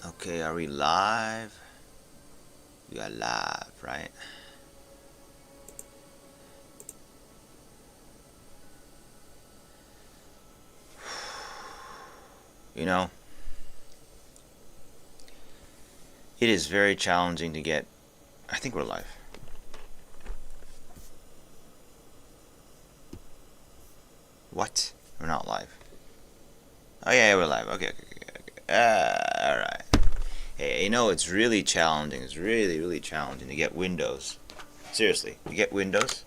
Okay, are we live? We are live, right? You know, it is very challenging to get. I think we're live. What? We're not live. Oh, yeah, we're live. Okay. Alright. Hey, you know, it's really challenging. It's really, really challenging to get Windows. Seriously, to get Windows.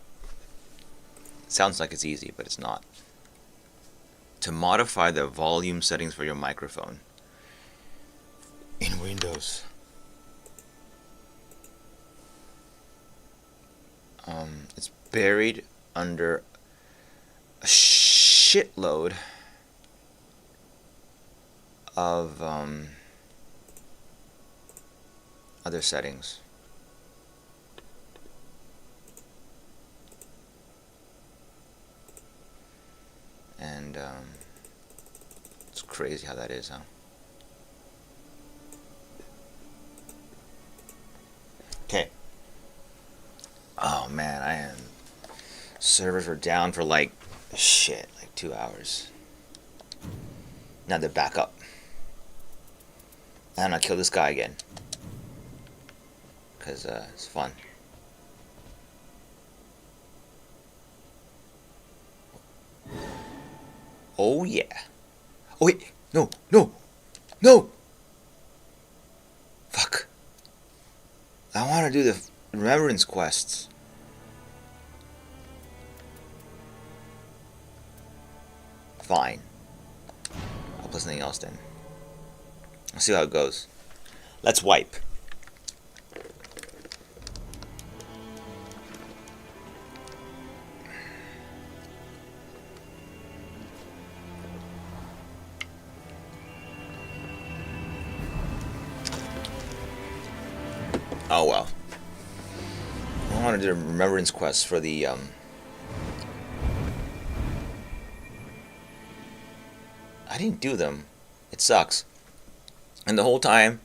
It sounds like it's easy, but it's not. To modify the volume settings for your microphone in Windows. It's buried under a shitload of other settings. And it's crazy how that is, huh? Okay. Oh man, servers were down for like 2 hours. Now they're back up. And I'll kill this guy again. Because it's fun. Oh yeah. Oh wait, no. Fuck. I want to do the remembrance quests. Fine. I'll play something else then. I'll see how it goes. Let's wipe. Oh well. I want to do a remembrance quest for the I didn't do them. It sucks. And the whole time,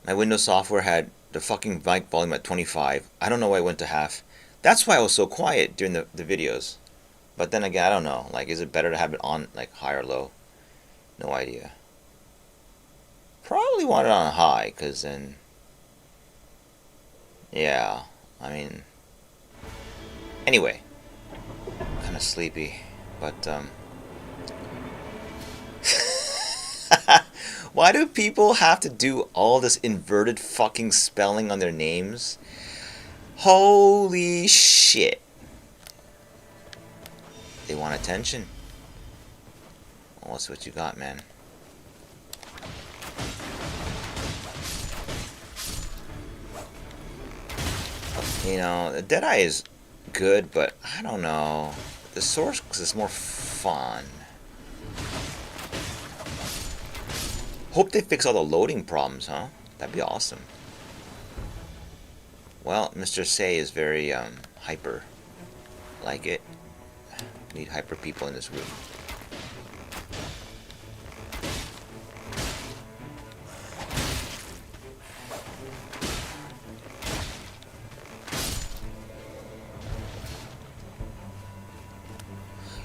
my Windows software had the fucking mic volume at 25. I don't know why I went to half. That's why I was so quiet during the videos. But then again, I don't know. Like, is it better to have it on, like, high or low? No idea. Probably want it on high, because then... Yeah, I mean... Anyway. Kind of sleepy, but, Why do people have to do all this inverted fucking spelling on their names? Holy shit. They want attention. Well, let's see what you got, man. You know, the Deadeye is good, but I don't know. The Source is more fun. Hope they fix all the loading problems, huh? That'd be awesome. Well, Mr. Say is very hyper. Like it. Need hyper people in this room.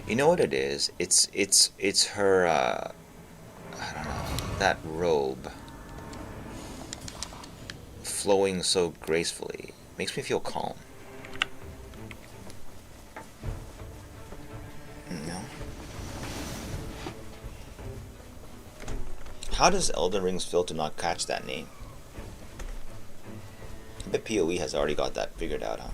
You know what it is? It's her I don't know, that robe flowing so gracefully makes me feel calm. You know? How does Elden Ring's filter not catch that name? I bet PoE has already got that figured out, huh?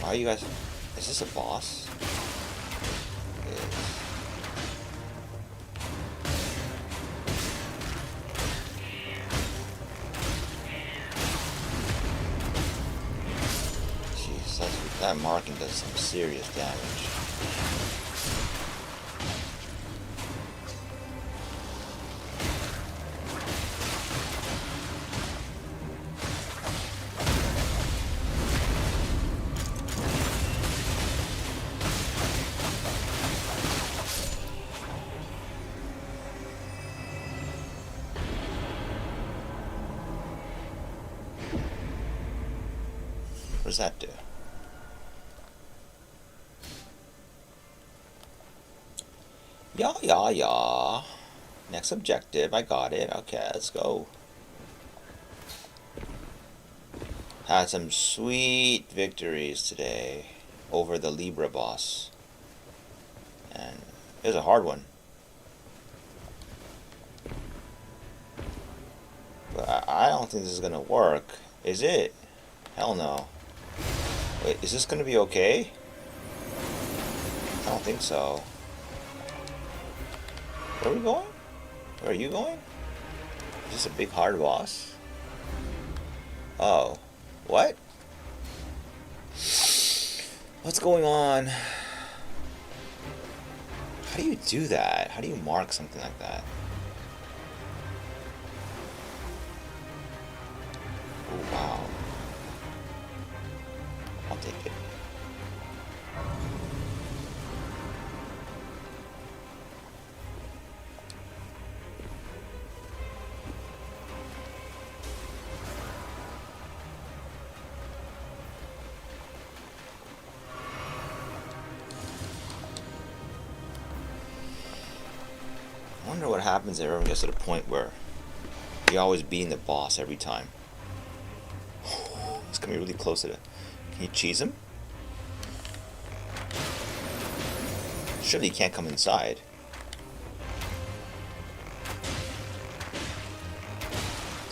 Are you guys... Is this a boss? It is. Jeez, that marking does some serious damage. does that do? Yeah. Next objective, I got it. Okay, let's go. Had some sweet victories today over the Libra boss. And it was a hard one. But I don't think this is gonna work. Is it? Hell no. Wait, is this gonna be okay? I don't think so. Where are we going? Where are you going? Is this a big hard boss? Oh. What? What's going on? How do you do that? How do you mark something like that? Oh, wow. I'll take it. I wonder what happens if everyone gets to the point where you're always beating the boss every time. It's gonna be really close to the... Can you cheese him? Surely he can't come inside.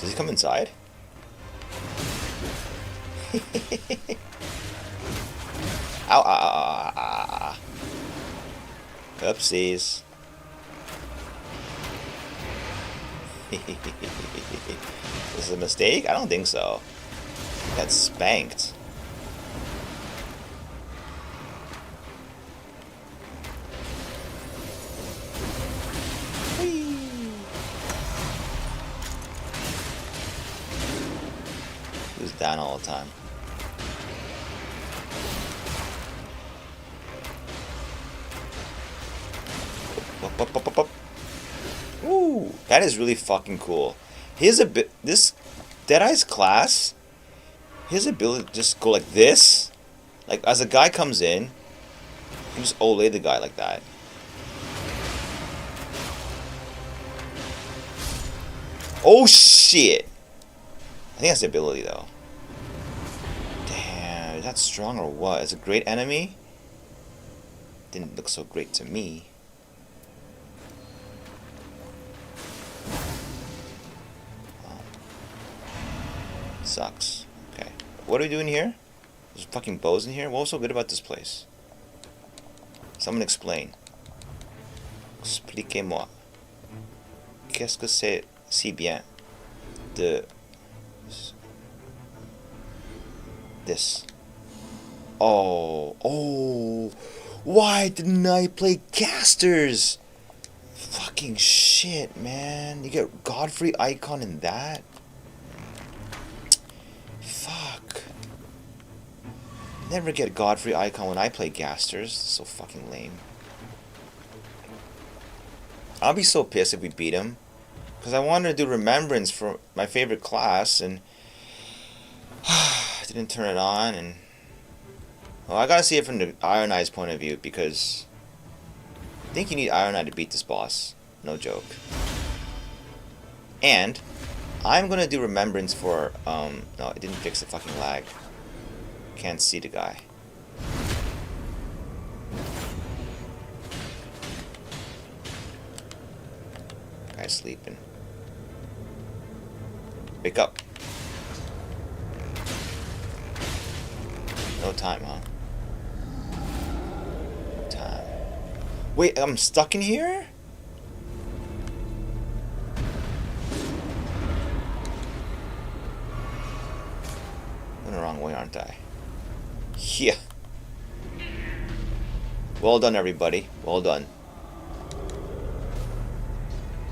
Does he come inside? Ow, Oopsies. This is a mistake? I don't think so. Got spanked. Whee! He was down all the time. Up. Ooh, that is really fucking cool. This Deadeye's class, his ability to just go like this, like as a guy comes in, you just olay the guy like that. Oh shit! I think that's the ability though. Damn, is that strong or what? Is it a great enemy? Didn't look so great to me. Sucks. Okay. What are we doing here? There's fucking bows in here? What was so good about this place? Someone explain. Expliquez-moi. Qu'est-ce que c'est si bien de... this? Oh. Why didn't I play casters? Fucking shit, man. You get Godfrey icon in that? Fuck. Never get Godfrey icon when I play Gasters. So fucking lame. I'll be so pissed if we beat him. Because I wanted to do Remembrance for my favorite class and didn't turn it on. And well, I gotta see it from the Iron Eye's point of view because I think you need Iron Eye to beat this boss. No joke. And I'm gonna do Remembrance for, no, it didn't fix the fucking lag. Can't see the guy. Guy's sleeping. Wake up. No time, huh? No time. Wait, I'm stuck in here? I'm the wrong way, aren't I? Yeah. Well done, everybody. Well done.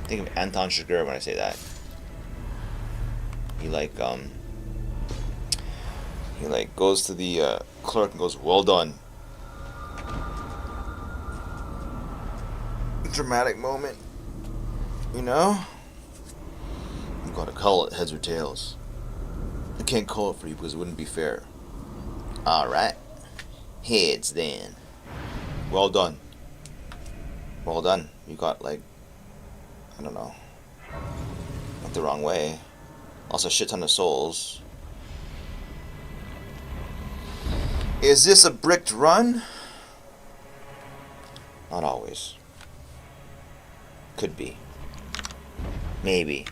Think of Anton Chigurh when I say that. He goes to the clerk and goes, "Well done." Dramatic moment. You know? You gotta call it heads or tails. I can't call it for you because it wouldn't be fair. Alright. Heads then. Well done. Well done. You got, like, I don't know. Went the wrong way. Also, a shit ton of souls. Is this a bricked run? Not always. Could be. Maybe.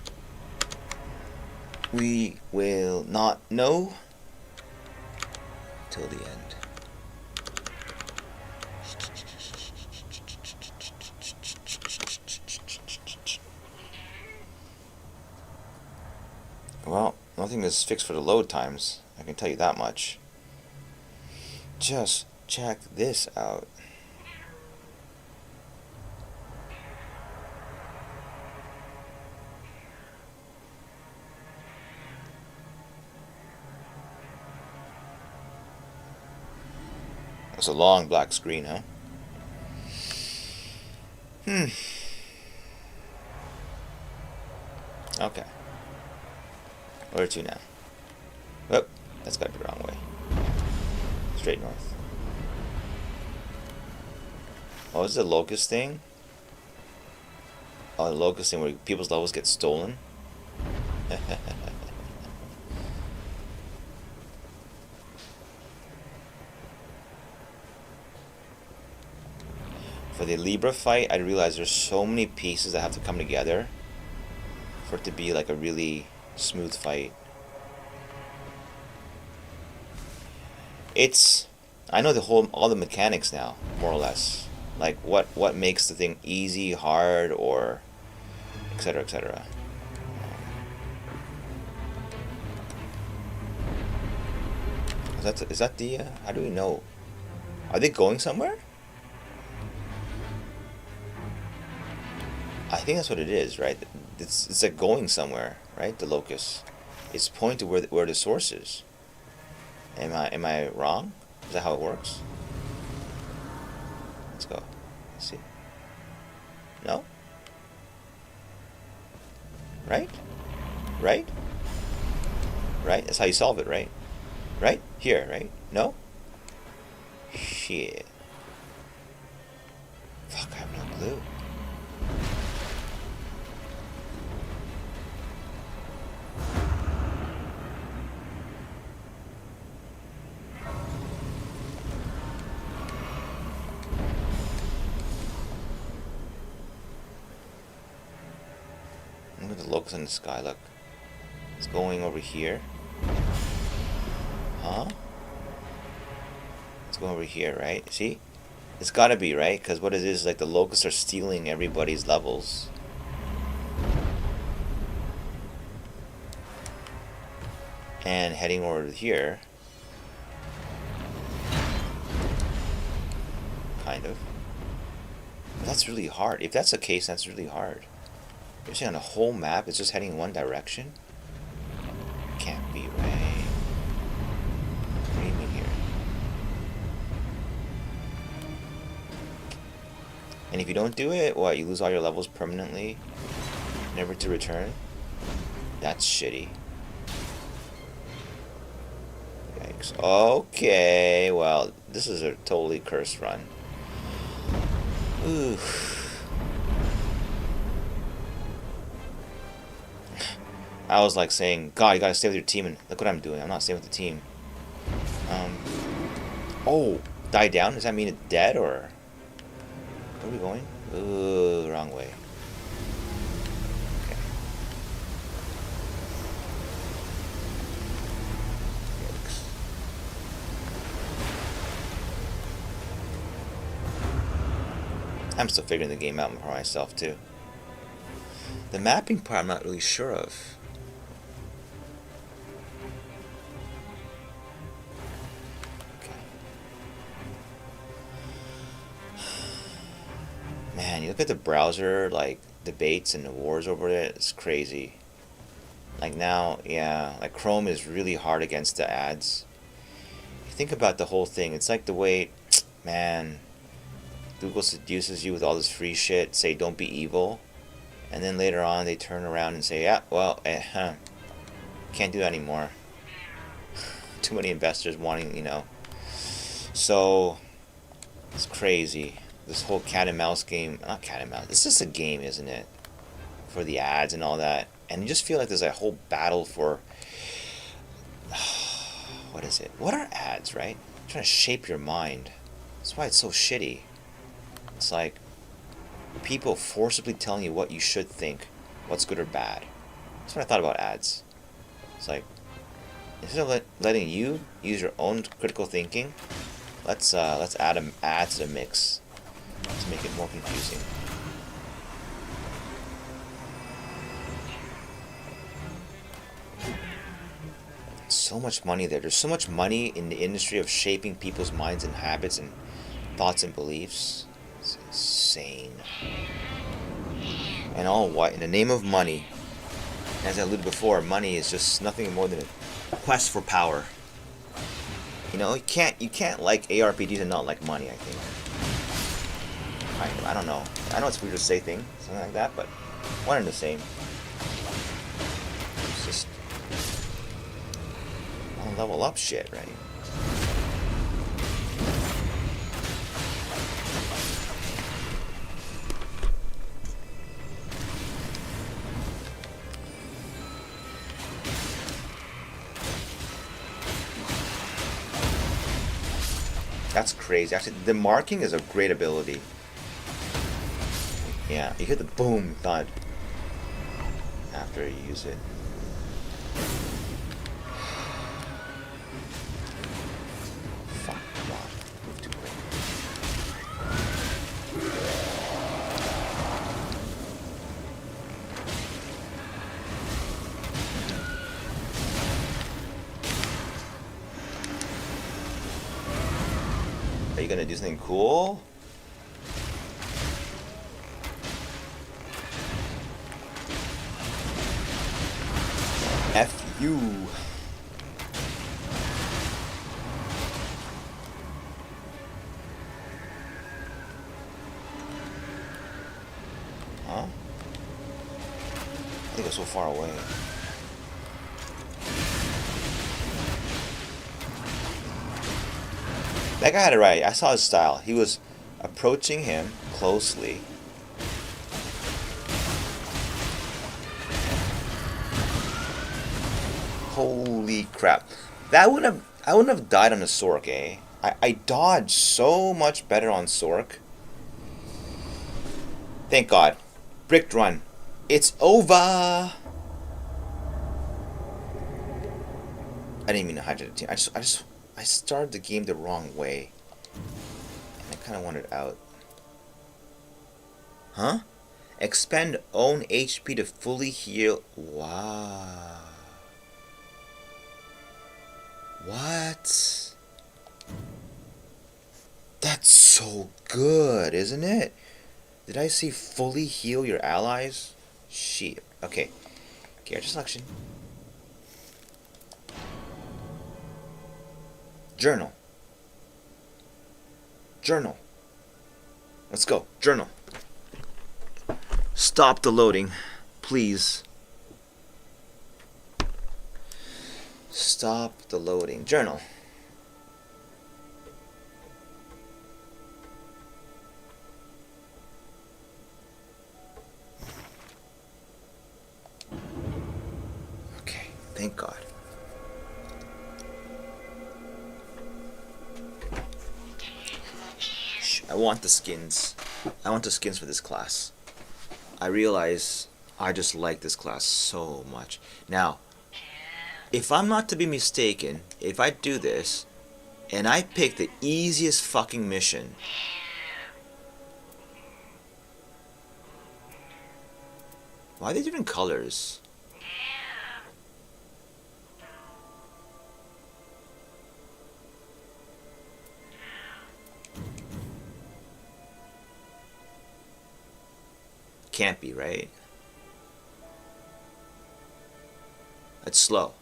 We will not know till the end. Well, nothing is fixed for the load times. I can tell you that much. Just check this out. It's a long black screen, huh? Okay. Where to now? Oh, that's gotta be the wrong way. Straight north. Oh, is it the locust thing? Oh, the locust thing where people's levels get stolen? For the Libra fight, I realized there's so many pieces that have to come together for it to be like a really smooth fight. I know all the mechanics now, more or less. Like what makes the thing easy, hard, or etc. etc. Is that the how do we know? Are they going somewhere? I think that's what it is, right? It's like going somewhere, right? The locust. It's pointing to where the source is. Am I wrong? Is that how it works? Let's go. Let's see. No? Right? Right? Right? That's how you solve it, right? Right? Here, right? No? Shit. Fuck, I have no clue. Look at the locust in the sky, look. It's going over here. Huh? It's going over here, right? See? It's gotta be, right? Because what it is, like the locusts are stealing everybody's levels. And heading over here. Kind of. But that's really hard. If that's the case, that's really hard. You're saying on a whole map, it's just heading in one direction? Can't be right. What do you mean here? And if you don't do it, what, you lose all your levels permanently? Never to return? That's shitty. Yikes. Okay, well, this is a totally cursed run. Ooh. I was like saying, God, you gotta stay with your team, and look what I'm doing. I'm not staying with the team. Oh, die down? Does that mean it's dead, or where are we going? Ooh, wrong way. Okay. I'm still figuring the game out for myself too. The mapping part I'm not really sure of. Man, you look at the browser, like, debates and the wars over it, it's crazy. Like now, yeah, like Chrome is really hard against the ads. You think about the whole thing, it's like the way, man, Google seduces you with all this free shit, say don't be evil, and then later on they turn around and say, yeah, well, can't do that anymore. Too many investors wanting, So it's crazy. This whole cat and mouse game, not cat and mouse, it's just a game, isn't it? For the ads and all that. And you just feel like there's a whole battle for, what is it? What are ads, right? Trying to shape your mind. That's why it's so shitty. It's like people forcibly telling you what you should think, what's good or bad. That's what I thought about ads. It's like, instead of letting you use your own critical thinking, let's add an ad to the mix. Let's make it more confusing. So much money there. There's so much money in the industry of shaping people's minds and habits and thoughts and beliefs. It's insane. And all what? In the name of money. As I alluded before, money is just nothing more than a quest for power. You know, you can't like ARPGs and not like money, I think. I don't know. I know it's weird to say things, something like that, but one and the same. It's just level up shit, right? That's crazy. Actually, the marking is a great ability. Yeah, you hit the boom thud after you use it. Fuck, come on. Move too quick. Are you gonna do something cool? F you. Huh? I think it's so far away. That guy had it right. I saw his style. He was approaching him closely. Holy crap. I wouldn't have died on the Sork, eh? I dodged so much better on Sork. Thank God. Bricked run. It's over. I didn't mean to hijack the team. I started the game the wrong way. And I kind of wanted out. Huh? Expend own HP to fully heal. Wow. What? That's so good, isn't it? Did I say fully heal your allies? Shit. Okay. Character selection. Journal. Journal. Let's go. Journal. Stop the loading, please. Stop the loading. Journal. Okay, thank God. I want the skins. I want the skins for this class. I realize I just like this class so much. Now, if I'm not to be mistaken, if I do this, and I pick the easiest fucking mission, why are they different colors? Can't be, right? It's slow.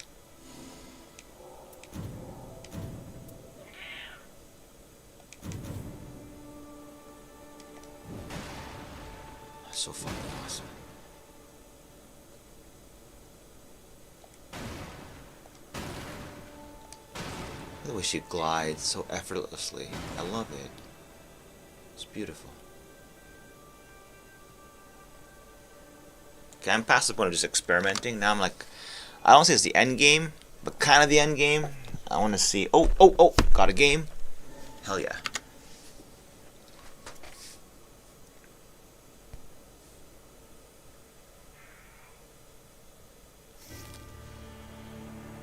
That's so fucking awesome. The way she glides so effortlessly. I love it. It's beautiful. Okay, I'm past the point of just experimenting. Now I'm like, I don't say it's the end game, but kind of the end game. I want to see. Oh! Got a game. Hell yeah.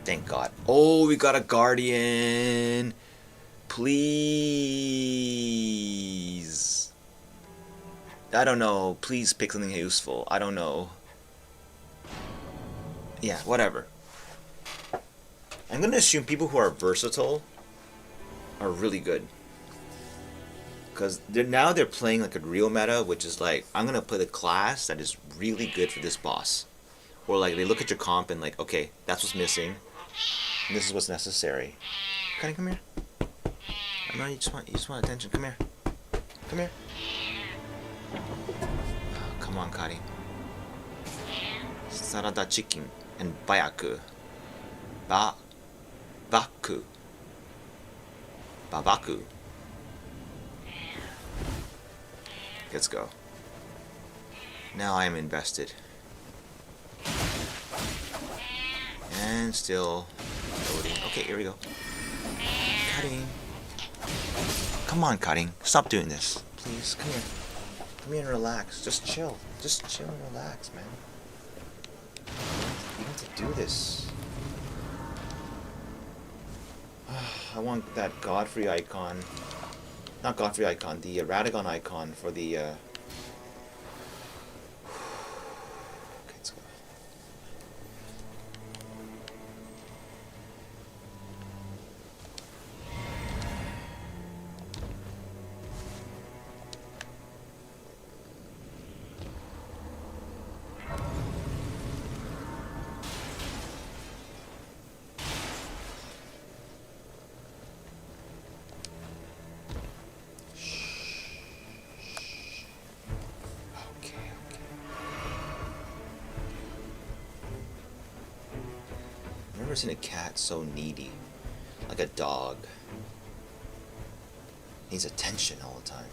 Thank God. Oh, we got a guardian. Please. I don't know. Please pick something useful. I don't know. Yeah, whatever. I'm gonna assume people who are versatile are really good. Because now they're playing like a real meta, which is like, I'm gonna play the class that is really good for this boss. Or like, they look at your comp and like, okay, that's what's missing. And this is what's necessary. Cutting, come here. I know you just want attention. Come here. Come here. Oh, come on, Kari. Sarada chicken and bayaku. Baku. Babaku. Let's go. Now I am invested. And still loading. Okay, here we go. Cutting. Come on, Cutting. Stop doing this. Please, come here. Come here and relax. Just chill. Just chill and relax, man. You have to do this. I want that Godfrey icon. Not Godfrey icon, the Radagon icon for the... Okay, let's go. I've never seen a cat so needy. Like a dog. Needs attention all the time.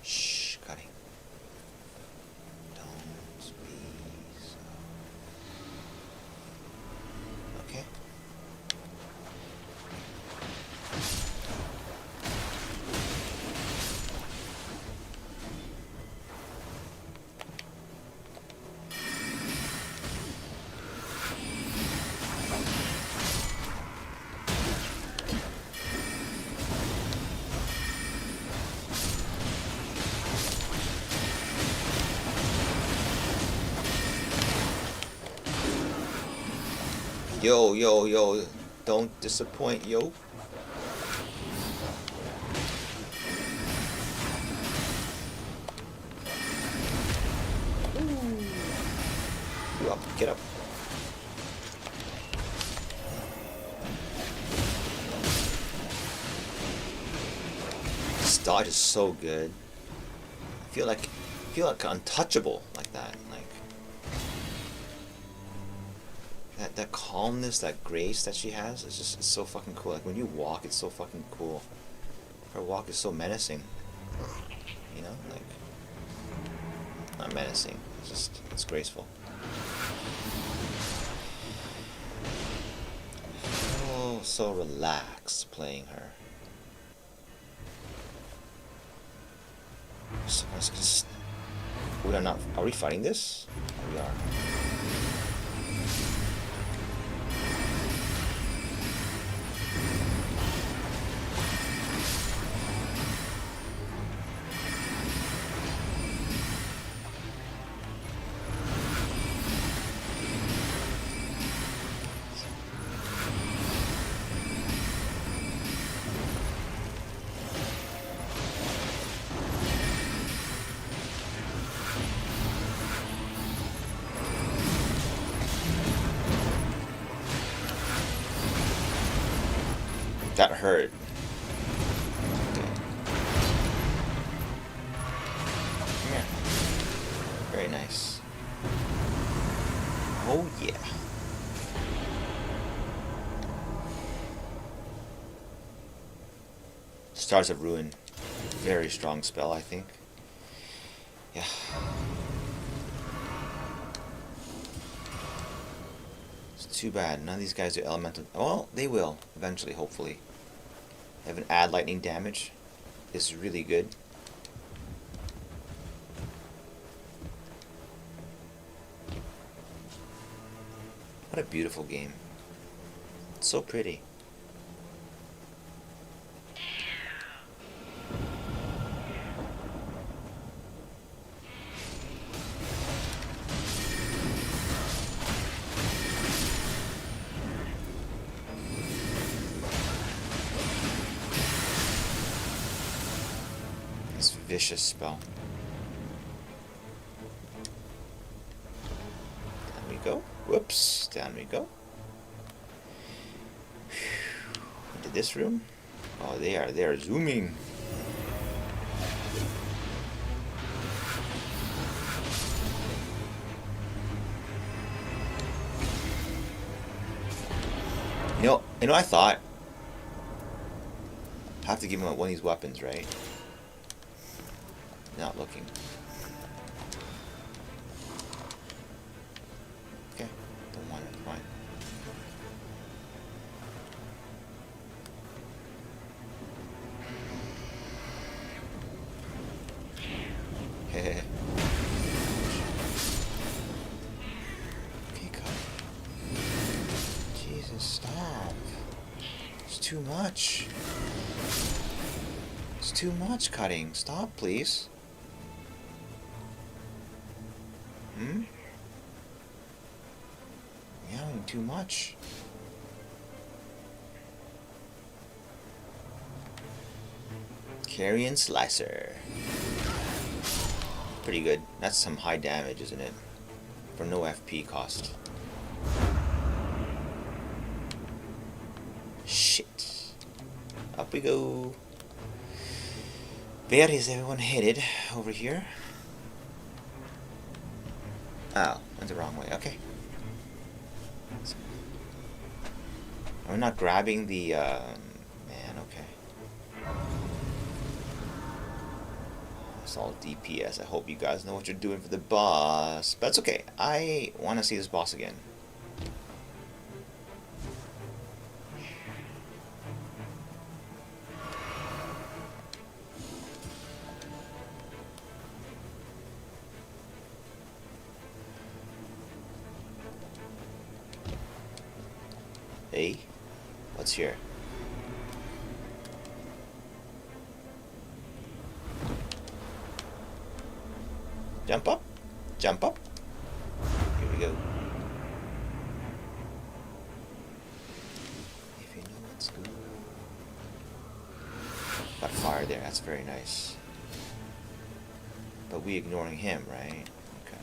Shh, Cutting. Don't be so... Okay. Yo, don't disappoint, yo. You up, get up. This dodge is so good. I feel like untouchable like that. Like that calmness, that grace that she has is just, it's so fucking cool. Like when you walk, it's so fucking cool. Her walk is so menacing. You know, like not menacing. It's just, it's graceful. Oh, so relaxed playing her. So let's just, we are not. Are we fighting this? We are. That hurt. Okay. Come here. Very nice. Oh yeah. Stars of Ruin. Very strong spell, I think. Yeah. It's too bad. None of these guys do elemental. Well, they will. Eventually, hopefully. They have an add lightning damage. This is really good. What a beautiful game. It's so pretty. This vicious spell. Down we go. Whoops. Down we go. Into this room. Oh, they are zooming. You know, I thought I have to give him one of these weapons, right? Not looking. Okay, don't want it. Fine. Okay, cut. Jesus, stop. It's too much. It's too much cutting. Stop, please. Yeah, too much. Carrion Slicer. Pretty good. That's some high damage, isn't it? For no FP cost. Shit. Up we go. Where is everyone headed? Over here? Oh, went the wrong way. Okay. Are we not grabbing the, man, okay. It's all DPS. I hope you guys know what you're doing for the boss. But it's okay. I want to see this boss again. Hey, what's here? Jump up, jump up. Here we go. If you know what's good. Got fire there, that's very nice. But we ignoring him, right? Okay.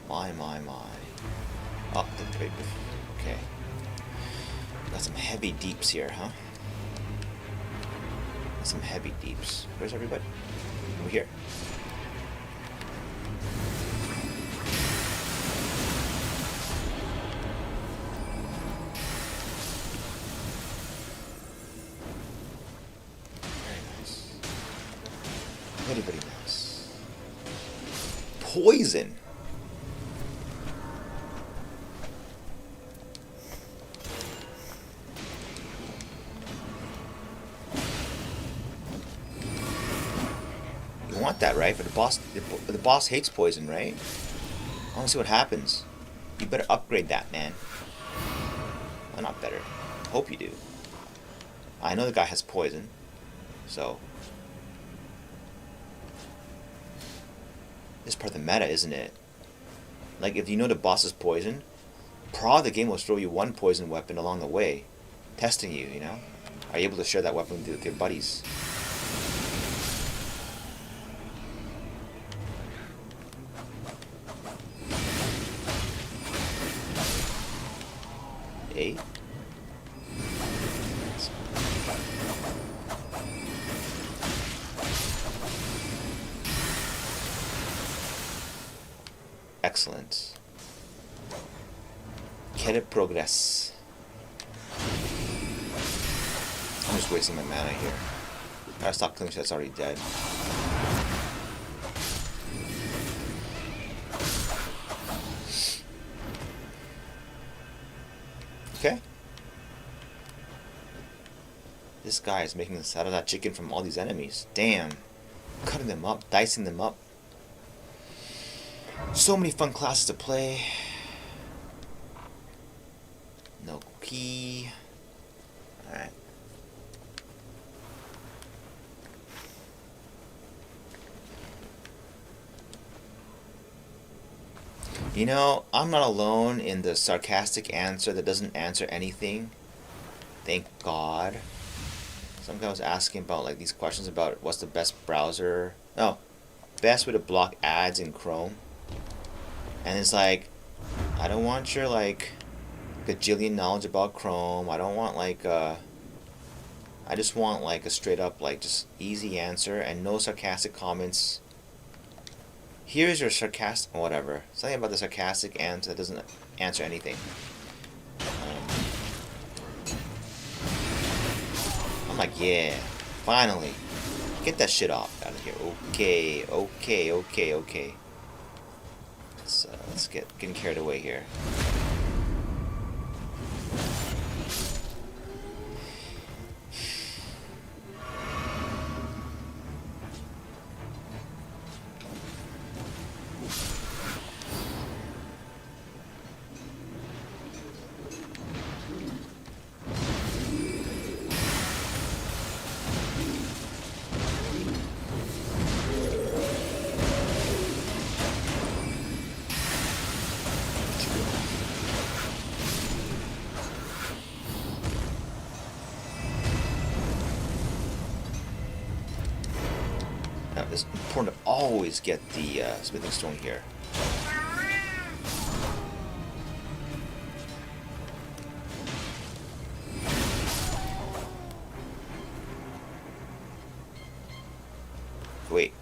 My. Oh, the big. Okay. Got some heavy deeps here, huh? Got some heavy deeps. Where's everybody? Over here. Very nice. Very, very nice. Poison. You want that, right? But the boss hates poison, right? I want to see what happens. You better upgrade that, man. Well, not better. Hope you do. I know the guy has poison, so this is part of the meta, isn't it? Like, if you know the boss is poison, probably the game will throw you one poison weapon along the way, testing you, you know? Are you able to share that weapon with your buddies? A. Excellent. Quelle progress. I'm just wasting my mana here. I gotta stop killing shit that's already dead. Okay. This guy is making this out of that chicken from all these enemies. Damn. Cutting them up, dicing them up. So many fun classes to play. No key. Alright. You know, I'm not alone in the sarcastic answer that doesn't answer anything. Thank God. Some guy was asking about like these questions about what's the best browser. No, best way to block ads in Chrome. And it's like, I don't want your like gajillion knowledge about Chrome. I don't want like I just want like a straight up like just easy answer and no sarcastic comments. Here's your sarcastic whatever. Something about the sarcastic answer that doesn't answer anything. I'm like, yeah, finally. Get that shit off out of here. Okay. Let's get getting carried away here. It's important to always get the smithing stone here. Wait.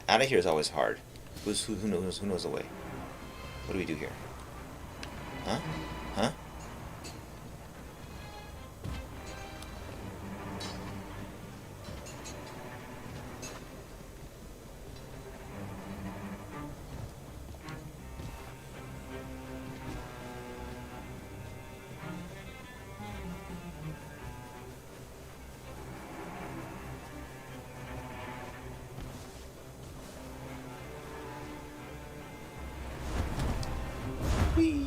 Out of here is always hard. Who knows the way? What do we do here? Huh? Whee!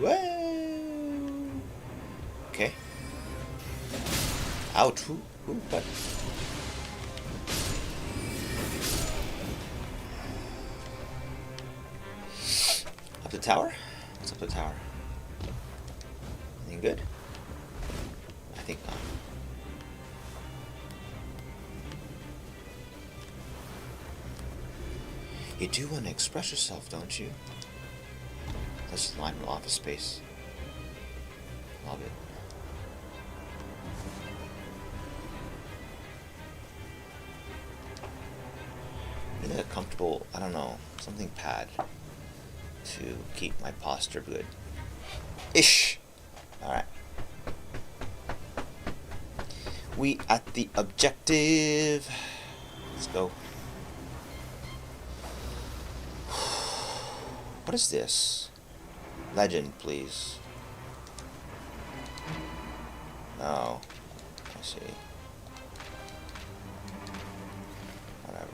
Whoa! Okay. Ouch! What? Up the tower? What's up the tower? Anything good? I think not. You do want to express yourself, don't you? That's just line from Office Space. Love it. I need a comfortable, I don't know, something pad to keep my posture good. Ish! Alright. We at the objective. Let's go. What is this? Legend, please. Oh, I see. Whatever.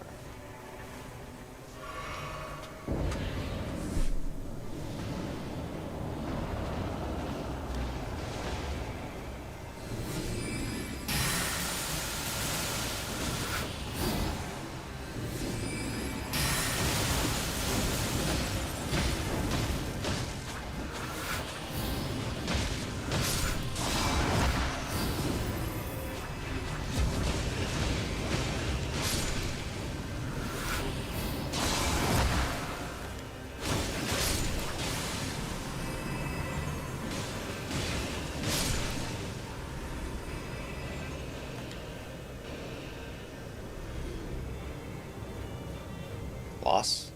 Boss?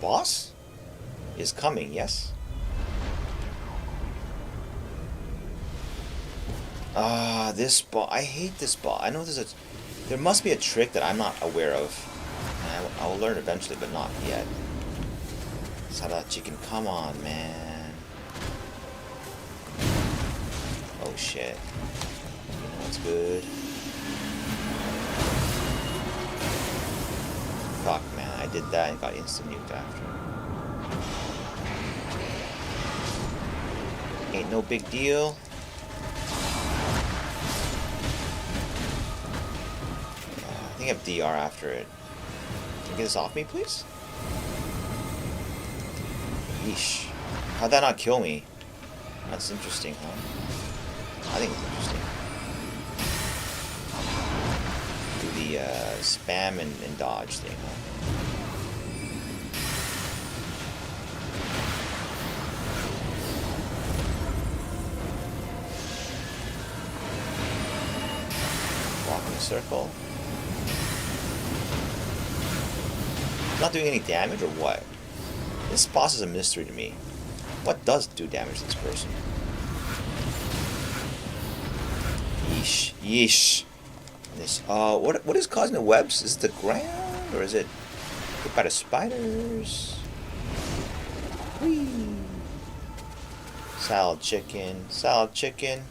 boss is coming, yes? Ah, this boss. I hate this boss. I know there must be a trick that I'm not aware of. I will learn eventually, but not yet. Sada chicken, come on, man. Oh shit. You know what's good? Fuck, man. I did that and got instant nuked after. Ain't no big deal. I think I have DR after it. Can you get this off me, please? Yeesh. How'd that not kill me? That's interesting, huh? I think it's interesting. Do the spam and dodge thing, huh? Walk in a circle. Not doing any damage or what? This boss is a mystery to me. What does do damage to this person? Yeesh. Yeesh. This. What is causing the webs? Is it the ground or is it hit by the spiders? Whee. Salad chicken. Salad chicken.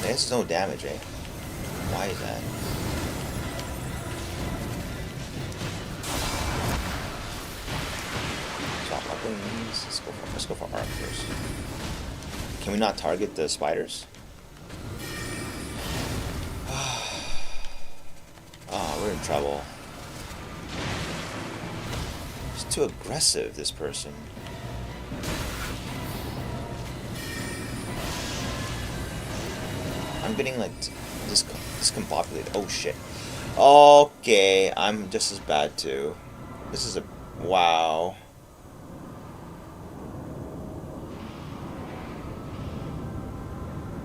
This is no damage, eh? Why is that? Chop my wings. Let's go for arc first. Can we not target the spiders? Ah, we're in trouble. He's too aggressive, this person. I'm getting like discombobulated. Oh shit. Okay, I'm just as bad too. This is a wow.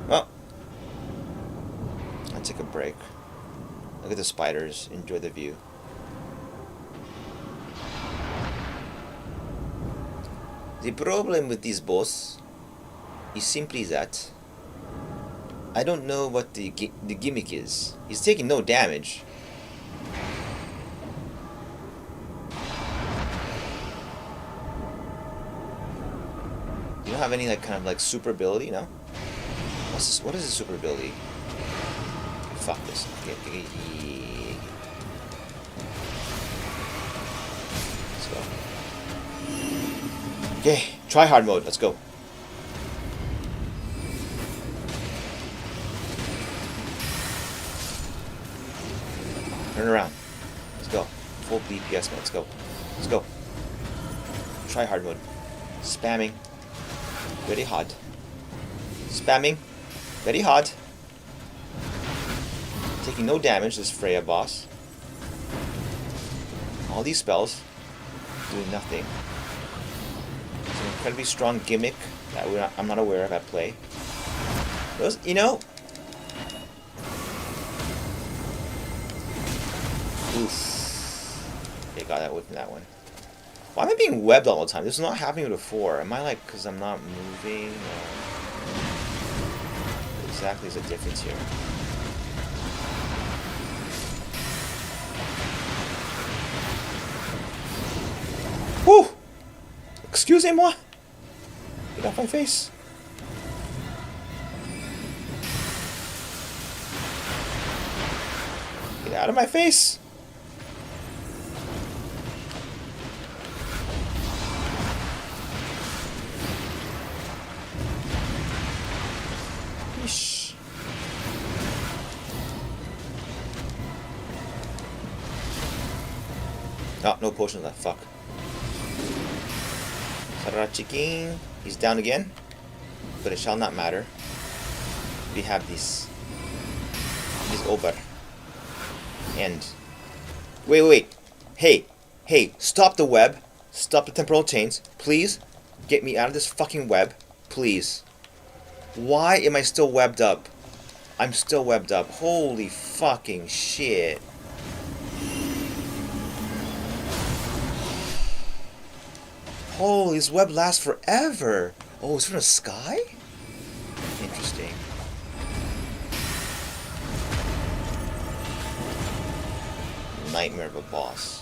Well, I'll take a break. Look at the spiders. Enjoy the view. The problem with this boss is simply that I don't know what the gimmick is. He's taking no damage. You don't have any like kind of like super ability, no? What's this? What is his super ability? Fuck this. Okay. Let's go. Okay, try hard mode. Let's go. Turn around. Let's go. Full DPS mode. Let's go. Let's go. Try hard mode. Spamming. Very hard. Spamming. Very hard. Taking no damage, this Freya boss. All these spells doing nothing. It's an incredibly strong gimmick that I'm not aware of at play. Those, you know. Oof. Okay, got that with that one. Why am I being webbed all the time? This is not happening before. Am I like, because I'm not moving? Or what exactly is the difference here? Whew! Excusez-moi! Get off my face. Get out of my face! Yeesh. Oh, no potions left. Fuck. Chicken. He's down again, but it shall not matter. We have this over. And wait. Hey, Hey, stop the web. Stop the temporal chains. Please. Get me out of this fucking web. Please. Why am I still webbed up? I'm still webbed up. Holy fucking shit. Holy, this web lasts forever. Oh, it's from the sky? Interesting. Nightmare of a boss.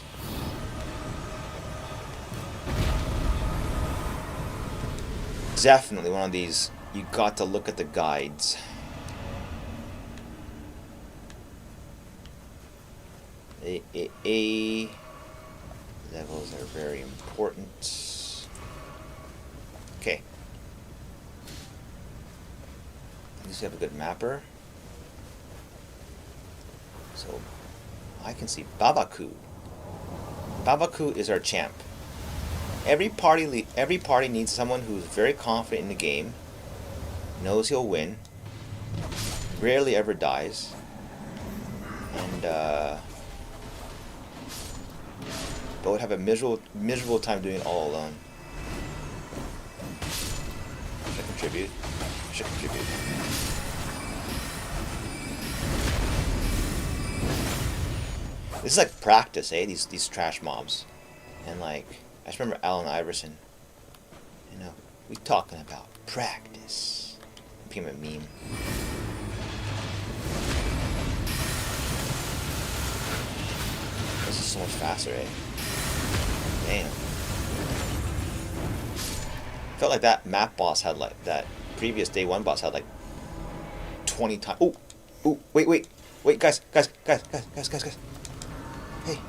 Definitely one of these. You got to look at the guides. Levels are very important. Okay. At least we have a good mapper. So I can see Babaku. Babaku is our champ. Every party needs someone who's very confident in the game, knows he'll win, rarely ever dies, and but would have a miserable time doing it all alone. Should I contribute? I should contribute. This is like practice, eh? These trash mobs, and like. I just remember Allen Iverson. You know, we talking about practice. It became a meme. This is so much faster, eh? Damn. Felt like that map boss had like that previous day one boss had like 20 times. Ooh, wait, guys. Hey.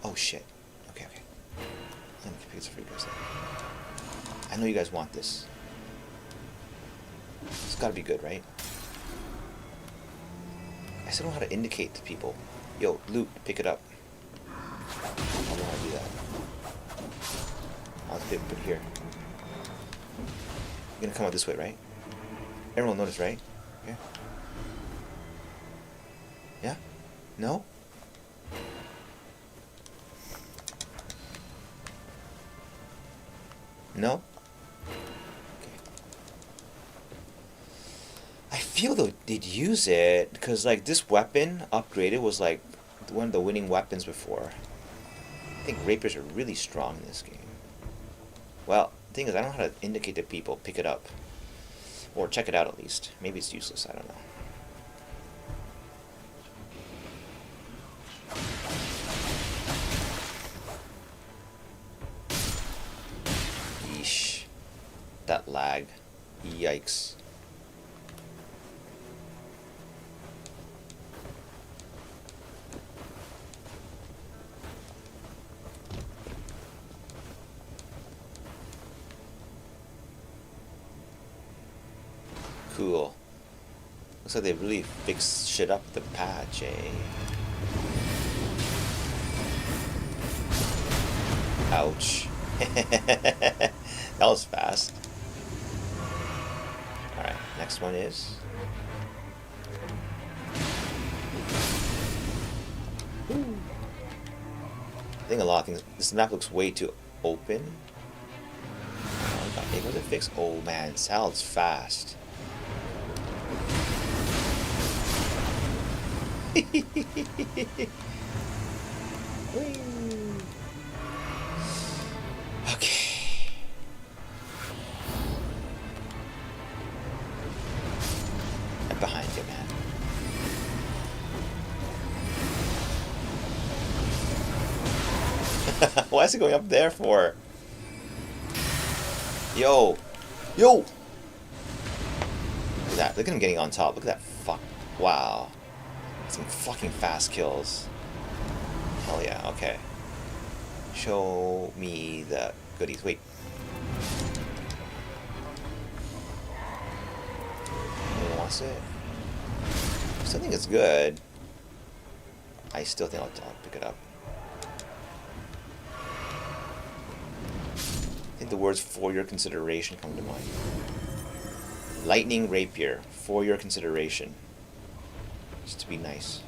Oh shit. Okay. Let me pick this for you guys. I know you guys want this. It's gotta be good, right? I still don't know how to indicate to people. Yo, loot, pick it up. I don't know how to do that. I'll put it here. You're gonna come out this way, right? Everyone will notice, right? Here. Yeah? No? No? Okay. I feel though they'd use it because like this weapon upgraded was like one of the winning weapons before. I think rapiers are really strong in this game. Well, the thing is I don't know how to indicate to people pick it up. Or check it out at least. Maybe it's useless, I don't know. That lag. Yikes. Cool. Looks like they really fixed shit up the patch, eh? Ouch. That was fast. Alright, next one is... Ooh. I think a lot of things... This map looks way too open. Oh, God, was it fixed? Oh man, salad's fast. Okay. I'm behind you, man. Why is it going up there for? Yo! Look at that. Look at him getting on top. Look at that. Fuck. Wow. Some fucking fast kills. Hell yeah. Okay. Show me the goodies. Wait. Anyone wants it? I still think it's good. I still think I'll pick it up. I think the words "for your consideration" come to mind. Lightning Rapier, for your consideration. Just to be nice.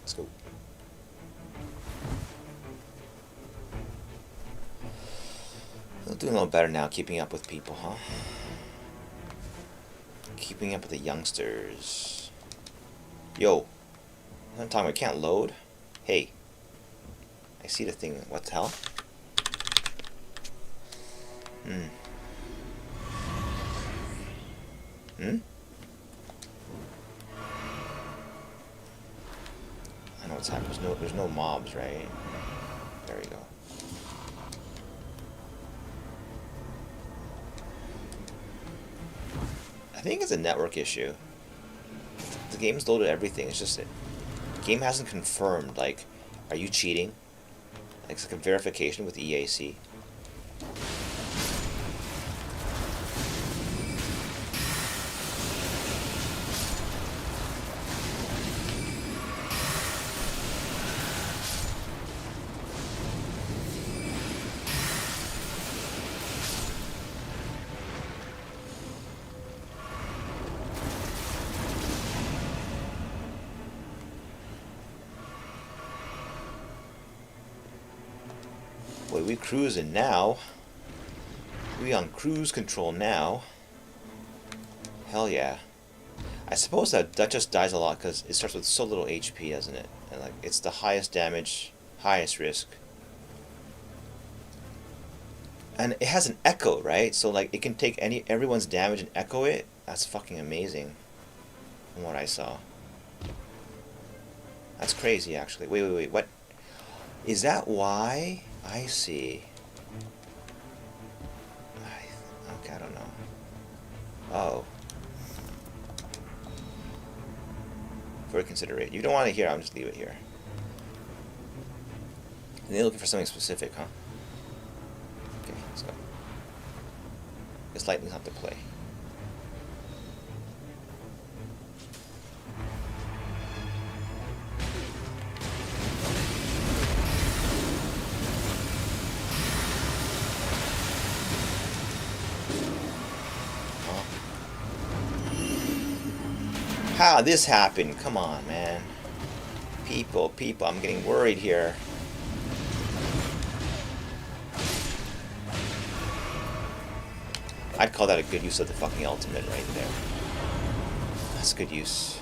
Let's go. We're doing a little better now, keeping up with people, huh? Keeping up with the youngsters. Yo, I'm talking. I can't load. Hey, I see the thing. What the hell? Hmm. I know what's happening. There's no mobs, right? There we go. I think it's a network issue. The game's loaded everything. It's just the game hasn't confirmed. Like, are you cheating? Like, it's like a verification with EAC. Boy, we cruising now. We on cruise control now. Hell yeah. I suppose that just dies a lot because it starts with so little HP, doesn't it? And like, it's the highest damage, highest risk. And it has an echo, right? So like, it can take everyone's damage and echo it. That's fucking amazing. From what I saw. That's crazy, actually. Wait. What? Is that why? I see. Okay, I don't know. Oh. For consideration. You don't want to hear, I'll just leave it here. And they're looking for something specific, huh? Okay, let's go. This lightning's not to play. How this happened? Come on, man. People, I'm getting worried here. I'd call that a good use of the fucking ultimate right there. That's good use.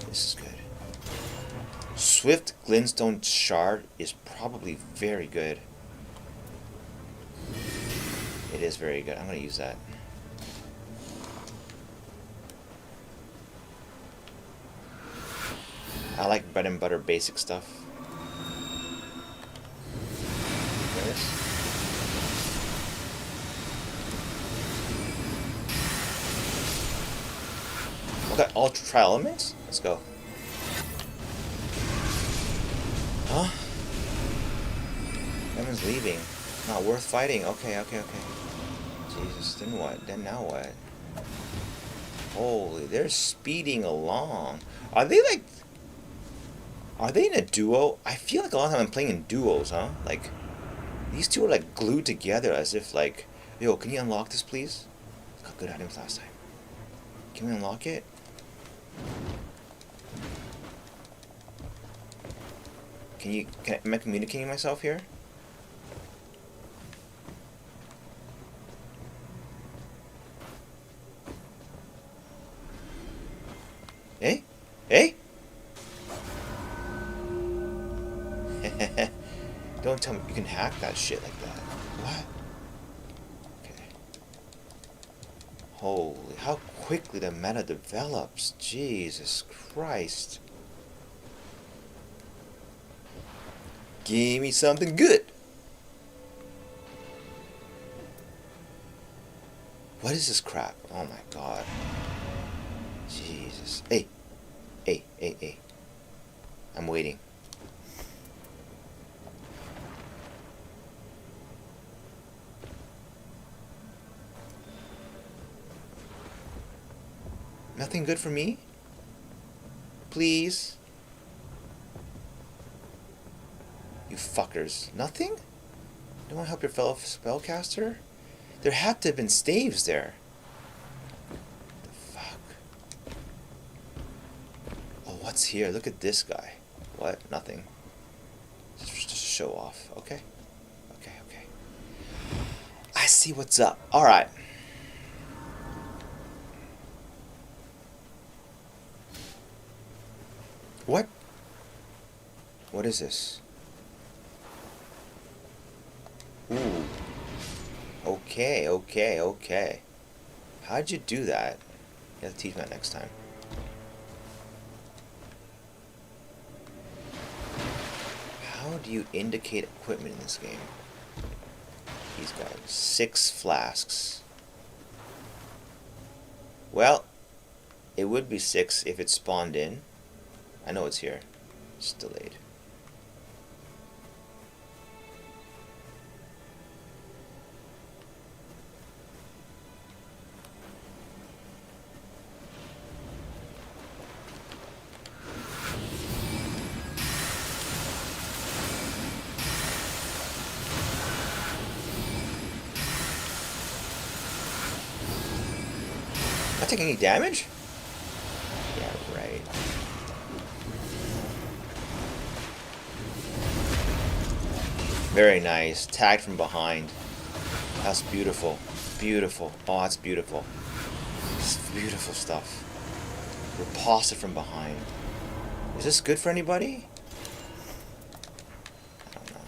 This is good. Swift Glintstone Shard is probably very good. It is very good. I'm going to use that. I like bread and butter basic stuff. Okay, Ultra Trial Elements? Let's go. Huh? Everyone's leaving. Not worth fighting. Okay. Jesus, then what? Then now what? Holy, they're speeding along. Are they like... Are they in a duo? I feel like a lot of time I'm playing in duos, huh? Like, these two are like glued together as if like... Yo, can you unlock this, please? Got good items last time. Can we unlock it? Am I communicating myself here? Eh? Don't tell me you can hack that shit like that. What? Okay. Holy, how quickly the meta develops. Jesus Christ. Give me something good. What is this crap? Oh my god. Jesus. Hey. I'm waiting. Nothing good for me? Please? You fuckers. Nothing? You don't want to help your fellow spellcaster? There had to have been staves there. The fuck? Oh, what's here? Look at this guy. What? Nothing. Just a show off. Okay. Okay, okay. I see what's up. Alright. What? What is this? Ooh. Okay, okay, okay. How'd you do that? You have to teach me that next time. How do you indicate equipment in this game? He's got 6 flasks. Well, it would be 6 if it spawned in. I know it's here. It's delayed. Not taking any damage? Yeah, right. Very nice. Tagged from behind. That's beautiful. Beautiful. Oh, that's beautiful. It's beautiful stuff. Repulsive from behind. Is this good for anybody? I don't know.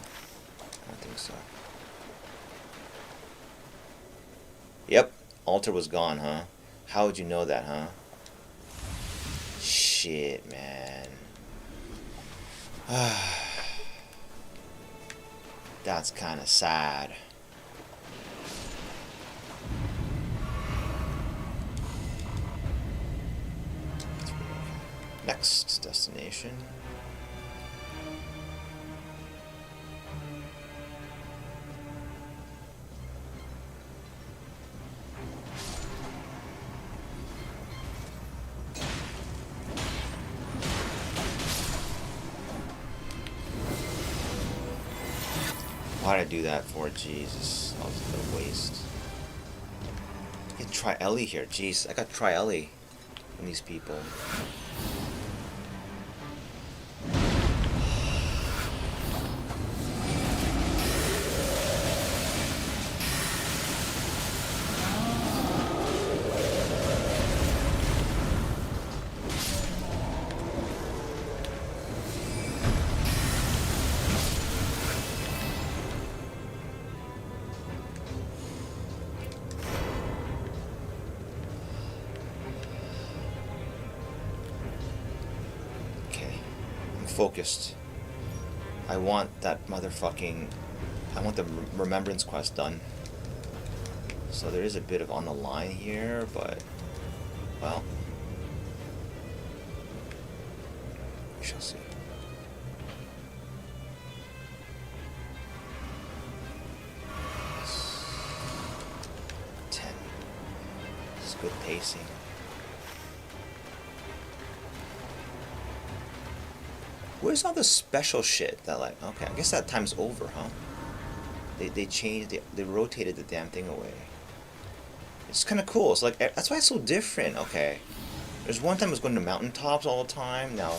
I don't think so. Yep. Altar was gone, huh? How would you know that, huh? Shit, man. That's kind of sad. Next destination. Why did I do that for? Jesus, that was a waste. I can try Ellie here. Jeez, I got to try Ellie and these people. Focused. I want that motherfucking... I want the remembrance quest done. So there is a bit of on the line here, but... well... we shall see. Yes. 10. This is good pacing. Where's all the special shit that, like, okay, I guess that time's over, huh? They changed, they rotated the damn thing away. It's kind of cool. It's like, that's why it's so different, okay? There's one time I was going to mountaintops all the time. Now,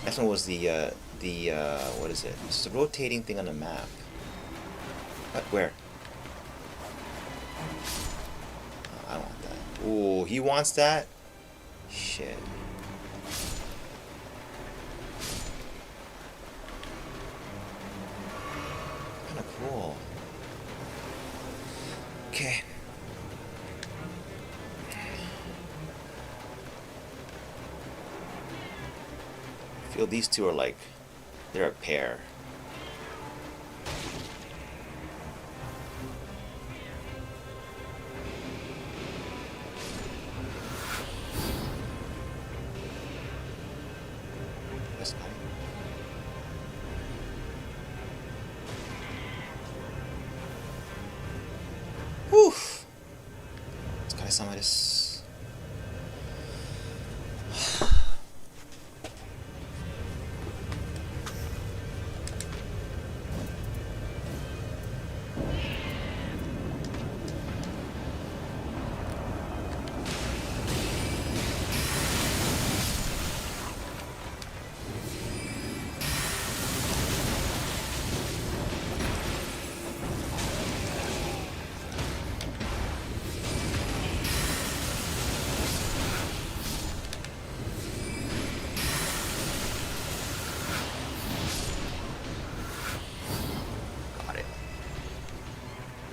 next one was the what is it? It's the rotating thing on the map. What? Where? Oh, I want that. Ooh, he wants that? Shit. Cool. Okay. I feel these two are like, they're a pair. That's nice. Whew. お疲れ様です。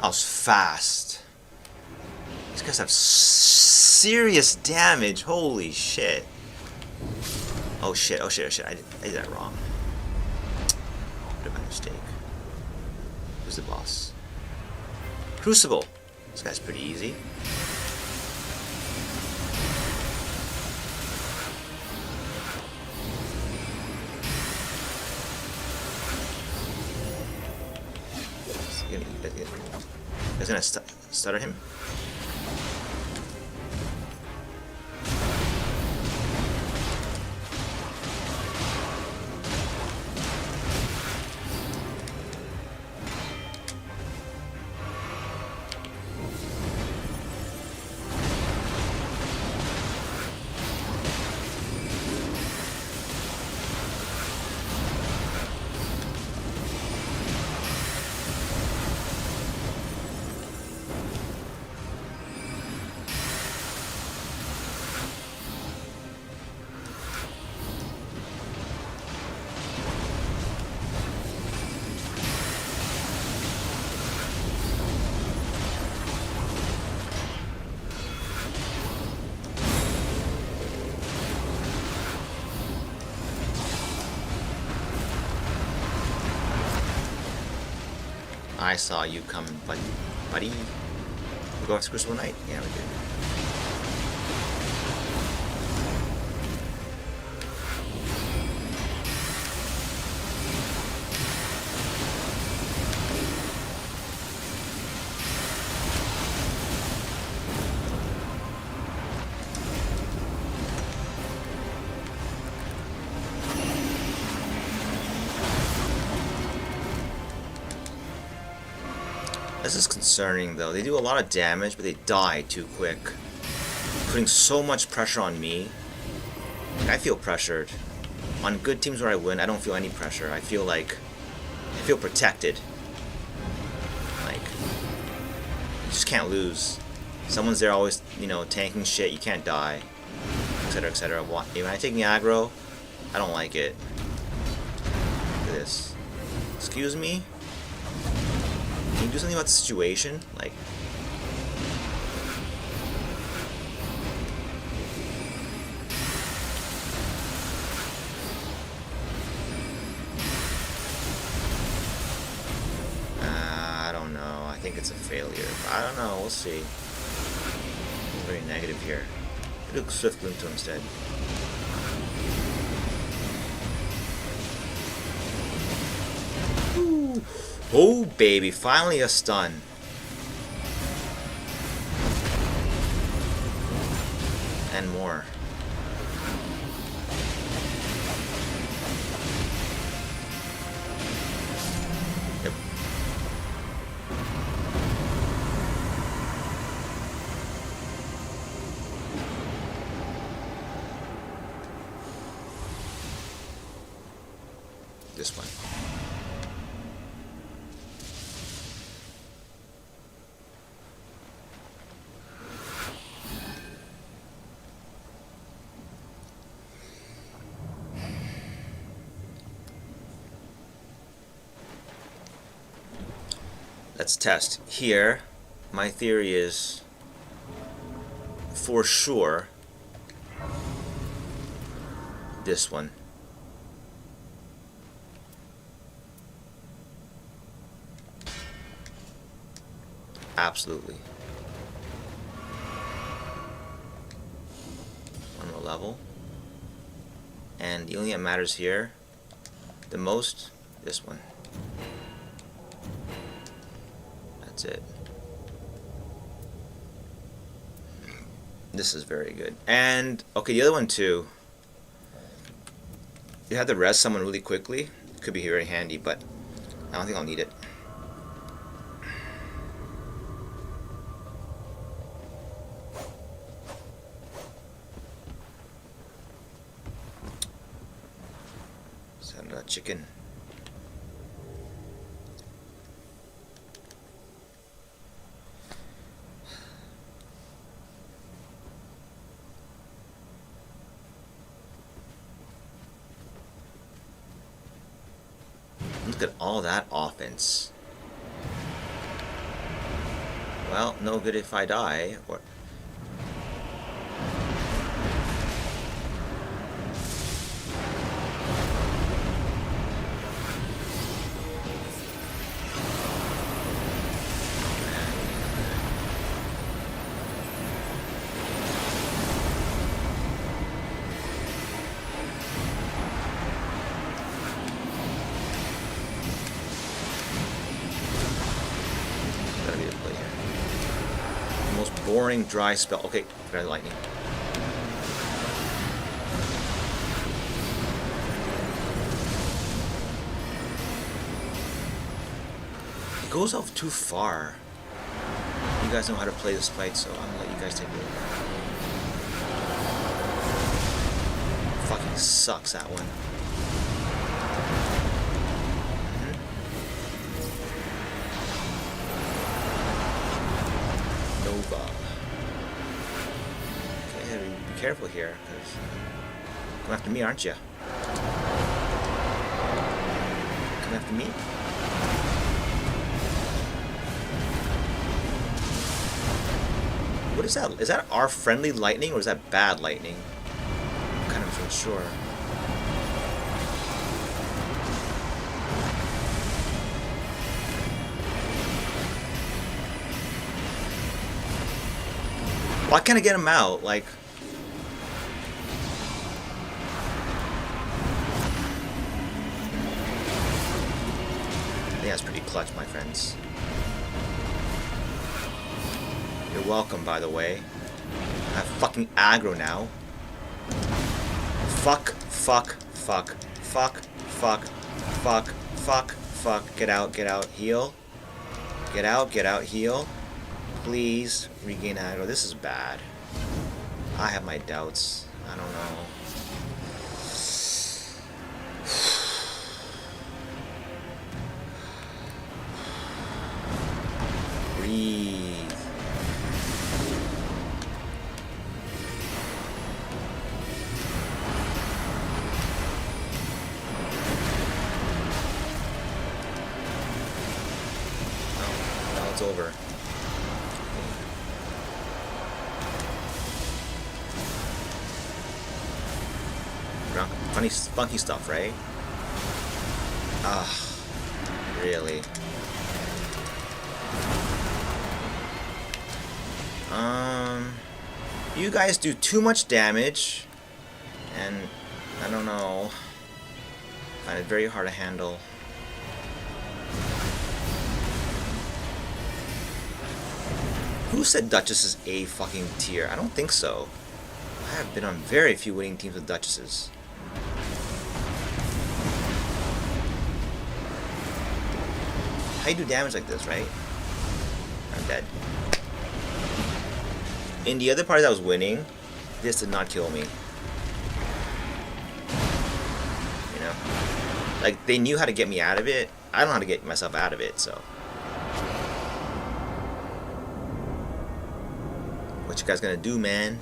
was fast. These guys have serious damage. Holy shit. Oh shit, oh shit, oh shit. I did that wrong. What a mistake. Who's the boss? Crucible. This guy's pretty easy. Is gonna stutter him? I saw you coming, buddy. We go after Crucible Knight? Yeah, we did. This is concerning though. They do a lot of damage, but they die too quick. Putting so much pressure on me. Like, I feel pressured. On good teams where I win, I don't feel any pressure. I feel protected. Like, you just can't lose. Someone's there always, you know, tanking shit. You can't die, etc., etc. When I take the aggro, I don't like it. Look at this. Excuse me? Can you do something about the situation? Like, I don't know. I think it's a failure. I don't know. We'll see. I'm very negative here. Do Swift Gloom to him instead. Ooh. Oh baby, finally a stun. And more. Yep. This one. Let's test. Here, my theory is, for sure, this one. Absolutely. One more level. And the only thing that matters here, the most, this one. That's it. This is very good. And, okay, the other one too. You have to res someone really quickly. It could be very handy, but I don't think I'll need it. Send a chicken. Look at all that offense. Well, no good if I die. Or gotta be a play here. The most boring dry spell. Okay, got lightning. It goes off too far. You guys know how to play this fight, so I'm gonna let you guys take it over. Fucking sucks, that one. Nova. Okay, be careful here, because come after me, aren't you? Come after me? What is that? Is that our friendly lightning or is that bad lightning? I'm kind of unsure. Why can't I get him out? Like, yeah, it's pretty clutch, my friends. You're welcome, by the way. I have fucking aggro now. Fuck, fuck, fuck, fuck, fuck, fuck, fuck, fuck. Get out, heal. Get out, heal. Please regain aggro. This is bad. I have my doubts. I don't know. Breathe. Now it's over. Funny, funky stuff, right? Ah, really? You guys do too much damage, and I don't know. I find it very hard to handle. Who said Duchess is A fucking tier? I don't think so. I have been on very few winning teams with Duchesses. How you do damage like this, right? I'm dead. In the other parties I was winning, this did not kill me. You know? Like, they knew how to get me out of it. I don't know how to get myself out of it, so. What you guys gonna do, man?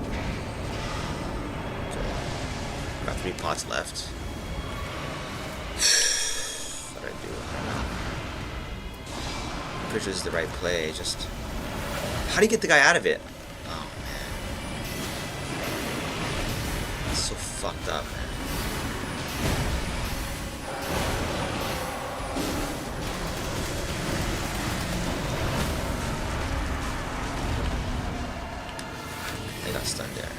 Okay. Got 3 pots left. What do I do? I don't know. I'm pretty sure this is the right play, just... How do you get the guy out of it? Oh, man. It's so fucked up, man. I got stunned there.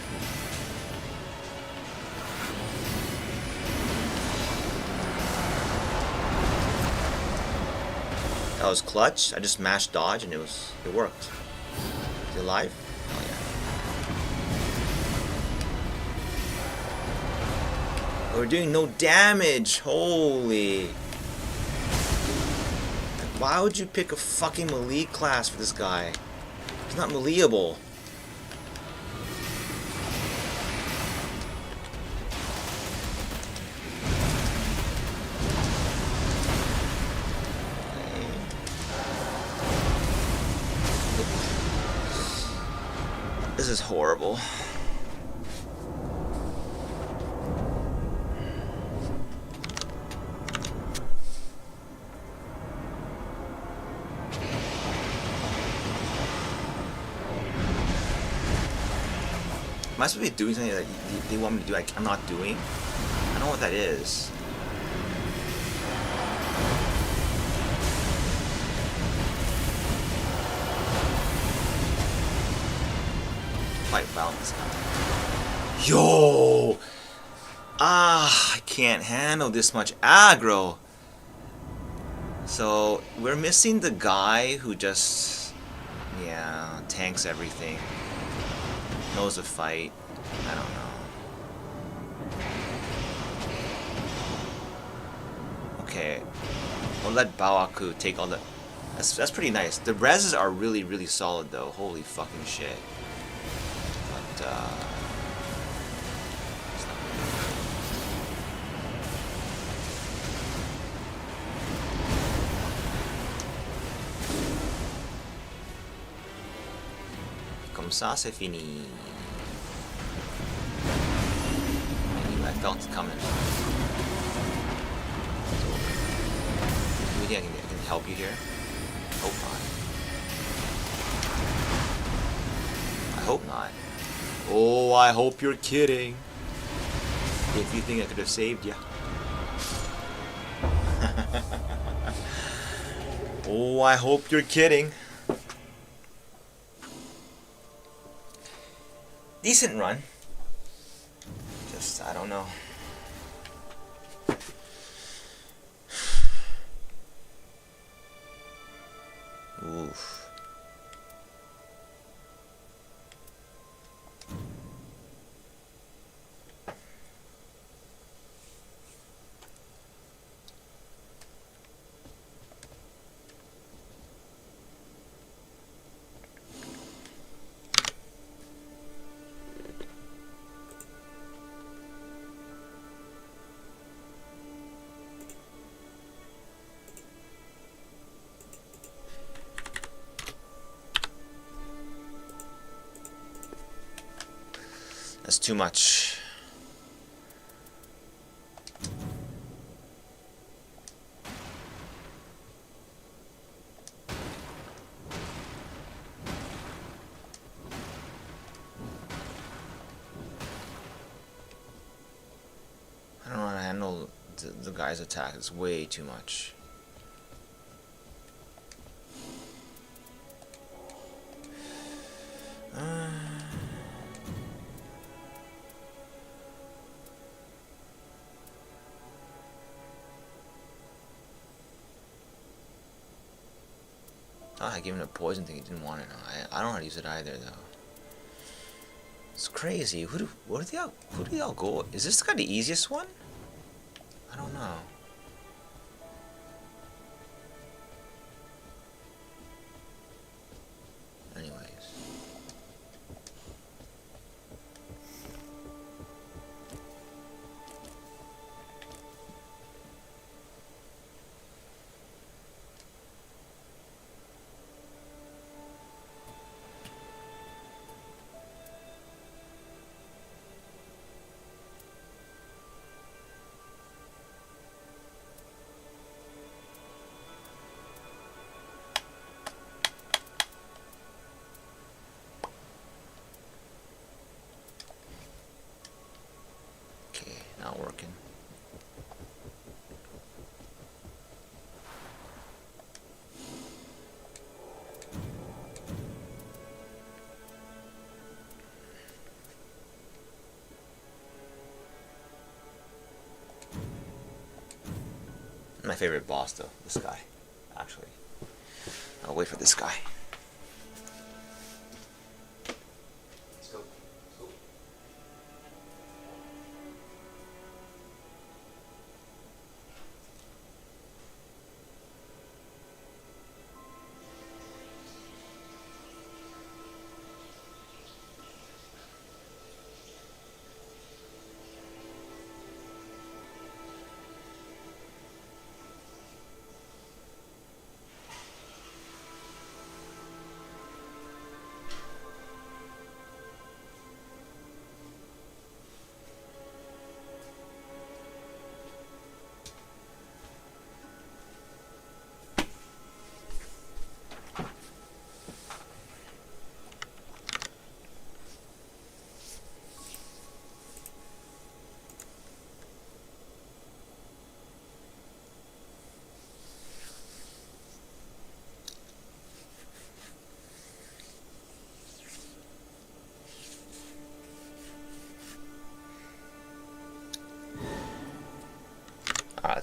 That was clutch. I just mashed dodge and it worked. Is he alive? Oh yeah. We're doing no damage. Holy. Why would you pick a fucking melee class for this guy? He's not meleeable. This is horrible. Am I supposed to be doing something that they want me to do I'm not doing? I don't know what that is. Fight balance. Yo! I can't handle this much aggro. So, we're missing the guy who just, yeah, tanks everything. Knows the fight. I don't know. Okay. We'll let Bawaku take all the... That's pretty nice. The reses are really, really solid, though. Holy fucking shit. But, Comme ça, c'est fini. I felt it coming. So, do you think I can help you here? Hope not. I hope not. Oh, I hope you're kidding. If you think I could have saved you. Oh, I hope you're kidding. Decent run. Just, I don't know. Oof. That's too much. I don't know how to handle the guy's attack. It's way too much. Oh, I gave him a poison thing. He didn't want it. I don't know how to use it either, though. It's crazy. Who do y'all go? Is this guy the easiest one? I don't know. Anyways. Not working. My favorite boss, though, this guy. Actually, I'll wait for this guy. Let's go.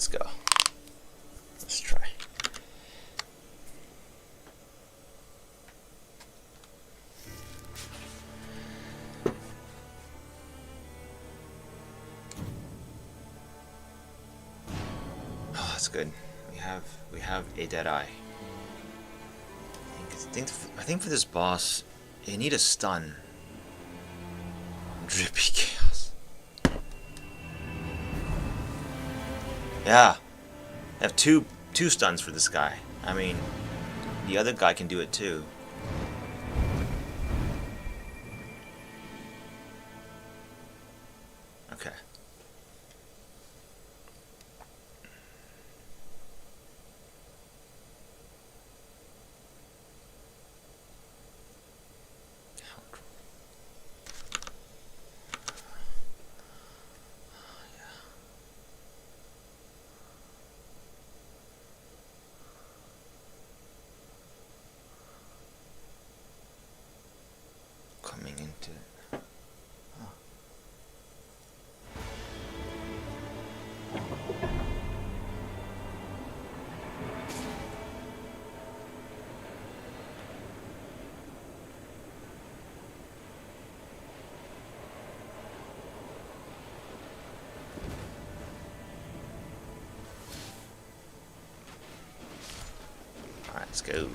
let's go. Let's try. Oh, that's good. We have a dead eye. I think for this boss, you need a stun. Drippy chaos. Yeah, I have two stuns for this guy. I mean, the other guy can do it too. Okay. Coming into it. Oh. Alright, let's go.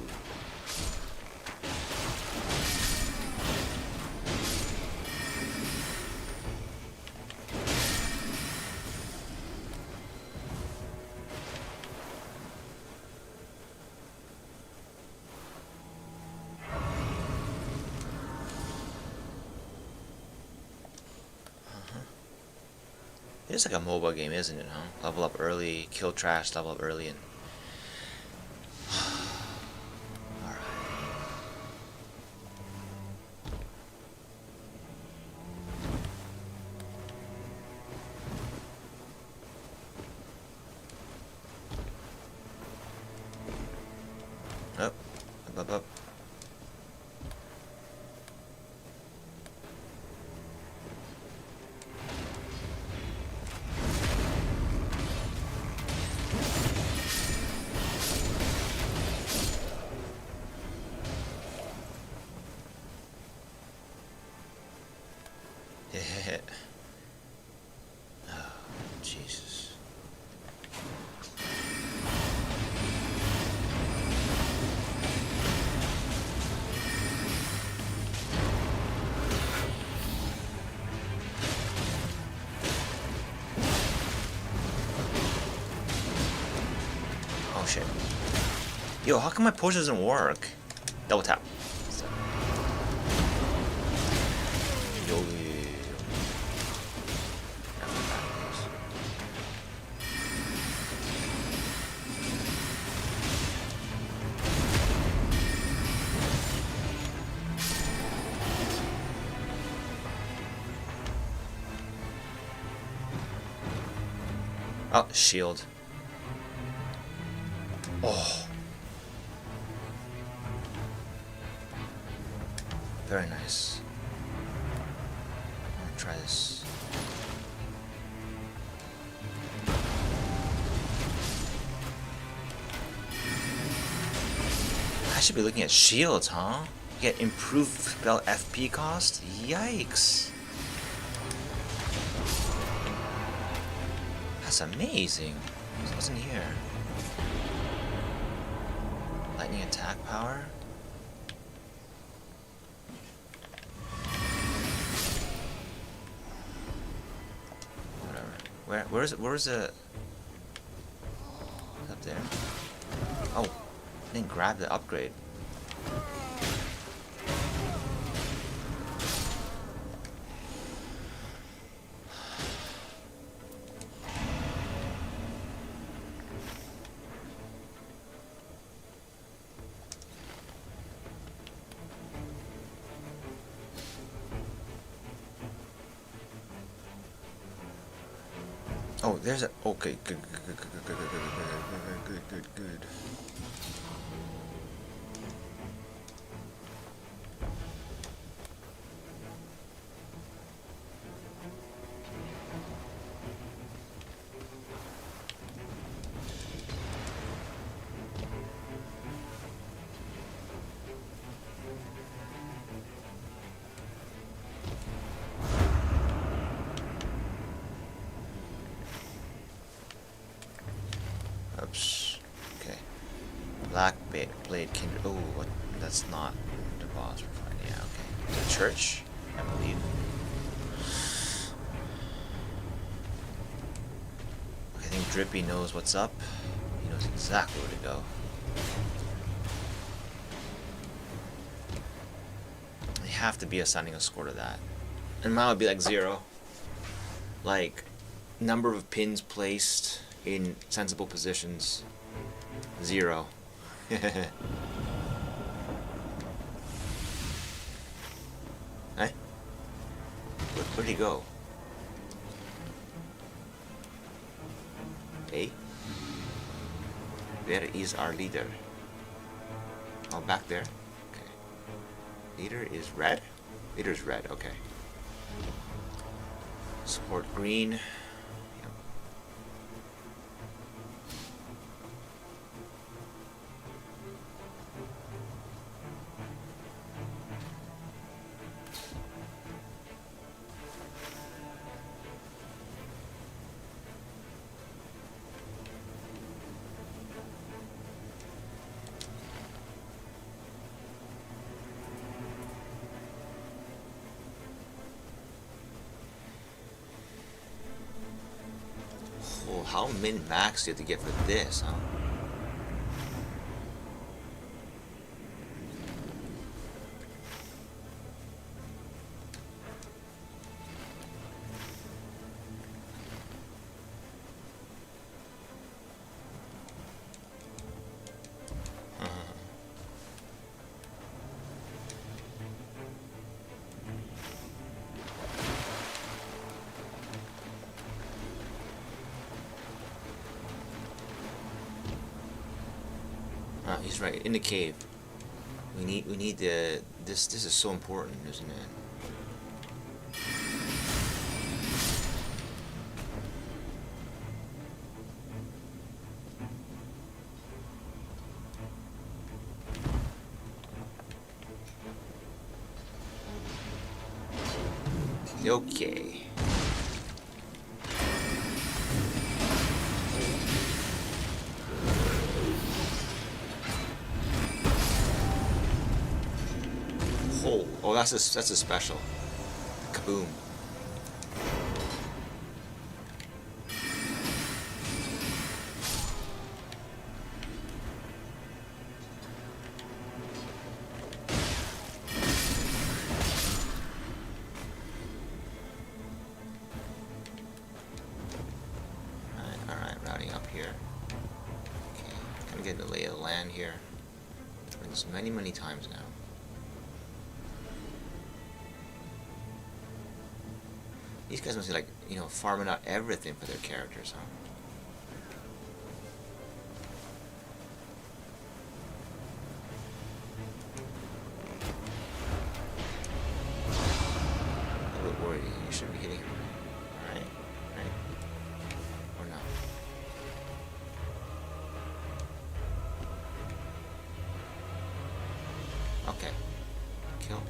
It's like a mobile game, isn't it, huh? Level up early, kill trash, level up early, and... Alright. Up. Oh, Jesus. Oh shit. Yo, how come my push doesn't work? Double tap. Yo. Oh, shield. Oh. Very nice. I'm gonna try this. I should be looking at shields, huh? Get improved spell FP cost? Yikes. That's amazing. This wasn't here. Lightning attack power? Whatever. Where's the... Up there. Oh, I didn't grab the upgrade. Oh, there's a... Okay, good. Black Blade Kindred. Oh, what? That's not the boss we're fighting. Yeah, okay. The church, I believe. I think Drippy knows what's up. He knows exactly where to go. They have to be assigning a score to that. And mine would be like 0. Like, number of pins placed in sensible positions, 0. Hey? Where'd he go? Hey? Where is our leader? Oh, back there? Okay. Leader is red? Leader's red, okay. Support green. Yep. Oh, how min-max do you have to get for this, huh? He's right, in the cave. We need the this is so important, isn't it? Okay. Oh, that's a special. Kaboom. Alright, routing up here. Okay, kind of getting the lay of the land here. I've done this many times now. These guys must be like, you know, farming out everything for their characters, huh? A little bit worried. You should be hitting him. Alright. Right? Or no? Okay. Kill.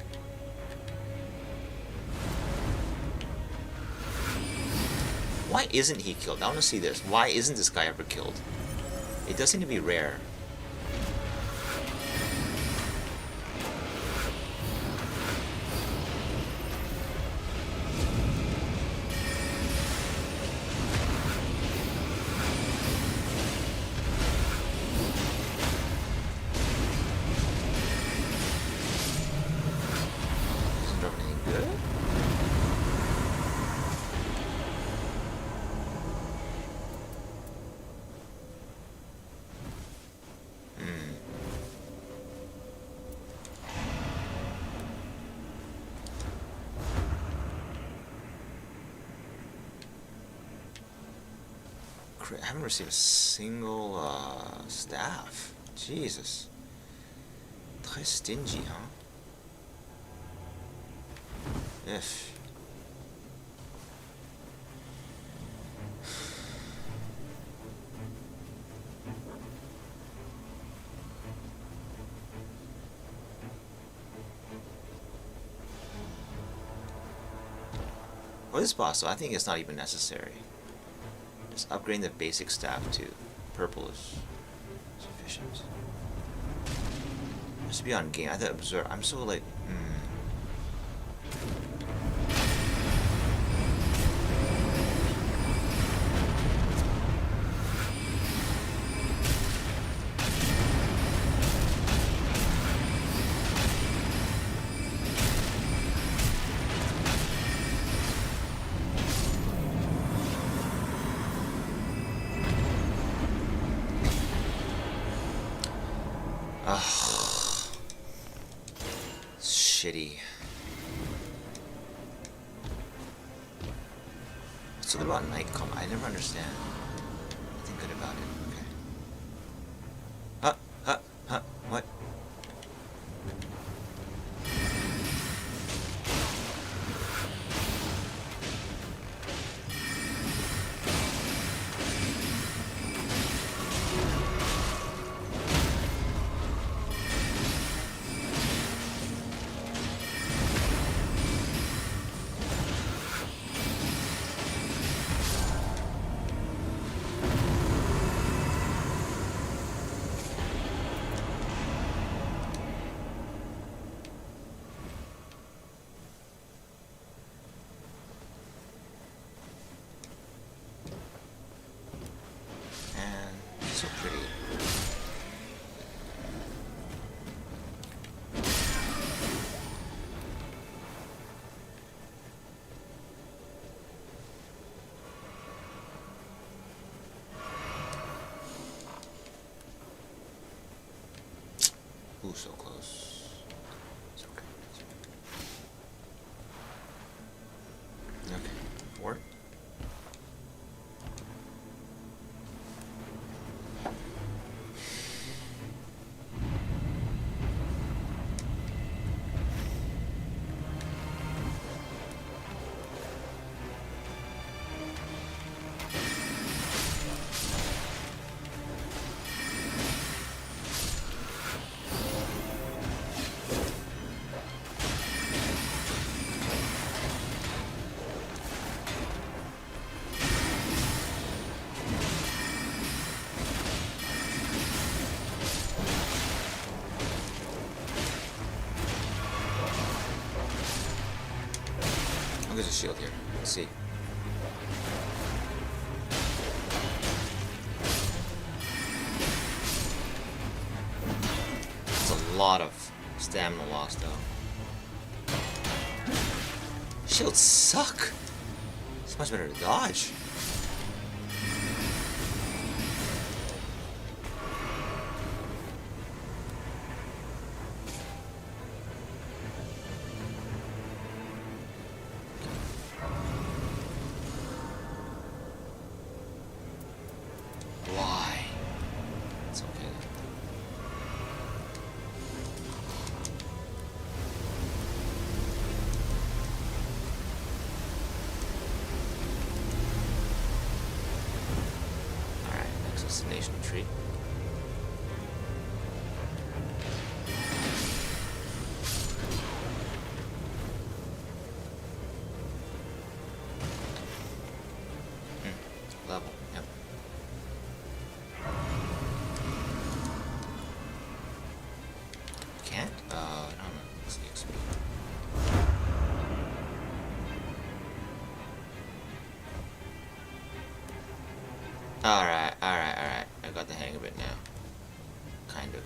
Why isn't he killed? I want to see this. Why isn't this guy ever killed? It does seem to be rare. Doesn't drop anything good? I haven't received a single staff. Jesus. Très stingy, huh? If. Well, this boss, so I think it's not even necessary. Just upgrading the basic staff to purple is sufficient. Must be on game. I thought observe. I'm so like. Shitty. What's so good about night combat? I never understand. Nothing good about it. Okay. What? So pretty. Ooh, so close. It's okay. Okay. Forward. There's a shield here. Let's see. That's a lot of stamina loss, though. Shields suck. It's much better to dodge. Destination tree. Level, yep. Can't? I don't know. What's the XP? Alright. I got the hang of it now. Kind of.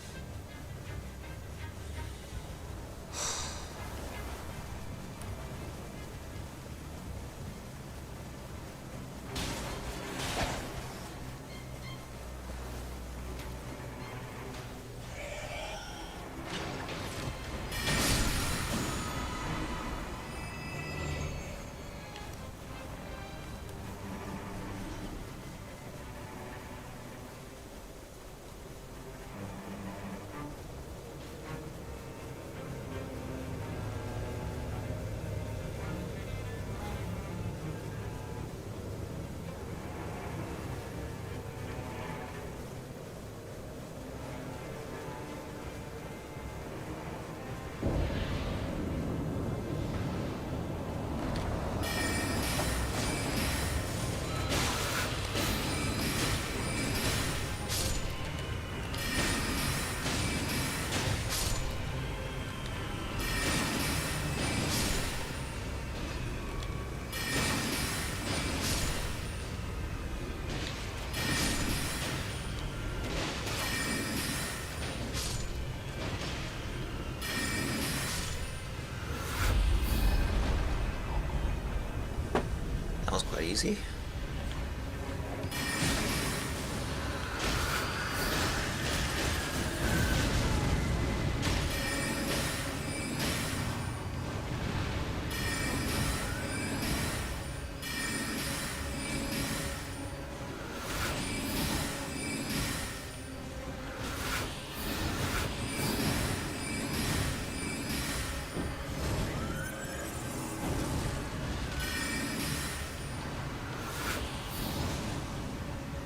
That was quite easy.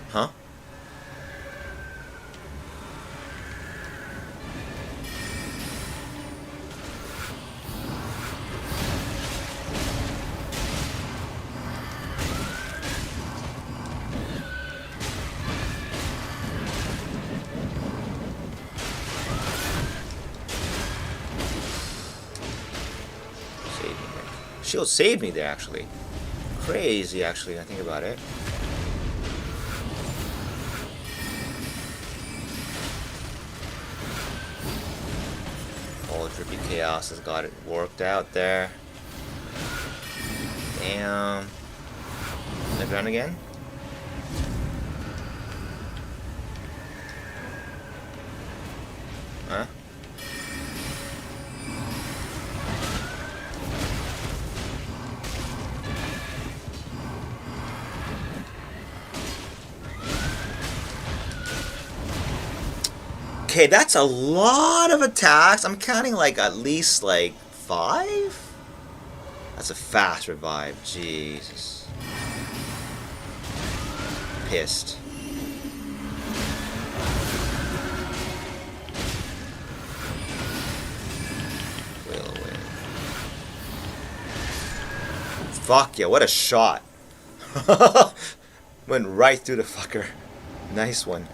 Huh? Saved me there. Shield saved me there, actually. Crazy, actually, I think about it. All Drippy Chaos has got it worked out there. Damn. The ground again? Huh? Okay, that's a lot of attacks. I'm counting like at least like 5? That's a fast revive. Jesus. Pissed. Will win. Fuck yeah, what a shot. Went right through the fucker. Nice one.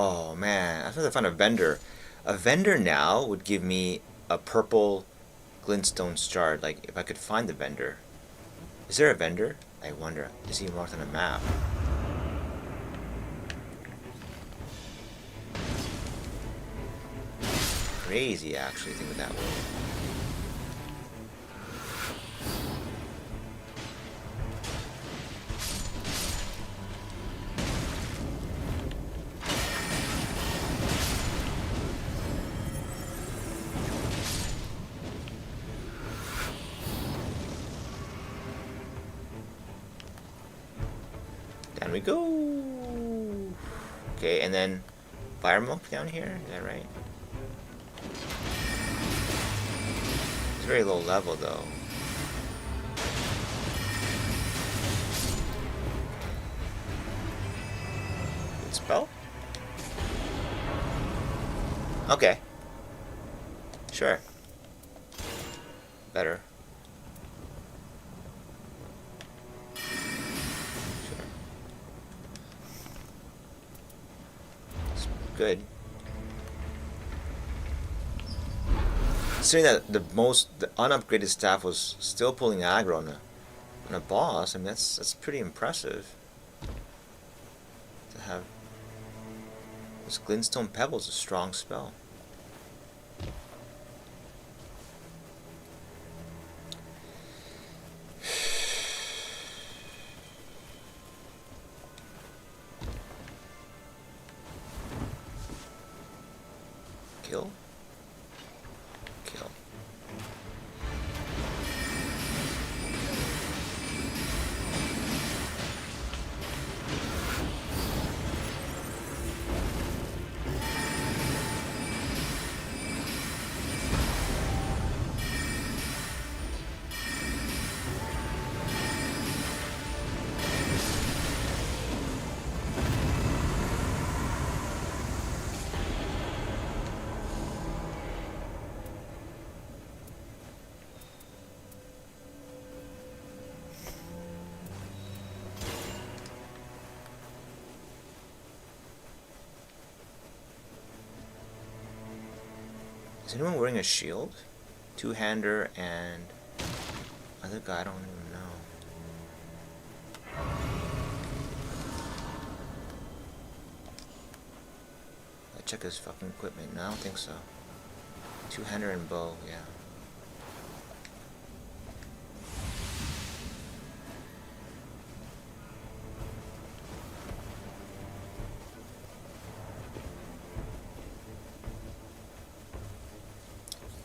Oh man, I thought I found a vendor. A vendor now would give me a purple glintstone shard. Like, if I could find the vendor. Is there a vendor? I wonder. Is he marked on a map? Crazy, actually, think of that way. Down we go. Okay, and then fire monk down here. Is that right? It's very low level though. Good spell. Okay. Sure. Better. Good. Considering that the unupgraded staff was still pulling aggro on a boss, I mean that's pretty impressive. To have this Glintstone Pebble is a strong spell. Kill. Kill. Is anyone wearing a shield? Two-hander and other guy, I don't even know. I check his fucking equipment. No, I don't think so. Two-hander and bow, yeah.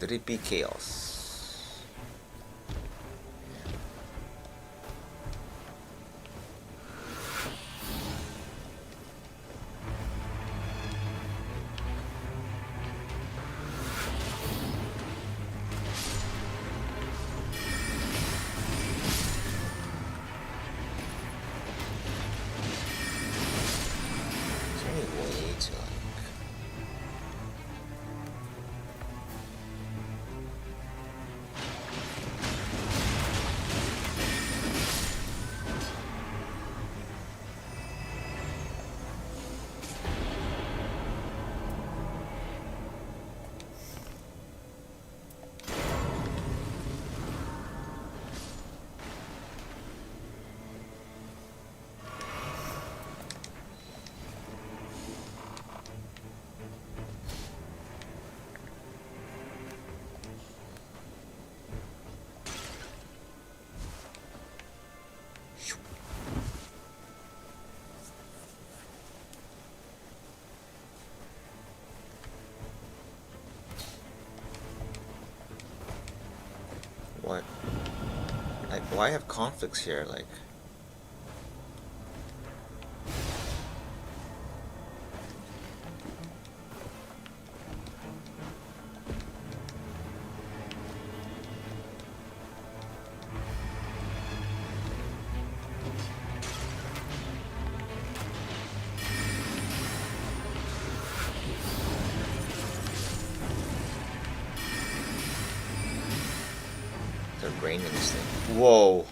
Drippy chaos. Is there any way to like... What? Like, why have conflicts here? Like... They're raining this thing. Whoa!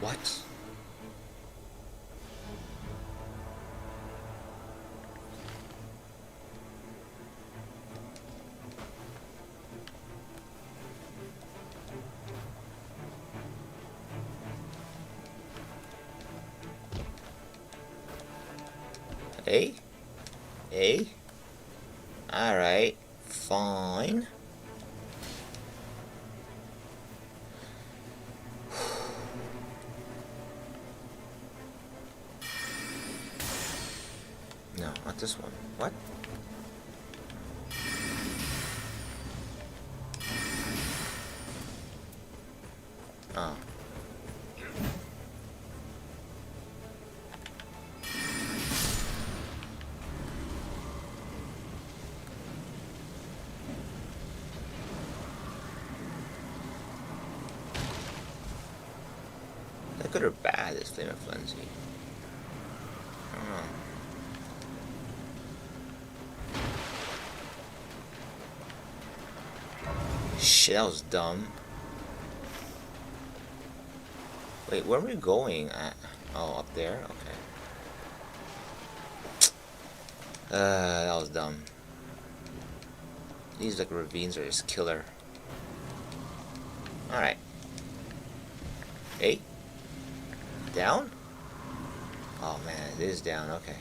What? Hey? Hey? Alright. Fine. No, not this one. What? Oh. Is that good or bad, this Flame of Frenzy? I don't know. Shit, that was dumb. Wait, where are we going at? Oh, up there? Okay. That was dumb. These like ravines are just killer. Alright. Hey? Down? Oh man, it is down, okay.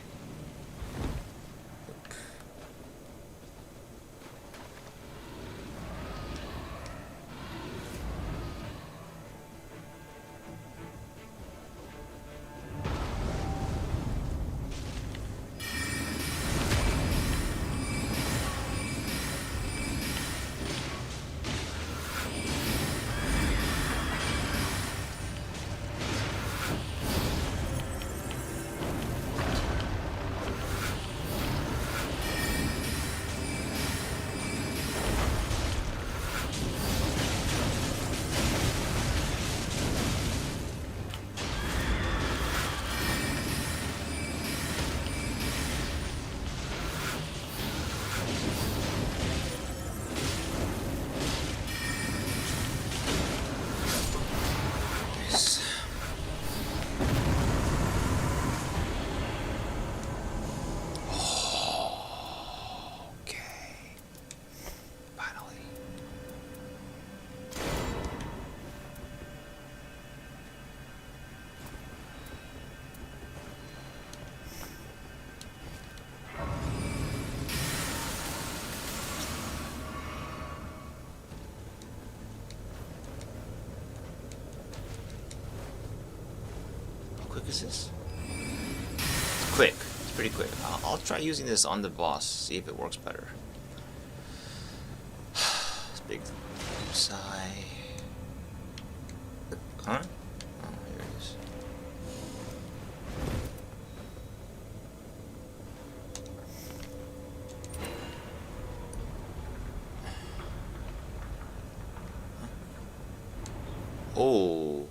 Quick is this? It's quick. It's pretty quick. I'll try using this on the boss, see if it works better. It's big sigh. Huh? Oh, here it is. Oh.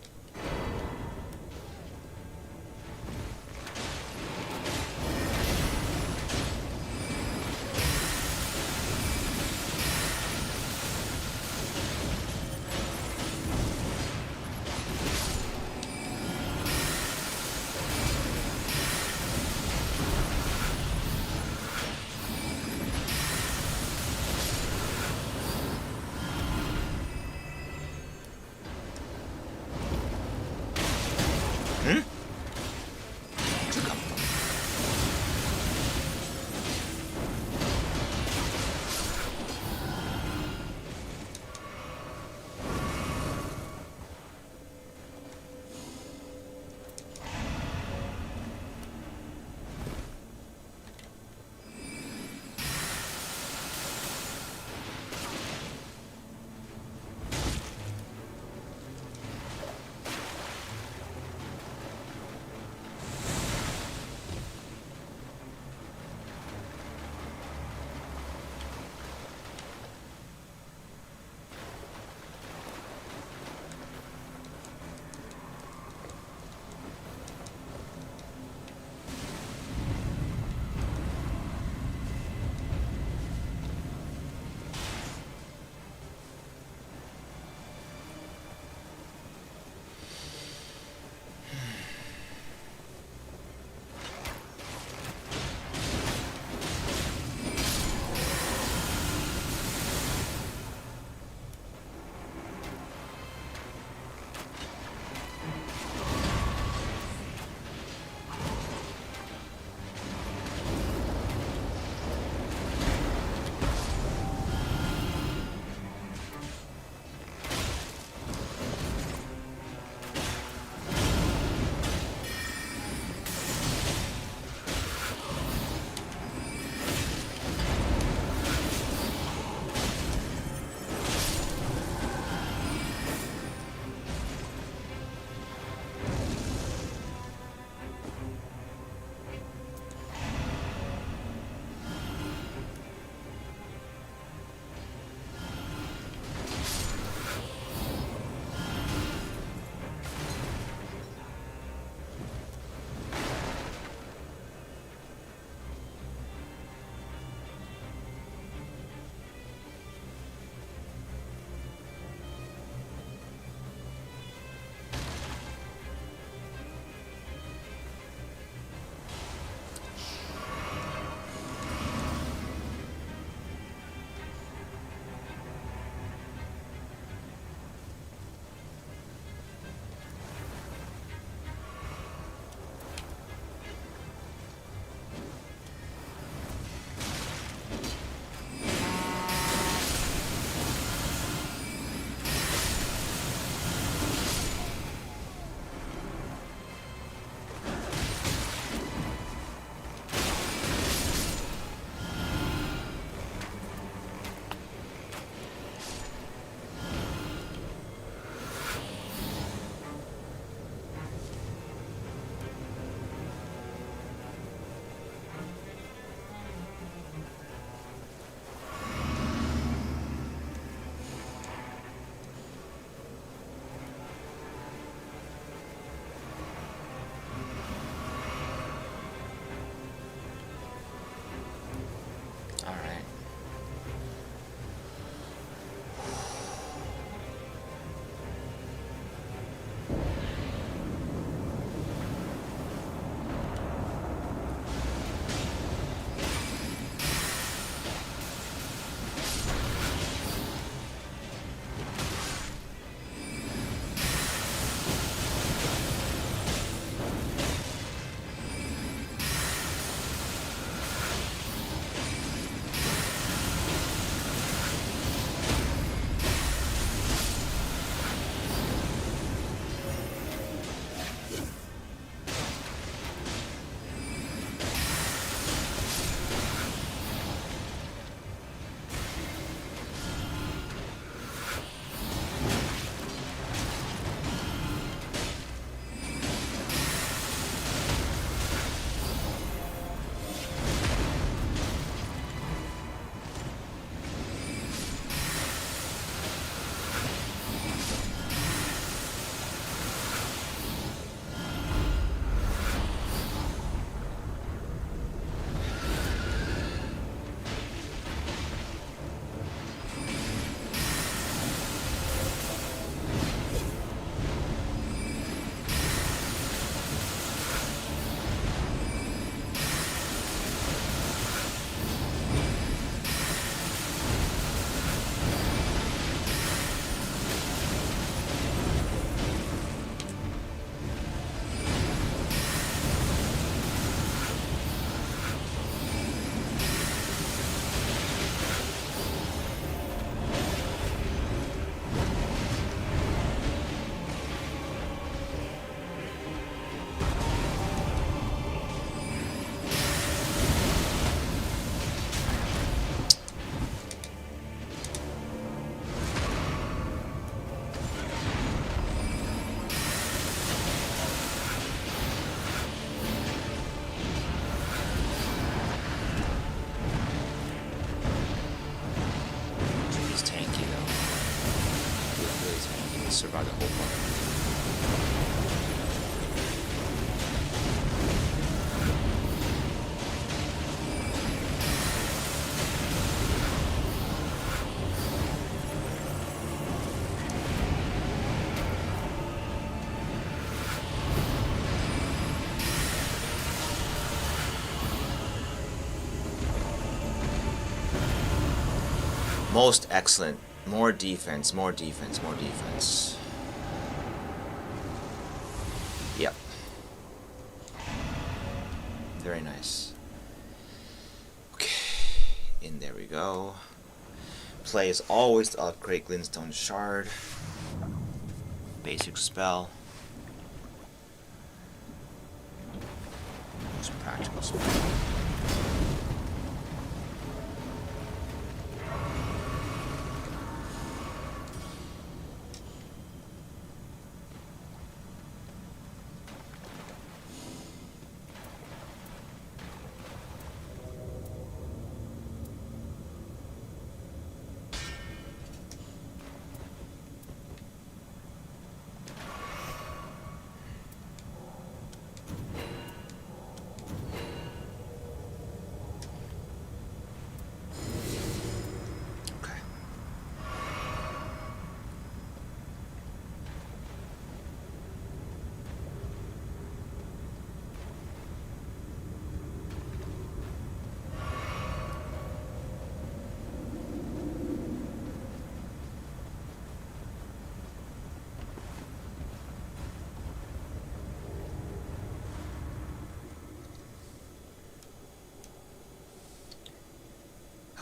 Most excellent. More defense, more defense, more defense. Yep. Very nice. Okay. In there we go. Play is always to upgrade Glintstone Shard. Basic spell. Use practical spell.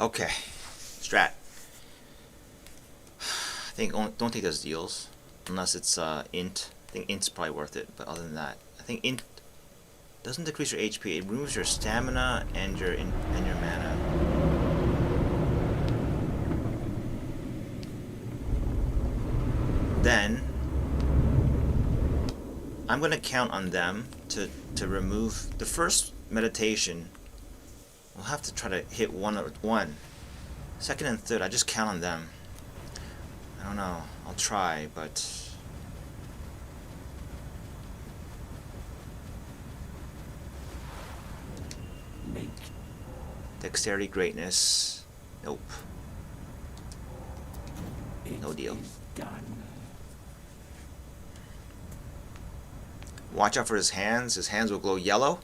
Okay, strat. I think don't take those deals unless it's int. I think int's probably worth it, but other than that, I think int doesn't decrease your HP. It removes your stamina and your mana. Then I'm gonna count on them to remove the first meditation. We'll have to try to hit one. Second and third, I just count on them. I don't know. I'll try, but dexterity, greatness. Nope. No deal. Watch out for his hands. His hands will glow yellow.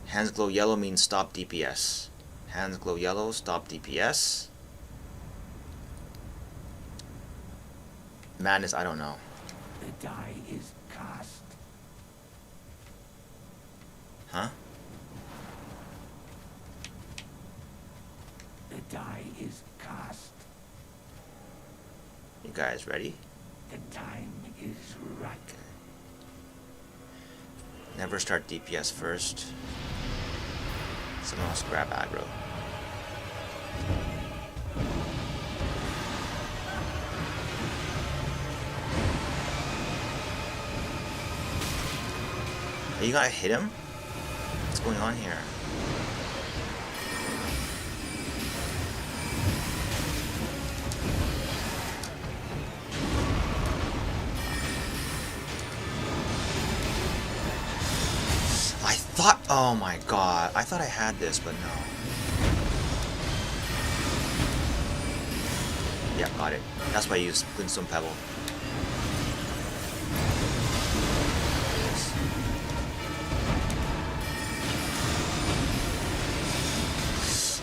Hands glow yellow means stop DPS. Hands glow yellow, stop DPS. Madness, I don't know. The die is cast. Huh? The die is cast. You guys ready? The time is right. Never start DPS first. Someone else grab aggro. Are you gonna hit him? What's going on here? Oh my god, I thought I had this, but no. Yeah, got it. That's why I used Glintstone Pebble.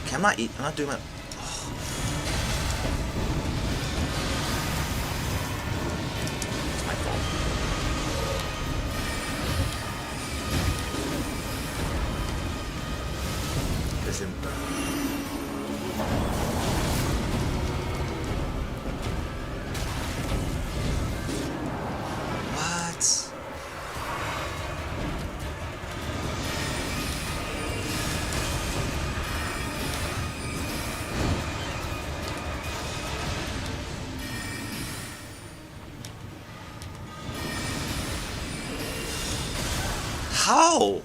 Okay, I'm not doing my... Oh. It's my fault. Listen. What? How?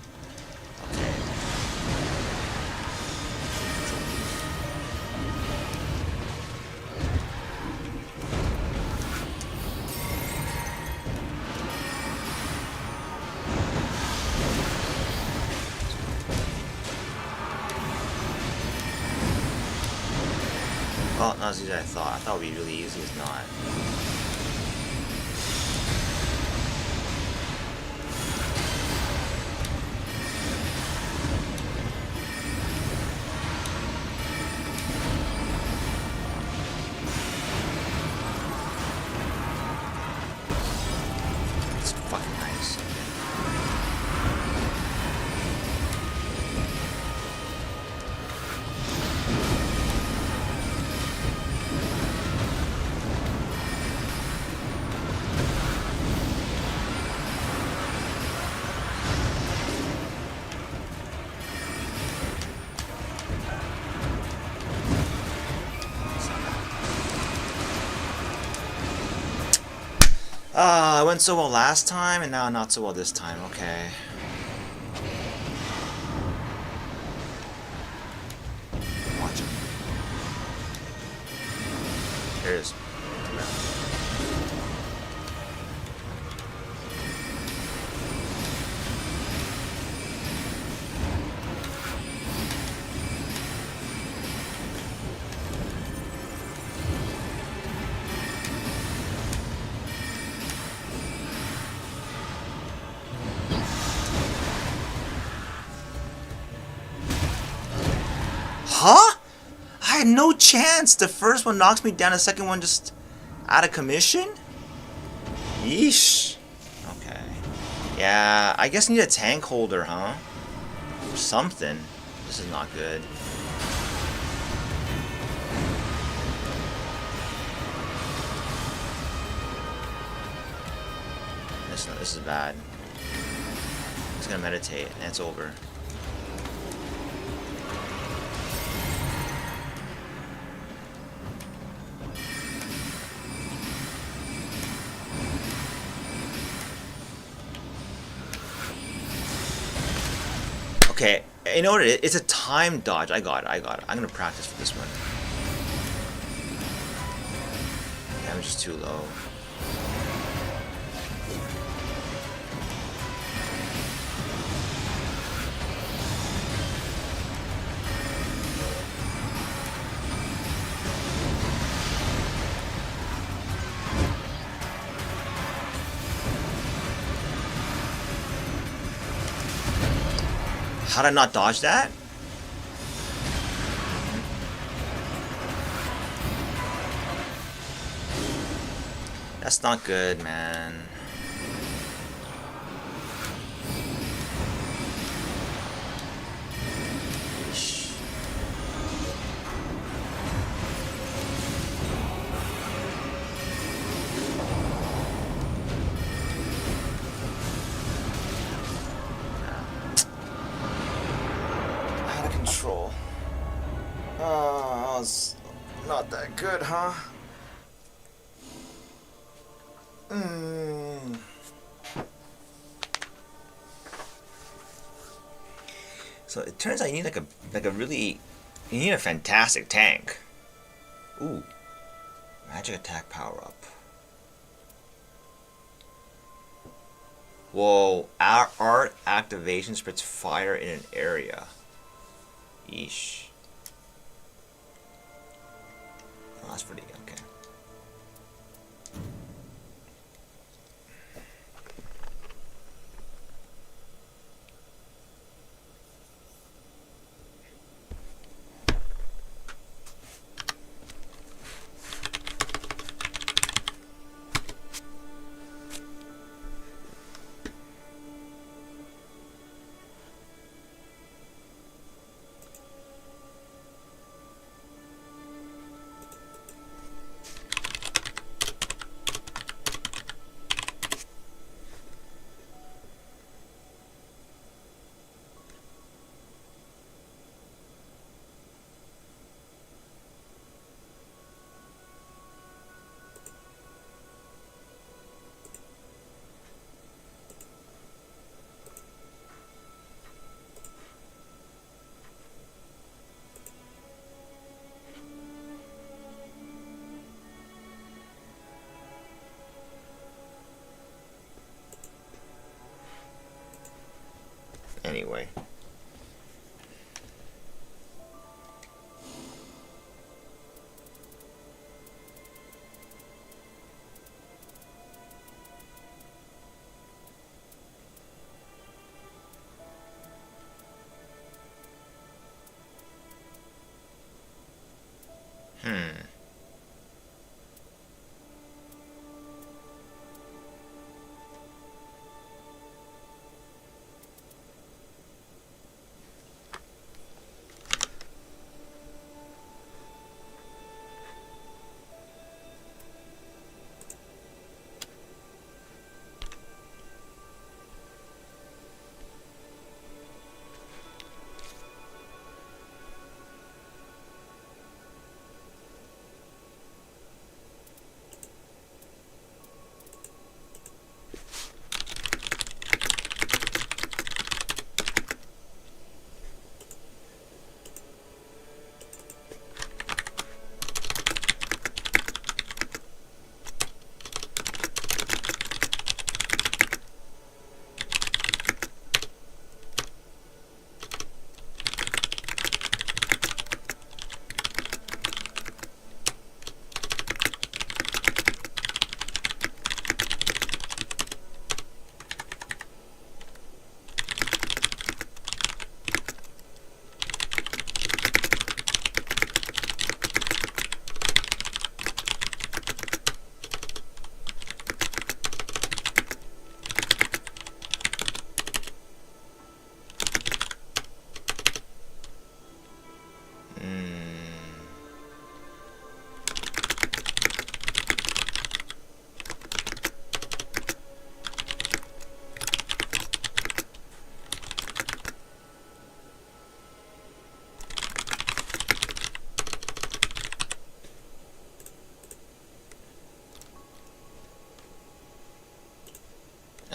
Well, not as easy as I thought. I thought it would be really easy. It's not. Ah, I went so well last time, and now not so well this time. Okay. Watch him. There it is. Huh? I had no chance. The first one knocks me down. The second one just out of commission? Yeesh. Okay. Yeah, I guess I need a tank holder, huh? Or something. This is not good. This is bad. He's gonna meditate, and it's over. Okay, you know what it is? It's a time dodge. I got it. I'm gonna practice for this one. Damage is too low. How did I not dodge that? That's not good, man. Yeesh. Out of control. Oh, that was not that good, huh? So it turns out you need you need a fantastic tank. Ooh, magic attack power up. Whoa, our art activation spreads fire in an area. Yeesh. Oh, that's pretty good. Okay. Anyway. Hmm.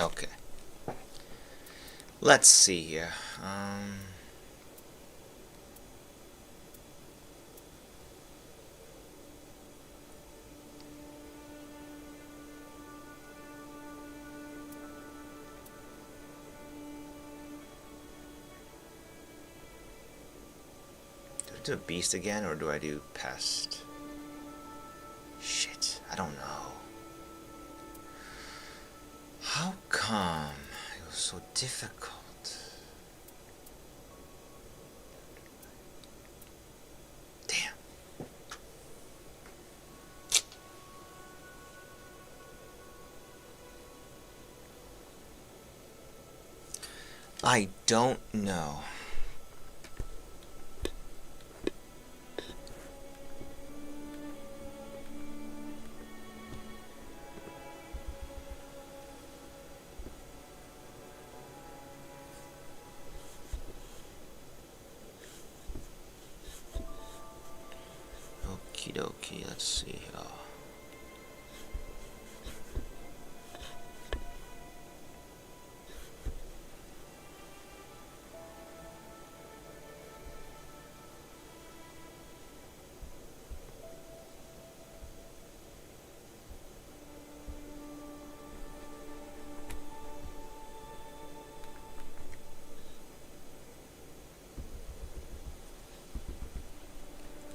Okay. Let's see here. Do I do a beast again, or do I do pest? Shit, I don't know. How come it was so difficult? Damn. I don't know. Okie dokie, let's see here.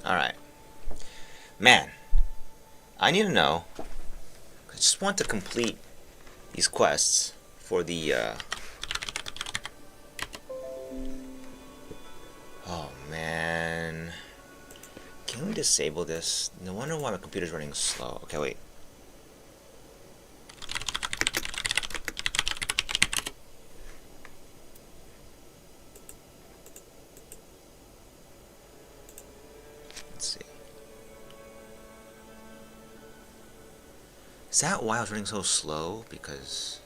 Alright. Man, I need to know. I just want to complete these quests for the, Oh, man. Can we disable this? No wonder why my computer's running slow. Okay, wait. Let's see. Is that why I was running so slow? Because...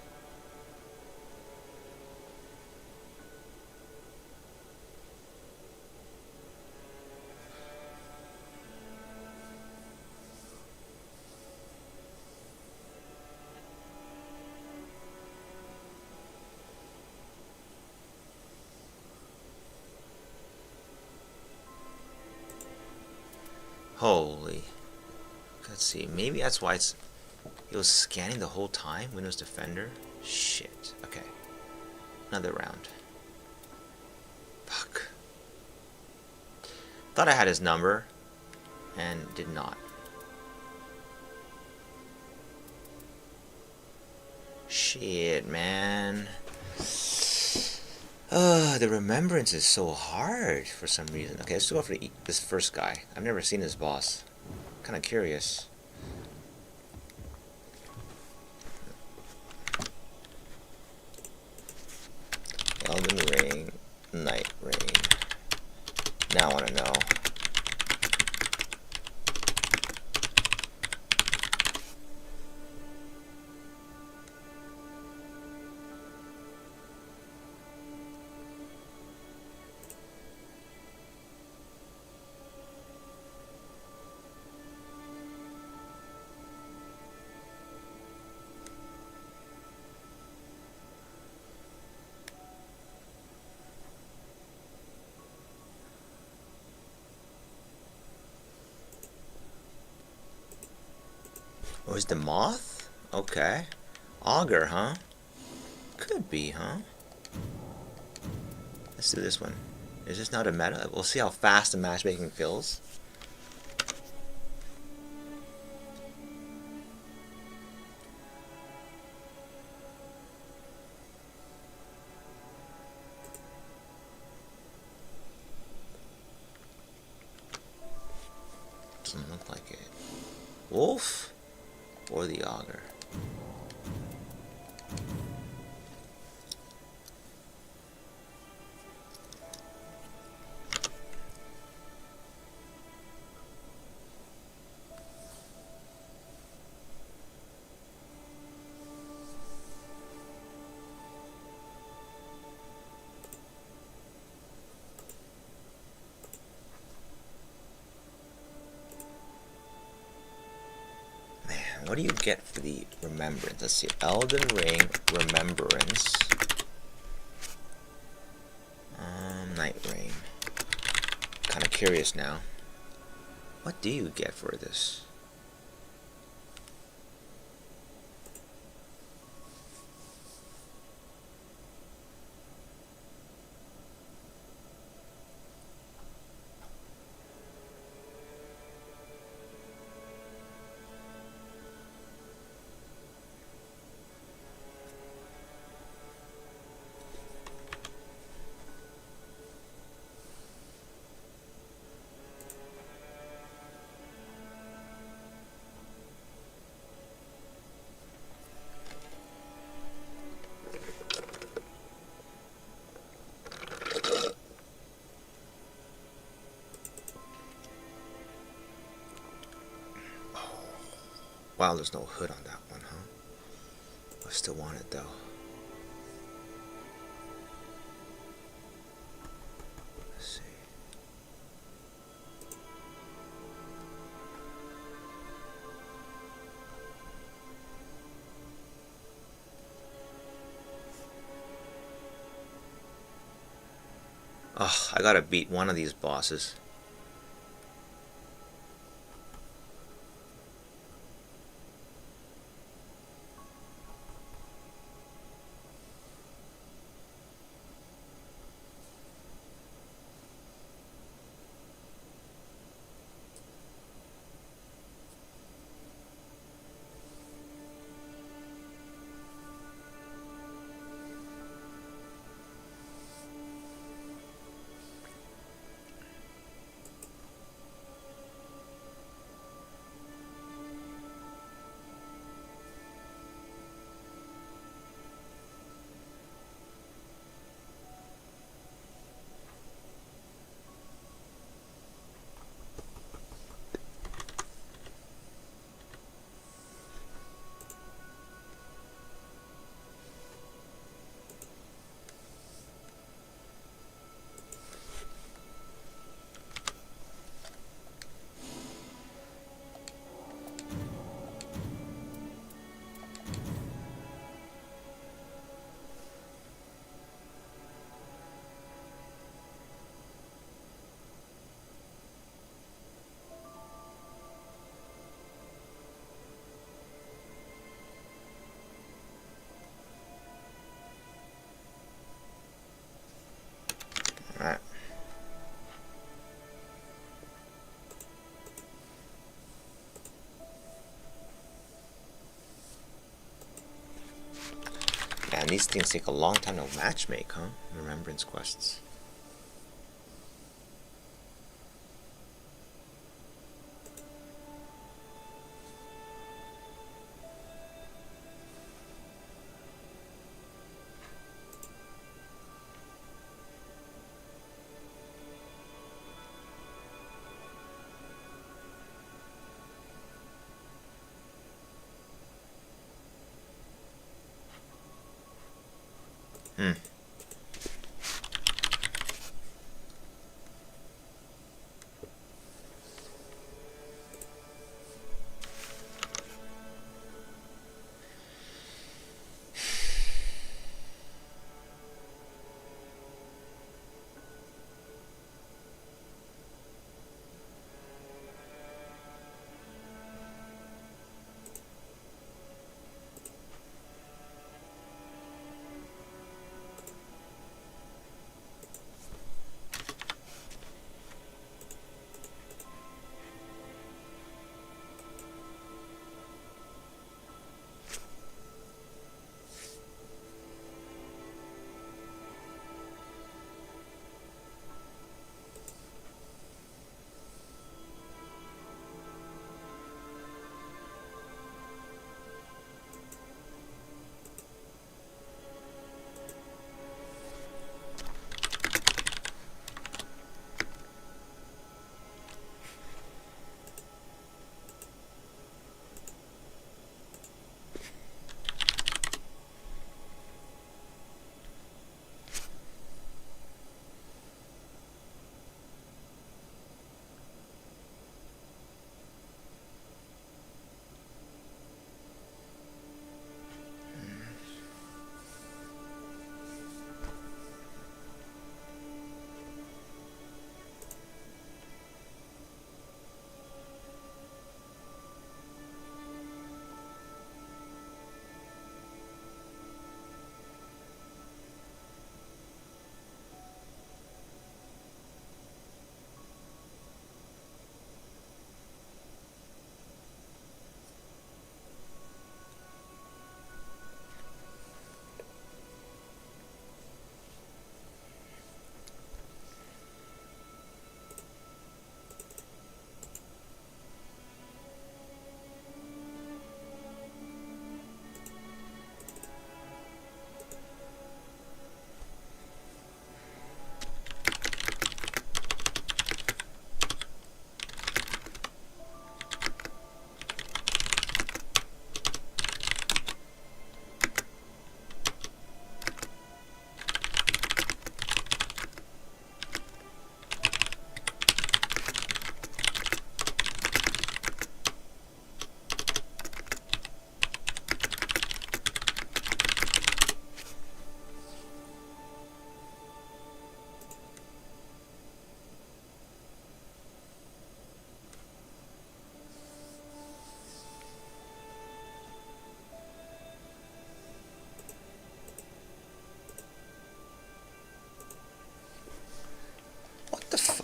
Holy. Let's see. Maybe that's why it was scanning the whole time. Windows Defender. Shit. Okay. Another round. Fuck. Thought I had his number, and did not. Shit, man. The remembrance is so hard for some reason. Okay, let's go for this first guy. I've never seen this boss. Kind of curious. Elden Ring Nightrein. Now I want to know. Oh, is the moth? Okay. Auger, huh? Could be, huh? Let's do this one. Is this not a meta? We'll see how fast the matchmaking feels. Doesn't look like it. Wolf? Or the auger? What do you get for the remembrance? Let's see. Elden Ring Remembrance. Nightrein. Kind of curious now. What do you get for this? Wow, there's no hood on that one, huh? I still want it though. Let's see. Oh, I gotta beat one of these bosses. Alright. Man, these things take a long time to matchmake, huh? Remembrance quests. Hmm.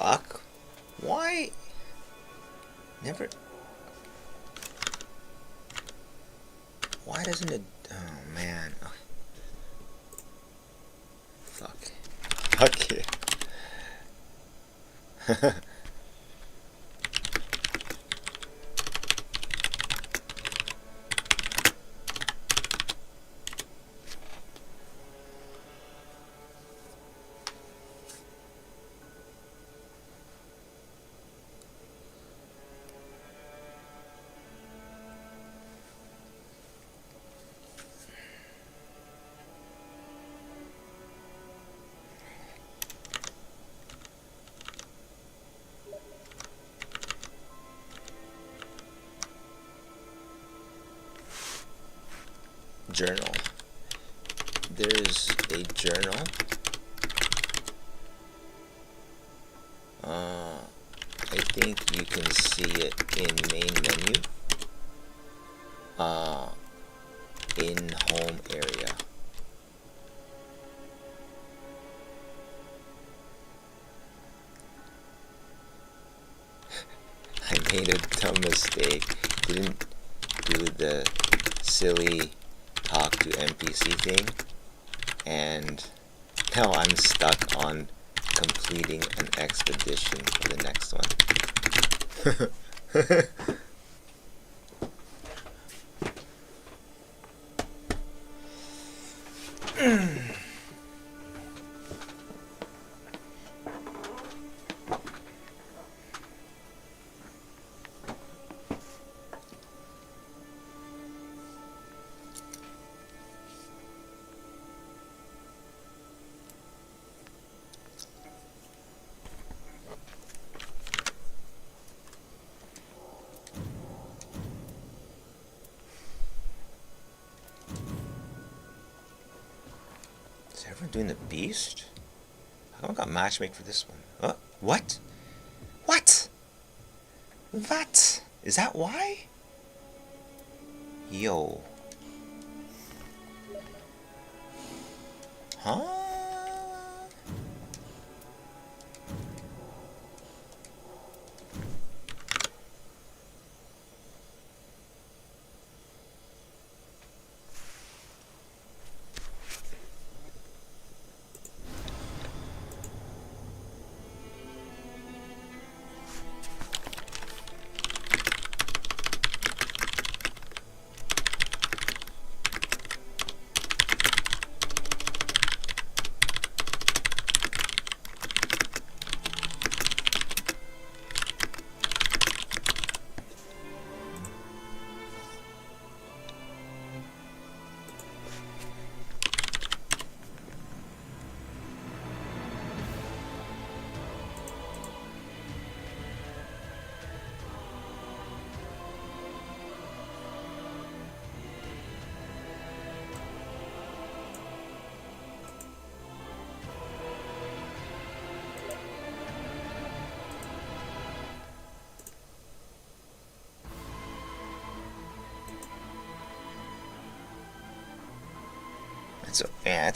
fuck? Why? Never. Why doesn't it? Oh man. Oh. Fuck. Fuck it. Journal. There's a journal. I think you can see it in main menu. In home area. I made a dumb mistake. Didn't do the silly talk to NPC thing, and now I'm stuck on completing an expedition for the next one. Is everyone doing the beast? How come I got matchmake for this one? What? What? What? Is that why? Yo. Huh?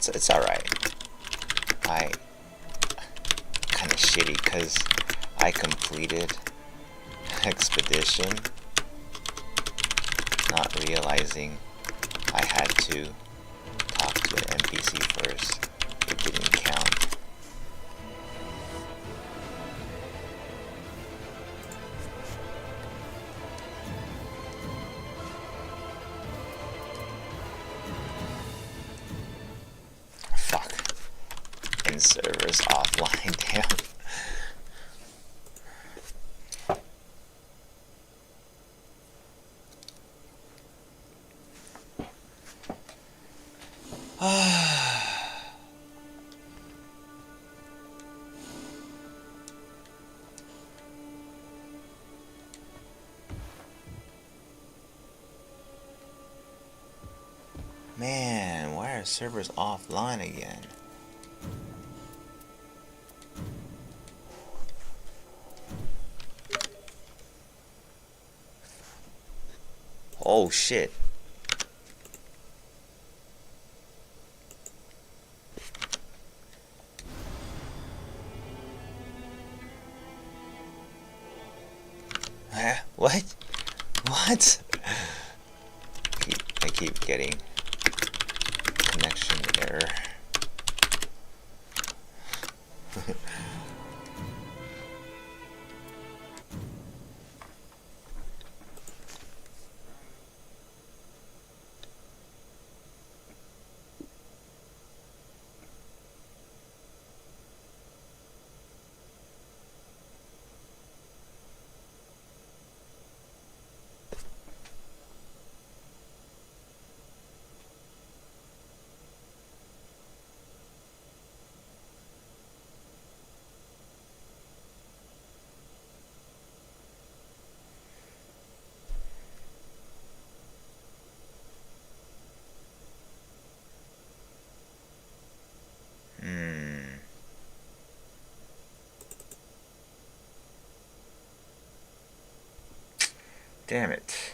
It's alright. I kind of shitty because I completed expedition, not realizing I had to talk to an NPC first. It didn't count. Fuck. And servers offline, damn. Man, why are servers offline again? Oh shit. What? What? I keep getting connection error. Damn it.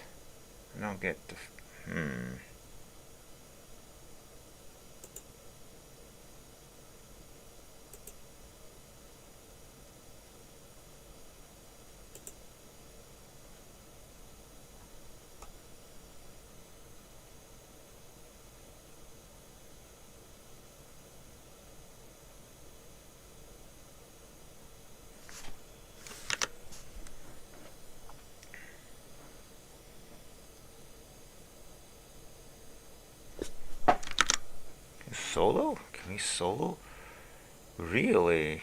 I don't get the... Solo? Can we solo? Really?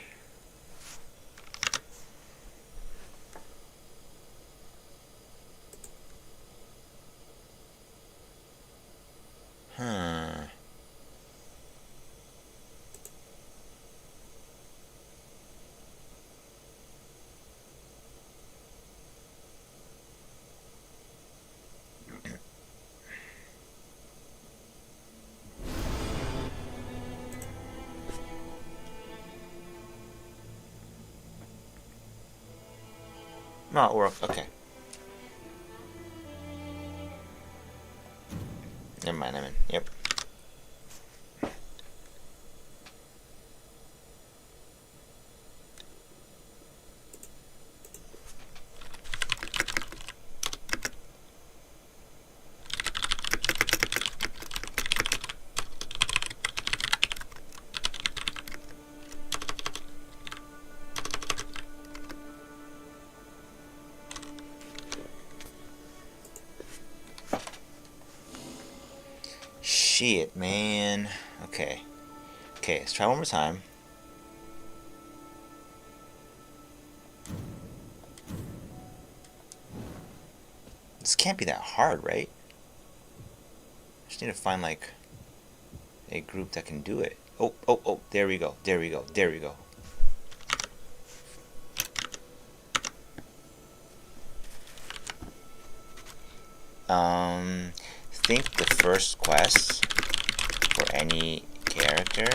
Huh. Not work. Okay. Never mind, I'm in. Yep. Shit, man. Okay. Okay, let's try one more time. This can't be that hard, right? Just need to find, like, a group that can do it. Oh, oh, oh, there we go. There we go. There we go. I think the first quest for any character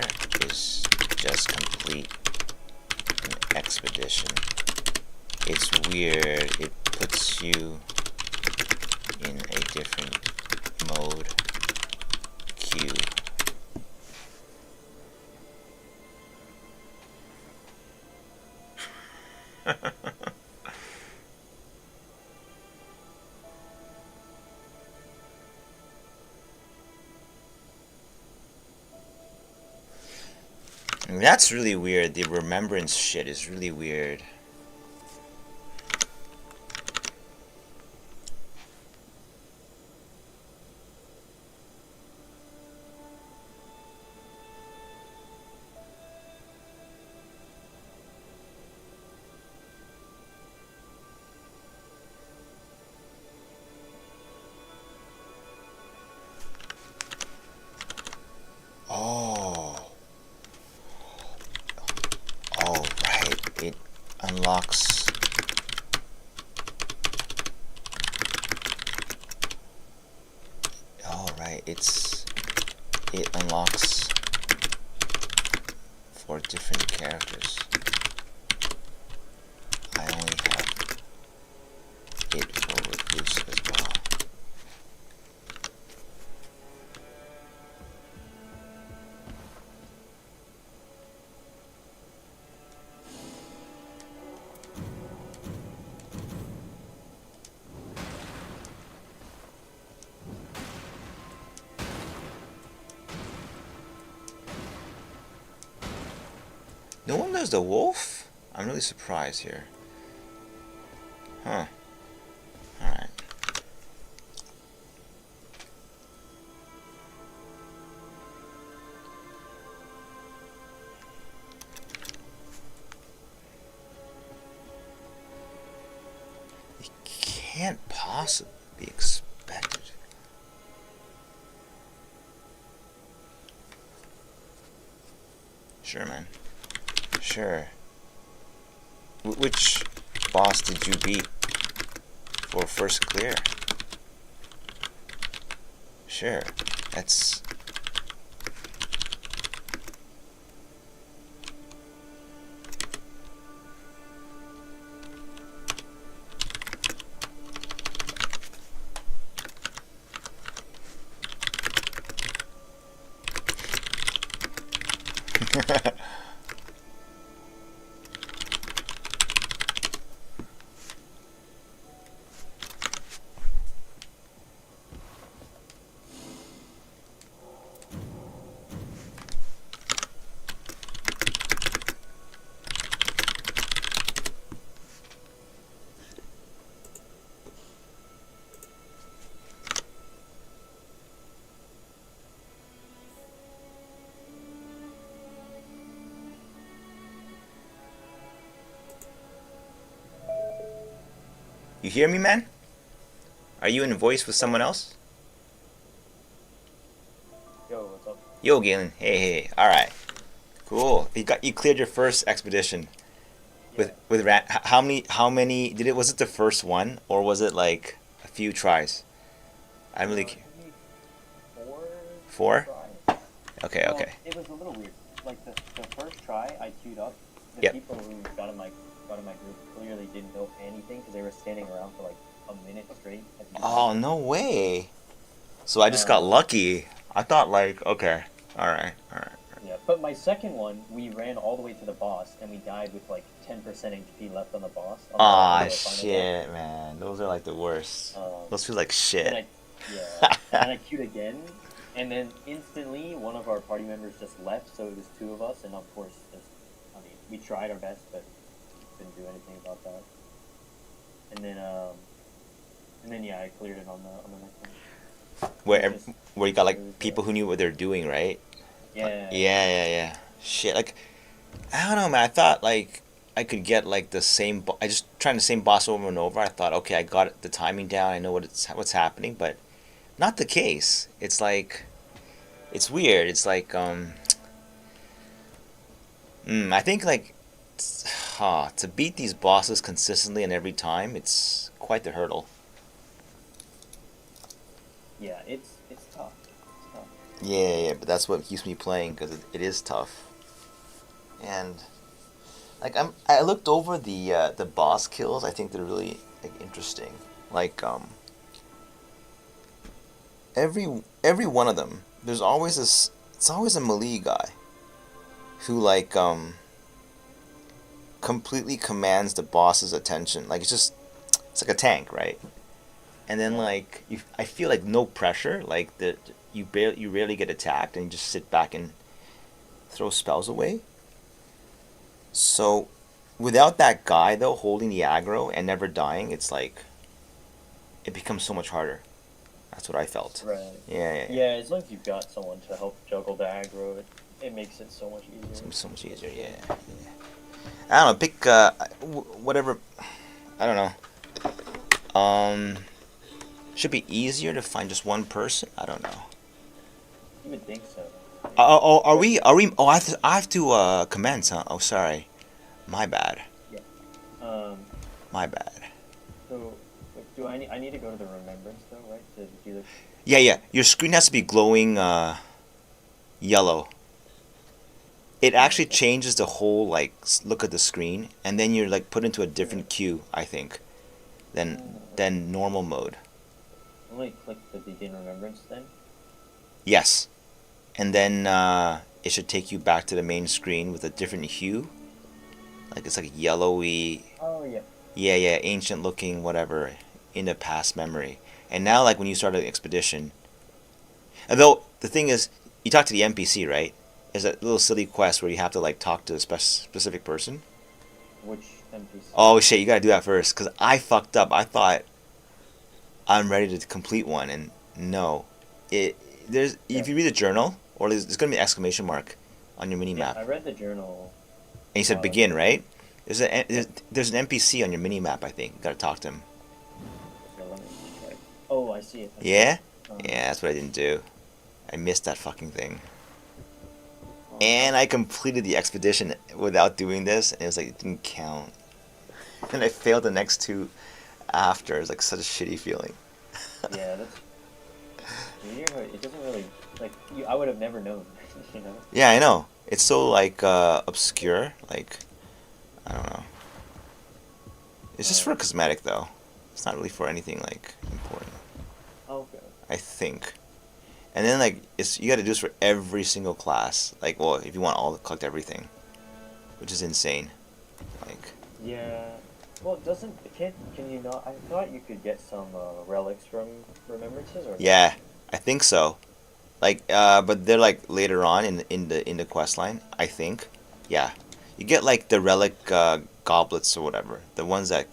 is just complete an expedition. It's weird. It puts you in a different mode queue. That's really weird. The remembrance shit is really weird. Oh. Oh, right. It unlocks... Oh, right. It unlocks 4 different characters. I only have it for Recluse as well. No one does the wolf? I'm really surprised here. Huh. Alright. It can't possibly be expected. Sure, man. Sure. Which boss did you beat for first clear? Sure. That's... You hear me, man? Are you in voice with someone else? Yo, what's up? Yo, Galen. Hey, hey. All right. Cool. You cleared your first expedition with rat. How many did it? Was it the first one or was it like a few tries? I'm really It took me four. tries. Okay, Well, okay. it was a little weird. Like the first try, I queued up. The Yep. people who got in my group clearly didn't know anything because they were standing around for like a minute straight. At the Oh, beginning. no way. So I just got lucky. I thought like, okay, all right, all right. Yeah, but my second one, we ran all the way to the boss and we died with like 10% HP left on the boss. On Ah, the final shit, man. Those are like the worst. boss. Those feel like And shit. and I queued again, and then instantly one of our party members just left, so it was two of us, and of course, I mean, we tried our best, but couldn't do anything about that. And then yeah, I cleared it on the next one. Where you got like people who knew what they're doing, right? Yeah. Yeah. Shit, like I don't know, man. I thought like I could get like the same. I just trying the same boss over and over. I thought, okay, I got the timing down. I know what's happening, but not the case. It's like it's weird. It's like I think like to beat these bosses consistently and every time, it's quite the hurdle. Yeah, it's tough. It's tough. Yeah, but that's what keeps me playing because it is tough. And like I looked over the boss kills. I think they're really like interesting. Like every one of them, there's always this. It's always a melee guy who like completely commands the boss's attention. Like it's like a tank, right? And then like I feel like no pressure. Like you rarely get attacked and you just sit back and throw spells away. So without that guy though holding the aggro and never dying, it's like it becomes so much harder. That's what I felt. Right. Yeah. Yeah, as long as you've got someone to help juggle the aggro, it makes it so much easier. It's so much easier. Yeah. I don't know. Pick whatever. I don't know. Should be easier to find just one person. I don't know. You would think so. Are we? Oh, I have to commence, huh? Oh, sorry. My bad. Yeah. My bad. So, do I need to go to the remembrance though, right? To do the. Yeah. Your screen has to be glowing yellow. It actually changes the whole like look at the screen, and then you're like put into a different queue, I think, than normal mode. I'm gonna click the begin remembrance then. Yes, and then it should take you back to the main screen with a different hue. Like it's like yellowy. Oh yeah. Yeah, ancient looking whatever in the past memory. And now like when you start an expedition, although the thing is, you talk to the NPC, right? is a little silly quest where you have to like talk to a specific person. Which NPC? Oh shit, you gotta do that first, cause I fucked up. I thought I'm ready to complete one, and no, there's if you read the journal, or there's gonna be an exclamation mark on your mini Yeah, map, I read the journal. and you said begin, right? There's an NPC on your mini map. I think you gotta talk to him. Yeah, let me check. Oh, I see it. Yeah, Um, yeah, that's what I didn't do. I missed that fucking thing, oh, and I completed the expedition without doing this, and it was like it didn't count, and I failed the next two after. It was like such a shitty feeling. Yeah, that's weird. It doesn't really like I would have never known. You know. Yeah, I know. It's so like obscure. Like I don't know. It's just for cosmetic though. It's not really for anything like important. Okay. I think. And then like it's you got to do this for every single class. Like well, if you want all collect everything, which is insane. Like Yeah. Well, can you not? I thought you could get some relics from remembrances or. yeah, I think so. Like but they're like later on in the quest line. I think. Yeah, you get like the relic goblets or whatever. The ones that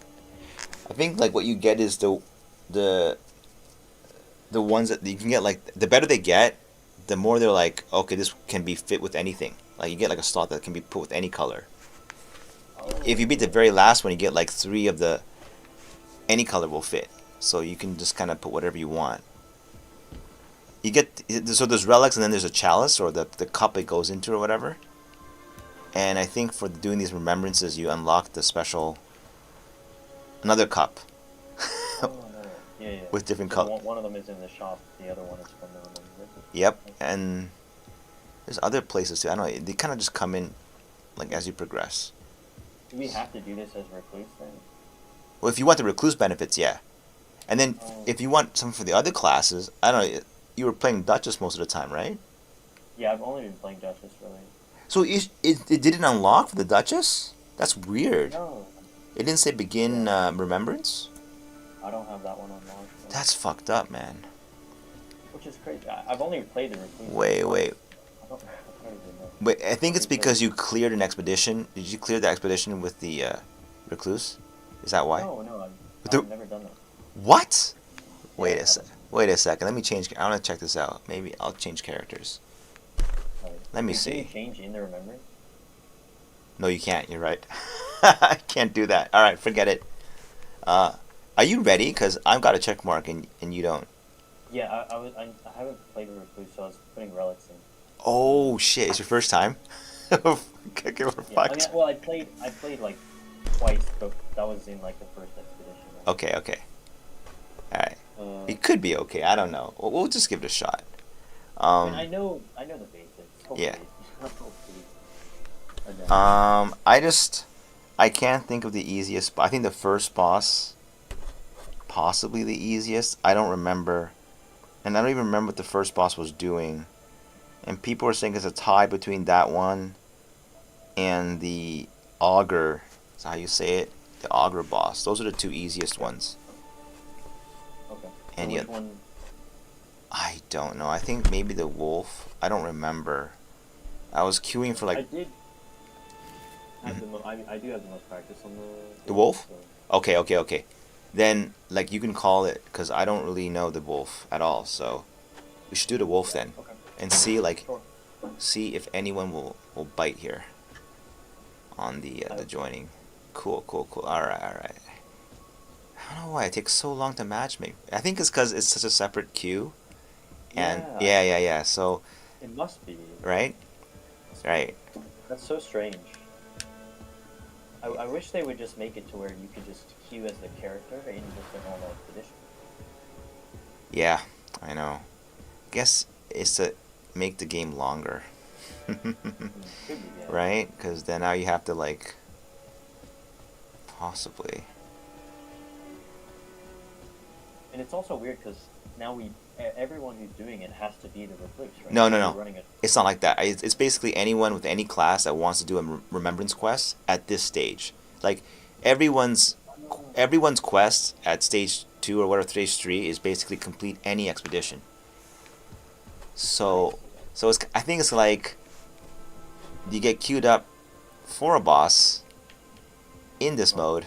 I think like what you get is the ones that you can get like the better they get, the more they're like okay this can be fit with anything. Like you get like a slot that can be put with any color. If you beat the very last one, you get like 3 of the any color will fit. So you can just kind of put whatever you want. You get so there's relics and then there's a chalice or the cup it goes into or whatever. And I think for doing these remembrances, you unlock the special another cup Oh, no. Yeah. with different So colors. one of them is in the shop. The other one is from the remembrances. Yep, and there's other places too. I don't know. They kind of just come in like as you progress. Do we have to do this as recluse then? Well, if you want the recluse benefits, yeah. And then if you want some for the other classes, I don't know. You were playing Duchess most of the time, right? Yeah, I've only been playing Duchess really. So it didn't unlock for the Duchess? That's weird. No, It didn't say begin remembrance? I don't have that one unlocked. No. That's fucked up, man. Which is crazy. I've only played the recluse. Wait. I don't even know. Wait, I think it's because you cleared an expedition. Did you clear the expedition with the recluse? Is that why? No, With the- I've never done that. What? Wait Yeah, a sec. Wait a second. Let me change. I want to check this out. Maybe I'll change characters. Like, Let me can see. you change in the remembrance? No, you can't. You're right. I can't do that. All right, forget it. Are you ready? Because I've got a check mark and you don't. Yeah, I haven't played the recluse, so I was putting relics in. Oh shit! It's your first time. Okay, we're Yeah, fucked. well, I played like twice, but that was in like the first expedition. Right? Okay. All right. It could be okay. I don't know. We'll just give it a shot. I mean, I know the basics. Hopefully. Yeah. Hopefully. And then- I can't think of the easiest. I think the first boss, possibly the easiest. I don't remember, and I don't even remember what the first boss was doing. And people are saying it's a tie between that one and the augur. Is that how you say it? The augur boss. Those are the 2 easiest ones. Okay. And which yet- one? I don't know. I think maybe the wolf. I don't remember. I was queuing for I like did. Have the I do have the most practice on The wolf? So. Okay. Then like you can call it because I don't really know the wolf at all. So we should do the wolf then Okay. and see like Sure. see if anyone will bite here on the joining. Cool. All right. I don't know why it takes so long to match me. I think it's because it's such a separate queue. And yeah. So It must be. right. That's so strange. I wish they would just make it to where you could just queue as the character in just a normal expedition. Yeah, I know. Guess it's to make the game longer. Could be, yeah. Right? Because then now you have to like possibly. And it's also weird because now everyone who's doing it has to be the recluse, right? No. You're running it. It's not like that. It's basically anyone with any class that wants to do a remembrance quest at this stage. Like everyone's quest at stage 2 or whatever stage 3 is basically complete any expedition. So it's I think it's like you get queued up for a boss in this mode,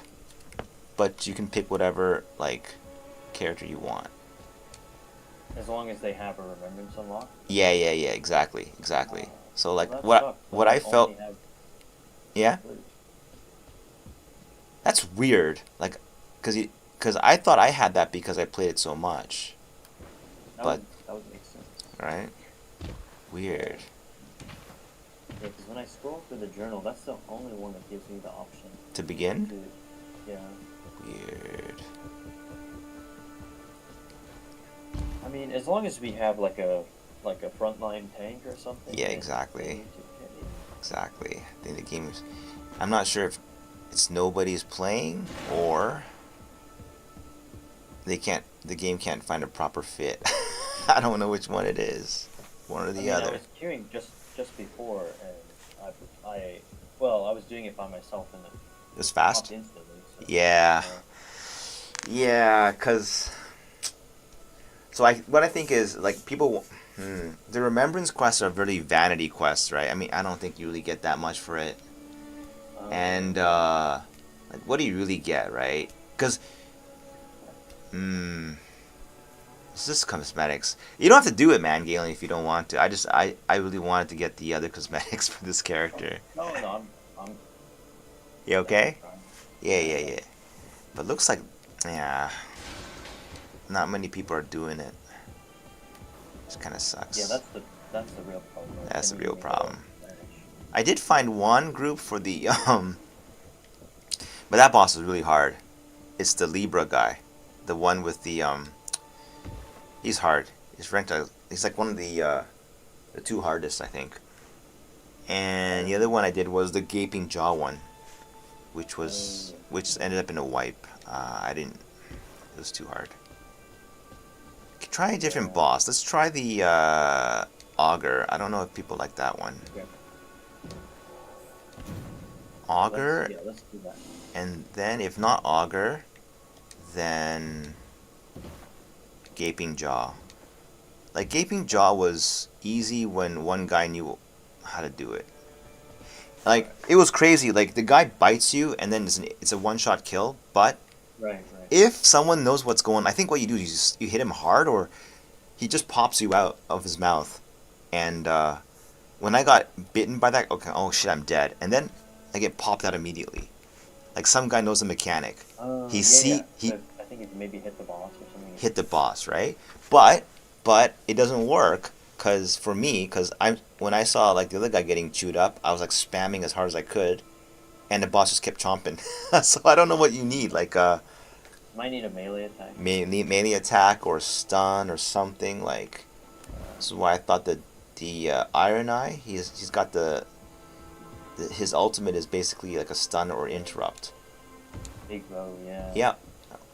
but you can pick whatever like character you want. As long as they have a remembrance unlocked. Yeah, exactly. So like Well, that what sucks. what I felt, only have yeah, blue. that's weird. Like, cause I thought I had that because I played it so much, but That would make sense. right, weird. Yeah, because when I scroll through the journal, that's the only one that gives me the option To begin, to, yeah. weird. I mean, as long as we have like a frontline tank or something. Yeah, then exactly. they need to get it. Exactly. I think the game is. I'm not sure if it's nobody's playing or they can't. The game can't find a proper fit. I don't know which one it is. One or the I other. I was queuing just before, and I was doing it by myself, and it It's popped fast. instantly. So, Yeah. Yeah, cause. So what I think is like people. The remembrance quests are really vanity quests, right? I mean, I don't think you really get that much for it. And like, what do you really get, right? Because it's just cosmetics. You don't have to do it, man, Galen, if you don't want to. I really wanted to get the other cosmetics for this character. no, I'm You okay? trying. Yeah. But looks like, yeah, not many people are doing it. Which kind of sucks. Yeah, that's the real problem. Right? That's the Can we real even go problem. Spanish? I did find one group for the but that boss is really hard. It's the Libra guy, the one with the he's hard. He's ranked. He's like one of the two hardest, I think. And the other one I did was the gaping jaw one, which ended up in a wipe. I didn't. It was too hard. Try a different boss. Let's try the augur. I don't know if people like that one. Yeah. Augur, Let's do that. and then if not augur, then gaping jaw. Like gaping jaw was easy when one guy knew how to do it. Like it was crazy. Like the guy bites you and then it's a one-shot kill. But Right. if someone knows what's going, I think what you do is you hit him hard or he just pops you out of his mouth. And when I got bitten by that, okay, oh shit, I'm dead. And then I get popped out immediately. Like some guy knows the mechanic. He I think if you maybe hit the boss or something. hit the boss, right? But it doesn't work because for me, because when I saw like the other guy getting chewed up, I was like spamming as hard as I could, and the boss just kept chomping. So I don't know what you need, like Might need a melee attack. melee attack or stun or something like. This is why I thought that the Iron Eye, he's got his ultimate is basically like a stun or interrupt. Big bow, yeah. Yeah,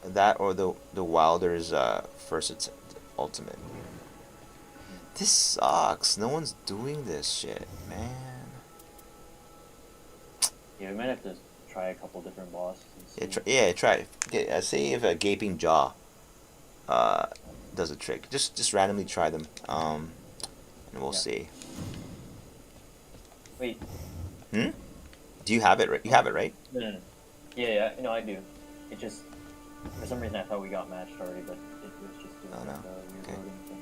that or the Wilder's first ultimate. This sucks. No one's doing this shit, man. Yeah, we might have to try a couple different bosses. And see. Try. See if a gaping jaw does a trick. Just randomly try them, and we'll see. Wait. Do you have it? Right? You have it, right? No. Yeah, no, I do. It just, for some reason I thought we got matched already, but it was just doing Oh, no. like a weird Okay. loading thing.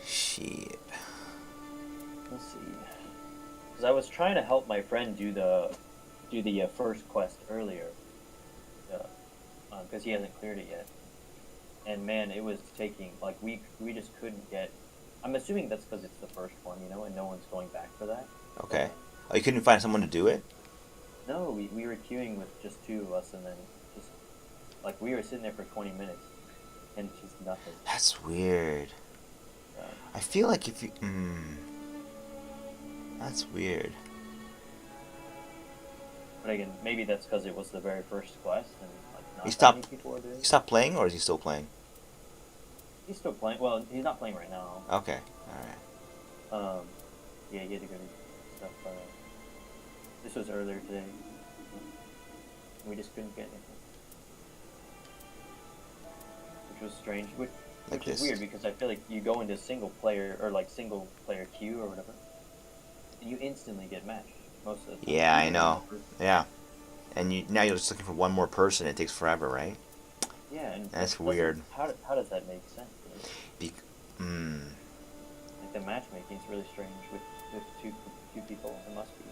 Shit. Let's see. Because I was trying to help my friend do the first quest earlier, because he hasn't cleared it yet. And man, it was taking like we just couldn't get. I'm assuming that's because it's the first one, and no one's going back for that. Okay. Oh, you couldn't find someone to do it? No, we were queuing with just two of us, and then just like we were sitting there for 20 minutes, and just nothing. That's weird. I feel like if you. That's weird. But again, maybe that's because it was the very first quest, and like not He that stopped. many people are doing He it. stopped playing, or is he still playing? He's still playing. Well, he's not playing right now. Okay. All right. Yeah, he had to go do stuff. This was earlier today. We just couldn't get anything, which was strange. like Which is this. weird because I feel like you go into single player or like single player queue or whatever, and you instantly get matched most of the time. Yeah, I even know. the first- Yeah, and now you're just looking for one more person. It takes forever, right? Yeah, and That's it doesn't- weird. How does that make sense? Right? Be- mm. Like the matchmaking is really strange with two people. It must be.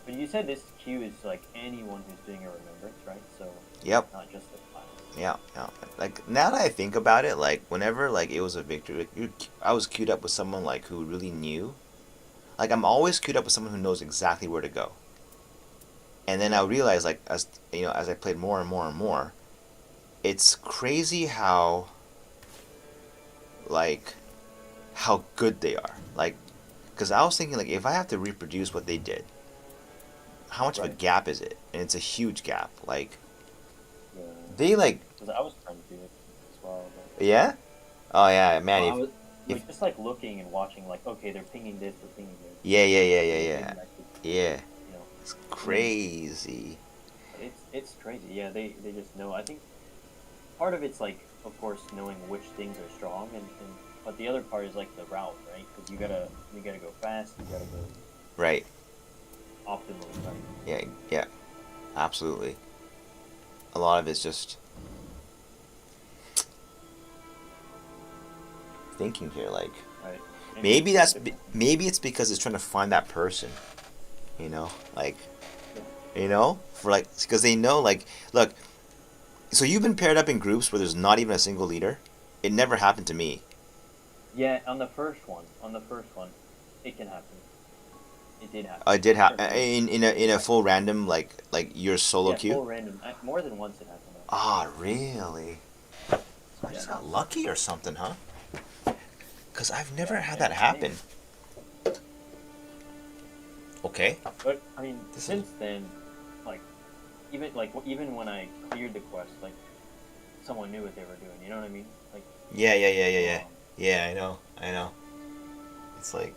But you said this queue is like anyone who's doing a remembrance, right? So Yep. not just the class. Yeah, yeah. Like now that I think about it, like whenever like it was a victory, like, I was queued up with someone like who really knew. Like I'm always queued up with someone who knows exactly where to go. And then I realized, like as as I played more and more and more, it's crazy like how good they are. Like, because I was thinking like if I have to reproduce what they did, how much of a Right. gap is it? And it's a huge gap. Like Yeah. they like 'Cause I was trying to do it as well. But... yeah. Oh yeah, man. Well, I If was if like just like looking and watching, like okay, they're pinging this, they're pinging this. yeah. Maybe I could, Yeah. you know, It's crazy. it's crazy. Yeah, they just know. I think part of it's like, of course, knowing which things are strong, and but the other part is like the route, right? Because you gotta go fast, you gotta go Right. optimally, right? Yeah. Yeah. Absolutely. A lot of it's just thinking here. Like Right. And maybe it's that's different. maybe it's because it's trying to find that person. Like for like because they know like look. So you've been paired up in groups where there's not even a single leader. It never happened to me. Yeah, on the first one, it can happen. It did happen. I did have Certainly. in a full random like your solo Yeah, queue. full random. More than once it happened. Ah, really? So I just Yeah. got lucky or something, huh? Because I've never had Yeah, that happen. Okay. But I mean, This is- since then, like even when I cleared the quest, like someone knew what they were doing. You know what I mean? Like Yeah. um, Yeah, I know. It's like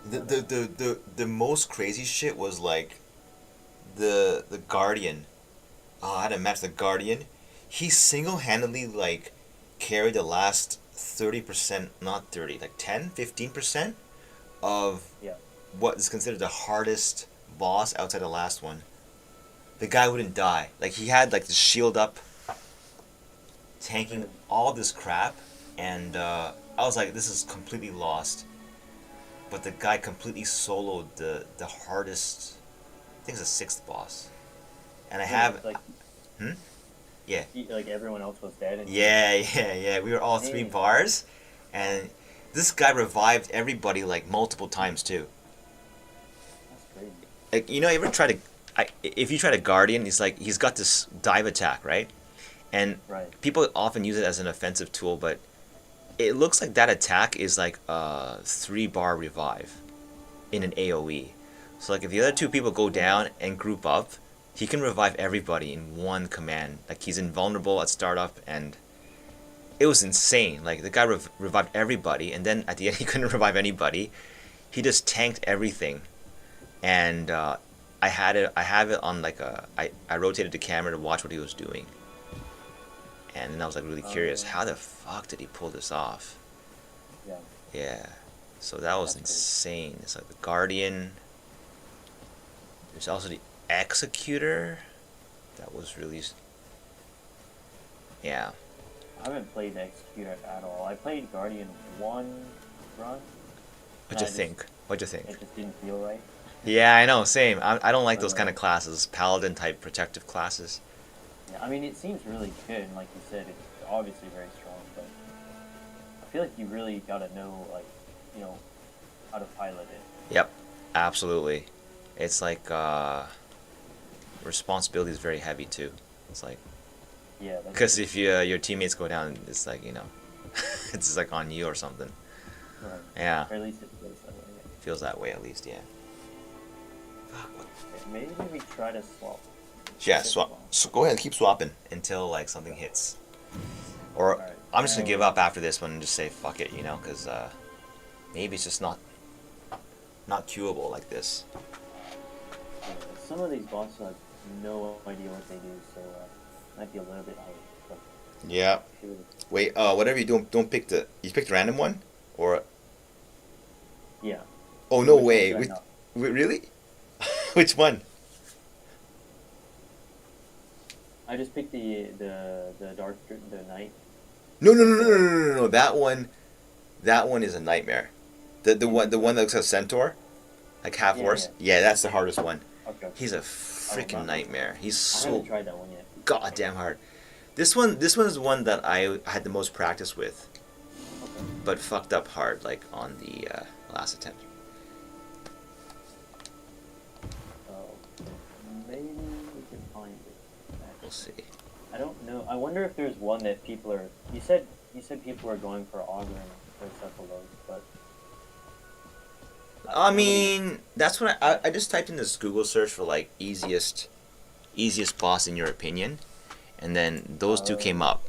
the most crazy shit was like the Guardian. Oh, I had to match the Guardian. He single handedly like carried the last 30%, not 30, like 10, 15% of yeah. what is considered the hardest boss outside the last one. The guy wouldn't die. Like he had like the shield up, tanking all this crap, and I was like, this is completely lost. But the guy completely soloed the hardest. I think it's the sixth boss, and I have It's like yeah. like everyone else was dead. And Yeah. We were all three Dang. bars, and this guy revived everybody like multiple times too. That's crazy. Like you ever try to, if you try to guardian, he's got this dive attack, right? And Right. people often use it as an offensive tool, but it looks like that attack is like a 3-bar revive in an AoE. So like if the other two people go down and group up, he can revive everybody in one command. Like he's invulnerable at startup, and it was insane. Like the guy revived everybody, and then at the end he couldn't revive anybody. He just tanked everything, and I have it on like I rotated the camera to watch what he was doing, and then I was like really curious. Yeah. How the fuck did he pull this off? Yeah. Yeah, so that was That's insane. It's like the Guardian. There's also the Executor. That was really. Yeah. I haven't played Executor at all. I played Guardian one run. What'd you I just- think? What'd you think? It just didn't feel right. Yeah, I know. Same. I don't like those Uh, kind of classes. Paladin type protective classes. Yeah, I mean, it seems really good, and like you said, it's obviously very strong. But I feel like you really gotta know, like, how to pilot it. Yep. Absolutely. It's like responsibility is very heavy too. It's like Yeah. That's because if your teammates go down, it's like it's just like on you or something. right. Yeah. Or at least it feels that way. Feels that way at least. Yeah. Okay, maybe we try to swap. Yeah, Pick swap. one. So go ahead, keep swapping until like something hits. Or Alright. I'm just gonna give up after this one and just say fuck it, because maybe it's just not queuable like this. Yeah, some of these bosses I have no idea what they do, so Might be a little bit higher. But Yeah. Wait. Whatever you do, don't pick the. You picked random one, or yeah. oh So no which one way. should I Which, not? really? Which one? I just picked the night. No, no, no, no, no, no, no, no. That one is a nightmare. The one that looks like a centaur, like half Yeah, horse. Yeah, that's the hardest one. Okay. He's a I will freaking not. nightmare. He's I haven't so tried that one yet. goddamn hard. This one is the one that I had the most practice with, Okay. but fucked up hard like on the last attempt. Maybe we can find it. We'll see. I don't know. I wonder if there's one that people are. You said people are going for auger and for several of those, but. I mean, that's what I just typed in this Google search for like easiest boss in your opinion, and then those two came up.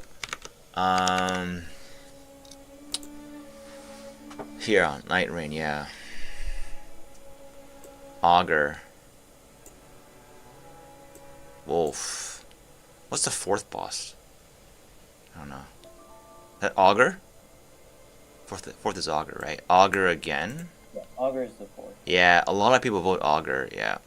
Here on Nightrein, yeah. Augur. Wolf. What's the fourth boss? I don't know. That Augur? Fourth is Augur, right? Augur again. Yeah, auger is the fourth. Yeah, a lot of people vote Augur, yeah.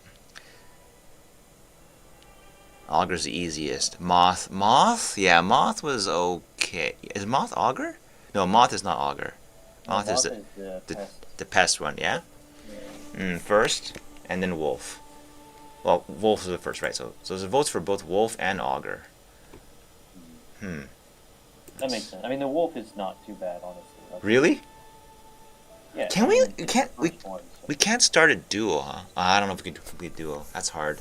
Augur's the easiest. Moth? Yeah, Moth was okay. Is Moth Augur? No, Moth is not Augur. Moth is the pest. the pest one, yeah? Yeah. First, and then Wolf. Well, Wolf is the first, right? So there's votes for both Wolf and Augur. That makes sense. I mean, the wolf is not too bad, honestly. Really? Yeah. Can I we? mean, We it's can't. the We first one, so- we can't start a duo, huh? I don't know if we can do a complete duo. That's hard.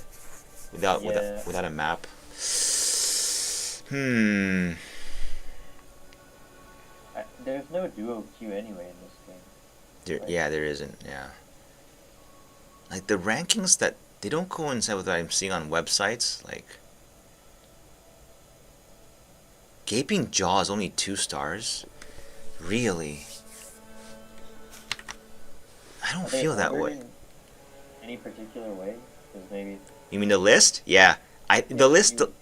Without Yeah. without a map. There's no duo queue anyway in this game. Right. Yeah, there isn't. Yeah. Like the rankings that they don't coincide with what I'm seeing on websites. Like Gaping Jaw is only 2 stars. Really? I don't Are they feel that ordered way. in any particular way? Because maybe. You mean the list? Yeah. The list you-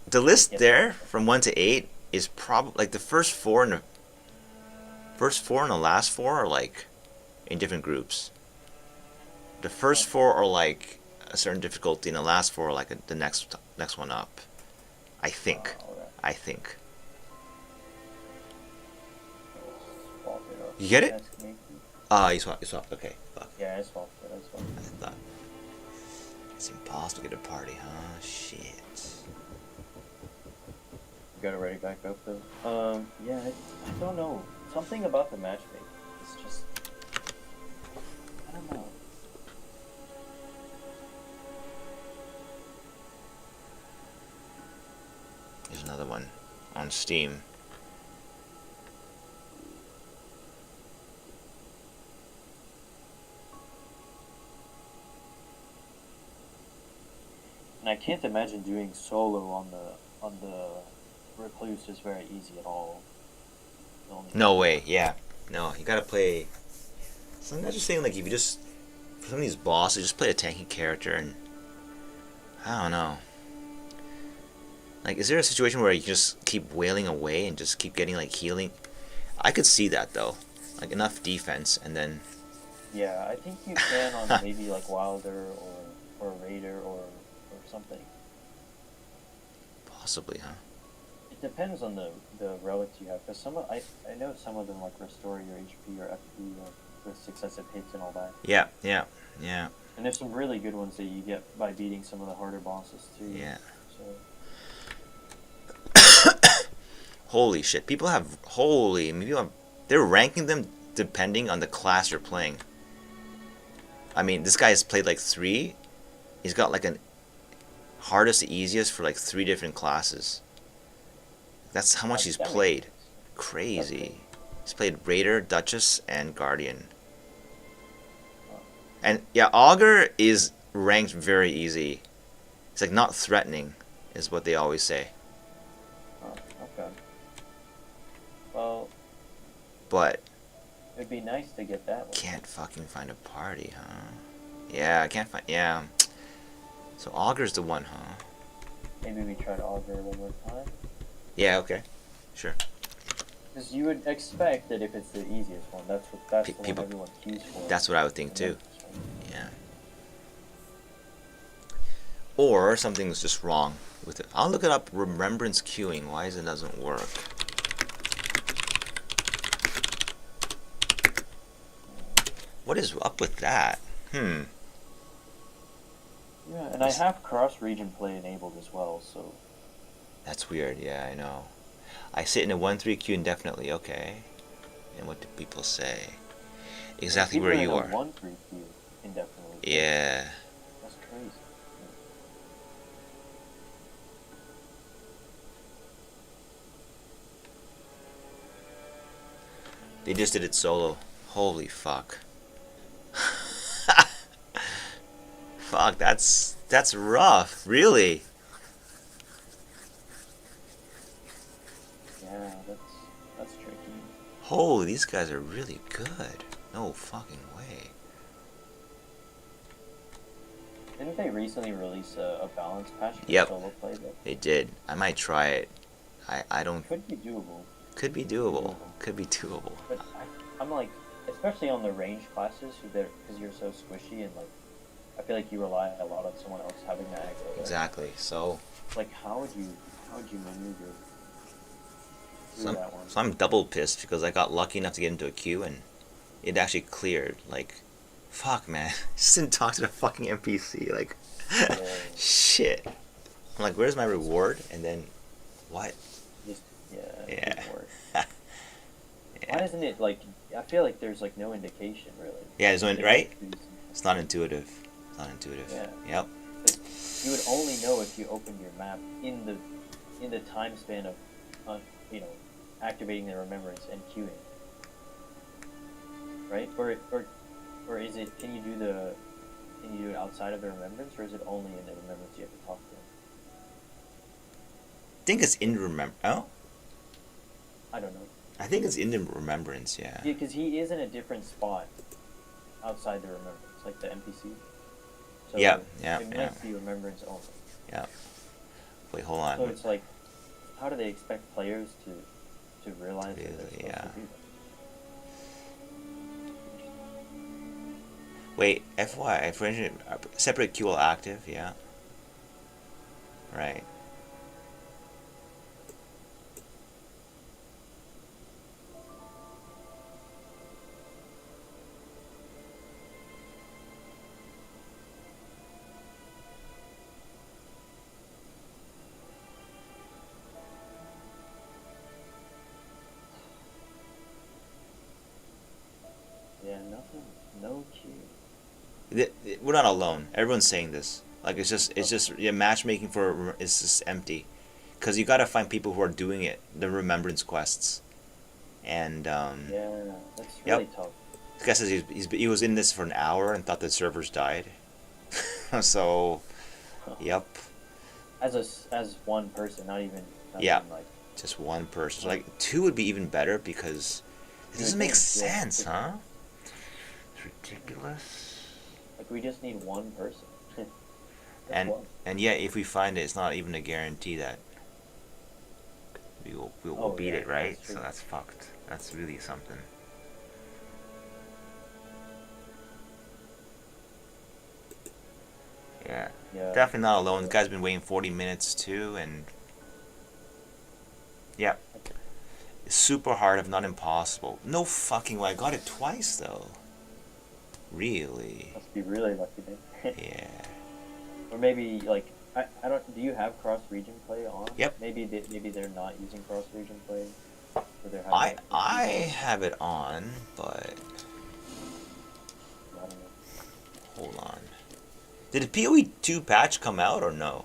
the list Yeah. there from 1 to 8 is probably like the first 4 and the last 4 are like in different groups. The first 4 are like a certain difficulty, and the last 4 are like the next one up. I think. Alright. I think. Swap it up. You get it? That's me. You swapped. Okay. Fuck. Yeah, I swapped it. I thought it's impossible to get a party, huh? Shit. You got it ready back up though. Yeah, I don't know. Something about the matchmaking. It's just. I don't know. There's another one on Steam. And I can't imagine doing solo on the recluse is very easy at all. No way. Yeah. No, you gotta play. So I'm not just saying like if you just for some of these bosses, just play a tanky character and I don't know. Like, is there a situation where you can just keep wailing away and just keep getting like healing? I could see that though, like enough defense and then. Yeah, I think you can on maybe like Wilder or Raider or something. Possibly, huh? It depends on the relics you have, because I know some of them like restore your HP or FP with successive hits and all that. Yeah. And there's some really good ones that you get by beating some of the harder bosses too. Yeah. So. Holy shit! They're ranking them depending on the class you're playing. I mean, this guy has played like 3. He's got like an hardest to easiest for like 3 different classes. That's how much he's played. Crazy. He's played Raider, Duchess, and Guardian. And yeah, Augur is ranked very easy. It's like not threatening, is what they always say. Oh, okay. Well. But. It'd be nice to get that one. Can't fucking find a party, huh? Yeah, I can't find. Yeah. So Augur's the one, huh? maybe we try to auger one more time. Yeah, okay. Sure. Because you would expect that if it's the easiest one, that's the People, one everyone queues for. that's what I would think And then too. this one. Yeah. Or something's just wrong with it. I'll look it up. Remembrance queuing. Why is it doesn't work? What is up with that? Yeah, and I have cross-region play enabled as well, so. That's weird. Yeah, I know. I sit in a 1-3 queue indefinitely. Okay. And what do people say? Exactly People where are you in a are. 1-3 queue indefinitely. Yeah. That's crazy. They just did it solo. Holy fuck. Fuck, that's rough. Really. Yeah, that's tricky. Holy, these guys are really good. No fucking way. Didn't they recently release a balance patch for Yep. solo play that They did. I might try it. I don't. could be doable? Could be doable. Could be doable. But I'm like, especially on the range classes, because you're so squishy and like, I feel like you rely a lot on someone else having that aggro. Right? Exactly. So. Like, how would you maneuver through that one? So I'm double pissed because I got lucky enough to get into a queue and it actually cleared. Like, fuck, man. Just didn't talk to the fucking NPC. Like, shit. I'm like, where's my reward? And then, what? Just Yeah. It didn't work. Yeah. Why doesn't it like? I feel like there's like no indication really. Yeah, there's no, right? It's It's not intuitive. It's not intuitive. Yeah. Yep. You would only know if you opened your map in the time span of, activating the remembrance and queuing. Right? Or is it? Can you do it outside of the remembrance, or is it only in the remembrance you have to talk to him? I think it's in remember. Oh, I don't know. I think it's in the remembrance. Yeah. Yeah, because he is in a different spot outside the remembrance, like the NPC. So Yeah, it might be remembrance only. Yeah. Wait, hold on. So it's like, how do they expect players to realize that they're supposed to do that? Wait, FYI, for instance, separate QL active, yeah. Right. Yeah, nothing, no queue. We're not alone. Everyone's saying this. Like it's just yeah, matchmaking for is just empty, because you gotta find people who are doing it, the remembrance quests, and Yeah, that's really tough. This guy says he was in this for an hour and thought the servers died. So, yep. As one person, not even Yeah. like Just one person. So, like two would be even better because it doesn't make sense, huh? It's ridiculous. Like we just need one person. And yet, if we find it, it's not even a guarantee that we'll beat it, right? So that's fucked. That's really something. Yeah. Definitely not alone. The guy's been waiting 40 minutes too, and yeah. It's super hard, if not impossible. No fucking way. I got it twice though. Really? Must be really lucky then. Yeah. Or maybe like I don't. Do you have cross region play on? Yep. Maybe they're not using cross region play. Or they're having I have it on, but I don't know. hold on. Did the PoE 2 patch come out or no?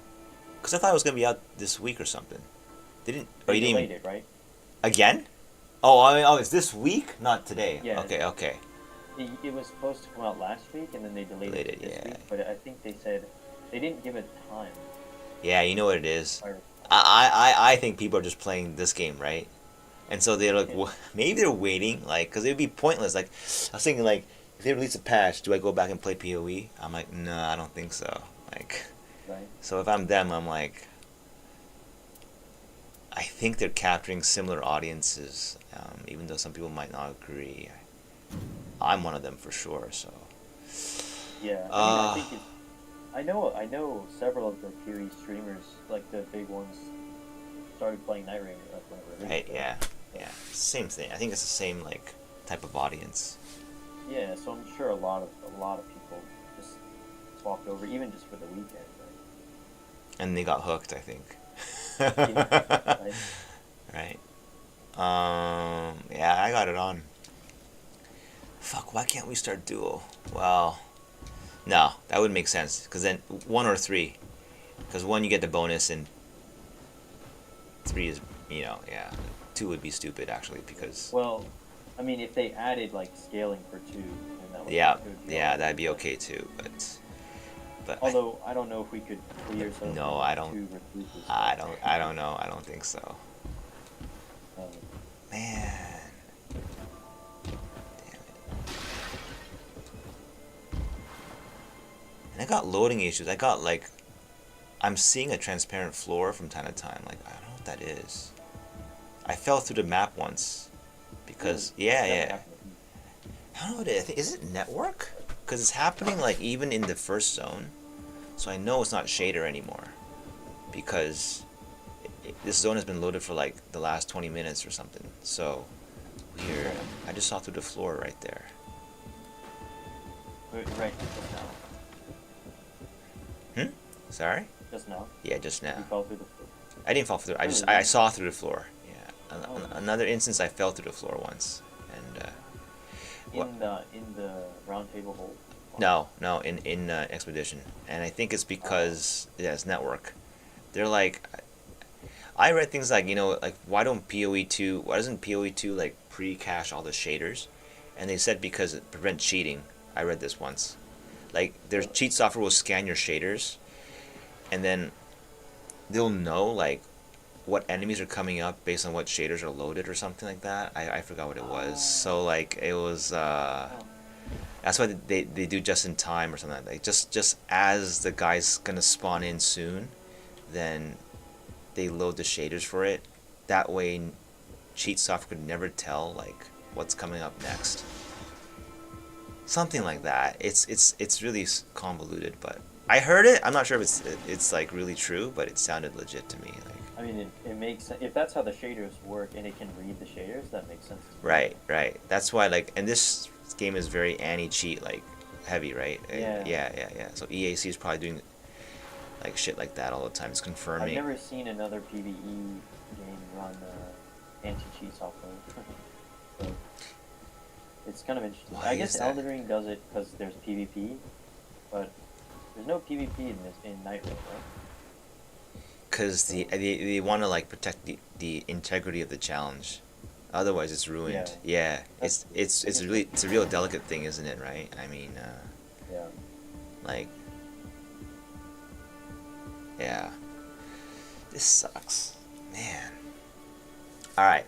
Because I thought it was gonna be out this week or something. Didn't? Oh, They you didn't delayed even it, right? again? Oh, it's this week, not today. Yeah. Okay. It was supposed to come out last week, and then they delayed it this week. But I think they said they didn't give it time. Yeah, you know what it is. I think people are just playing this game, right? And so they're like, well, maybe they're waiting, like, because it would be pointless. Like, I was thinking, like, if they release a patch, do I go back and play PoE? I'm like, no, I don't think so. Like, Right. so if I'm them, I'm like, I think they're capturing similar audiences, even though some people might not agree. I'm one of them for sure. So. Yeah, I mean, I think it's. I know several of the PoE streamers, like the big ones, started playing Nightrein like when it Right. released. Yeah. So, Yeah. Same thing. I think it's the same like type of audience. yeah, so I'm sure a lot of people just swapped over, even just for the weekend, And they got hooked, I think. right? Yeah, right. Right. Yeah, I got it on. Fuck, why can't we start duo? Well, no, that would make sense. Because then one or three. Because one, you get the bonus, and three is, yeah. Two would be stupid, actually, because. Well, I mean, if they added like scaling for two, then that would Yeah, it would be yeah, alright, that'd be but- okay, too. But Although I don't know if we could clear something no, I don't. two recruiters. I don't know. I don't think so. Um, Man. Damn it. And I got loading issues. I got like. I'm seeing a transparent floor from time to time. Like, I don't know what that is. I fell through the map once. Because, yeah, never yeah. happened to me. I don't know what it is. Is it network? Because it's happening like even in the first zone. So I know it's not shader anymore. Because this zone has been loaded for like the last 20 minutes or something. So, weird. I just saw through the floor right there. Right, just now. Sorry? Just now. Yeah, just You now. fell through the floor. I didn't fall through. I saw through the floor. Yeah. Another instance, I fell through the floor once, and what? In the round table hole. No, in expedition, and I think it's because it's network. They're like, I read things like like why doesn't PoE2 like pre-cache all the shaders, and they said because it prevents cheating. I read this once, like their cheat software will scan your shaders, and then they'll know like what enemies are coming up based on what shaders are loaded or something like that. I forgot what it was. So like it was that's why they do just in time or something like that. Just as the guy's gonna spawn in soon, then they load the shaders for it. That way cheat software could never tell like what's coming up next. Something like that. It's really convoluted, but I heard it. I'm not sure if it's like really true, but it sounded legit to me. Like, I mean, it makes sense. If that's how the shaders work and it can read the shaders, that makes sense. right. That's why like, and this game is very anti-cheat like heavy, right? Yeah. Yeah. So EAC is probably doing like shit like that all the time. It's I've confirming. never seen another PvE game run anti-cheat software. So it's kind of interesting. Why I guess is that? Elden Ring does it because there's PvP, but there's no PvP in Nightrein, right? Because they want to like protect the integrity of the challenge. Otherwise, it's ruined. Yeah, it's a real delicate thing, isn't it? Right? I mean, Yeah. like, yeah, this sucks, man. All right,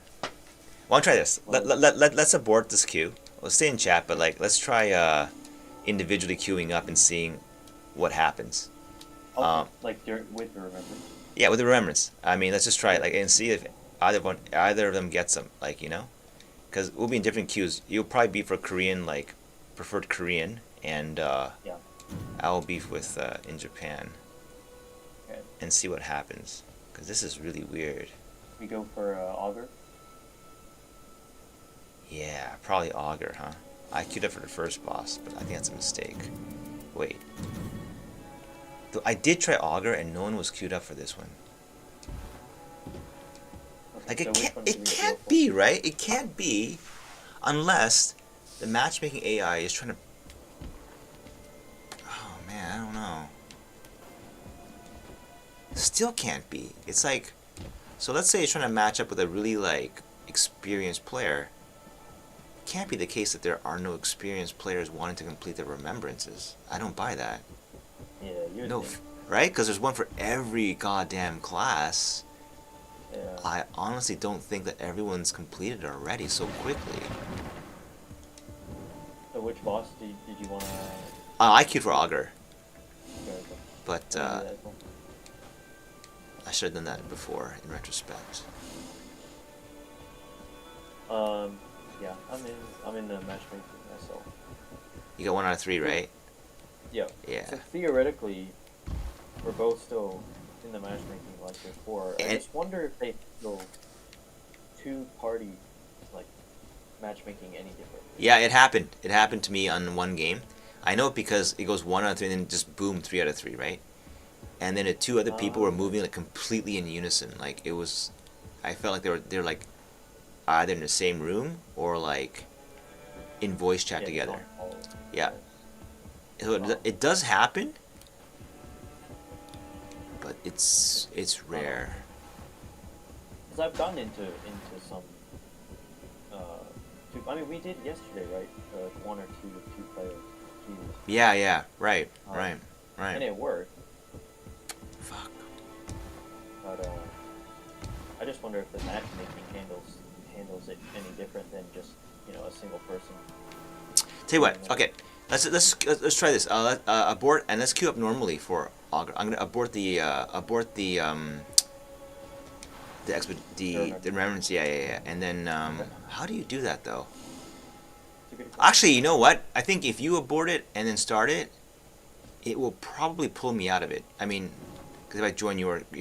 want to try this? Let's abort this queue. Let's stay in chat, but like, let's try individually queuing up and seeing what happens. Also, like with the remembrance. Yeah, with the remembrance. I mean, let's just try it, like, and see if either of them gets them, like, because we'll be in different queues. You'll probably be for Korean, like, preferred Korean, and Yeah. I'll be with in Japan, Okay. and see what happens, because this is really weird. We go for Augur. Yeah, probably Augur, huh? I queued up for the first boss, but I think that's a mistake. Wait. I did try Augur, and no one was queued up for this one. Okay, Like, so which one do we it go can't for? be, right? It can't be, unless the matchmaking AI is trying to. Oh man, I don't know. Still can't be. It's like, so let's say it's trying to match up with a really like experienced player. It can't be the case that there are no experienced players wanting to complete their remembrances. I don't buy that. Yeah, you're No, right? Because there's one for every goddamn class. Yeah. I honestly don't think that everyone's completed already so quickly. So which boss did you want to? I queued for Augur, but I should have done that before, in retrospect. Yeah, I'm in the matchmaking myself. You got 1 out of 3, right? Yeah. Yeah. So theoretically, we're both still in the matchmaking like before. I just wonder if they feel two-party like matchmaking any different. Yeah, it happened. It happened to me on one game. I know it because it goes 1 out of 3 and then just boom, 3 out of 3, right? And then the 2 other people were moving like completely in unison. Like it was, I felt like they're like either in the same room or like in voice chat together. Yeah. So it does happen, but it's rare. Because I've gotten into some. I mean, we did yesterday, right? 1 or 2 player queues. Yeah, right. And it worked. Fuck. But I just wonder if the matchmaking handles it any different than just a single person. Tell you what, okay, let's try this. Abort and let's queue up normally for Augur. I'm gonna abort the remembrance. Yeah. And then how do you do that though? Actually, you know what? I think if you abort it and then start it, it will probably pull me out of it. I mean, because if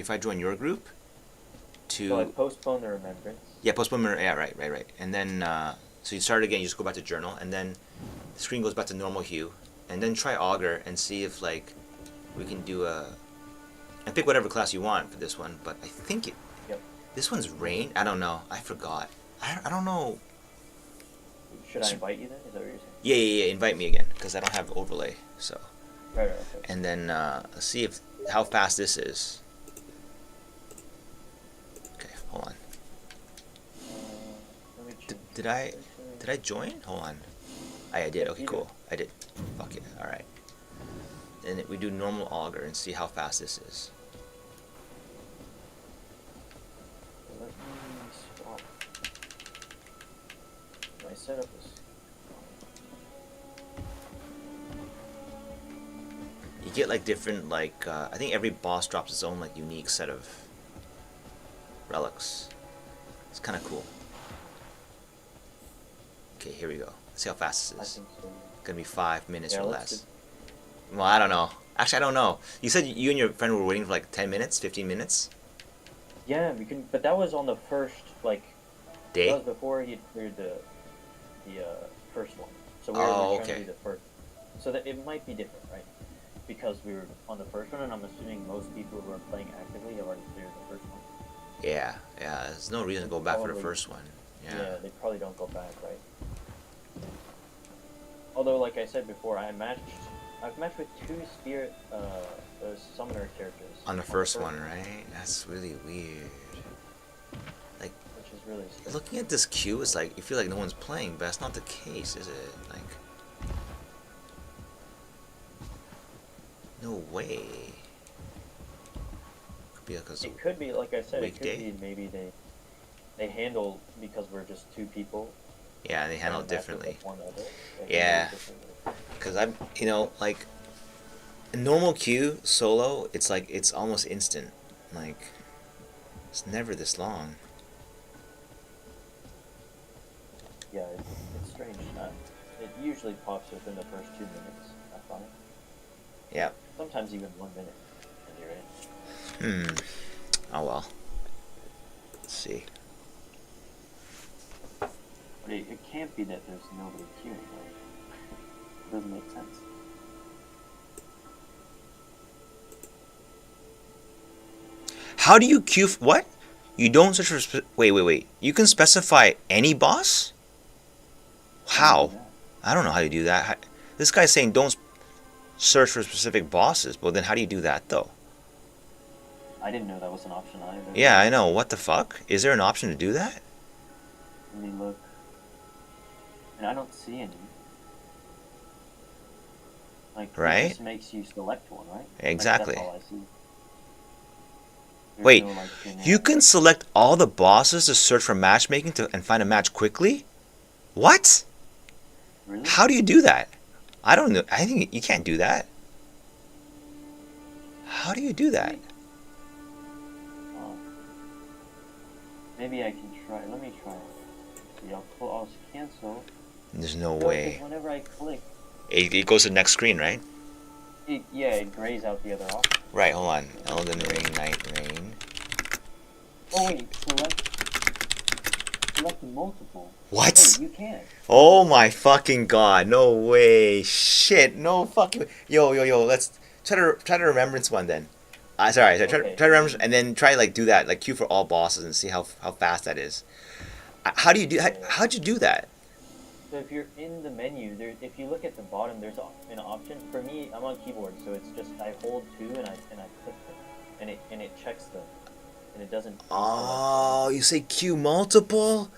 I join your group, So like postpone the remembrance. Yeah, postpone. Yeah, right. And then so you start again. You just go back to journal, and then the screen goes back to normal hue, and then try Augur and see if like we can do and pick whatever class you want for this one. But I think Yep. This one's rain. I don't know. I forgot. I don't know. Should I invite you then? Is that what you're saying? Yeah. Invite me again because I don't have overlay. So. Right. Okay. And then see how fast this is. Okay, hold on. Let me choose. Did I join? Hold on. I did. Okay, cool. I did. Fuck it. All right. Then we do normal Augur and see how fast this is. Let me swap. My setup is. You get like different like I think every boss drops its own like unique set of relics. It's kind of cool. Okay, here we go. Let's see how fast this is. I think so. It's gonna be 5 minutes Yeah, or let's less. Well, I don't know. Actually, I don't know. You said you and your friend were waiting for like 10 minutes, 15 minutes? Yeah, we can. But that was on the first Day? That was before he cleared the first one. So we were trying to do the first. So that it might be different, right? Because we were on the first one, and I'm assuming most people who are playing actively have already cleared the first one. Yeah. There's no reason to go back for the first one. Yeah, they probably don't go back, right? Although, like I said before, I've matched with 2 spirit summoner characters On the first one, right? That's really weird. Like, which is really strange. looking at this queue, it's like you feel like no one's playing, but that's not the case, is it? Like, no way. Could be because It could be, like I said, weekday? it could be maybe they handle because we're just 2 people. yeah, they handle it and match with, differently. like, one other. They handle Yeah. it differently. Because I'm, like, a normal queue solo, it's like it's almost instant. Like, it's never this long. Yeah, it's strange. It usually pops within the first 2 minutes, I find. Yeah. Sometimes even 1 minute, and you're in. Oh well. Let's see. But it can't be that there's nobody queuing, right? It doesn't make sense. How do you queue? What? You don't search for. Wait. You can specify any boss? How? I don't know how you do that. This guy's saying don't search for specific bosses. Well, then how do you do that though? I didn't know that was an option either. Yeah, I know. What the fuck? Is there an option to do that? Let me look. And I don't see any. Like, Right? It just makes you select one, right? Exactly. Like, that's all I see. There's Wait, no, like, you can select all the bosses to search for matchmaking and find a match quickly? What? Really? How do you do that? I don't know. I think you can't do that. How do you do that? Maybe I can try. Let me try. See, I'll cancel. There's no No, way. because whenever I click, It goes to the next screen, right? it grays out the other option. Right, hold on. Elden Ring Nightrein. Oh wait, select multiple. What? Wait, you can't. Oh my fucking god! No way! Shit! No fucking. Yo. Let's try to remembrance one then. Sorry. Try Okay. to remember and then try like do that like queue for all bosses and see how fast that is. How do you do? How'd you do that? So if you're in the menu, if you look at the bottom, there's an option. For me, I'm on keyboard, so it's just I hold 2 and I click them, and it checks them, and it doesn't. Oh, you say queue multiple?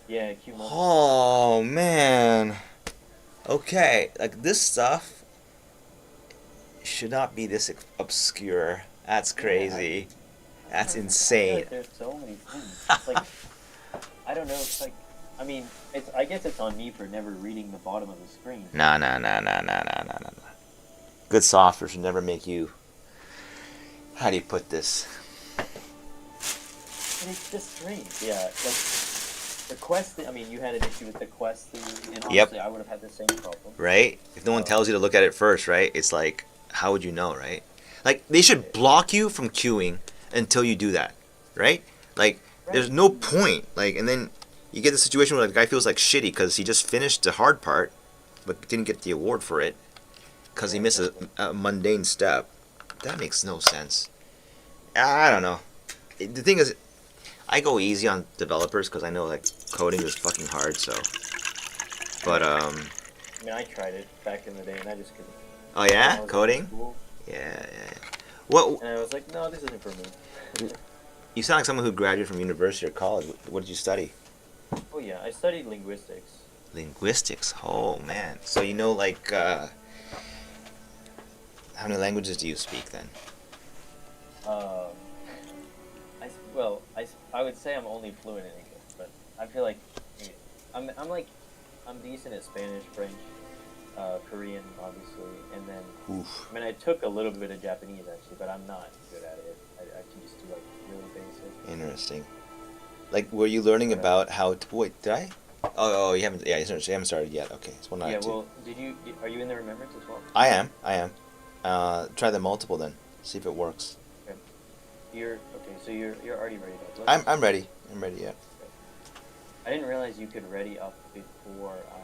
Yeah, queue multiple. Oh man. Okay, like this stuff should not be this obscure. That's crazy. That's I feel insane. like there's so many things. It's like I don't know. It's like I mean, I guess it's on me for never reading the bottom of the screen. Nah. Good software should never make you. How do you put this? And it's just strange. Yeah, like the quest. I mean, you had an issue with the quest thing, and Yep. honestly, I would have had the same problem. Right? If no one tells you to look at it first, right? It's like, how would you know, right? Like, they should block you from queuing until you do that, right? Like, there's no point. Like, and then you get the situation where the guy feels like shitty because he just finished the hard part, but didn't get the award for it because he missed a mundane step. That makes no sense. I don't know. The thing is, I go easy on developers because I know like coding is fucking hard. So, but I mean, I tried it back in the day, and I just couldn't. oh When I yeah, was in coding. school, Yeah. What? and I was like, no, this isn't for me. You sound like someone who graduated from university or college. What did you study? Oh yeah, I studied linguistics. Linguistics. Oh man. So you know like how many languages do you speak then? Um, I would say I'm only fluent in English, but I feel like I'm decent at Spanish, French, Korean, obviously, and then Oof. I mean I took a little bit of Japanese actually, but I'm not good at it. I can just do like really basic. Interesting. Like, were you learning about how to? Wait, did I? Oh, you haven't. Yeah, you haven't started yet. Okay, it's one. Yeah, well, are you in the remembrance as well? I am. Try the multiple then. See if it works. Okay. So you're already ready to upload. I'm ready. I'm ready. Yeah. I didn't realize you could ready up before I.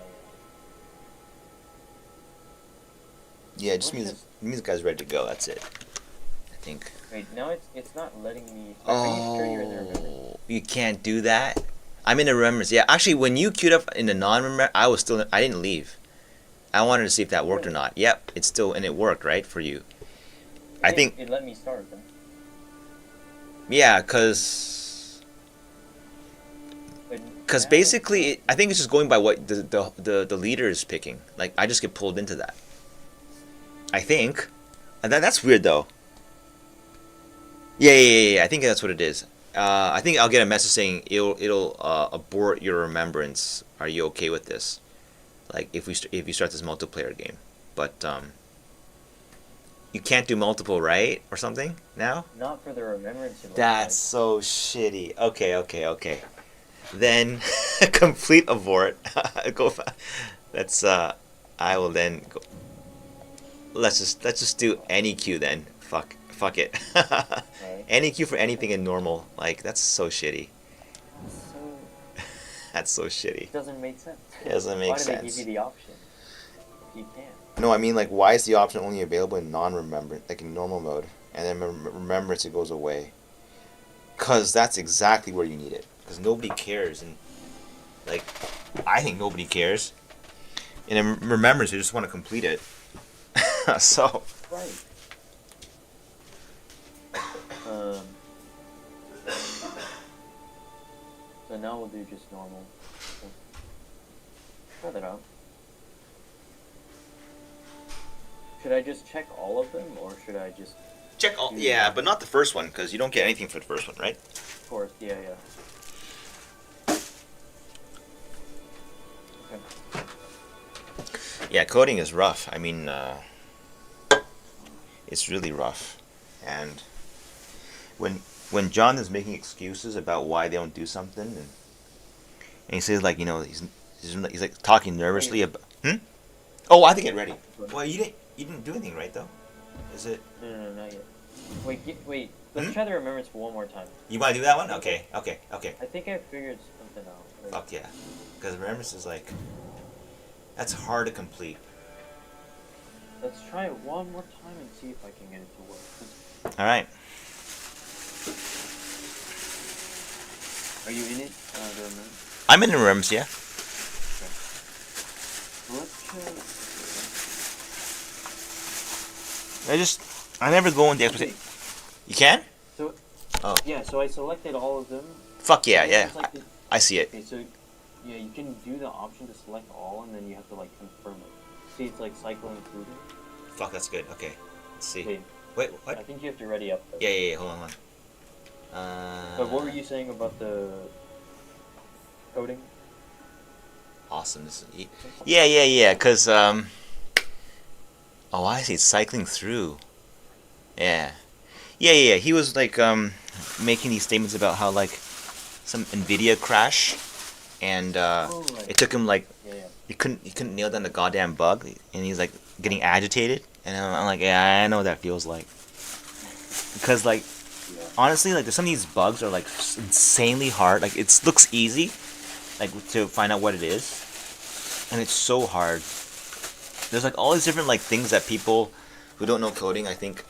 Yeah, it just means the guy's ready to go. That's it. I think. Wait, now it's not letting me. Are you sure you're in the remembrance? Oh, you can't do that. I'm in the remembrance. Yeah, actually, when you queued up in the non-remembrance, I didn't leave. I wanted to see if that worked or not. Yep, it's still, and it worked, right, for you. I think. It let me start then. Yeah, cause Now basically, I think it's just going by what the leader is picking. Like, I just get pulled into that. I think. And that's weird though. Yeah. I think that's what it is. I think I'll get a message saying it'll abort your remembrance. Are you okay with this? Like if you start this multiplayer game, but you can't do multiple, right, or something now. Not for the remembrance. That's so shitty. Okay. Then complete abort. Go. That's I will then go. Let's just do any queue then. Fuck it. Right. Any queue for anything in normal. Like that's so shitty. So That's so shitty. it doesn't make sense. It doesn't make Why do they sense. give you the option if you can't? No, I mean like why is the option only available in non-remembrance, like in normal mode, and then remembrance it goes away? Cause that's exactly where you need it. Cause nobody cares, and like I think nobody cares. And in remembrance, you just want to complete it. So. Right. So now we'll do just normal. So, try that out. Should I just check all of them, or should I just? Check all. Yeah, but not the first one, because you don't get anything for the first one, right? Of course, yeah. Okay. Yeah, coding is rough. I mean, it's really rough. And when when John is making excuses about why they don't do something, and he says like he's like talking nervously about. Oh, I have to get ready. Well, you didn't do anything, right though? Is it? No, not yet. Wait. Let's try the remembrance one more time. You want to do that one? Okay. I think I figured something out. Like, Fuck yeah. Because remembrance is like that's hard to complete. let's try it one more time and see if I can get it to work. 'Cause All right. are you in it? The remembrance? I'm in remembrance, yeah. Well, let's try. I never go into the Okay, exposition. You can? so Oh. yeah, so I selected all of them. Fuck yeah, And yeah. there's, like, this- I see it. Okay, so yeah, you can do the option to select all, and then you have to like confirm it. See, it's like cycling through them. Fuck, that's good. Okay. Let's see. Okay, Wait, I what? think you have to ready up. Though. Yeah. Hold on. But what were you saying about the coding? Awesome. Yeah. Cause oh, I see. It's cycling through. Yeah. He was like making these statements about how like some Nvidia crash, and Oh, right. it took him like Yeah. he couldn't nail down the goddamn bug, and he's like getting agitated, and I'm like, yeah, I know what that feels like. Because like Yeah. honestly, like there's some of these bugs are like insanely hard. Like it looks easy, like to find out what it is, and it's so hard. There's like all these different like things that people who don't know coding, I think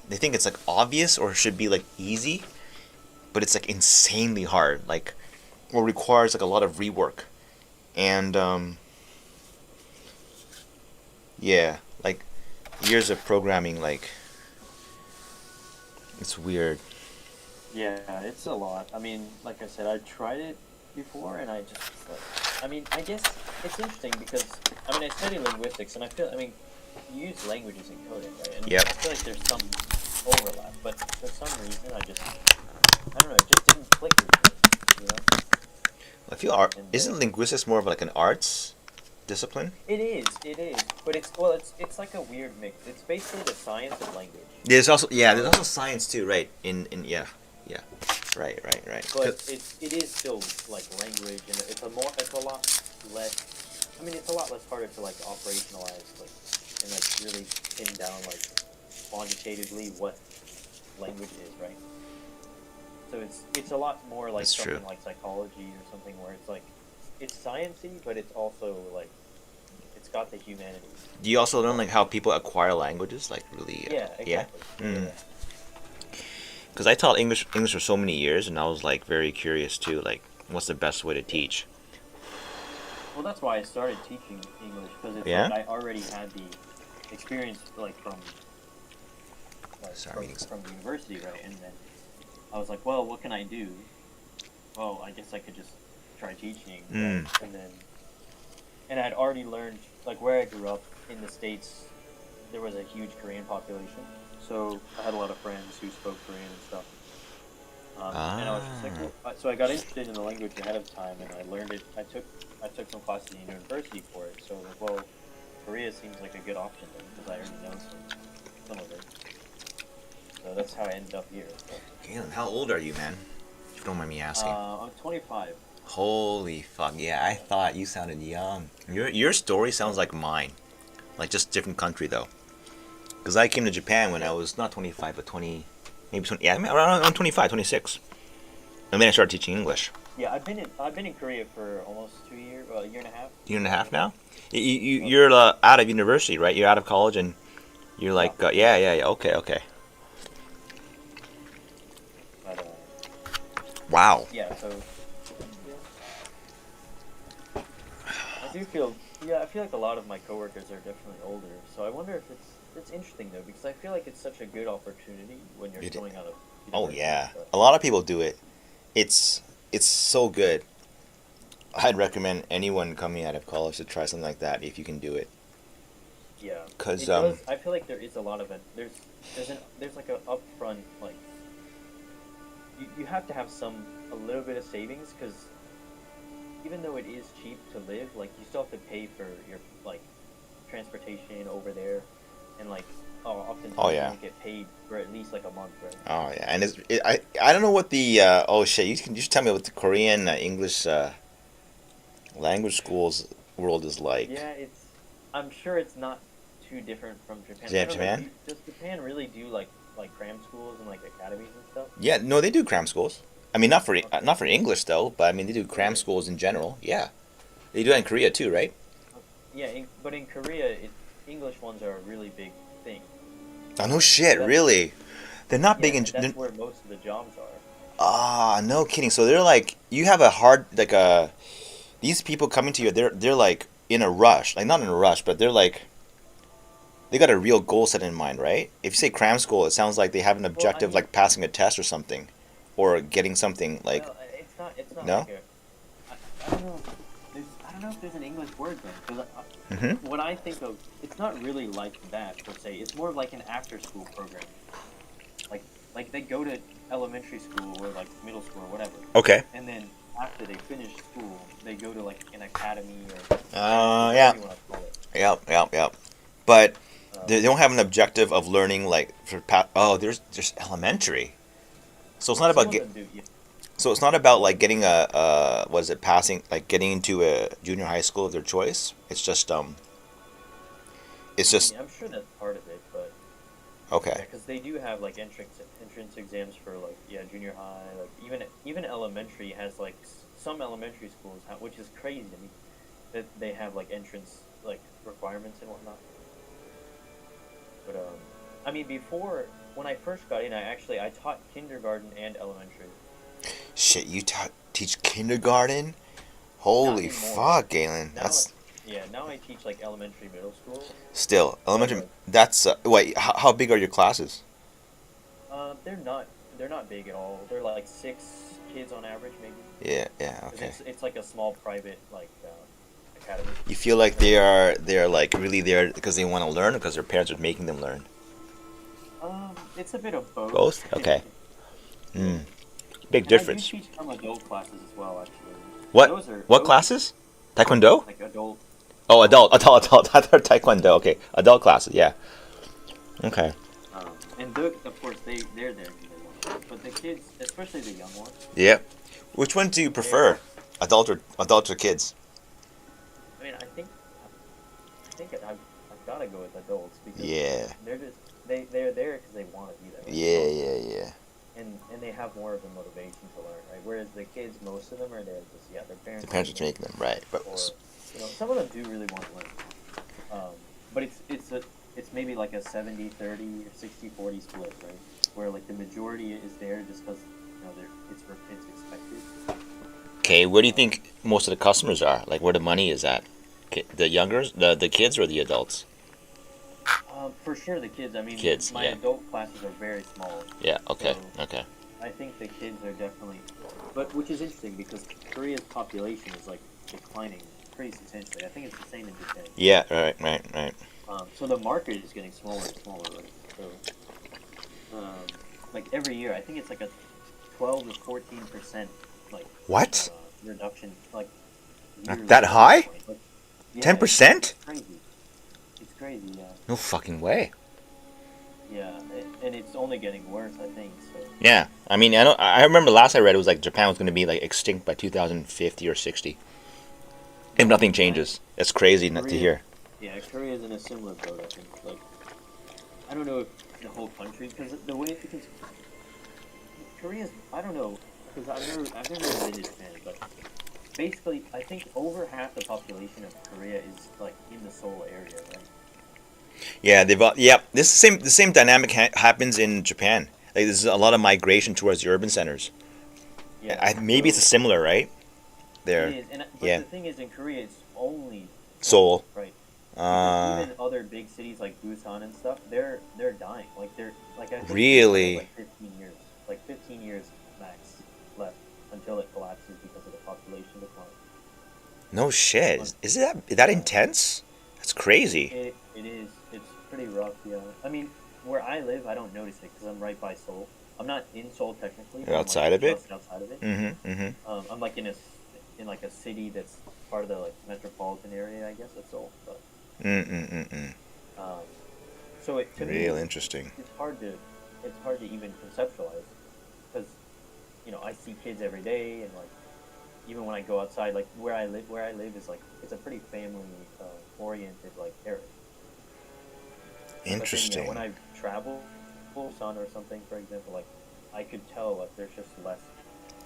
they think it's like obvious or should be like easy, but it's like insanely hard. Like or requires like a lot of rework, and yeah, like years of programming. Like it's weird. Yeah, it's a lot. I mean, like I said, I tried it before, and I just like, I mean, I guess it's interesting because I mean, I study linguistics, and I mean, you use languages in coding, right? And Yep. I feel like there's some overlap, but for some reason, I don't know, it just didn't click with me, you know? I feel isn't linguistics more of like an arts discipline? It is, but it's like a weird mix. It's basically the science of language. There's also science too, right? In right. But it is still like language, and it's a lot less. I mean, it's a lot less harder to like operationalize, like, and like really pin down like quantitatively what language is, right? So it's a lot more like That's something true. like psychology or something where it's like it's sciencey, but it's also like it's got the humanities. Do you also learn like how people acquire languages? Like really? Yeah, exactly. Mm. Because I taught English for so many years, and I was like very curious too. Like, what's the best way to teach? Well, that's why I started teaching English because it's Yeah? like I already had the experience like from Sorry, from the university, right? And then I was like, well, what can I do? Well, I guess I could just try teaching, right? And I'd already learned like where I grew up in the States, there was a huge Korean population, so I had a lot of friends who spoke Korean and stuff. And I was just like, well, so I got interested in the language ahead of time, and I learned it. I took some classes in university for it. So like, well, Korea seems like a good option then, because I already know some of it. So that's how I ended up here. Galen, how old are you, man? If you don't mind me asking. I'm 25. Holy fuck! Yeah, I thought you sounded young. Your story sounds like mine, like just different country though. Because I came to Japan when I was not 25, but 20, maybe 20. Yeah, around 25, 26, and then I started teaching English. Yeah, I've been in Korea for almost 2 years, well, a year and a half. Year and a half now. You're out of university, right? You're out of college, and you're like, yeah. Okay. But Wow. yeah, so I feel like a lot of my coworkers are definitely older. So I wonder if it's interesting though, because I feel like it's such a good opportunity when you're coming out of Oh university, yeah, but- a lot of people do it. It's so good. I'd recommend anyone coming out of college to try something like that if you can do it. Yeah, 'Cause, it does, I feel like there is a lot of it. There's like a upfront like you have to have a little bit of savings because even though it is cheap to live, like you still have to pay for your like transportation over there. and like oftentimes Oh you yeah. don't get paid for at least like a month, right? Oh yeah. And I don't know what the oh shit. You should tell me what the Korean English language schools world is like. Yeah, it's. I'm sure it's not too different from Japan. Yeah, I don't know. Japan. Does Japan really do like cram schools and like academies and stuff? Yeah, no, they do cram schools. I mean, Okay. not for English though, but I mean they do Oh cram yeah. schools in general. Yeah, they do that in Korea too, right? Yeah, but in Korea, English ones are a really big thing. Oh no So shit, that's really? They're not yeah, big in. and that's where most of the jobs are. Ah, no kidding. So they're like you have a hard like a these people coming to you. They're like in a rush, like not in a rush, but they're like they got a real goal set in mind, right? If you say cram school, it sounds like they have an Well, I objective mean, like passing a test or something, or getting something like well, it's not no. like a. I don't know. I don't know if there's an English word then, because Mm-hmm. what I think of, it's not really like that per se. It's more like an after-school program. Like they go to elementary school or like middle school or whatever, Okay. and then after they finish school, they go to like an academy or cram school, Yeah. whatever you want to call it. Yep. But Um, they don't have an objective of learning like for oh there's elementary. So it's not some about of them do, yeah. so it's not about like getting a what is it passing like getting into a junior high school of their choice. It's I just mean, I'm sure that's part of it, but yeah, okay. because they do have like entrance exams for like yeah junior high, like even elementary has like some elementary schools, which is crazy to me, that they have like entrance like requirements and whatnot. But I mean before when I first got in, I taught kindergarten and elementary. Shit, you teach kindergarten? Not Holy anymore. fuck, Galen. Now, That's yeah, now I teach like elementary, middle school, still but elementary. That's wait. How big are your classes? they're not big at all. They're like 6 kids on average, maybe. Yeah. 'Cause Okay. it's like a small private like academy. You feel like they're like really there because they want to learn, or because their parents are making them learn. It's a bit of both. Both. Okay. Yeah, Hmm. Big and I do difference. teach some adult classes as well, actually. What what Those are classes? Taekwondo? like adult. Oh, Adult. adult. I thought Taekwondo. Okay, adult classes. Yeah. Okay. And of course they're there because they want to. But the kids, especially the young ones, Yeah. Which one do you they're. prefer? Adult or kids? I mean, I think I've got to go with adults because Yeah. they're just they're there because they want to be there. Right? Yeah. And they have more of a motivation to learn, right? Whereas the kids, most of them are there because yeah, their parents. The parents are making them right, but Or some of them do really want to learn. But it's maybe like a 70-30 or 60-40 split, right? Where like the majority is there just because it's expected. okay. Where do you think most of the customers are? Like where the money is at? The youngers, the kids, or the adults? For sure, the kids. I mean, Kids. my Yeah. adult classes are very small, Yeah. Okay. so Okay. I think the kids are definitely. But which is interesting because Korea's population is like declining pretty substantially. I think it's the same in Japan. Yeah. Right. So the market is getting smaller and smaller, right? Like every year, I think it's like a 12 to 14% like What? reduction, like Not yearly that at this high? point. Like, yeah, 10%? it's crazy. It's crazy, yeah, No fucking way. yeah, and it's only getting worse, I think. So Yeah. I mean, I remember last I read it was like Japan was going to be like extinct by 2050 or 60 if nothing changes. That's crazy not to Korea, hear. yeah, Korea's in a similar boat, I think. Like, I don't know if the whole country, because Korea's, I don't know, because I've never been to Japan, but basically, I think over half the population of Korea is like in the Seoul area, right? Yeah, yeah. The same dynamic happens in Japan. Like there's a lot of migration towards the urban centers. Yeah. Maybe it's So similar, right? it There. is, but Yeah. the thing is, in Korea, it's only Seoul. right? Because Uh, even other big cities like Busan and stuff, they're dying. Like I think Busan has really? like 15 years max left until it collapses because of the population decline. No shit. Is it that Yeah. intense? That's crazy. It is. It's pretty rough, yeah. I mean, where I live, I don't notice it because I'm right by Seoul. I'm not in Seoul technically, but You're I'm like outside of it? just outside of it. Mm-hmm. I'm like in like a city that's part of the like metropolitan area, I guess, of Seoul. But Mm-mm. um, So it to me Real interesting. it's hard to even conceptualize because I see kids every day and like even when I go outside like where I live is like it's a pretty family oriented like area. But then Interesting. when I travel, son or something for example, like I could tell like there's just less.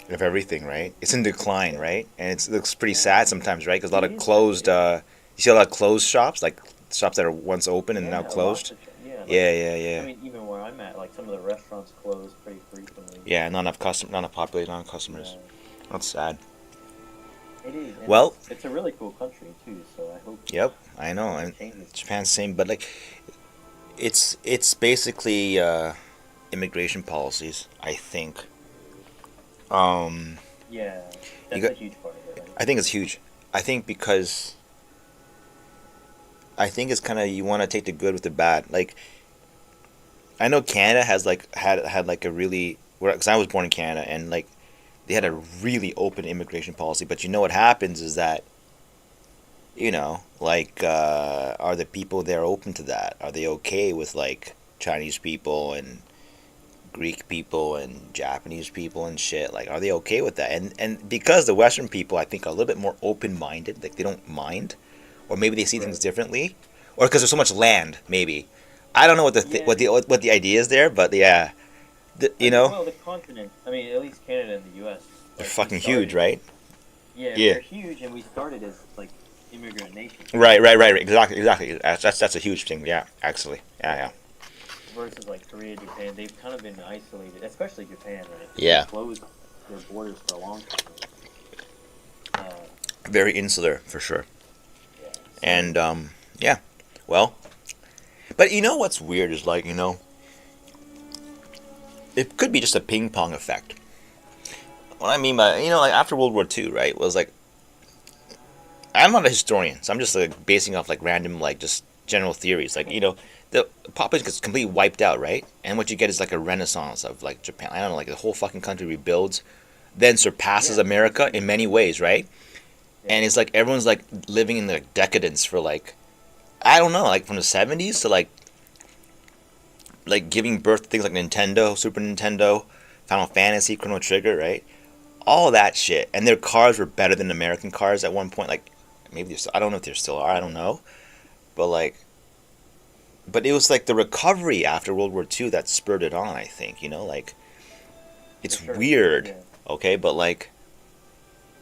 Of everything, right? It's in decline, Yeah, right? And it looks pretty yeah, sad sometimes, right? Because a lot it of is sad. closed. Yeah, You see a lot of closed shops, like shops that are once open and now yeah, lots closed. of yeah like Yeah, yeah, I yeah, mean even where I'm at like some of the restaurants close pretty frequently. yeah. Not enough populated, not enough customers. Yeah, That's sad. it is, and Well, it's a really cool country too. So I hope yep, I know. it And changes. Japan's same, but like it's basically immigration policies. I think. Um, Yeah, you that's got. a huge part of it, right? I think it's huge. I think because I think it's kind of you want to take the good with the bad. Like I know Canada has like had like a really because I was born in Canada and like they had a really open immigration policy. But you know what happens is that like are the people there open to that? Are they okay with like Chinese people and Greek people and Japanese people and shit? Like are they okay with that? And because the Western people I think are a little bit more open minded, like they don't mind, or maybe they see things Right. differently, or because there's so much land, maybe. I don't know Yeah. what the idea is there, but yeah, I mean, well, the continent. I mean, at least Canada and the U.S. they're Like we fucking huge, started. right? Yeah, Yeah. we're huge, and we started as like immigrant nations, right? Right. Exactly. That's a huge thing. Yeah, actually. Yeah. Versus like Korea, Japan, they've kind of been isolated, especially Japan, right? They Yeah. closed their borders for a long time. Very insular for sure. Yeah. So And yeah. Well, but you know what's weird is like it could be just a ping pong effect. What I mean by like after World War II, right? Was like I'm not a historian, so I'm just like basing off like random like just general theories. Like the population gets completely wiped out, right? And what you get is like a renaissance of like Japan. I don't know, like the whole fucking country rebuilds, then surpasses yeah, America in many ways, right? yeah, And it's like everyone's like living in like decadence for like I don't know, like from the '70s to like giving birth to things like Nintendo, Super Nintendo, Final Fantasy, Chrono Trigger, right? All that shit, and their cars were better than American cars at one point. Like maybe there's, I don't know if there still are. I don't know, but like, but it was like the recovery after World War II that spurred it on. I think like for it's sure. weird, Yeah. okay, but like,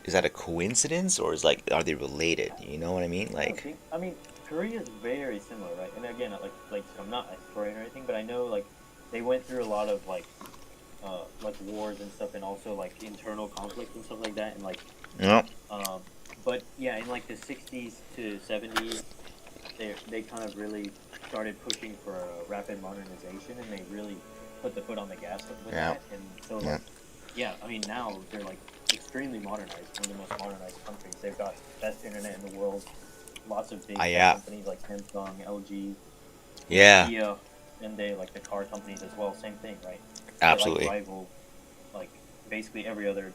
is that a coincidence or is like are they related? You know what I mean? I don't Like, think. I mean, Korea is very similar, right? And again, like I'm not a historian or anything, but I know like they went through a lot of like wars and stuff, and also like internal conflict and stuff like that, and like no, um, but yeah, in like the '60s to '70s, they kind of really started pushing for a rapid modernization, and they really put the foot on the gas with yeah, that, and so yeah, like yeah, I mean now they're like extremely modernized, one of the most modernized countries. They've got best internet in the world, lots of big tech yeah, companies like Samsung, LG, yeah, Kia, and they like the car companies as well. Same thing, right? They like absolutely. rival like basically every other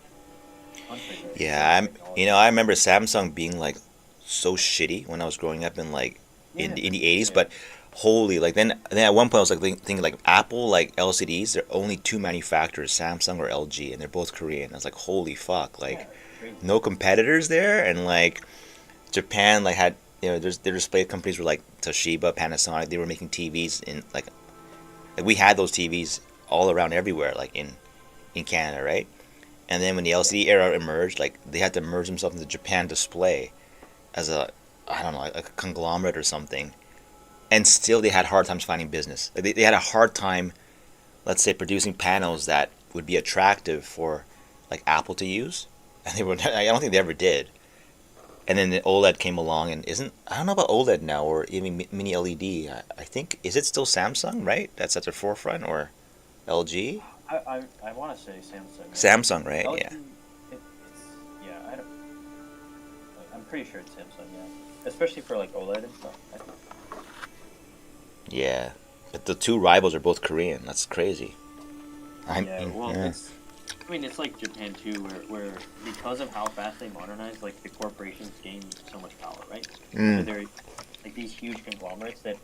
country right, in terms Yeah, of I'm. technology. I remember Samsung being like so shitty when I was growing up in like Yeah, in the '80s, yeah, but holy, like then at one point I was like thinking like Apple like LCDs, there are only two manufacturers, Samsung or LG, and they're both Korean. I was like, holy fuck, yeah. like Crazy. no competitors there, and like Japan like had their display companies were like Toshiba, Panasonic. They were making TVs in like we had those TVs all around everywhere, like in Canada, right? And then when the Yeah, LCD era emerged, like they had to merge themselves into Japan Display as a I don't know like a conglomerate or something, and still they had hard times finding business. Like they had a hard time, let's say, producing panels that would be attractive for like Apple to use, and they were I don't think they ever did. And then the OLED came along, and isn't I don't know about OLED now or even mini LED. I think is it still Samsung, right? That's at the forefront or LG, I want to say Samsung. Yeah. Samsung, right? LG, Yeah. it's yeah. I don't. I'm pretty sure it's Samsung. Yeah, especially for like OLED and stuff. I think. Yeah, but the two rivals are both Korean. That's crazy. I Yeah, mean, well, yeah. I mean, it's like Japan too, where because of how fast they modernize, like the corporations gain so much power, right? So Mm, they're like these huge conglomerates that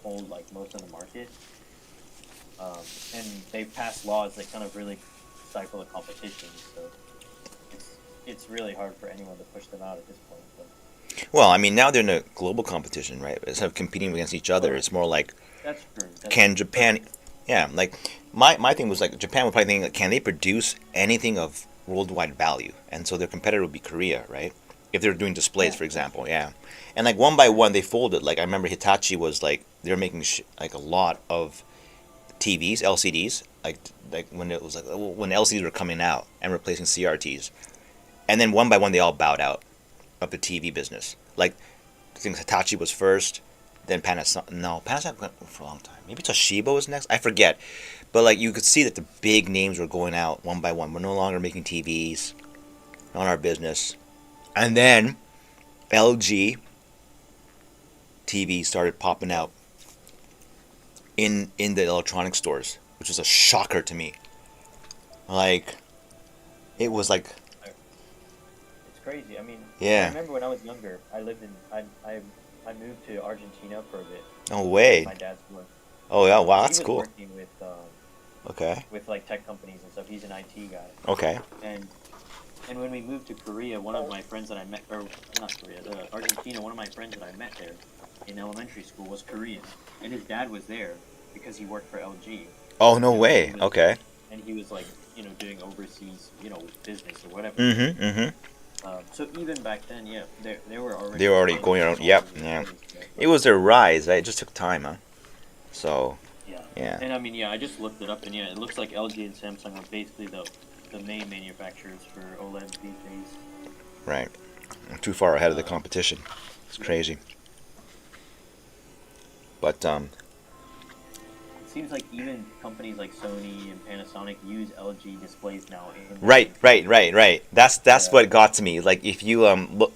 hold like most of the market, and they've passed laws that kind of really stifle the competition. So it's really hard for anyone to push them out at this point. But Well, I mean, now they're in a global competition, right? Instead of competing against each other, it's more like, that's true. can Japan? Yeah, like my thing was like Japan would probably think, like, can they produce anything of worldwide value? And so their competitor would be Korea, right? If they're doing displays, for example, yeah. And like one by one, they folded. Like I remember Hitachi was like they were making like a lot of TVs, LCDs, like when it was like when LCDs were coming out and replacing CRTs, and then one by one they all bowed out of the TV business. Like I think Hitachi was first, then Panasonic. No, Panasonic went for a long time. Maybe Toshiba was next. I forget, but like you could see that the big names were going out one by one. We're no longer making TVs on our business, and then LG TV started popping out in the electronic stores, which was a shocker to me. Like, it was like, It's crazy. I mean, I yeah, remember when I was younger, I lived in I moved to Argentina for a bit. no way. My dad's work. Oh yeah, wow, He that's was cool. working Okay, with like tech companies and stuff. He's an IT guy. okay, And when we moved to Korea, one of my friends that I met, or not Korea, Argentina, one of my friends that I met there in elementary school was Korean, and his dad was there because he worked for LG. oh no You know, way. Okay. And he was like, doing overseas, business or whatever. Mm-hmm. Mm-hmm. So even back then, yeah, they were already. They were already kind of going around. all Yep. over the Yeah. place, but- It was their rise. Right? It just took time, huh? So Yeah. yeah. And I mean, yeah, I just looked it up, and yeah, it looks like LG and Samsung are basically the main manufacturers for OLED these days. Right. Too far ahead of the competition. It's crazy. But It seems like even companies like Sony and Panasonic use LG displays now. right. That's Yeah. what got to me. Like if you look,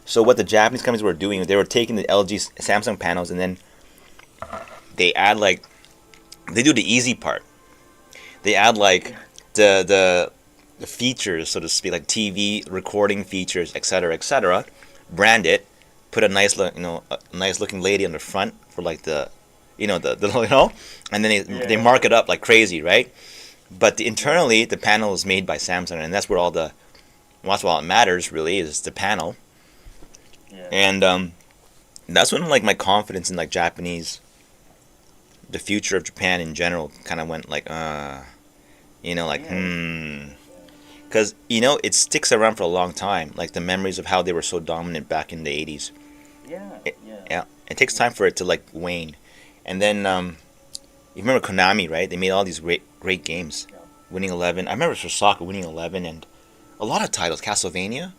so what the Japanese companies were doing, they were taking the LG Samsung panels and then they add like they do the easy part. They add like the features, so to speak, like TV recording features, etc., brand it, put a nice a nice looking lady on the front for like the and then they mark it up like crazy, right? But internally the panel is made by Samsung, and that's where that's what matters really is the panel. Yeah. And that's when like my confidence in like the future of Japan in general kind of went like because it sticks around for a long time, like the memories of how they were so dominant back in the 80s. Yeah. Yeah, it takes time for it to like wane. And then you remember Konami, right? They made all these great games. Yeah. Winning 11. I remember for soccer, Winning 11, and a lot of titles, Castlevania.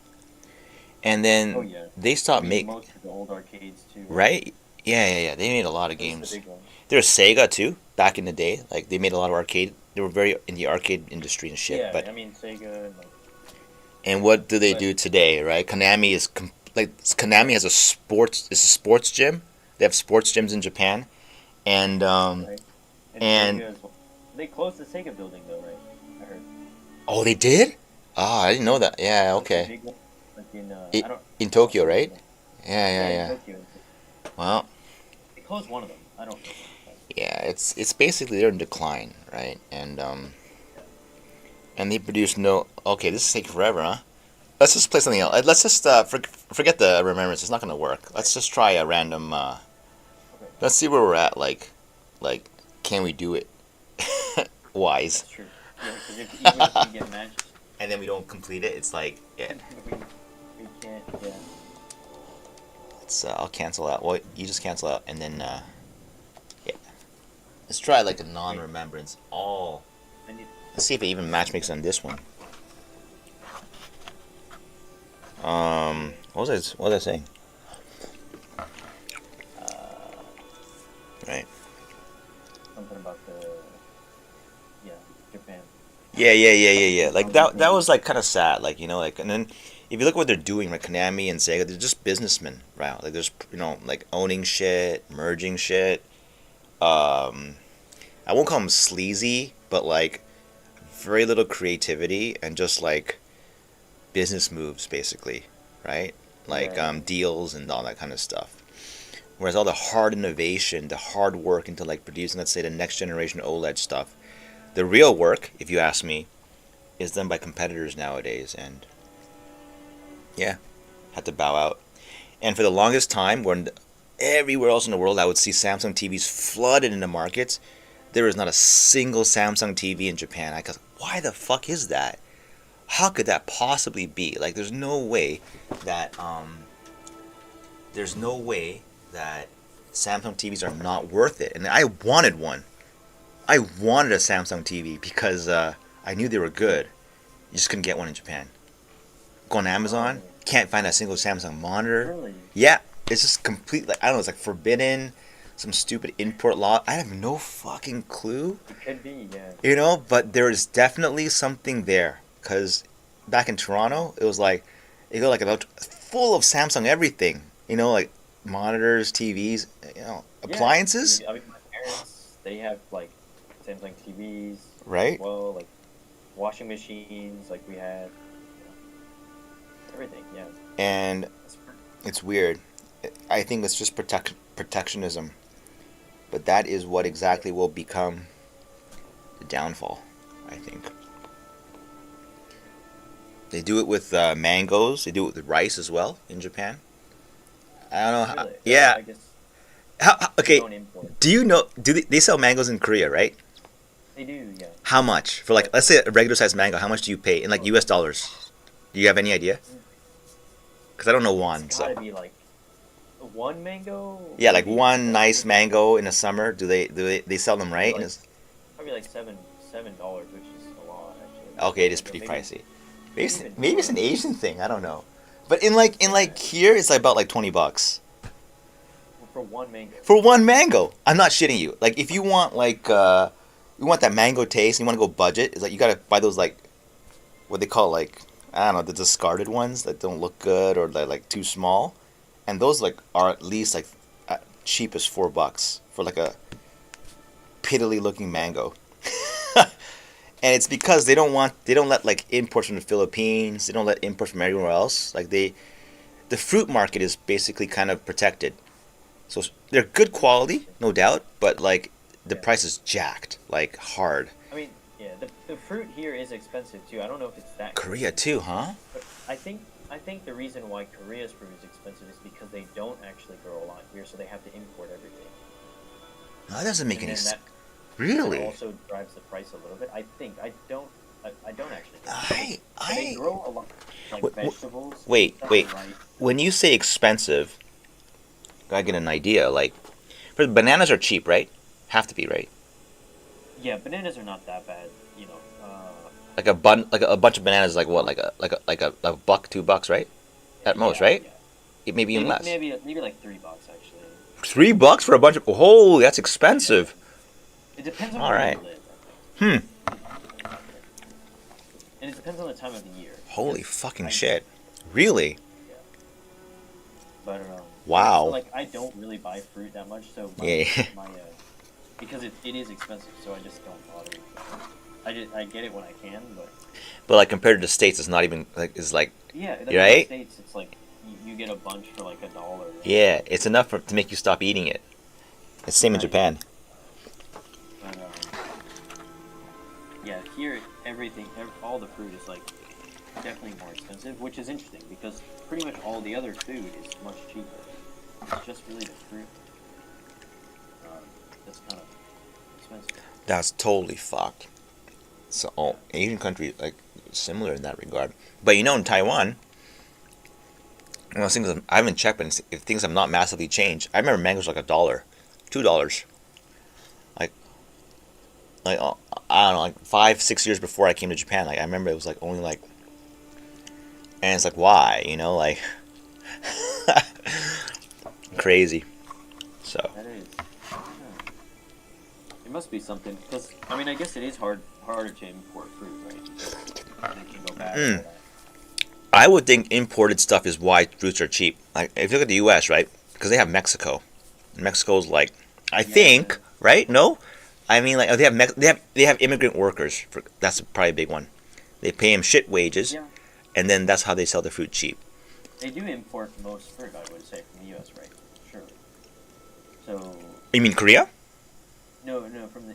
And then Oh yeah. they stopped making, most of the old arcades too. right? Yeah. They made a lot of Those are the games. big ones. There's Sega too, back in the day. Like they made a lot of arcade. They were very in the arcade industry and shit. Yeah, But I mean Sega. And, and what do they But- do today, right? Konami has a sports gym. They have sports gyms in Japan, and right? and- Sega as well. They closed the Sega building though, right? I heard. oh, they did? Ah, I didn't know that. Yeah, Like the okay. big one, like in It- I don't. In Tokyo, right? Yeah, Yeah. in Tokyo. Well, They closed one of them. I don't know. yeah, it's basically they're in decline, right? And they produce no. Okay, this is taking forever, huh? Let's just play something else. Let's just forget the remembrance. It's not gonna work. Let's just try a random. Let's see where we're at. Like, can we do it? Wise. That's true. Yeah, because even if we get matched, And then we don't complete it. It's like, yeah. we can't. Yeah. It's I'll cancel out. Well, you just cancel out, and then yeah. Let's try like a non-remembrance. Oh. I need. Let's see if it even matchmakes on this one. What was I saying? Right. Something about Japan. Yeah. Like that was like kind of sad. Like and then if you look at what they're doing, like Konami and Sega, they're just businessmen, right? Like there's like owning shit, merging shit. I won't call them sleazy, but like very little creativity and just like business moves basically, right? Like Right. deals and all that kind of stuff. Whereas all the hard innovation, the hard work into like producing, let's say, the next generation OLED stuff, the real work, if you ask me, is done by competitors nowadays. And yeah, had to bow out. And for the longest time, when everywhere else in the world I would see Samsung TVs flooded in the markets, there is not a single Samsung TV in Japan. I go, why the fuck is that? How could that possibly be? Like, there's no way that Samsung TVs are not worth it. And I wanted one. I wanted a Samsung TV because I knew they were good. You just couldn't get one in Japan. Go on Amazon, can't find a single Samsung monitor. Really? Yeah, it's just complete. Like, I don't know, it's like forbidden. Some stupid import law. I have no fucking clue. It could be, yeah. You know, but there is definitely something there. Because back in Toronto, it was like, you go like about full of Samsung everything. You know, like monitors, TVs, you know, appliances. Yeah. I mean, my parents, they have like Samsung TVs. Right? Well, like washing machines, like we had. Everything, yeah. And it's weird. I think it's just protectionism. But that is what exactly will become the downfall, I think. They do it with mangoes. They do it with rice as well in Japan. I don't know. How, Really? yeah. I guess Okay. don't import. Do you know? They sell mangoes in Korea, right? They do, yeah. How much for like let's say a regular sized mango? How much do you pay in like U.S. dollars? Do you have any idea? Because I don't know won. It's So gotta be like one mango. yeah, like maybe one nice mango in the summer. Do they sell them right? Like, And it's, probably like $7, which is a lot actually. okay, it is pretty Maybe- pricey. even Maybe it's an more. Asian thing. I don't know. But in like here, it's like about like $20 For one mango. for one mango. I'm not shitting you. Like if you want like you want that mango taste and you want to go budget, it's like you gotta buy those like what they call like I don't know the discarded ones that don't look good or they're like too small, and those like are at least like cheap as $4 for like a piddly looking mango. And it's because they don't let like imports from the Philippines, they don't let imports from everywhere else. Like the fruit market is basically kind of protected. So they're good quality, no doubt, but like the price is jacked, like hard. I mean, yeah, the fruit here is expensive too. I don't know if it's that. Korea too, huh? But I think the reason why Korea's fruit is expensive is because they don't actually grow a lot here, so they have to import everything. No, that doesn't make And any then sense. that Really? also drives the price a little bit. I think I don't actually. Think I But they grow a lot, like vegetables. wait, stuff, wait. Right? When you say expensive, I get an idea. Like, for bananas are cheap, right? Have to be, right? Yeah, bananas are not that bad. You know. Like a bunch of bananas, is like what, like a buck, $2, right? At most, yeah, right? Yeah. It may be even less. Maybe like $3 actually. $3 for a bunch of. Holy, that's expensive. It depends on All where right. you live. I think. Hmm. And it depends on the time of the year. Holy Because fucking I- shit. Really? But Wow. So, like I don't really buy fruit that much, so Yeah. because it is expensive, so I just don't bother. I get it when I can, but But like compared to the States, it's not even like it's like yeah, in You're right? the States it's like you get a bunch for like $1. yeah, it's enough to make you stop eating it. It's same in Right. Japan. But yeah, here all the fruit is like definitely more expensive, which is interesting because pretty much all the other food is much cheaper. It's just really the fruit that's kind of expensive. That's totally fucked. So Asian countries like similar in that regard. But you know, in Taiwan, one of those things I haven't checked, but if things have not massively changed, I remember mangoes were like $1, $2. Like I don't know, like 5-6 years before I came to Japan, like I remember it was like only like, and it's like why, you know, like crazy. So That is. It must be something because I mean I guess it is harder to import fruit, right? Because they can go bad. And all that. I would think imported stuff is why fruits are cheap. Like if you look at the U.S., right, because they have Mexico. Mexico's like, I think, right? No, I mean like they have immigrant workers. That's probably a big one. They pay them shit wages, Yeah. and then that's how they sell the fruit cheap. They do import most fruit, I would say, from the U.S., right? Sure. So You mean Korea? no,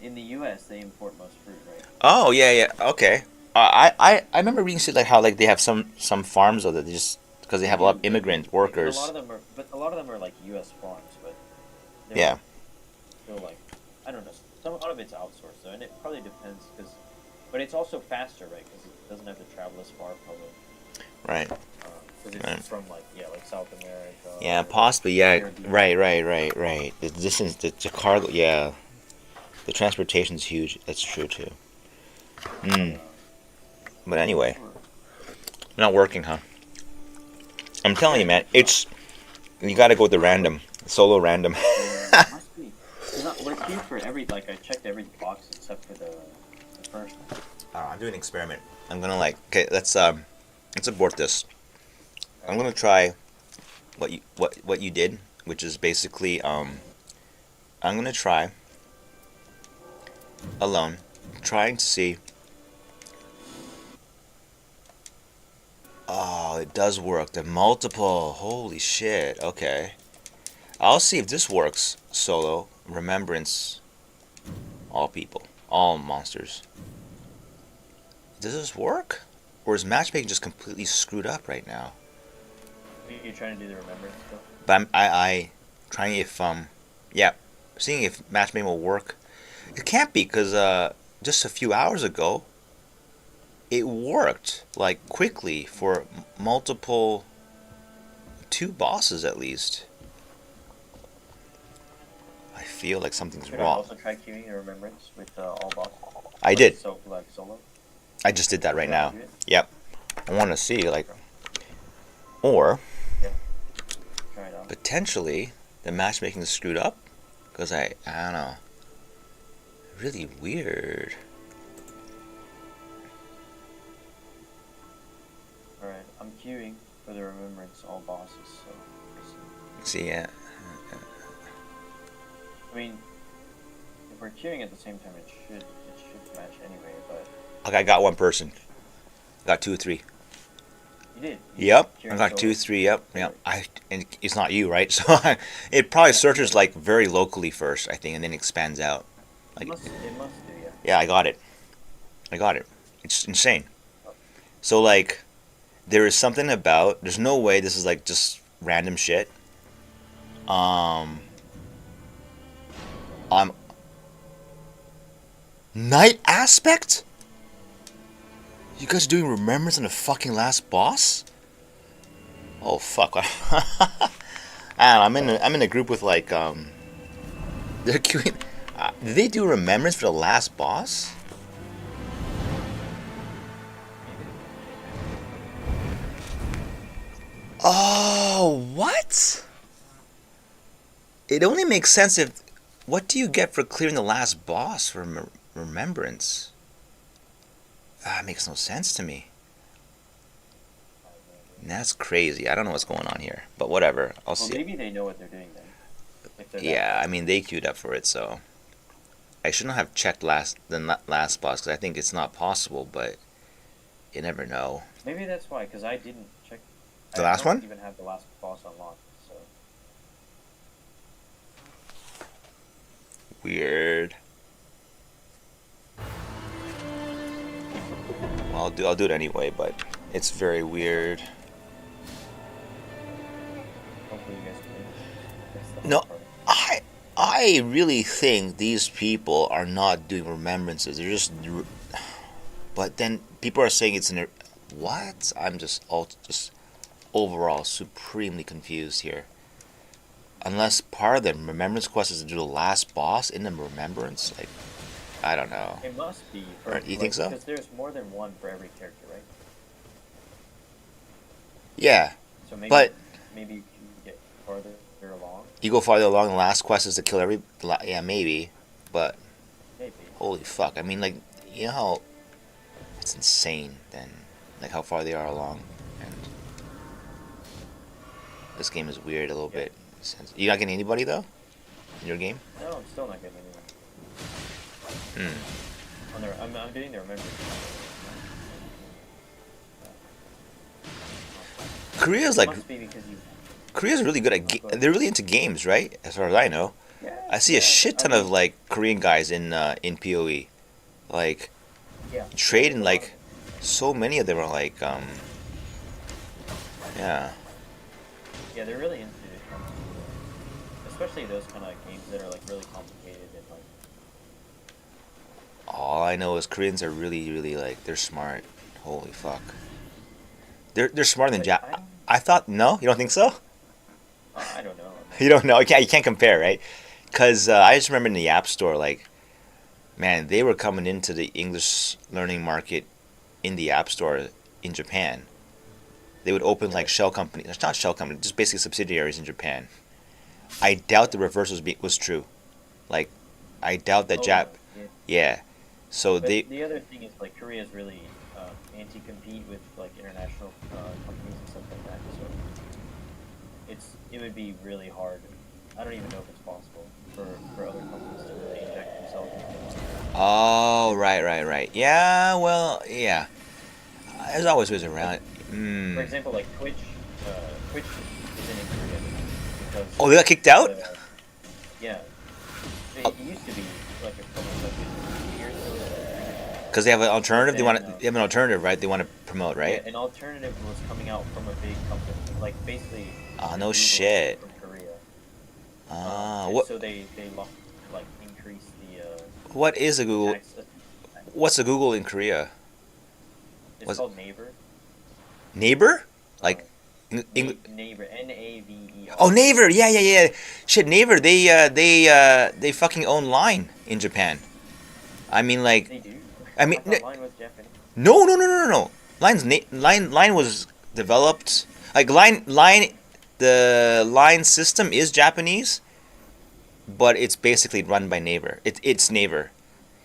in the U.S. they import most fruit, right? Oh yeah, yeah. Okay. I remember reading shit like how like they have some farms though that they just because they have a lot of They immigrant do, because workers. a lot of them are like U.S. farms, but they're Yeah. like still like I don't know. Some a lot of it's outsourced though, and it probably depends because, but it's also faster, right? Because it doesn't have to travel as far, probably. Right. Because it's Right. from like South America Yeah, or possibly. Yeah. Caribbean. Right. The distance, the cargo. Yeah, the transportation's huge. That's true too. Mm. But anyway, Sure. not working, huh? I'm telling you, Yeah, man. it's not. It's you got to go with the random, solo random. It must be. We're queued for every like I checked every box except for the first one. I'm doing an experiment. I'm gonna like okay. Let's abort this. All I'm right. gonna try what you did, which is basically I'm gonna try alone, trying to see. Oh, it does work. The multiple. Holy shit. Okay. I'll see if this works solo. Remembrance. All people. All monsters. Does this work? Or is matchmaking just completely screwed up right now? You trying to do the remembrance still? But I trying if yeah, seeing if matchmaking will work. It can't be because just a few hours ago it worked like quickly for multiple two bosses at least. I feel like something's Should I wrong. also try queuing the remembrance with all bosses? I Like, did. So like solo. I just did that Would right you like now. to do it? Yep. I want to see like, or Yeah. Try it out. potentially the matchmaking is screwed up because I don't know. Really weird. All right. I'm queuing for the remembrance all bosses. So. We'll see. See, yeah. I mean, if we're queuing at the same time, it should match anyway. But Okay, I got one person. Got two or three. you did. Yep, I Queuing got solo. two, three. Yep. And it's not you, right? So it probably searches like very locally first, I think, and then expands out. Like, It must do, yeah. yeah, I got it. It's insane. So like, there is something about. There's no way this is like just random shit. Um, I'm night aspect. You guys are doing remembrance on the fucking last boss? Oh fuck! I don't know, I'm in a group with like they're queuing. Did they do remembrance for the last boss? Oh, what? It only makes sense if. What do you get for clearing the last boss for remembrance? It makes no sense to me. That's crazy. I don't know what's going on here, but whatever. I'll Well, see. maybe they know what they're doing then. If they're that Yeah, I fast. mean they queued up for it, so I shouldn't have checked the last boss because I think it's not possible, but you never know. Maybe that's why, because I didn't check. The I last don't one? even have the last boss unlocked, so. Weird. Well, I'll do it anyway, but it's very weird. Hopefully you guys can. That's the No, hard part. I really think these people are not doing remembrances. They're just. But then people are saying it's an. What? I'm just overall supremely confused here. Unless part of the remembrance quest is to do the last boss in the remembrance, like I don't know. It must be. For, Or, you think so? Because there's more than one for every character, right? Yeah, So but maybe you can get farther along. you go farther along. The last quest is to kill every. Yeah, maybe, but Maybe. holy fuck! I mean, like you know how it's insane. Then, like how far they are along, and this game is weird a little Yeah. bit. You not getting anybody though in your game? No, I'm still not getting anyone. I'm doing the remembrance. Korea's It like must be because you. Korea's really good at. They're really into games, right? As far as I know. Yeah, I see a yeah. shit I ton mean, of like Korean guys in PoE, like yeah, trade, there's and a lot of like them. so many of them are like yeah. Yeah, they're really into it comes to especially those kind of games that are like really complicated and like All I know is Koreans are really really like they're smart. Holy fuck. They're smarter than but Jap. I don't I thought no, you don't think so? I don't know. I You mean, don't know. You can't compare, right? Because I just remember in the App Store, like man, they were coming into the English learning market in the App Store in Japan. They would open like really? shell companies. It's not shell companies, just basically subsidiaries in Japan. I doubt the reverse was true. Like, I doubt that Oh, Jap. yeah. Yeah. So But they. the other thing is like Korea is really anti-compete with like international companies and stuff like that. So it would be really hard. I don't even know if it's possible for other companies to really inject themselves into the market. Oh, right, right, right. Yeah. Well, yeah. There's always ways around it. For Hmm. example, like Twitch isn't in Korea anymore because Oh, they got kicked out the yeah, it used to be like almost like 2 years ago it was free, because they have an but alternative. They want. then They have an alternative, right? They want to promote, yeah, right? an alternative was coming out from a big company, like basically Oh, the no Google shit. from Korea, Ah, and what? so they like increased What is a the Google? tax. What's a Google in Korea? It's Was called Naver, neighbor? uh, Like, Eng- Naver oh, Naver. Naver. Yeah, yeah, yeah. Shit, Naver. They fucking own Line in Japan. I mean, like, They do. I mean, I thought Line was Japanese. no, no, no, no, no, no. Line was developed like Line. The Line system is Japanese, but it's basically run by Naver. It's Naver.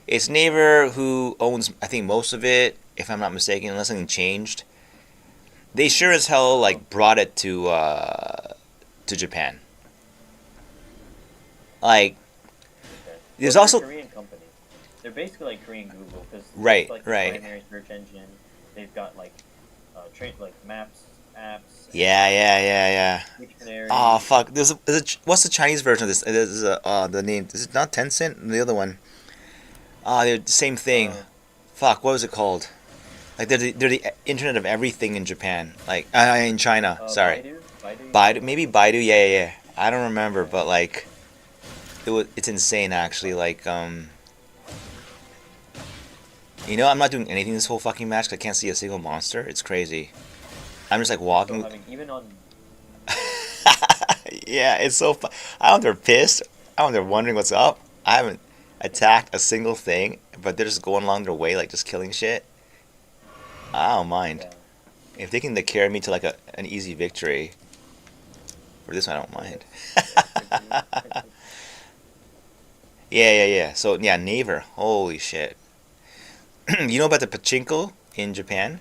It's Naver who owns, I think, most of it, if I'm not mistaken, unless something changed. They sure as hell Oh, like brought it to Japan. Like, okay. Well, there's they're a also Korean company. They're basically like Korean Google because that's right, like the right. primary search engine. They've got like like maps, apps, and Yeah, yeah, yeah, yeah. Oh dictionary. fuck. What's the Chinese version of this? There's the name. Is it not Tencent? The other one. Ah, they're the same thing. Uh, Fuck. What was it called? Like they're the Internet of everything in Japan. Like in China. Sorry. Baidu, you talking Baidu. about? Maybe Baidu. Yeah, yeah, yeah. I don't remember, but like it's insane actually. Like I'm not doing anything this whole fucking match 'cause I can't see a single monster. It's crazy. I'm just like So walking. I mean, even on Yeah, it's so. I don't know if they're pissed. I don't know if they're wondering what's up. I haven't attacked a single thing, but they're just going along their way, like just killing shit. I don't mind. yeah, If they can carry me to like an easy victory, for this one, I don't yeah, mind. that's good for you. Yeah, yeah, yeah. So yeah, Naver. Holy shit. You know about the pachinko in Japan?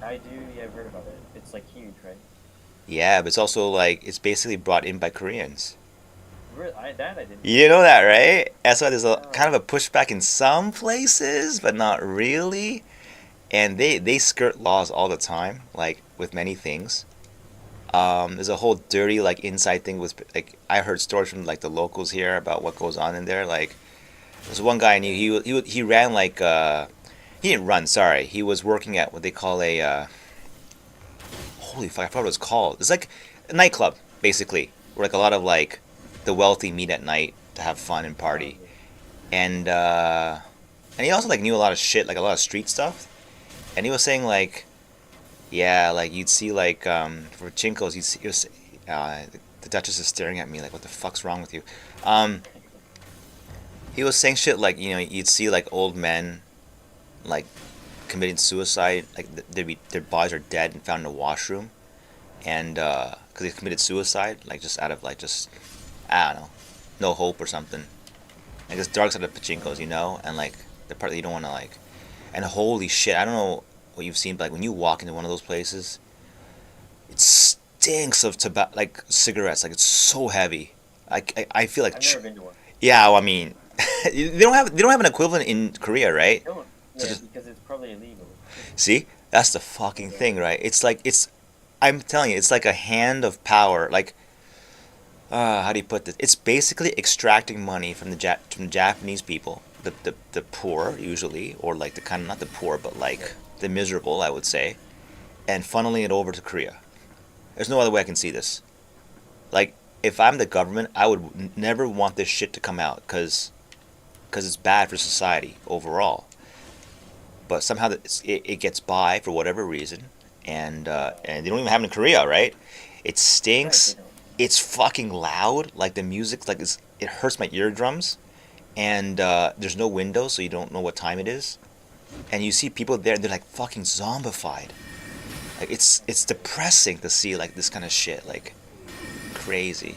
I do. Yeah, I've heard about it. It's like huge, right? Yeah, but it's also like it's basically brought in by Koreans. That I didn't know. You know that, right? That's why there's a No. kind of a pushback in some places, but not really. And they skirt laws all the time, like with many things. There's a whole dirty like inside thing with like I heard stories from like the locals here about what goes on in there. Like there's one guy I knew. He ran like he didn't run. Sorry, he was working at what they call a holy fuck. I forgot what it's called. It's like a nightclub basically, where like a lot of like the wealthy meet at night to have fun and Oh, party. yeah. And and he also like knew a lot of shit, like a lot of street stuff. And he was saying like yeah, like you'd see like for chinkos, the Duchess is staring at me like, what the fuck's wrong with you? Um, he was saying shit like you'd see like old men like committing suicide, like their bodies are dead and found in a washroom, and because they committed suicide, like just out of like just I don't know, no hope or something. Like this dark side of pachinkos, and like the part that you don't want to like, and holy shit, I don't know what you've seen, but like when you walk into one of those places, it stinks of tobacco, like cigarettes. Like it's so heavy. I feel like I've never been to one. yeah. Well, I mean, they don't have an equivalent in Korea, They right? don't. So Yeah, just because it's probably illegal. see, that's the fucking Yeah. thing, right? It's like it's. I'm telling you, it's like a hand of power. Like how do you put this? It's basically extracting money from from the Japanese people, the poor usually, or like the kind of not the poor, but like the miserable, I would say, and funneling it over to Korea. There's no other way I can see this. Like, if I'm the government, I would never want this shit to come out because it's bad for society overall. But somehow it gets by for whatever reason, and they don't even have it in Korea, right? It Right, they stinks. don't. It's fucking loud. Like the music, like it hurts my eardrums. And there's no windows, so you don't know what time it is. And you see people there, and they're like fucking zombified. Like it's depressing to see like this kind of shit, like crazy.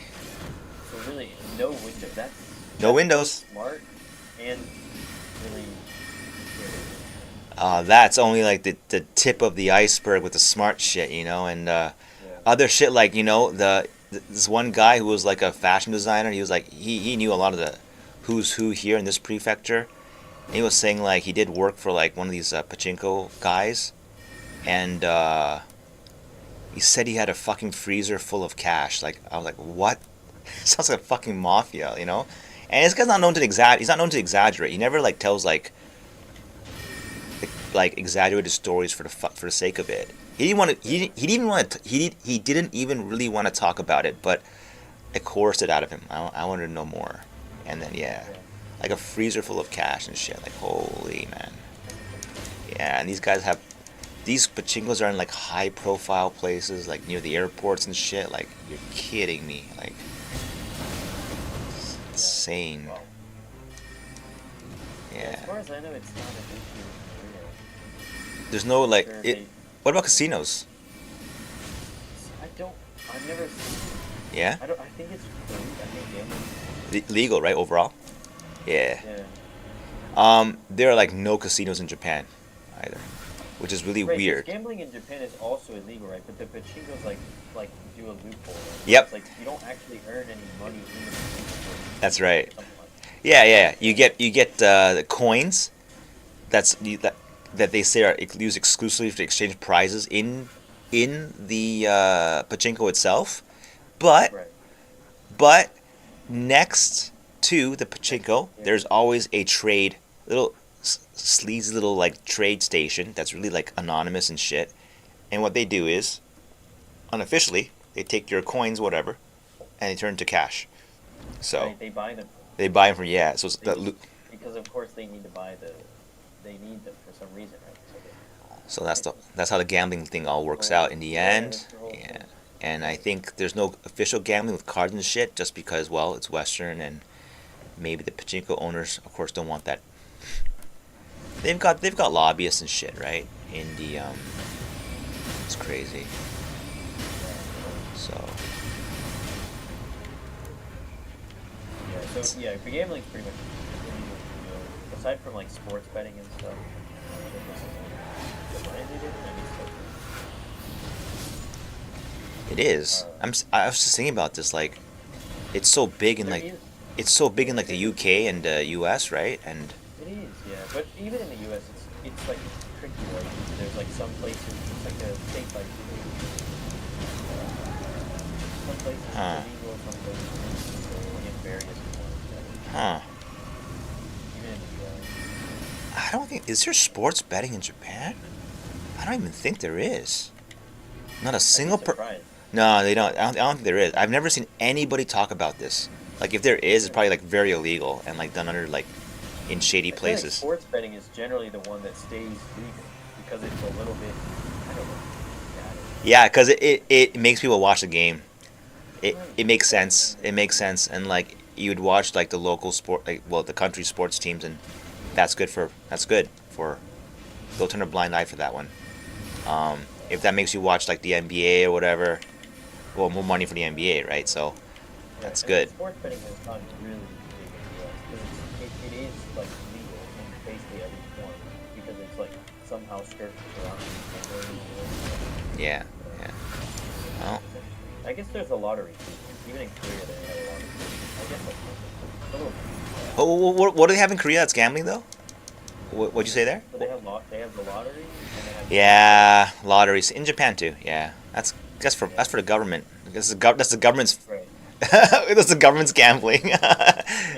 So really, no window. No That's both windows. smart and really scary. That's only like the tip of the iceberg with the smart shit, you know, and Yeah. other shit like this one guy who was like a fashion designer. He was like he knew a lot of the who's who here in this prefecture. And he was saying like he did work for like one of these pachinko guys, and he said he had a fucking freezer full of cash. Like I was like, what? Sounds like a fucking mafia, you know? And this guy's not known to exaggerate. He's not known to exaggerate. He never like tells like exaggerated stories for the sake of it. He didn't want to. He didn't even want to. He didn't even really want to talk about it, but it coerced it out of him. I wanted to know more, and then yeah, Yeah. like a freezer full of cash and shit. Like holy man. Yeah, and these guys have these pachinkos are in like high profile places, like near the airports and shit. Like you're kidding me. Like Yeah. insane. Wow. Yeah, Yeah. as far as I know, it's not an issue in Korea. There's no like Sure, it. What about casinos? I don't. I've never seen. Yeah, I don't. I think it's free. I think gambling. Legal, right? Overall. Yeah. Yeah. There are like no casinos in Japan either, which is really Right. 'Cause weird. gambling in Japan is also illegal, right? But the pachinko's like do a loophole. Right? Yep. It's like you don't actually earn any money in the pachinko. That's right. Something like that. Yeah, yeah. You get the coins. That they say are used exclusively to exchange prizes in the pachinko itself, but Right. but next to the pachinko, Yeah. there's always a trade little sleazy little like trade station that's really like anonymous and shit. And what they do is unofficially they take your coins, whatever, and they turn to cash. So Right. They buy them. they buy them from yeah. So it's They that just, because of course they need to buy the. They need them for some reason, right? so that's how the gambling thing all works Right. out in the Yeah, end. that's the whole Yeah. thing. And I think there's no official gambling with cards and shit, just because well it's Western and maybe the pachinko owners, of course, don't want that. They've got lobbyists and shit, right? In the it's crazy. So Yeah. So yeah, gambling's pretty much illegal, aside from like sports betting and stuff. it is. I was just thinking about this. Like, it's so big in There like is. it's so big in like the UK and US, right? And It is, yeah. But even in the U.S., it's like tricky, right? There's like some places, it's like a state by state. Some places Huh. it's illegal, some places it's illegal in various forms. huh? Even in the U.S. I don't think is there sports betting in Japan? I don't even think there is. Not a single I'd be per. surprised. No, they don't. I don't think there is. I've never seen anybody talk about this. Like, if there is, it's probably like very illegal and like done under like in shady I feel like places. sports betting is generally the one that stays legal because it's a little bit, I don't know. Yeah, because it makes people watch the game. It Right. it makes sense. It makes sense, and like you would watch like the local sport, like well the country sports teams, and that's good for. They'll turn a blind eye for that one. If that makes you watch like the NBA or whatever, well more money for the NBA, right? So Yeah, that's and good. Sports betting has gotten really big in the U.S. because it is like legal in basically every form because it's like somehow skirts around. Yeah, yeah. Well, I guess there's a lottery too. Even in Korea, they have a lottery. I guess that's a little. what do they have in Korea that's gambling though? What'd you say there? So they have the lottery and they have. Yeah, lotteries in Japan too. Yeah, that's for Yeah. that's for the government. That's the government's Right. That's the government's gambling.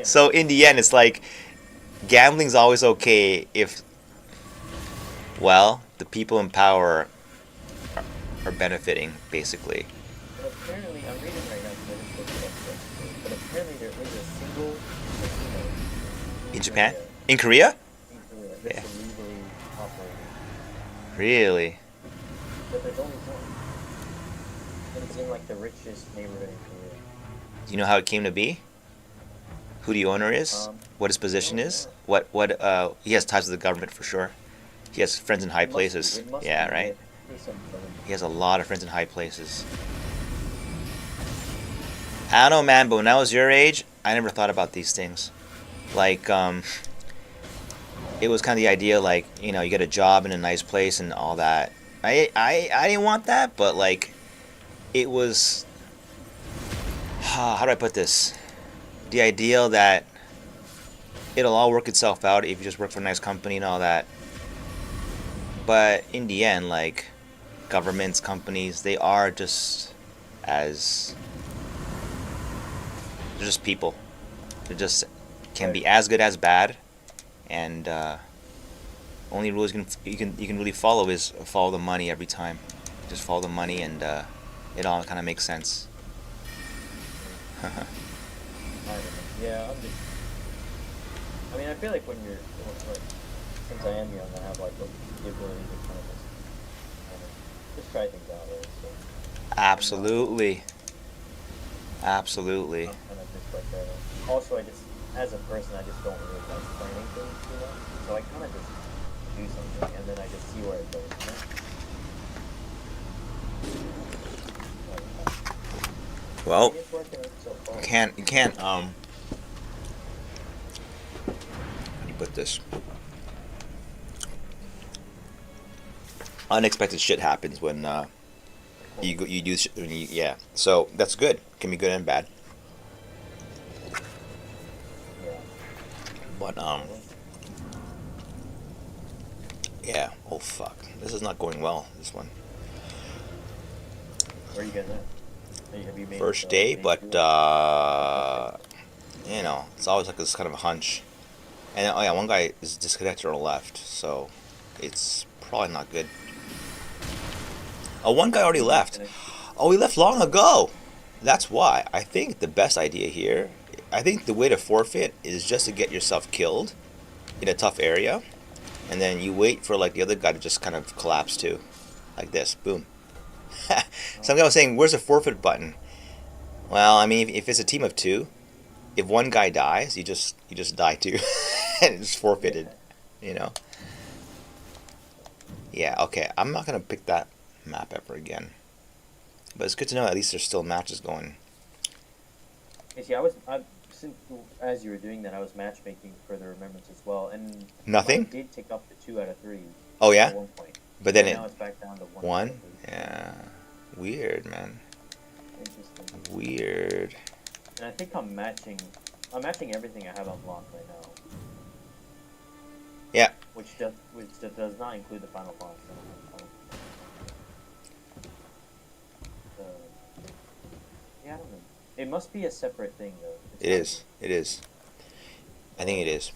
So in the end, it's like gambling's always okay if, well, the people in power are benefiting, basically. But apparently, I'm reading right now because I just looked it up yesterday. But apparently, there is a single casino In Japan? Korea, In Korea? in Korea that's Yeah. illegally operating. Really? But there's only one, and it's in like the richest neighborhood in Korea. Do you know how it came to be? Who the owner is? What his position is? What he has ties to the government for sure. He has friends in high places. Yeah, right? He has a lot of friends in high places. I don't know, man, but when I was your age, I never thought about these things. Like, it was kind of the idea, like, you know, you get a job in a nice place and all that. I didn't want that, but, like, it was, how do I put this? The ideal that it'll all work itself out if you just work for a nice company and all that. But in the end, like, governments, companies, they are just as, they're just people. They just can be as good as bad, and only rules you can really follow is follow the money every time. Just follow the money, and it all kind of makes sense. I don't know. Yeah, I'm just. I mean, I feel like when you're like, since I am young, I have like the ability to kind of just try things out, right? So Absolutely. Absolutely. I'm kind of just like that. Also, I just, as a person, I just don't really like planning things too much. So I kind of just do something and then I just see where it goes. You know? Well, It's working out so far. you can't how do you put this? Unexpected shit happens when you do yeah. So that's good. Can be good and bad. Yeah. But yeah. Oh fuck. This is not going well. This one. Where are you guys at? Have you made First it, day, made but it to you know, it's always like this kind of a hunch. And oh yeah, one guy is disconnected or left, so it's probably not good. Oh, one guy already left. Oh, he left long ago. That's why. I think the best idea here, I think the way to forfeit is just to get yourself killed in a tough area, and then you wait for like the other guy to just kind of collapse too, like this. Boom. Some guy was saying, "Where's the forfeit button?" Well, I mean, if it's a team of two, if one guy dies, you just die too, and it's forfeited. You know. Yeah. Okay. I'm not gonna pick that map ever again. But it's good to know at least there's still matches going. You see, since as you were doing that, I was matchmaking for the remembrance as well, and Nothing? mine did tick up to 2 out of 3. Oh yeah. At one point. But then Now it's back down to 1. one. Yeah. Weird, man. Interesting. Weird. And I think I'm matching everything I have unlocked right now. Yeah. Which does not include the final boss. Yeah, I don't know. It must be a separate thing though. It is. It is. I think it is.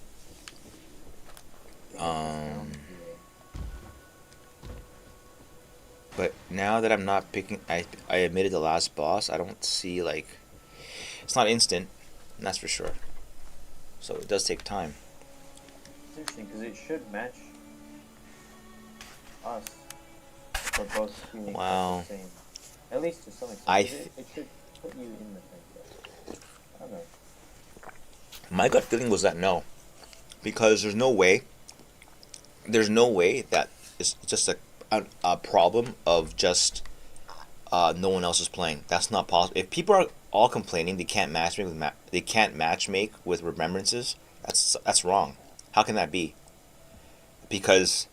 But now that I'm not picking, I admitted the last boss. I don't see like, it's not instant, and that's for sure. So it does take time. It's interesting because it should match us for both being Wow. the same. At least to some extent. It should put you in the same place. I don't know. My gut feeling was that no, because there's no way that it's just a problem of just no one else is playing. That's not possible. If people are all complaining they can't matchmake with remembrances, that's wrong. How can that be? Because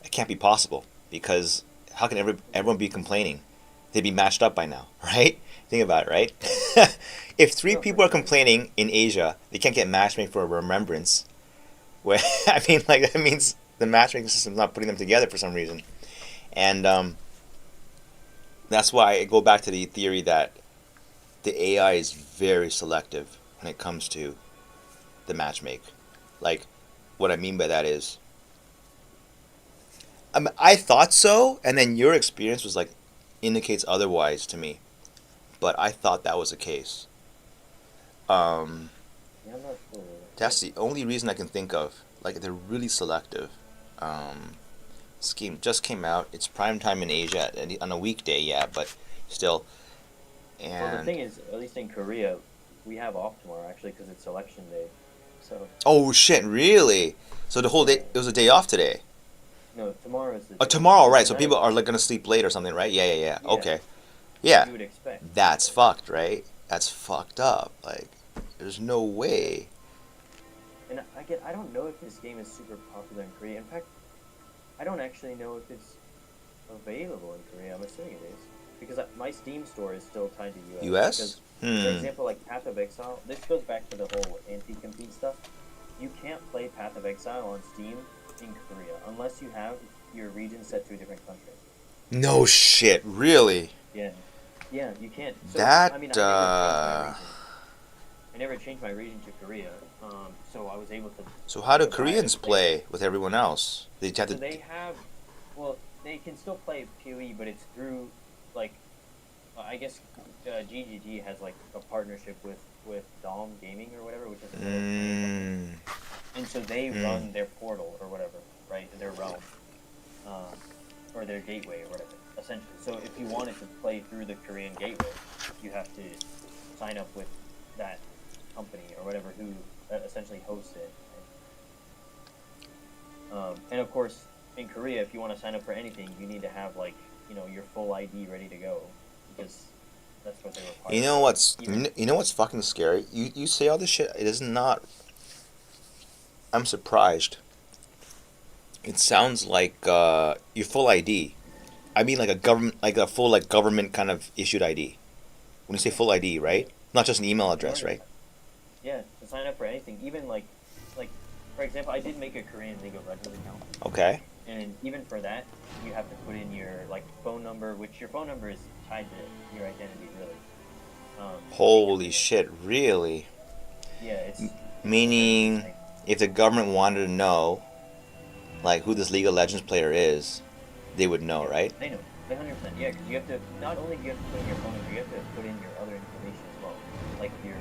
it can't be possible. Because how can everyone be complaining? They'd be matched up by now, right? Think about it, right? If 3 people are complaining in Asia, they can't get matchmaking for a remembrance. Well, I mean, like, that means the matchmaking system's not putting them together for some reason. And that's why I go back to the theory that the AI is very selective when it comes to the matchmake. Like, what I mean by that is, I thought so, and then your experience was like indicates otherwise to me. But I thought that was the case. Yeah, I'm not sure. That's the only reason I can think of. Like, they're really selective. This game just came out. It's prime time in Asia on a weekday, yeah, but still. Well, the And thing is, at least in Korea, we have off tomorrow actually because it's election day. So oh shit, really? So the whole day, yeah. it was a day off today. No, tomorrow is the Oh, day. tomorrow, right? So Tonight- people are like gonna sleep late or something, right? Yeah, yeah, yeah. Yeah. Okay, As yeah. you would expect. That's fucked, right? That's fucked up. Like, there's no way. And I don't know if this game is super popular in Korea. In fact, I don't actually know if it's available in Korea. I'm assuming it is because my Steam store is still tied to US. US? Because, for example, like Path of Exile, this goes back to the whole anti-compete stuff. You can't play Path of Exile on Steam in Korea unless you have your region set to a different country. No shit, really? Yeah, yeah, you can't. So, That, I mean, I never changed my region to Korea, so I was able to. So how do survive Koreans and play with everyone else? They have So to. they have, well, they can still play PoE, but it's through, like, I guess GGG has like a partnership with Dom Gaming or whatever, which is another Korean company. And so they run their portal or whatever, right? Their realm, or their gateway or whatever, essentially. So if you wanted to play through the Korean gateway, you have to sign up with that company or whatever who essentially hosts it. Right? And of course, in Korea, if you want to sign up for anything, you need to have like your full ID ready to go because that's what they require. You know what's Even- you know what's fucking scary? You say all this shit. It is not. I'm surprised. It sounds like your full ID. I mean, like a government, like a full like government kind of issued ID. When you say full ID, right? Not just an email address, right? Yeah, to sign up for anything, even like for example, I did make a Korean League of Legends account, Okay. and even for that, you have to put in your like phone number, which your phone number is tied to your identity, really. Holy shit! Really? Yeah, it's Meaning, if the government wanted to know, like who this League of Legends player is, they would know, right? They know, they 100%. Yeah, because you have to not only do you have to put in your phone number, you have to put in your other information as well, like your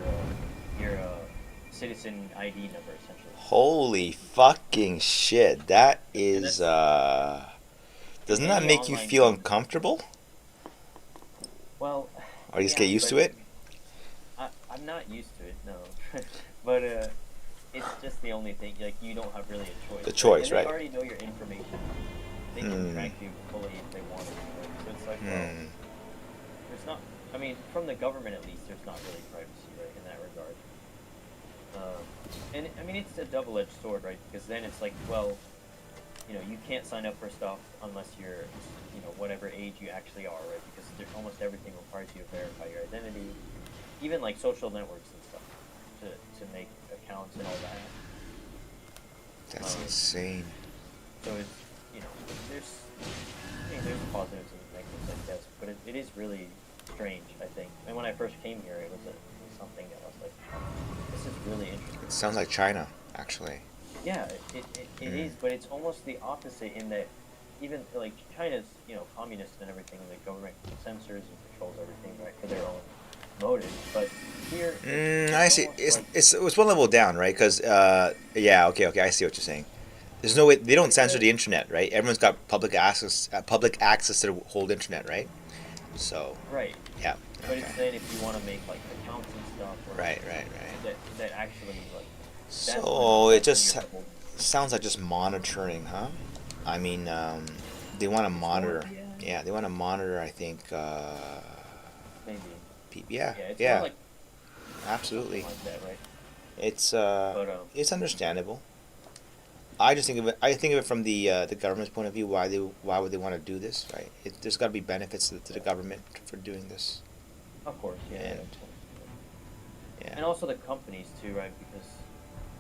citizen ID number, essentially. Holy fucking shit! That And is that's doesn't that any make you online feel game. uncomfortable? Well, Or you just yeah, get used to but it? I'm not used to it, no. But it's just the only thing. Like you don't have really a choice. The choice, and right. They already know your information. They can track you fully if they wanted to. Right? So it's like, well, there's not. I mean, from the government at least, there's not really privacy, right, in that regard. And I mean, it's a double-edged sword, right? Because then it's like, well, you can't sign up for stuff unless you're, whatever age you actually are, right? Because almost everything requires you to verify your identity, even like social networks and stuff, to make accounts and all that. That's insane. So it's, there's positives and negatives, I guess, but it is really strange, I think. And when I first came here, it was something that I was like, this is really interesting. It sounds like China, actually. Yeah, it is, but it's almost the opposite in that even like China's, communist and everything, and the government censors and controls everything, right, for their own motives. But here, I see. almost like- It's one level down, right? Because yeah, okay, I see what you're saying. There's no way they don't censor the internet, right? Everyone's got public access to the whole internet, right? So right. yeah. But it's then if you want to make like accounts and stuff, or Right. that actually like. So it just sounds like just monitoring, huh? I mean, they want to monitor. Yeah, they want to monitor. I think. Maybe. Yeah. Yeah. It's Yeah. more like Absolutely. like that, right? It's But it's understandable. I just think of it. I think of it from the government's point of view. Why would they want to do this? Right? There's got to be benefits to the government for doing this. of course, yeah. And- of course. Yeah. And also the companies too, right? Because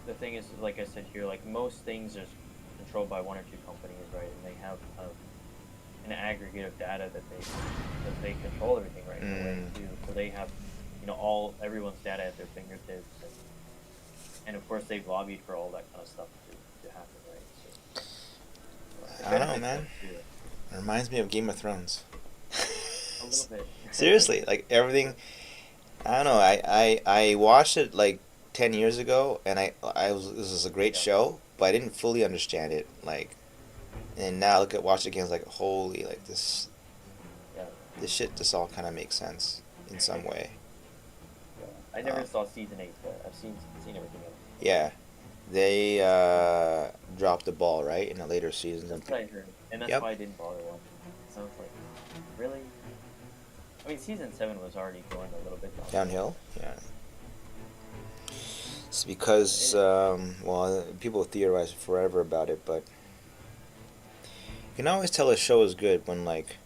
the thing is, like I said here, like most things are controlled by one or two companies, right? And they have kind of an aggregate of data that they control everything, right? In a way too. So they have everyone's data at their fingertips, and of course they've lobbied for all that kind of stuff to happen, right? So I don't know, man. It reminds me of Game of Thrones. A little bit. Seriously, like everything. I don't know. I watched it like 10 years ago, and I was this was a great Yeah. show, but I didn't fully understand it. Like, and now watch it again. It's like holy, like Yeah. this shit just all kind of makes sense in some way. Yeah. I never saw season 8, but I've seen everything else. Yeah, they dropped the ball right in the later seasons. That's what I heard, and that's Yep. why I didn't bother watching. So I was like, really? I mean, season 7 was already going a little bit Downhill. Yeah. It's because well, people theorize forever about it, but you can always tell a show is good when like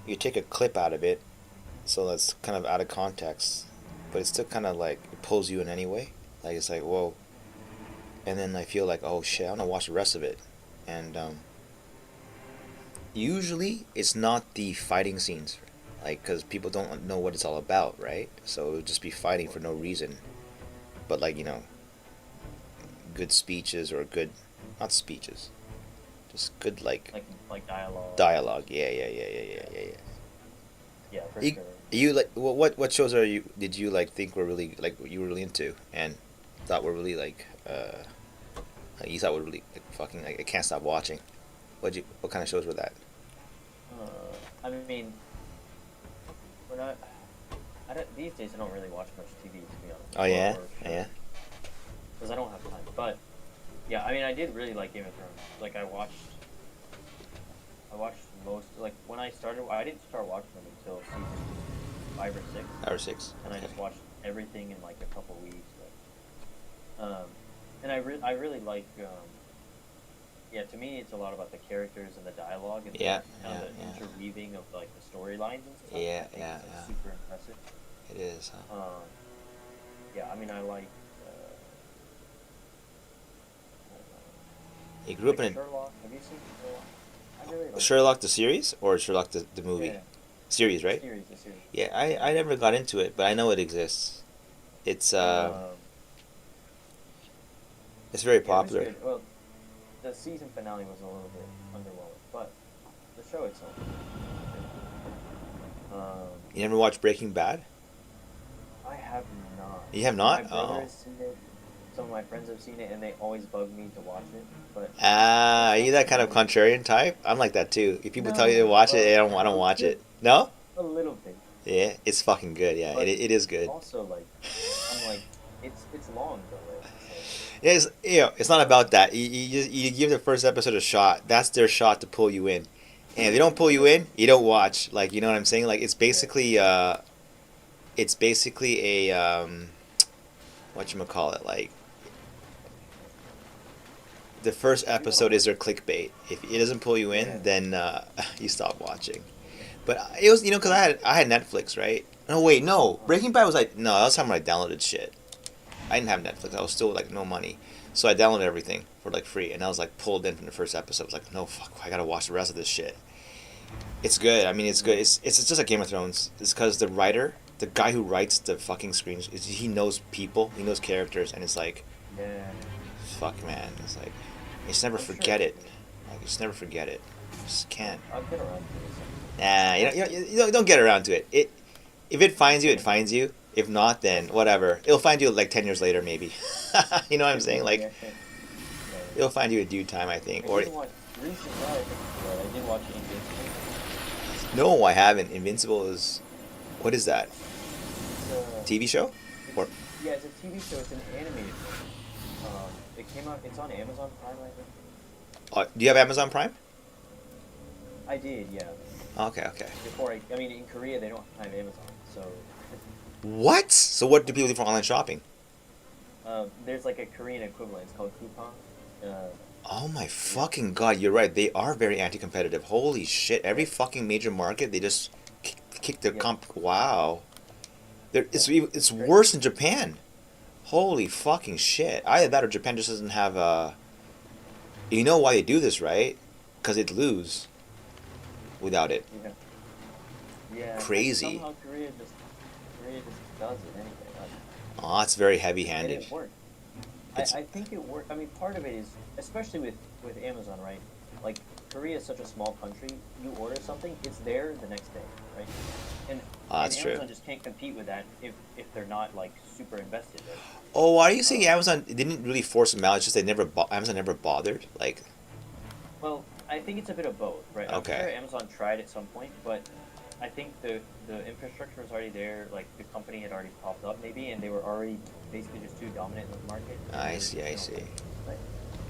you take a clip out of it, so that's kind of out of context, but it's still kind of like it pulls you in anyway. Like it's like whoa, and then I feel like oh shit, I'm gonna watch the rest of it, and usually it's not the fighting scenes, like because people don't know what it's all about, right? So it would just be fighting for no reason, but like good speeches or good, not speeches, just good like dialogue. dialogue. Yeah. Yeah, for You, sure. you like what shows did you like think were really like what you were really into and thought were really like you thought were really like fucking like I can't stop watching. What kind of shows were that? I mean, we're not. These days I don't really watch much TV, to be honest. Oh yeah, yeah. Because I don't have time. But yeah, I mean, I did really like Game of Thrones. Like I watched most. Like when I started, I didn't start watching them until season 5 or 6. 5 or 6. And I Okay. just watched everything in like a couple weeks. And I really like. Yeah, to me, it's a lot about the characters and the dialogue and Yeah, kind of the yeah. interweaving of like the storylines and stuff. Yeah, I think yeah, it's, yeah. super impressive. It is. Huh? Yeah, I mean, I like. You grew up in Sherlock. Have you seen Sherlock? I really like Sherlock the series or Sherlock the movie? Yeah, Series, right? the series. Yeah, I never got into it, but I know it exists. It's it's very Yeah, it was popular. good. Well, the season finale was a little bit underwhelming, but the show itself. You never watched Breaking Bad? I have not. You have not? My brother Oh. has seen it. Some of my friends have seen it, and they always bug me to watch it. But Are you that kind of contrarian type? I'm like that too. If people No, tell you to watch it, well, I don't watch it. No? a little bit. Yeah, it's fucking good. Yeah, But it is good. Also, like, I'm like, it's long though. Right? It's it's not about that. You give the first episode a shot. That's their shot to pull you in. And if they don't pull you in, you don't watch. Like you know what I'm saying? Like it's basically a whatchamacallit, like the first episode is their clickbait. If it doesn't pull you in, Yeah. then you stop watching. But it was because I had Netflix, right? No wait, no, Breaking Bad was like no, that was the time when I downloaded shit. I didn't have Netflix. I was still like no money, so I downloaded everything for like free, and I was like pulled in from the first episode. I was like, no fuck, I gotta watch the rest of this shit. It's good. I mean, it's good. It's just like Game of Thrones. It's because the writer, the guy who writes the fucking screens, he knows people, he knows characters, and it's like, Yeah. fuck, man. It's like, you just never I'm sure forget it. it's good. Like, you just never forget it. You just can't. I'll get around to it. Nah, you don't get around to it. If it finds you, it finds you. If not, then whatever. It'll find you like 10 years later, maybe. You know what I'm saying? Like, Yeah. it'll find you in due time, I think. I Or did watch recently. I did watch Invincible. no, I haven't. Invincible is, what is that? It's a, TV show? Or yeah, it's a TV show. It's an animated one. It came out. It's on Amazon Prime, I think. do you have Amazon Prime? I did, yeah. Okay. Before I mean, in Korea they don't have Amazon, so What? So what do people do for online shopping? there's like a Korean equivalent. It's called Coupon. Oh my fucking god, you're right. They are very anti-competitive. Holy shit! Every fucking major market, they just kick their Yeah. comp. Wow. It's worse in Japan. Holy fucking shit! Either that or Japan just doesn't have a. You know why they do this, right? Because they'd lose without it. Yeah. Yeah. Crazy. Somehow Korea just does it anyway. Oh, it's very And heavy-handed. it worked. It's- I think it worked. I mean, part of it is, especially with Amazon, right? Like, Korea is such a small country. You order something, it's there the next day, right? And, Oh, that's and true. Amazon just can't compete with that if they're not like super invested, right? Oh, why are you saying Amazon didn't really force them out? It's just Amazon never bothered. Like, Well, I think it's a bit of both, right? I'm okay, sure Amazon tried at some point, but I think the infrastructure was already there. Like the company had already popped up, maybe, and they were already basically just too dominant in the market. And I they were, see, I see. right?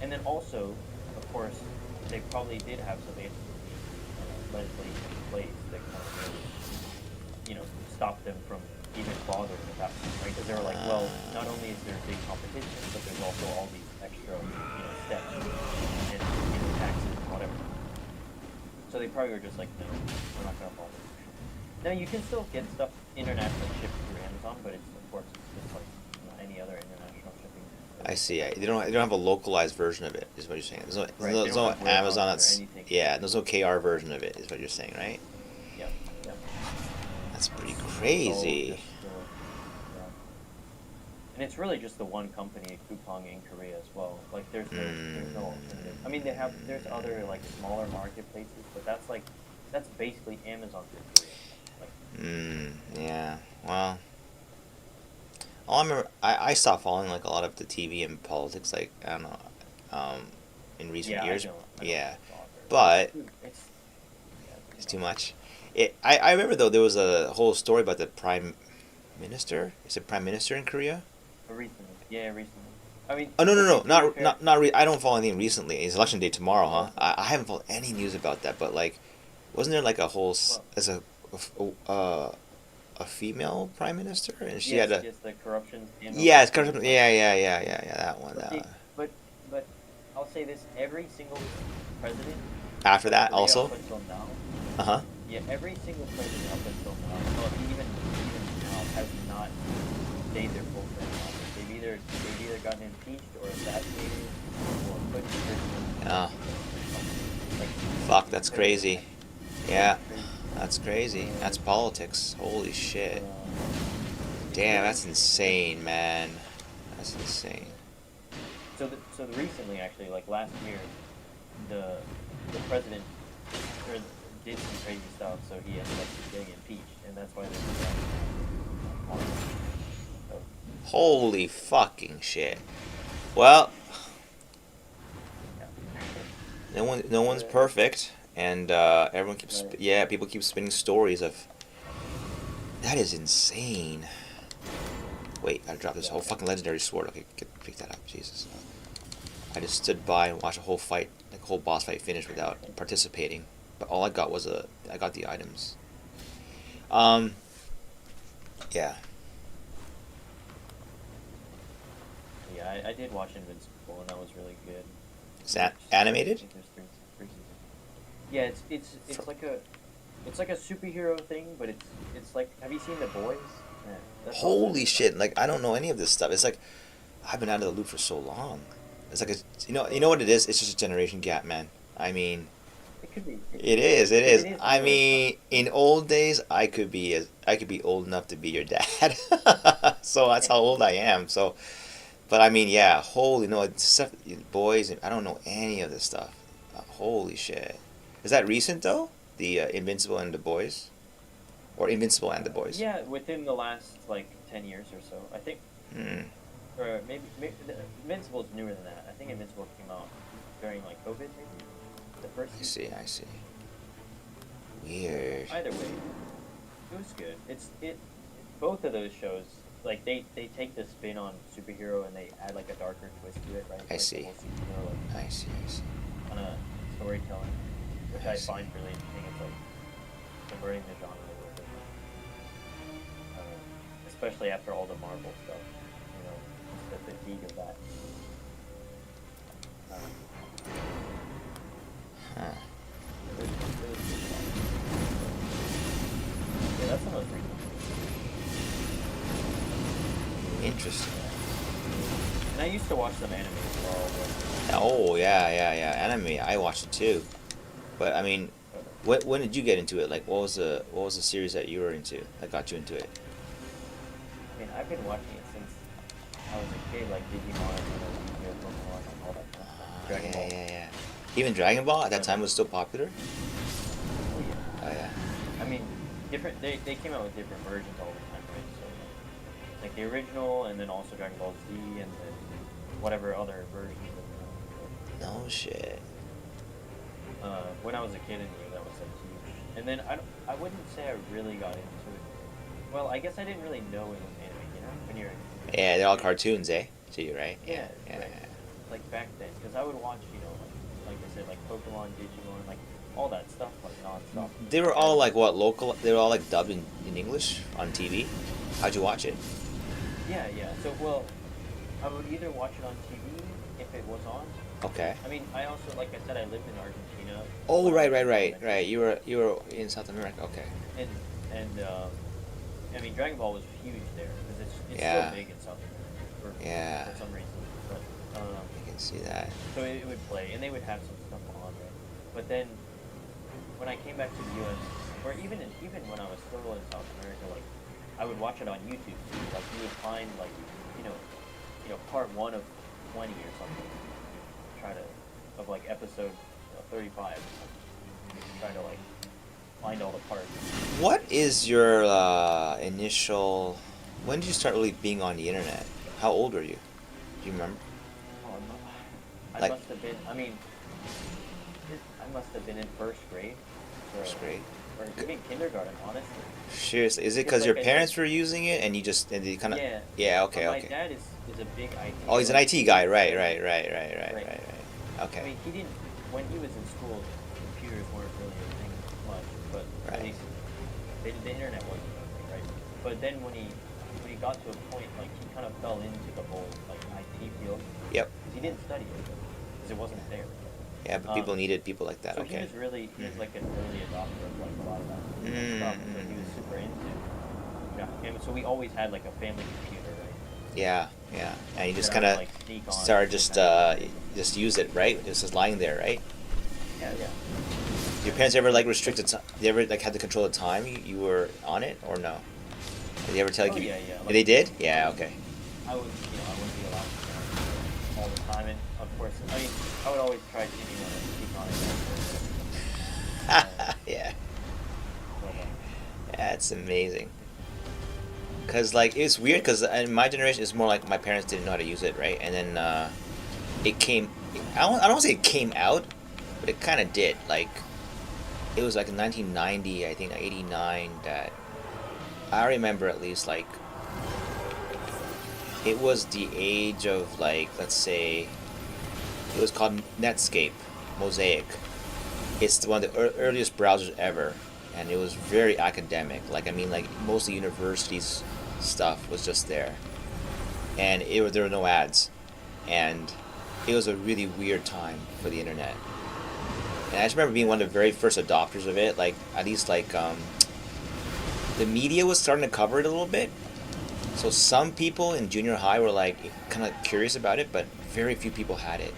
And then also, of course, they probably did have some legislation in place that kind of really, stop them from even bothering at that point, right? Because they were like, well, not only is there big competition, but there's also all these extra, steps and taxes and whatever. So they probably were just like, no, we're not gonna bother. Now you can still get stuff internationally shipped through Amazon, but it's of course it's just like any other international shipping. I see. They don't have a localized version of it. Is what you're saying? There's no, Right, there's they no, don't there's no have Amazon warehouses that's or anything. yeah. There's no KR version of it. Is what you're saying, right? Yep, yep. That's pretty It's all crazy. just, yeah. And it's really just the one company, Coupang, in Korea as well. Like there's no alternative. I mean, there's other like smaller marketplaces, but that's basically Amazon for Korea. Like, Yeah. Well, all I remember, I stopped following like a lot of the TV and politics. Like I don't know, in recent yeah, years. I don't Yeah, bother. but It's it's too much. I remember though there was a whole story about the prime minister. Is it prime minister in Korea? Recently, yeah, recently. I mean, Oh no no okay, no to be not fair, not not re- I don't follow anything recently. It's election day tomorrow, huh? I haven't followed any news about that. But like, wasn't there like a whole well, as a female prime minister and she yes, had a yes, the corruption scandal. yeah it's kind of yeah that one But, but I'll say this: every single president after of that Korea also up until now, uh-huh yeah, every single president up until now, well, even now, has not stayed their full term in office. They've either gotten impeached or assassinated or put in prison. oh Like, fuck that's crazy yeah crazy. that's crazy that's politics holy shit It's damn really that's insane man that's insane So recently, actually, like last year, the president or, did some crazy stuff, so he ended up getting impeached, and that's why there's so, holy fucking shit well yeah. no one's perfect and everyone keeps Right. yeah people keep spinning stories of that is insane wait I dropped this whole fucking legendary sword okay pick that up Jesus I just stood by and watched a whole fight like a whole boss fight finish without participating but all I got was I got the items yeah Yeah, I did watch Invincible, and that was really good. is that animated I think there's three seasons. Yeah, it's like a superhero thing, but it's like, have you seen The Boys? Yeah, that's also holy shit like I don't know any of this stuff it's like I've been out of the loop for so long it's like you know what it is it's just a generation gap man I mean It could be. it is I really mean in old days I could be old enough to be your dad so that's how old I am so but I mean yeah holy no it's stuff boys I don't know any of this stuff holy shit is that recent though the Invincible and the Boys or Invincible and the Boys Yeah, within the last like 10 years or so, I think. Or maybe Invincible is newer than that. I think Invincible came out during like COVID, maybe the first season. I see weird Either way, it was good. Both of those shows, like they take the spin on superhero and they add like a darker twist to it, right? I Like see. the whole superhero, like, I see kind of storytelling, which I I see. find really interesting. It's like converting the genre a little bit, especially after all the Marvel stuff. Just the fatigue of that. huh It was good stuff. Yeah, that's the most recent. interesting And I used to watch some anime as well, oh yeah anime I watched it too but I mean when did you get into it like what was the series that you were into that got you into it I've been watching it since I was a kid, like Digimon, Yu-Gi-Oh, Pokemon, like all that kind of stuff. Dragon Yeah, Ball. yeah, yeah. Even Dragon Ball at that Yeah. time was still popular. Oh yeah. Oh yeah. I mean, different. They came out with different versions all the time, right? So like the original, and then also Dragon Ball Z, and then whatever other versions of No shit. when I was a kid anyway, that was like huge. And then I wouldn't say I really got into it. Well, I guess I didn't really know it was anime, you know, when you're Yeah, they're all cartoons, eh? To you, right? yeah, Yeah, right. yeah. Like back then, because I would watch, you know, like I said, like Pokemon, Digimon, like all that stuff, like nonstop. They were all like what local? They were all like dubbed in English on TV. How'd you watch it? Yeah, yeah. So well, I would either watch it on TV if it was on. Okay. I mean, I also, like I said, I lived in Argentina. Oh, when I right, was right, in right, elementary right. school. You were in South America. Okay. And I mean, Dragon Ball was huge there because it's Yeah. so big in South America Yeah. for some reason. But I can see that. so it would play, and they would have some stuff on right. But then when I came back to the U.S., or even when I was still in South America, like I would watch it on YouTube too. Like you would find like part 1 of 20 or something. Try to of like episode 35 or something. Try to like find all the parts. What is your initial? When did you start really being on the internet? How old were you? Do you remember? Oh, no. I Like- must have been. I mean, I must have been in first grade. First grade. Or even kindergarten, honestly. Seriously, is it It's because your like parents were using it and you just and you kind of? Yeah. Yeah. Okay. My Okay. dad is a big IT. Oh, he's an like, IT guy. Right. Right. Right. Right. Okay. I mean, he didn't. When he was in school, computers weren't really a thing much, but Right. at least the internet wasn't a thing, right? But then when he got to a point, like he kind of fell into the whole like IT field. Yep. Because he didn't study it because it wasn't there. Yeah, but people needed people like that. So Okay. he was like an early adopter of like a lot of that stuff. So he was super into. And so we always had like a family computer, right? Yeah. Yeah. And you just That I kind would, of like, sneak on started and just use it, right? It's just lying there, right? yeah. Your parents ever like restricted? They ever like had to control the time you were on it, or no? Did they ever tell Oh, you? yeah, yeah. They did? Yeah. Okay. I wouldn't be allowed to all the time, and of course, I mean, I would always try to, sneak on it. Yeah. But, That's amazing. Cause like it's weird, cause in my generation it's more like my parents didn't know how to use it, right? And then it came. I don't say it came out, but it kind of did. Like it was like in 1990, I think 89 that I remember at least like it was the age of like let's say it was called Netscape, Mosaic. It's one of the earliest browsers ever, and it was very academic. Like I mean, like most of the universities stuff was just there, and there were no ads, and it was a really weird time for the internet. And I just remember being one of the very first adopters of it. Like at least like the media was starting to cover it a little bit. So some people in junior high were like kind of curious about it, but very few people had it.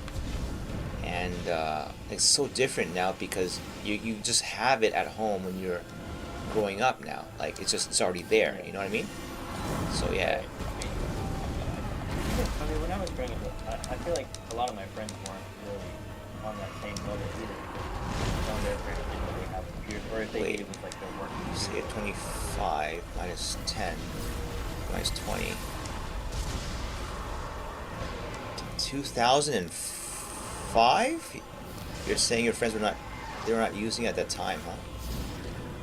And it's so different now because you just have it at home when you're growing up now. Like it's already there. You know what I mean? So yeah. I mean, when I was growing up, I feel like a lot of my friends weren't really on that same level either because some of their parents didn't really have computers, or if they Wait. did, it was like their work. Say 25 minus 10 minus 20. 2005? You're saying your friends they were not using it at that time, huh?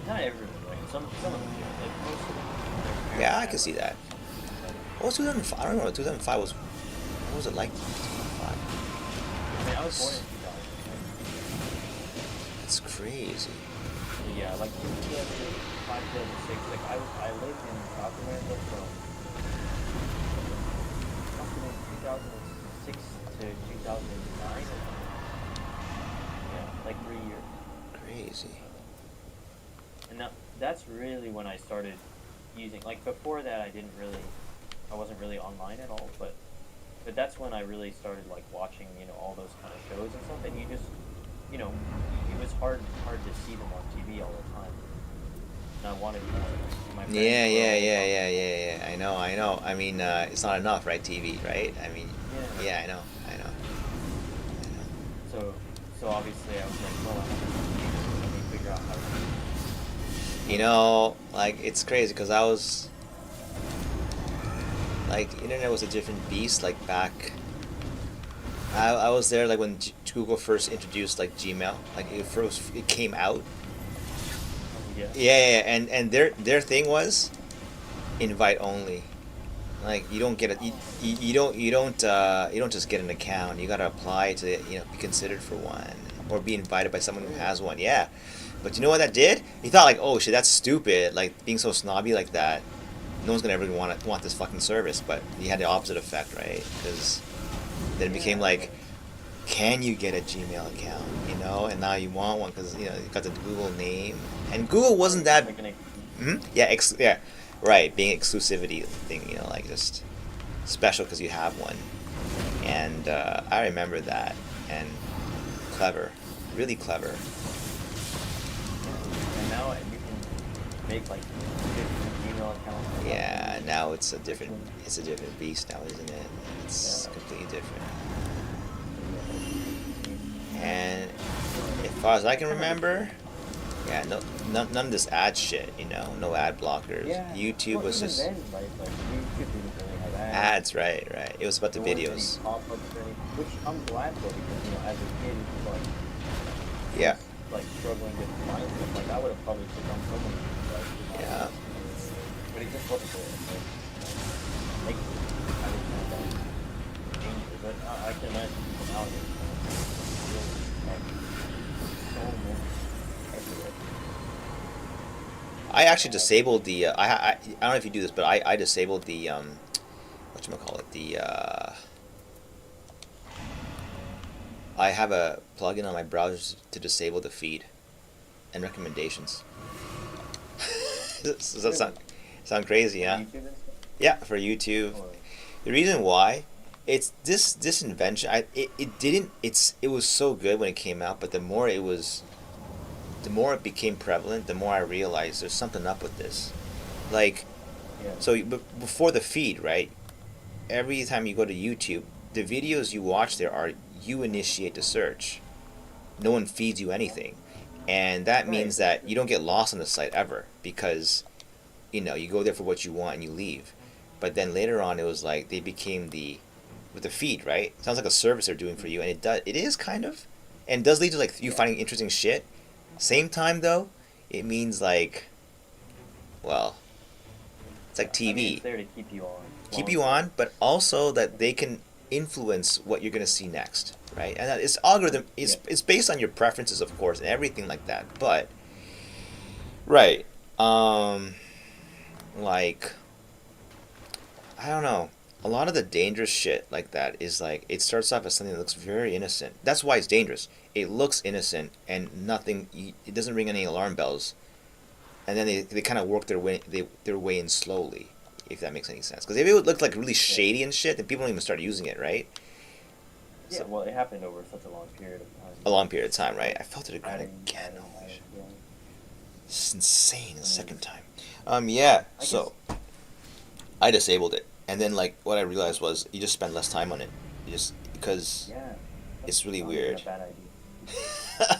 Not everyone, right? Some of them, like most of them. their Yeah, I parents can had, see like, that. What was 2005? I don't remember. 2005 was. What was it like? 2005. I mean, I was born in 2000. That's crazy. Right? Yeah, like 2005, 2006. Like I lived in South America from must have been 2006 to 2009. Yeah, like 3 years. Crazy. And that's really when I started using. Like before that, I wasn't really online at all. But that's when I really started like watching, all those kind of shows and stuff. And you just, it was hard to see them on TV all the time. and I wanted more. My friends Yeah, were yeah, all yeah, talking yeah, about yeah, yeah. I know, I know. I mean, it's not enough, right? TV, right? I mean, it. yeah, I know, I know, I know. So obviously I was like, well, I have enough games, so let me figure out how to do You it. know, like it's crazy because I was like, internet was a different beast. Like back, I was there like when Google first introduced like Gmail, like it came out. Oh yeah. Yeah, yeah, yeah. And their thing was invite only. Like you don't get it. You don't just get an account. You gotta apply to be considered for one or be invited by someone who Really? has one. Yeah, but you know what that did? He thought like, oh shit, that's stupid. Like being so snobby like that. No one's gonna ever want this fucking service. But he had the opposite effect, right? Because then it became Yeah, like, but can you get a Gmail account? And now you want one because you got the Google name, and Google wasn't right, it's that. like an exclusive. Yeah, yeah, right. Being exclusivity thing, like just special because you have one, and I remember that, and clever, really clever. Yeah, and now you can make like 50 Gmail accounts without Yeah, any now restrictions. it's a different beast now, isn't it? It's Yeah, completely different. so yeah, that's insane. And But as far as I I can kind of miss remember, it. yeah, no, none of this ad shit, no ad blockers. Yeah, YouTube well, was even just then, right, like YouTube didn't really have ads. ads, right, right. It was about the There weren't any videos. pop-ups or anything, which I'm glad for because as a kid, like Yeah, just like struggling to find stuff. Like I would have probably clicked on so many things that I did not yeah. want to, but it just wasn't there. So like I just found that danger. But I can imagine people nowadays really like so many everywhere. I actually disabled the. I don't know if you do this, but I disabled the what you call it the. I have a plugin on my browser to disable the feed and recommendations. Does that Really, sound crazy? for Yeah. YouTube and stuff, Yeah, for YouTube. or The reason why, it's this invention. It didn't. It was so good when it came out, but the more it became prevalent, the more I realized there's something up with this. Like, yeah, so before the feed, right? Every time you go to YouTube, the videos you watch there are you initiate the search. No one feeds you anything, and that right, means that's that true. you don't get lost on the site ever because you go there for what you want and you leave. But then later on, it was like they became the with the feed, right? It sounds like a service they're doing for you, and it is kind of, and does lead to like you Yeah, finding interesting shit. Same time though, it means like, well, it's like yeah. I mean, it's TV, there to keep you on keep long you term. on, but also that they can influence what you're gonna see next, right? And that it's algorithm. Yeah, It's based on your preferences, of course, and everything like that. But right, um, like I don't know. A lot of the dangerous shit like that is like it starts off as something that looks very innocent. That's why it's dangerous. It looks innocent and nothing. It doesn't ring any alarm bells. And then they kind of work their way in slowly, if that makes any sense. Because if it would look like really yeah, shady and shit, then people don't even start using it, right? yeah. So Well, it happened over such a long period of time. a That long period of time, right? kept I felt it again. adding, Holy shit. yeah. It's insane. The And then second time. Yeah. I guess, So I disabled it, and then like what I realized was you just spend less time on it. You just because yeah, that's it's really not even a weird. bad idea.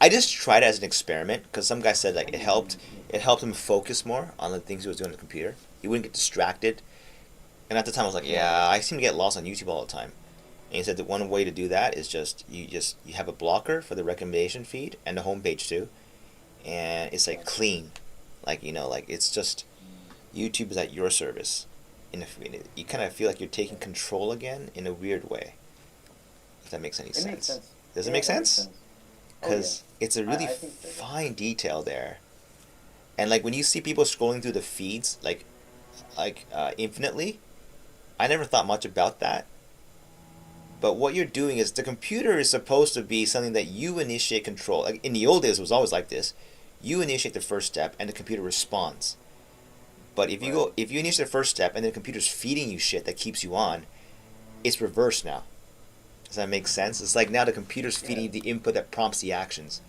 I just tried it as an experiment because some guy said I like did too. Yeah. it helped him focus more on the things he was doing on the computer. He wouldn't get distracted. And at the time I was like, Yeah. yeah, I seem to get lost on YouTube all the time. And he said that one way to do that is you have a blocker for the recommendation feed and the homepage too, and it's like Yeah. clean, like like it's just YouTube is at your service. You kind of feel like you're taking Yeah. control again in a weird way. If that makes any It makes sense. sense. Does it Yeah, make that makes sense? sense. Oh yeah, Because it's a really I think so. Yeah. fine detail there. And like when you see people scrolling through the feeds infinitely, I never thought much about that. But what you're doing is the computer is supposed to be something that you initiate control. Like in the old days, it was always like this. You initiate the first step, and the computer responds. But Right. if you initiate the first step, and the computer's feeding you shit that keeps you on, it's reversed now. Does that make sense? It's like now the computer's feeding Yeah. you the input that prompts the actions.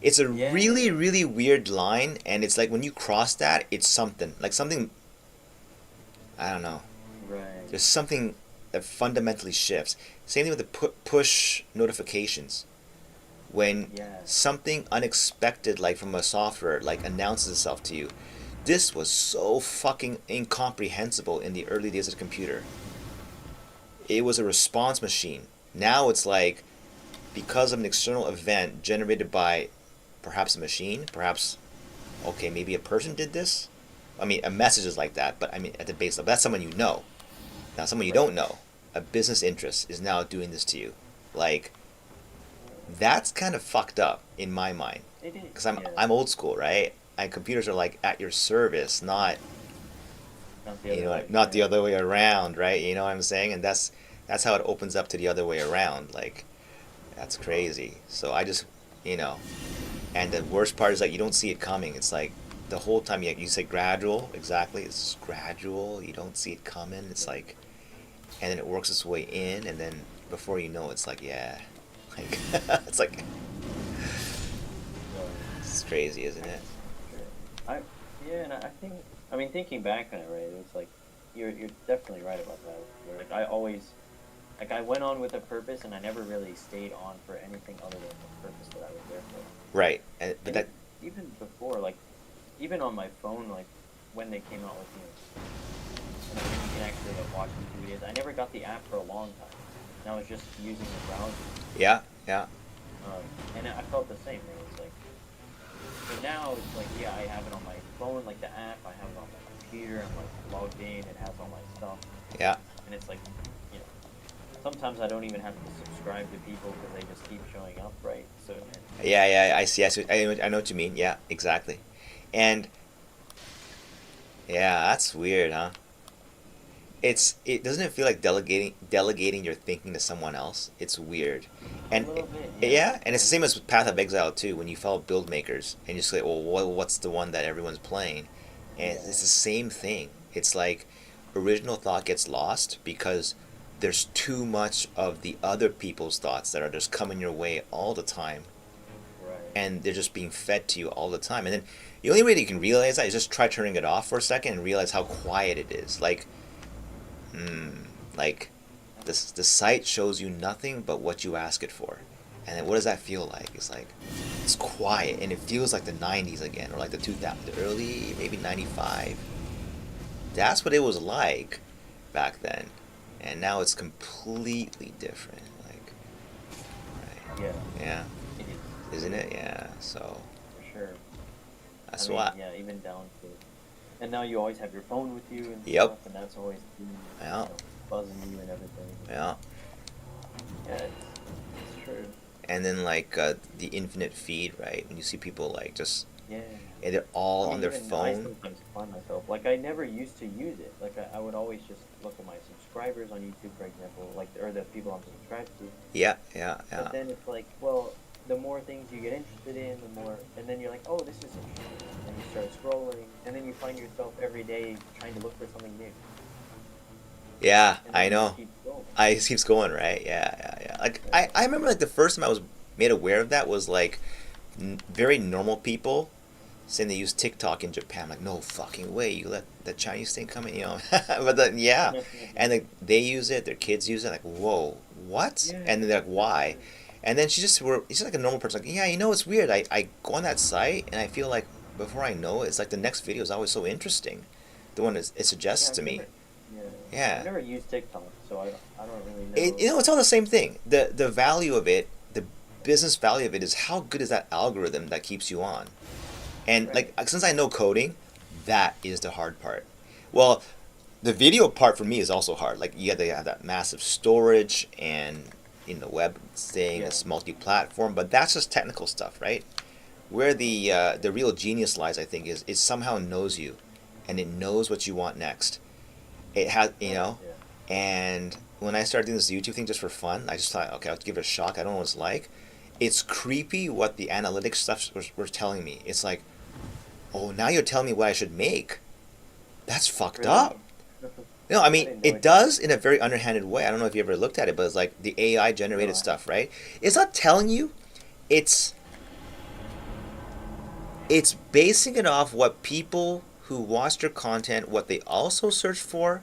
It's a Yeah. really, really weird line, and it's like when you cross that, it's something. Like something, I don't know. Right. There's something that fundamentally shifts. Same thing with the push notifications. When Yeah. something unexpected, like from a software, like announces itself to you. This was so fucking incomprehensible in the early days of the computer. It was a response machine. Now it's like, because of an external event generated by perhaps a machine, perhaps, okay, maybe a person did this. I mean, a message is like that, but I mean, at the base level, that's someone you know. Now, someone you Right. don't know, a business interest, is now doing this to you. Like, that's kind of fucked up in my mind. It is. Because I'm, Yeah. I'm old school, right? And computers are like at your service, not, Not the other way. not the Yeah. other way around, right? You know what I'm saying? And that's how it opens up to the other way around. Like, that's crazy. So I just, you know, and the worst part is like you don't see it coming. It's like the whole time you say gradual, exactly. It's gradual. You don't see it coming. It's like, and then it works its way in, and then before you know, it's like, yeah, like it's like So, it's crazy, isn't it? sure. I yeah, and I think I mean thinking back on it, right? It's like you're definitely right about that. Where, like I always like I went on with a purpose, and I never really stayed on for anything other than the purpose that I was there for. Right. And but And that even before, like even on my phone, like when they came out with you can actually like, watch YouTube videos. I never got the app for a long time, and I was just using the browser. yeah, yeah, And I felt the same. It was like, but now it's like, yeah, I have it on my phone, like the app. I have it on my computer. I'm like logged in. It has all my stuff, yeah. and it's like, you know, sometimes I don't even have to subscribe to people because they just keep showing up, right? So, Yeah, yeah, I see. I know what you mean. Yeah, exactly. And yeah, that's weird, huh? It doesn't it feel like delegating your thinking to someone else. It's weird, a and little bit, yeah, and it's the same as with Path of Exile too. When you follow build makers and you say, well, what's the one that everyone's playing, and it's the same thing. It's like original thought gets lost because there's too much of the other people's thoughts that are just coming your way all the time, right. and they're just being fed to you all the time. And then the only way that you can realize that is just try turning it off for a second and realize how quiet it is. Like the site shows you nothing but what you ask it for. And then what does that feel like? It's like it's quiet and it feels like the 90s again, or like the 2000, the early maybe 95. That's what it was like back then. And now it's completely different. Like, right. Yeah, Yeah, it is. isn't it? Yeah. So For sure. that's I mean, what. yeah, even down to, and now you always have your phone with you and Yep. stuff, and that's always Yeah. buzzing you and everything. Yeah. Yeah, it's true. And then like the infinite feed, right? When you see people like just Yeah. and they're all Yeah, on their even I phone. sometimes find myself like I never used to use it. Like I would always just look at my subscribers on YouTube, for example, like or the people I'm subscribed to. Yeah, yeah, But yeah. then it's like, well, the more things you get interested in, the more, and then you're like, oh, this is interesting, and you start scrolling, and then you find yourself every day trying to look for something new. Yeah, And I then it know. just keeps going. It just keeps going, right? Yeah, yeah, yeah. Like I remember like the first time I was made aware of that was like very normal people saying they use TikTok in Japan. I'm like, no fucking way, you let the Chinese thing come in, you know? But then yeah, and like they use it, their kids use it. Like, whoa, what? Yeah, And then they're like, why? And then she's just like a normal person. Like, yeah, you know, it's weird. I go on that site and I feel like before I know it, it's like the next video is always so interesting. The one it suggests Yeah, to me. yeah. Yeah. I've never used TikTok, so I don't really know. It's all the same thing. The value of it, the business value of it is how good is that algorithm that keeps you on. And Right. like since I know coding, that is the hard part. Well, the video part for me is also hard. Like you have to have that massive storage and in the web thing, Yeah. it's multi-platform, but that's just technical stuff, right? Where the real genius lies, I think, is it somehow knows you, and it knows what you want next. It has, you know, Yeah. and when I started doing this YouTube thing just for fun, I just thought, okay, I'll give it a shot. I don't know what it's like. It's creepy what the analytics stuff was telling me. It's like, oh, now you're telling me what I should make. That's fucked Really? up. No, I mean, didn't know it it. does in a very underhanded way. I don't know if you ever looked at it, but it's like the AI generated No, I- stuff, right? It's not telling you. It's it's basing it off what people who watched your content, what they also search for,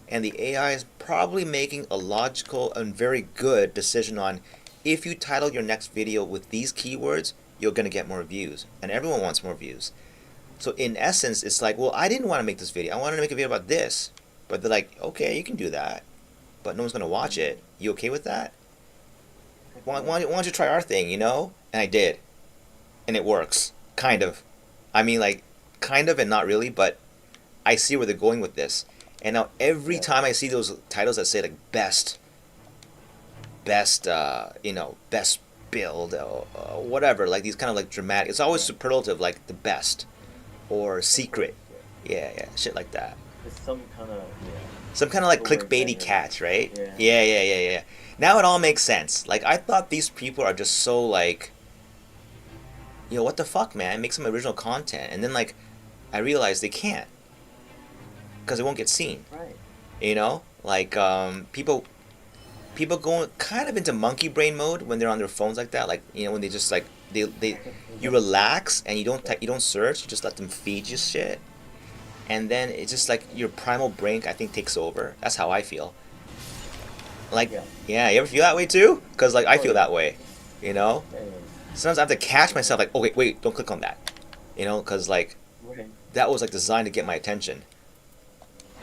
and the AI is probably making a logical and very good decision on if you title your next video with these keywords, you're going to get more views. And everyone wants more views. So in essence, it's like, well, I didn't want to make this video. I wanted to make a video about this. But they're like, okay, you can do that. But no one's going to watch it. You okay with that? Why don't you try our thing, you know? And I did. And it works. Kind of. I mean, like, kind of and not really, but I see where they're going with this. And now every time I see those titles that say, like, best, best build, whatever, like these kind of, like, dramatic, it's always superlative, like, the best. Or secret. Yeah, shit like that. It's some kind of like clickbaity catch, right? Yeah. Yeah. Now it all makes sense. Like, I thought these people are just so, like, what the fuck, man? Make some original content. And then, like, I realized they can't. Because it won't get seen. Right. You know? Like, people go kind of into monkey brain mode when they're on their phones like that. Like, when they just, like, you relax and you don't search. You just let them feed you shit. And then it's just like your primal brain, I think, takes over. That's how I feel. Like, yeah, you ever feel that way too? Because, like, I feel that way, Sometimes I have to catch myself, like, oh, wait, don't click on that. Because, like, that was, like, designed to get my attention.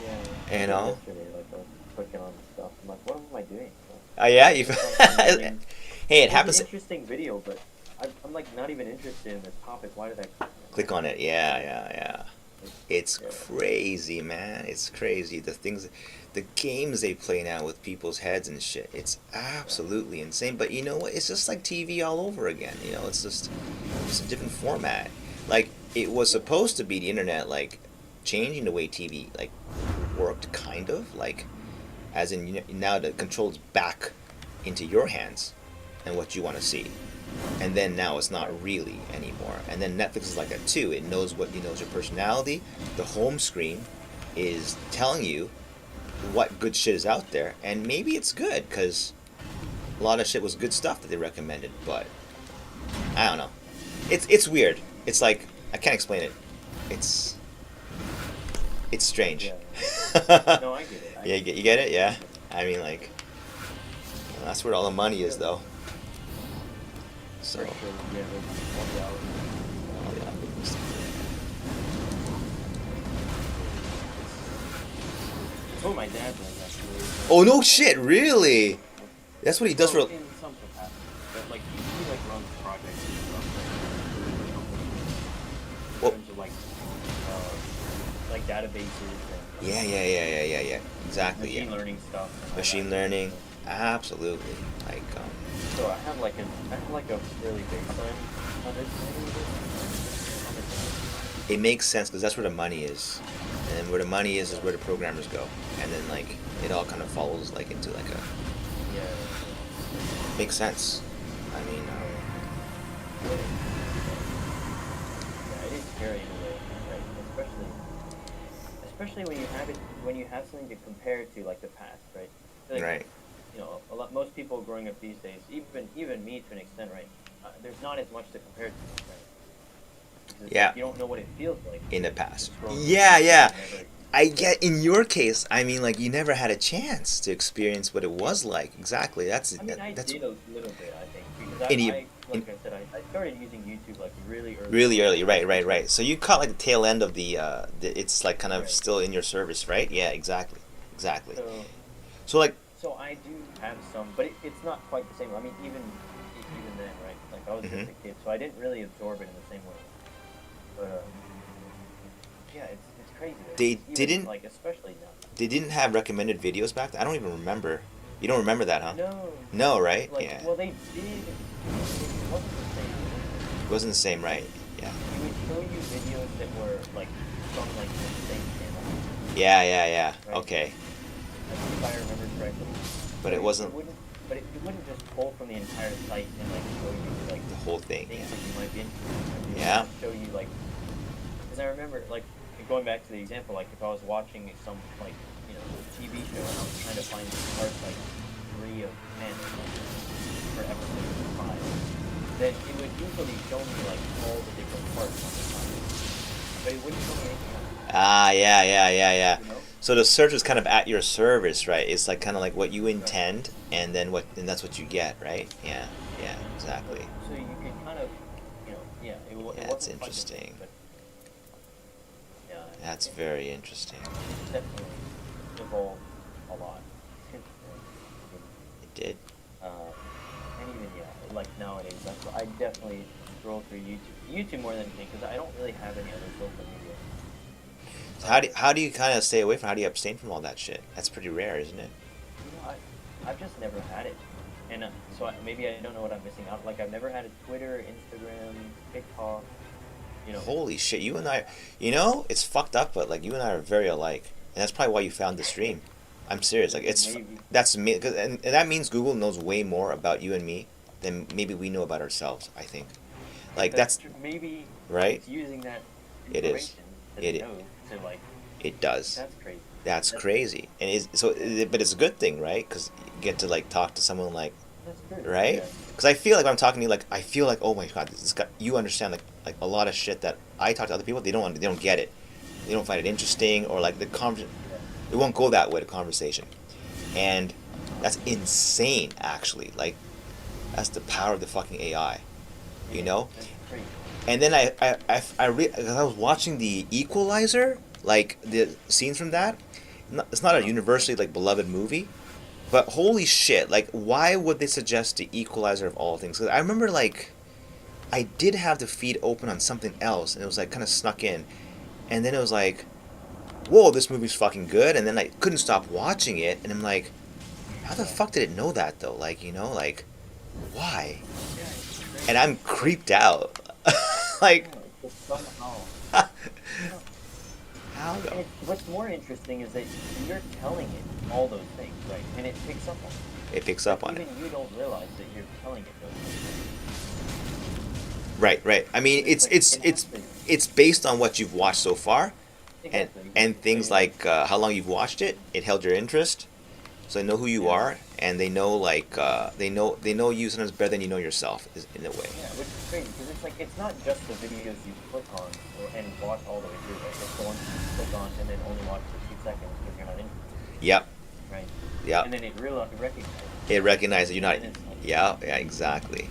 Yeah. You know? Yesterday, like, I was clicking on stuff. I'm like, what am I doing? Oh, yeah? Hey, it happens. It's an interesting video, but I'm, like, not even interested in the topic. Why did I click on it? Yeah. It's crazy, man. It's crazy. The games they play now with people's heads and shit. It's absolutely insane. But you know what? It's just like TV all over again. It's a different format. Like, it was supposed to be the internet, like, changing the way TV, like, worked, kind of. Like, as in, now the control's back into your hands and what you want to see. And then now it's not really anymore. And then Netflix is like that too. It knows your personality. The home screen is telling you what good shit is out there. And maybe it's good because a lot of shit was good stuff that they recommended. But I don't know. It's weird. It's like, I can't explain it. It's strange. Yeah. No, I get it. You get it? Yeah. I mean, like, that's where all the money is, though. So. For sure, yeah, That's what my dad does, actually. Oh, no shit, really? That's what he does for. In some capacity, but like he like runs projects and stuff. In terms of like databases and. Yeah. Exactly. Machine learning stuff. Machine learning, absolutely. Like. So I have like a fairly baseline understanding of it. It makes sense because that's where the money is, and where the money is where the programmers go, and then like it all kind of follows like into like a. Yeah. Makes sense. I mean. Yeah, it is scary in a way, right? Especially when you have something to compare it to, like the past, right? Like, right. Most people growing up these days, even me to an extent, right? There's not as much to compare to, right? Because Yeah. you don't know what it feels like In the past. Yeah. I get in your case. I mean, like you never had a chance to experience what it was like. Exactly. That's. I mean, I that's did a little bit, I think, because like I said, I started using YouTube like really early. really early. Right. So you caught like the tail end of the. It's like kind of Right. still in your service, right? Yeah. Exactly. So like. So I do have some, but it's not quite the same. I mean, even then, right? Like I was just a kid, so I didn't really absorb it in the same way. But yeah, it's crazy. They didn't like, especially now. They didn't have recommended videos back then. I don't even remember. You don't remember that, huh? No. No, right? Like, Yeah. well, they did. It wasn't the same. It wasn't the same, right? Yeah. He would show you videos that were like from like the same channel. Yeah. Right. Okay. If I remember correctly. But it wasn't But it wouldn't just pull from the entire site and like show you like the whole thing. things Yeah. that you might be interested in. Yeah. Show you like, because I remember like going back to the example, like if I was watching some like TV show and I was trying to find the part like 3 of 10 for episode 5. then it would usually show me like all the different parts on the side, but it wouldn't show me anything else. Yeah. You know? So the search is kind of at your service, right? It's like kind of like what you intend, and then and that's what you get, right? Yeah, exactly. So you can kind of, yeah, it Yeah, wasn't that's quite interesting. but yeah, That's very interesting. it's definitely evolved a lot. It did. And even like nowadays, I definitely scroll through YouTube more than anything because I don't really have any other social media. So how do you kind of stay away from? How do you abstain from all that shit? That's pretty rare, isn't it? I've just never had it, and maybe I don't know what I'm missing out. Like I've never had a Twitter, Instagram, TikTok. Holy shit, you and I, it's fucked up, but like you and I are very alike, and that's probably why you found the stream. I'm serious. Like Maybe. that's me, and that means Google knows way more about you and me than maybe we know about ourselves. I think, like that's maybe right. it's using that It is. information that to like. It does. That's crazy. That's crazy, and but it's a good thing, right? Because you get to like talk to someone like, That's good. right? Yeah. Because I feel like when I'm talking to you, like I feel like, oh my god, this guy, you understand like a lot of shit that I talk to other people, they don't get it, they don't find it interesting, or like the conversation, it won't go that way, the conversation, and that's insane, actually. Like that's the power of the fucking AI, you know. That's crazy. And then I was watching the Equalizer, like the scenes from that. It's not a universally like beloved movie, but holy shit! Like, why would they suggest the Equalizer of all things? 'Cause I remember like, I did have the feed open on something else, and it was like kind of snuck in, and then it was like, whoa, this movie's fucking good, and then I couldn't stop watching it, and I'm like, how the fuck did it know that though? Like, like, why? Yeah, it's crazy. And I'm creeped out. Like, Yeah, it's somehow. how And though? what's more interesting is that you're telling it all those things, right? And it picks up on it. It picks up on it. Even you don't realize that you're telling it those things. Right. I mean, It's like, it has to- it's based on what you've watched so far, Exactly. and things I mean, like how long you've watched it. It held your interest, so they know who you Yeah. are, and they know like they know you sometimes better than you know yourself, in a way. Yeah, which is crazy because it's like it's not just the videos you click on and watch all the way through. Right? It's the ones you click on and then only watch for 2 seconds because you're not interested, Yep. right? Yep. And then it recognizes. It recognizes that you're not. And it's like- Yeah. Exactly.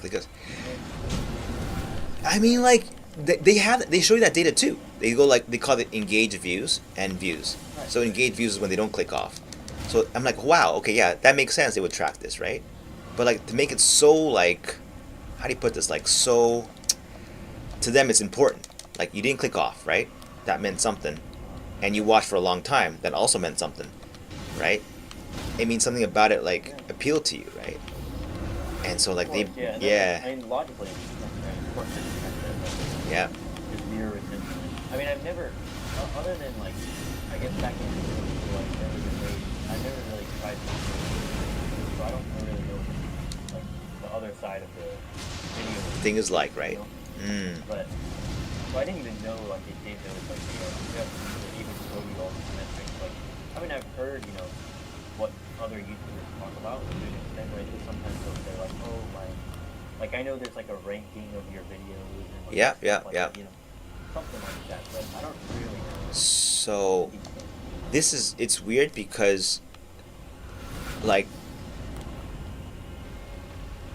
Because I mean, like they show you that data too. They go like they call it engaged views and views. Right. So engaged views is when they don't click off. So I'm like, wow, okay, yeah, that makes sense. They would track this, right? But like to make it so like, how do you put this? Like so, to them it's important. Like you didn't click off, right? That meant something, and you watched for a long time. That also meant something, right? It means something about it like appealed to you, right? And so like Of course, and yeah, I mean, logically, of course, it's kind of yeah. just mirror retention. I mean, I've never, other than like, I guess back in school, I've never been raised. I've never really tried to, so I don't really know like the other side of the video. Thing is like, right? You know? But so I didn't even know like it gave those like you even show you all these metrics. Like, I mean, I've heard what other YouTubers talk about to an extent, right? Because sometimes they'll say like, oh my, like I know there's like a ranking of your videos and like, Yeah, stuff like yeah. that, something like that. But I don't really know. So the details. it's weird because like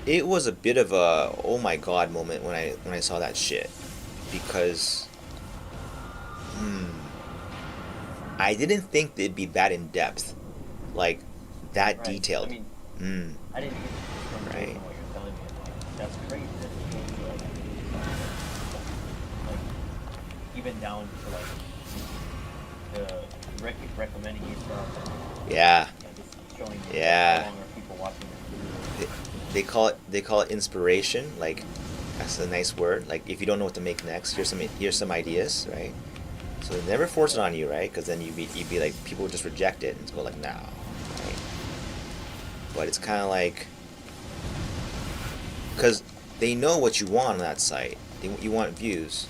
it was a bit of a oh my god moment when I saw that shit, because I didn't think it'd be that in depth, like that Right. detailed. I mean, Mm, I didn't get from Right. what you're telling me. Like, that's crazy. That it goes to all that. Like, even down to like the recommending you stuff. And, yeah, just showing you Yeah. how long are people watching this video. they call it inspiration. Like that's a nice word. Like if you don't know what to make next, here's some ideas, right? So never force it on you, right? Because then you'd be like people would just reject it and go like no, right? But it's kind of like because they know what you want on that site. You want views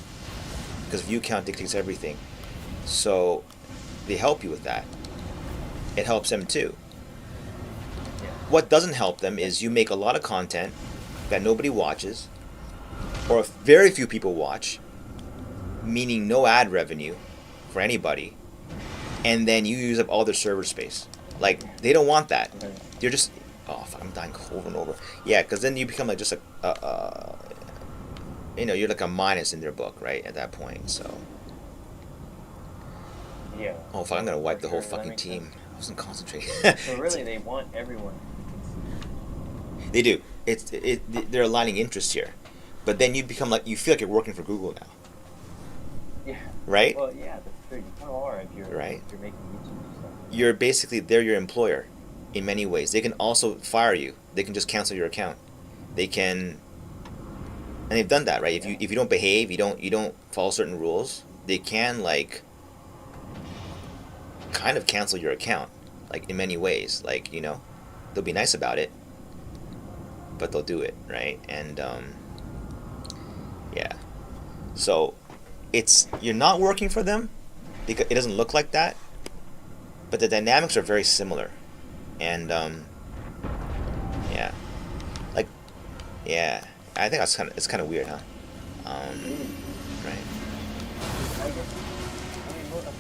because view count dictates everything. So they help you with that. It helps them too. Yeah. What doesn't help them is you make a lot of content, that nobody watches, or very few people watch, meaning no ad revenue for anybody, and then you use up all their server space. Like, they don't want that. Okay. You're just, oh fuck, I'm dying over and over. Yeah, because then you become like just you're like a minus in their book, right? At that point, so. Yeah. Oh fuck, I'm gonna wipe For the whole sure, that fucking makes team. sense. I wasn't concentrating. So really, they want everyone. They do. They're aligning interests here, but then you become like, you feel like you're working for Google now, Yeah. right? Well, yeah, that's true. You kind of are if you're Right. if you're making YouTube stuff. You're basically, they're your employer in many ways. They can also fire you. They can just cancel your account. They can, and they've done that, right? If you don't behave, you don't follow certain rules, they can like kind of cancel your account, like in many ways. Like, they'll be nice about it, but they'll do it, right? And yeah. So you're not working for them because it doesn't look like that, but the dynamics are very similar. And yeah, like, yeah, I think it's kind of weird, huh? Right. I guess. I mean, I feel like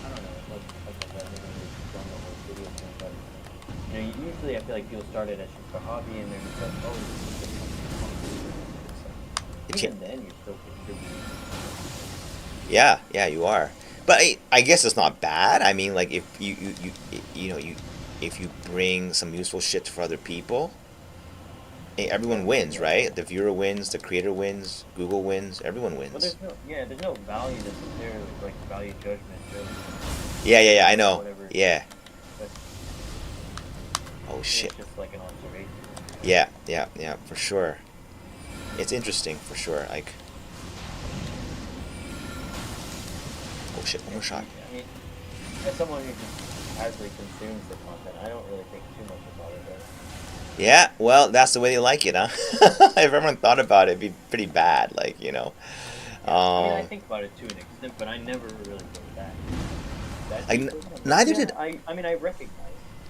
I don't know. Like I said, I never really done the whole video thing, but usually I feel like people start it as just a hobby, and they're just like, oh, this is just It even can't- then, you're still contributing. Yeah, you are. But I guess it's not bad. I mean, like, if if you bring some useful shit for other people, everyone wins, right? The viewer wins, the creator wins, Google wins, everyone Well, wins. there's no value necessarily, like value judgment. Really. Yeah, I know. Whatever. Yeah. But Oh shit. it's just like an observation. Yeah, for sure. It's interesting, for sure. Like, oh shit, one more shot. I mean, as someone who just casually consumes the content, I don't really think too much about it. Right? Yeah, well, that's the way they like it, huh? If everyone thought about it, it'd be pretty bad, like, I mean, I think about it to an extent, but I never really go back. Neither did I mean, I recognize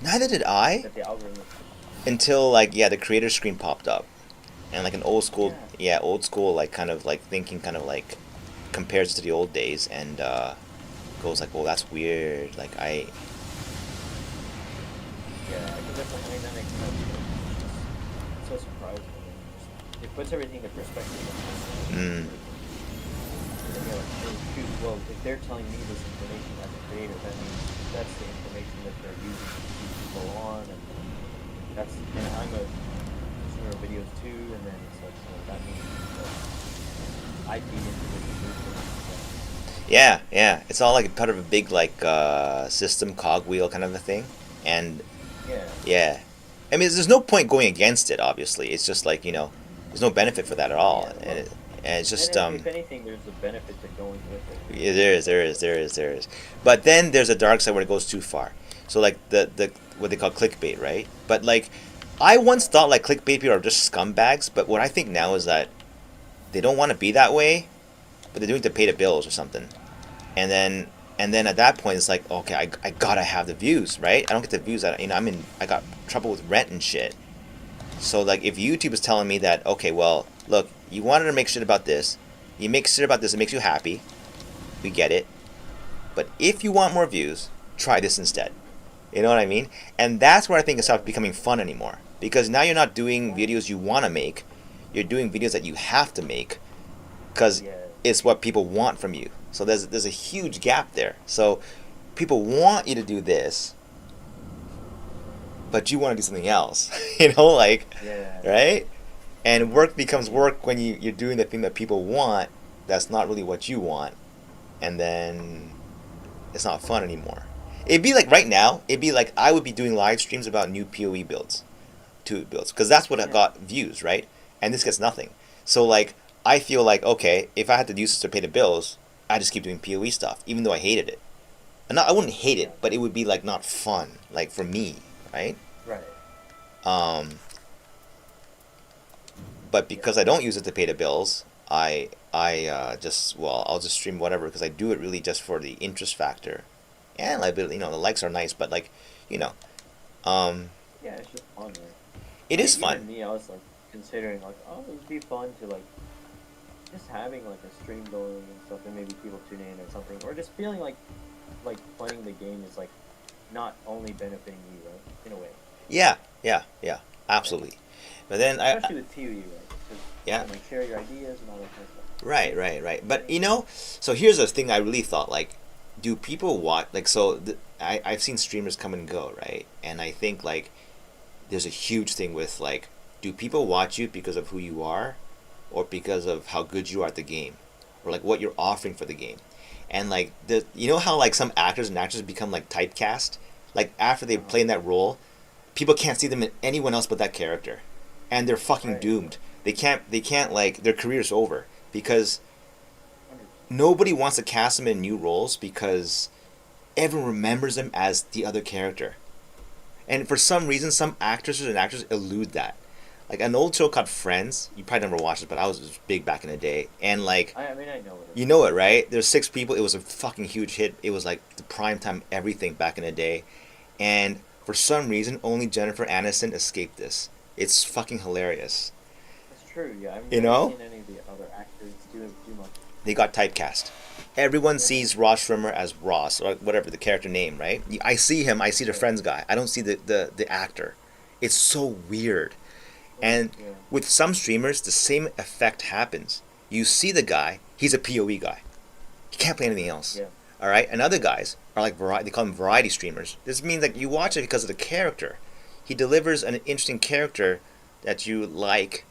neither did I that the algorithm. until, like, the creator screen popped up, and like an old school like kind of like thinking kind of like compares it to the old days, and goes like, well, that's weird. Like, Yeah, I can definitely. I mean, that makes sense. It's so surprising. I mean, it puts everything into perspective. mm, And you're like, oh, shoot, well, if they're telling me this information as a creator, that means that's the information that they're using to keep people on, and I'm a consumer of videos too, and then it's like, that means that I feed into this movement. yeah, it's all like part of a big like system cogwheel kind of a thing, and Yeah. I mean, there's no point going against it. Obviously, it's just like, there's no benefit for that at all, Yeah, and it's just And if anything, there's a benefit to going with it. yeah, there is. But then there's a dark side where it goes too far. So like the what they call clickbait, right? But like, I once thought like clickbait people are just scumbags, but what I think now is that they don't want to be that way, but they're doing it to pay the bills or something. And then at that point it's like, okay, I gotta have the views, right? I don't get the views. I got trouble with rent and shit. So like, if YouTube is telling me that, okay, well, look, you wanted to make shit about this, you make shit about this, it makes you happy, we get it. But if you want more views, try this instead. You know what I mean? And that's where I think it's not becoming fun anymore. Because now you're not doing videos you want to make, you're doing videos that you have to make, because it's what people want from you. So there's a huge gap there. So people want you to do this, but you want to do something else. Like, right? And work becomes work when you're doing the thing that people want that's not really what you want. And then it's not fun anymore. It'd be like right now, I would be doing live streams about new PoE builds, 2 builds, because that's what got views, right? And this gets nothing. So like, I feel like, okay, if I had to use this to pay the bills, I just keep doing PoE stuff, even though I hated it. And I wouldn't hate it, but it would be like not fun, like for me, right? Right. But because I don't use it to pay the bills, I'll just stream whatever, because I do it really just for the interest factor, and like, the likes are nice, but like, Yeah, it's just fun, right? it is Even fun. me, I was like, considering like, oh, it'd be fun to like just having like a stream going and stuff, and maybe people tune in or something, or just feeling like playing the game is like not only benefiting you, right? In a way. Yeah, yeah, yeah, absolutely. But then Especially with PoE, right? 'Cause yeah. you can, like share your ideas and all that kind of stuff. Right, right, right. But you know, so here's the thing I really thought like, do people watch like so? I've seen streamers come and go, right? And I think like, there's a huge thing with like, do people watch you because of who you are, or because of how good you are at the game, or like what you're offering for the game? And like the you know how like some actors and actresses become like typecast, like after they play in that role, people can't see them in anyone else but that character, and they're fucking Right. doomed. They can't like their career's over because nobody wants to cast them in new roles because everyone remembers them as the other character. And for some reason, some actresses and actors elude that. Like an old show called Friends, you probably never watched it, but I was big back in the day. And like, I mean, I know it. you know it, right? There's 6 people. It was a fucking huge hit. It was like the prime time everything back in the day. And for some reason, only Jennifer Aniston escaped this. It's fucking hilarious. It's true, yeah. I've You never know? seen any of the other actors do much. They got typecast. Everyone Yeah. sees Ross Schwimmer as Ross or whatever the character name, right? I see him. I see the Yeah. Friends guy. I don't see the actor. It's so weird. And Yeah. with some streamers, the same effect happens. You see the guy, he's a PoE guy. He can't play anything else. Yeah. All right? And other guys are like they call them variety streamers. This means that you watch it because of the character. He delivers an interesting character that you like,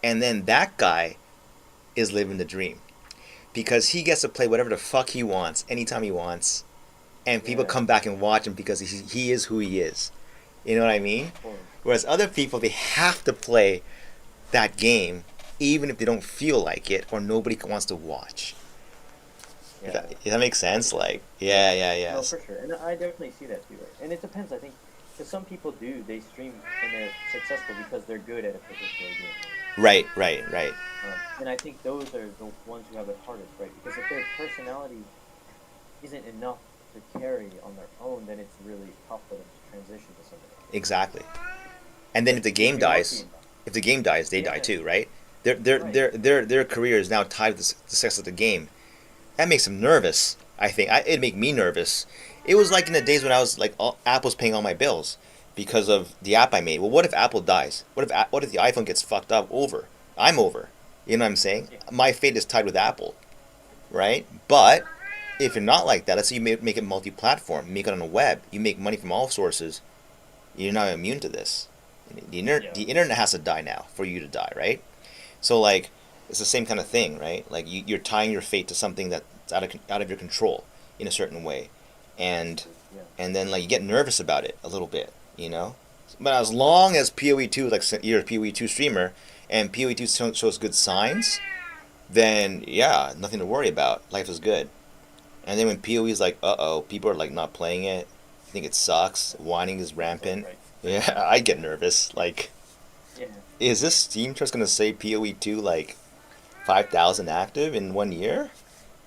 and then that guy is living the dream. Because he gets to play whatever the fuck he wants, anytime he wants, and people Yeah. come back and watch him because he is who he is. You know what I mean? Of course. Whereas other people, they have to play that game even if they don't feel like it or nobody wants to watch. Yeah. Does that make sense? Like, yeah. No, for sure. And I definitely see that too, right? And it depends, I think, because some people they stream and they're successful because they're good at a particular game. Right. And I think those are the ones who have it hardest, right? Because if their personality isn't enough to carry on their own, then it's really tough for them to transition to something else. Exactly. And then if the game If you're dies, lucky enough. they die Yeah. too, right? Their career is now tied to the success of the game. That makes them nervous. I think it'd make me nervous. It was like in the days when I was like, Apple's paying all my bills because of the app I made. Well, what if Apple dies? What if the iPhone gets fucked up? I'm over. You know what I'm saying? Yeah. My fate is tied with Apple, right? But if you're not like that, let's say you make it multi-platform, make it on the web, you make money from all sources. You're not immune to this. The internet has to die now for you to die, right? So like, it's the same kind of thing, right? Like you're tying your fate to something that's out of your control in a certain way, and Yeah. and then like you get nervous about it a little bit, you know. But as long as PoE2, like you're a PoE2 streamer, and PoE2 shows good signs, then yeah, nothing to worry about. Life is good. And then when PoE is like, people are like not playing it, think it sucks, whining is rampant. Right. Yeah, I get nervous. Like, Yeah. is this Steam just gonna say PoE2 like 5,000 active in 1 year?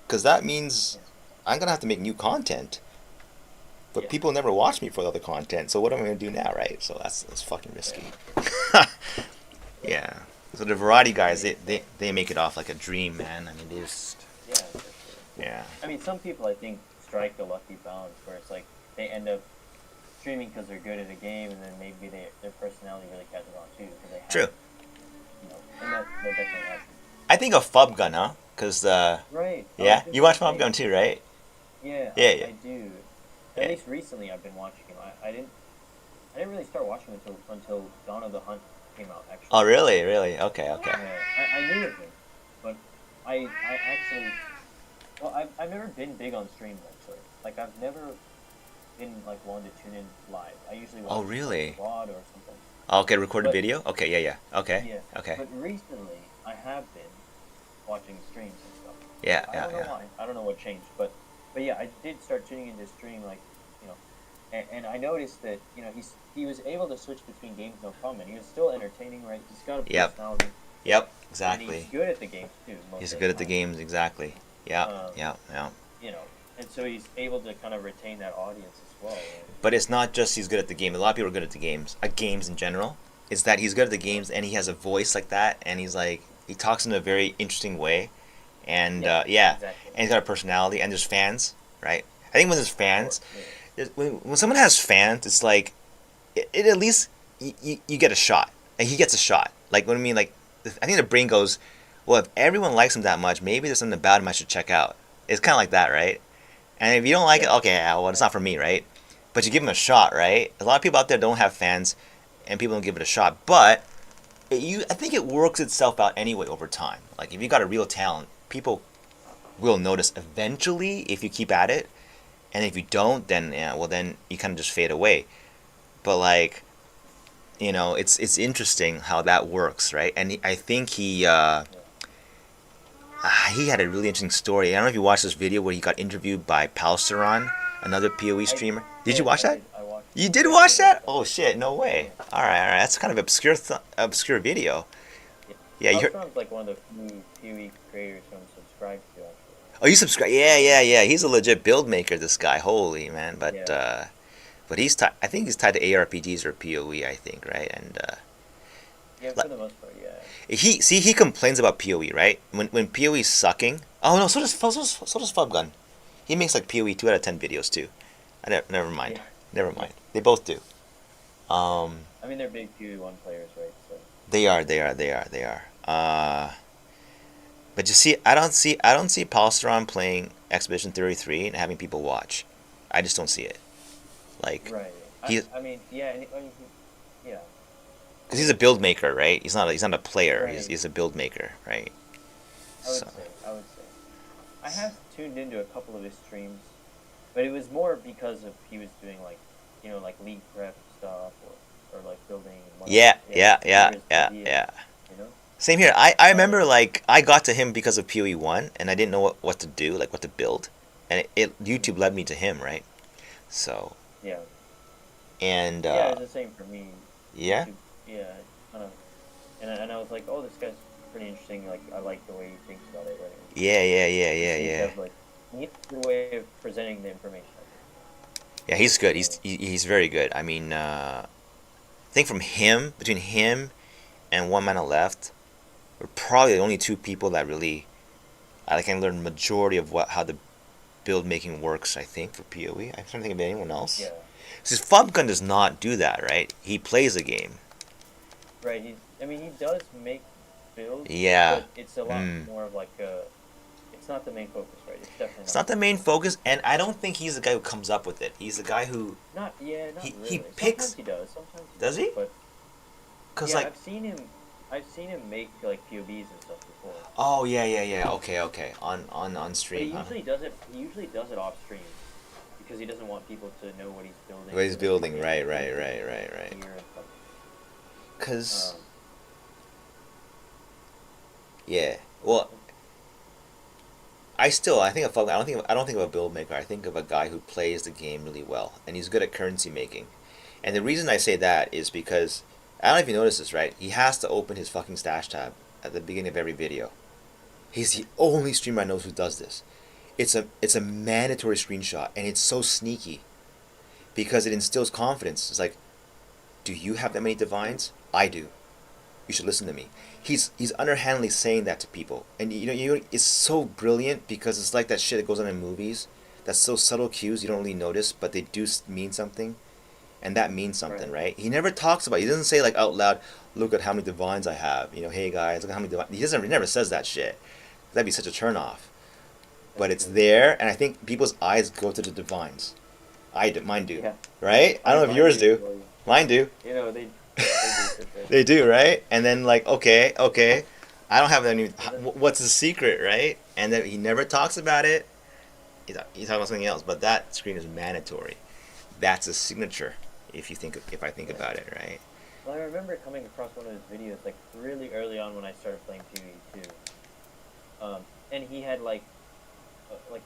Because that means I'm gonna have to make new content. But Yeah. people never watch me for the other content, so what am I gonna do now, right? So that's fucking risky. Yeah. So the variety guys, they make it off like a dream, man. I mean, they just Yeah. For sure. yeah. I mean, some people I think strike the lucky balance where it's like they end up streaming because they're good at a game, and then maybe their personality really catches on too because they have, True. You know, and that definitely happens. I think of Fub Gun, huh? Cause Right. yeah, you watch Fub Fub Gun too, right? Yeah. Yeah. I do. Yeah. At least recently, I've been watching him. I didn't really start watching him until Dawn of the Hunt came out. Actually. Oh, really? Really? Okay. I knew of him, but I actually, well, I've never been big on streams actually. Like I've never been like one to tune in live. I usually watch really? VOD or something. Okay, recorded But- video? Okay, yeah. Okay. Yeah. Okay. But recently, I have been watching streams and stuff. Yeah, I don't know why. I don't know what changed, but yeah, I did start tuning into stream, like, you know, and I noticed that, you know, he was able to switch between games no problem, and he was still entertaining, right? He's got a personality. Yep, And exactly. he's good at the games too. He's good at the game. games, exactly. Yeah, Um, yeah. You know, and so he's able to kind of retain that audience as well. And But it's not just he's good at the game. A lot of people are good at the games. At games in general. is that he's good at the games and he has a voice like that, and he's like he talks in a very interesting way, and yeah, exactly. and he's got a personality, and there's fans, right? I think when there's fans, Yeah. when someone has fans, it's like it at least you get a shot, and he gets a shot. Like what I mean, like I think the brain goes, well, if everyone likes him that much, maybe there's something about him I should check out. It's kind of like that, right? And if you don't like it, Yeah. okay, yeah, well, it's not for me, right? But you give him a shot, right? A lot of people out there don't have fans, and people don't give it a shot. But I think it works itself out anyway over time. Like if you got a real talent, people will notice eventually if you keep at it, and if you don't, then yeah, well, then you kind of just fade away. But like, it's interesting how that works, right? And I think he had a really interesting story. I don't know if you watched this video where he got interviewed by Palsteron, another PoE streamer. Did you watch that? I watched. You did Yeah, watch I that? watched Oh shit! No way. All right, all right. That's kind of obscure video. Yeah, you heard. Palstron's like one of the few PoE creators who I'm subscribed to. Actually. Oh, you subscribe? Yeah, yeah, yeah. He's a legit build maker. This guy, holy man. But Yeah. but he's tied. I think he's tied to ARPGs or PoE. I think, right? And Yeah, for the most part, yeah. he complains about PoE, right? When PoE's sucking. Oh no, so does Fubgun. He makes like PoE 2 out of 10 videos too. Never mind. Yeah. Never mind. They both do. I mean, they're big PoE 1 players, right? So. They are. But you see, I don't see Palsteron playing Expedition 33 and having people watch. I just don't see it. Like, Right. he, I mean, yeah, yeah. because he's a build maker, right? He's not a player. Right. He's a build maker, right? I would say. I have tuned into a couple of his streams, but it was more because of he was doing like, like league prep stuff or like building. And whatnot. Yeah. You know? Same here. I remember like I got to him because of PoE 1, and I didn't know what to do, like what to build, and YouTube led me to him, right? So. Yeah. And yeah, it's the same for me. Yeah. YouTube, yeah, kind of. And I was like, oh, this guy's pretty interesting. Like, I like the way he thinks about it. Right? He has, like, he has a good way of presenting the information. Yeah, he's good. He's very good. I mean, I think between him and One Man Left, we're probably the only two people that really I can learn majority of how the build making works. I think for PoE, I'm trying to think of anyone else. Yeah. Because Fubgun does not do that, right? He plays a game. Right. He does make builds. Yeah. But it's a lot more of like a. It's not the main focus, right? It's definitely. It's not the main focus, and I don't think he's the guy who comes up with it. He's the guy who. Not really. He picks. Sometimes he does. Sometimes. Does he? But. Cause Yeah, like. I've seen him make like POVs and stuff before. Oh yeah. Okay. On stream. But he usually does it off stream, because he doesn't want people to know what he's building. What he's building, right. Here and stuff. Cause. Yeah. Well. I think of I don't think of a build maker. I think of a guy who plays the game really well, and he's good at currency making. And the reason I say that is because I don't know if you noticed this, right? He has to open his fucking stash tab at the beginning of every video. He's the only streamer I know who does this. It's a mandatory screenshot, and it's so sneaky because it instills confidence. It's like, do you have that many divines? I do. You should listen to me. He's underhandedly saying that to people, and it's so brilliant because it's like that shit that goes on in movies. That's so subtle cues you don't really notice, but they do mean something, and that means something, right? He never talks about it. He doesn't say like out loud, "Look at how many divines I have." Hey guys, look at how many divines. He never says that shit. That'd be such a turnoff. But it's there, and I think people's eyes go to the divines. Mine do, Yeah. right? I don't know if yours do. Mine do. They They do, right? And then like, okay, I don't have any. What's the secret, right? And then he never talks about it. He's talking about something else. But that screen is mandatory. That's a signature. If I think about it, right? Well, I remember coming across one of his videos like really early on when I started playing PoE too. And he had like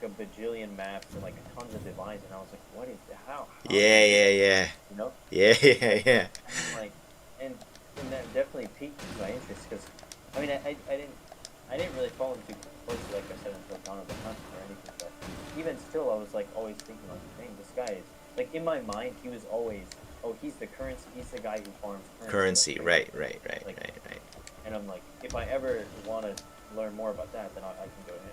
a bajillion maps and like tons of divines, and I was like, what is that? How? Yeah. You know? Yeah. Like, and that definitely piqued my interest, because I mean I didn't really follow him too closely, like I said, until Dawn of the Hunt or anything, but even still I was like always thinking like, dang, this guy is like, in my mind he was always oh, he's the currency. He's the guy who farms Currency, Like, right. like, and I'm like, if I ever want to learn more about that, then I can go ahead.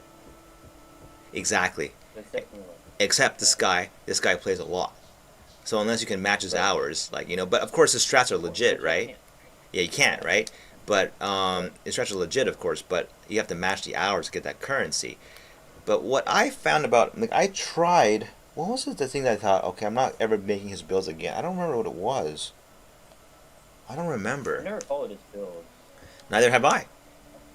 Exactly. That's definitely like. Except this guy plays a lot. So unless you can match his hours, like, you know, but of course his strats are legit, right? Yeah, you can't, right? But his strats are legit, of course, but you have to match the hours to get that currency. But what I found about, like, I tried, what was it, the thing that I thought, okay, I'm not ever making his builds again. I don't remember what it was. I don't I remember. never followed his build. Neither have I,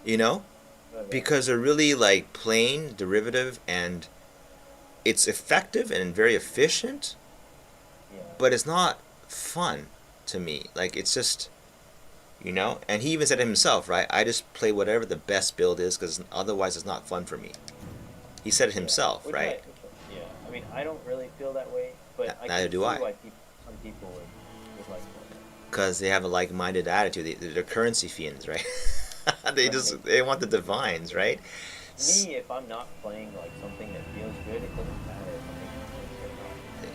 you know? But, Because they're really, like, plain, derivative, and it's effective and very efficient, yeah. but it's not fun to me. Like, it's just, you know? And he even said it himself, right? I just play whatever the best build is because otherwise it's not fun for me. He said it himself, Which right? yeah. I mean, I don't really feel that way, but Neither I can do see I. why some people would like that. Because they have a like-minded attitude. They're currency fiends, right? They want the divines, right? Me, if I'm not playing like something that feels good, it doesn't matter if I'm making points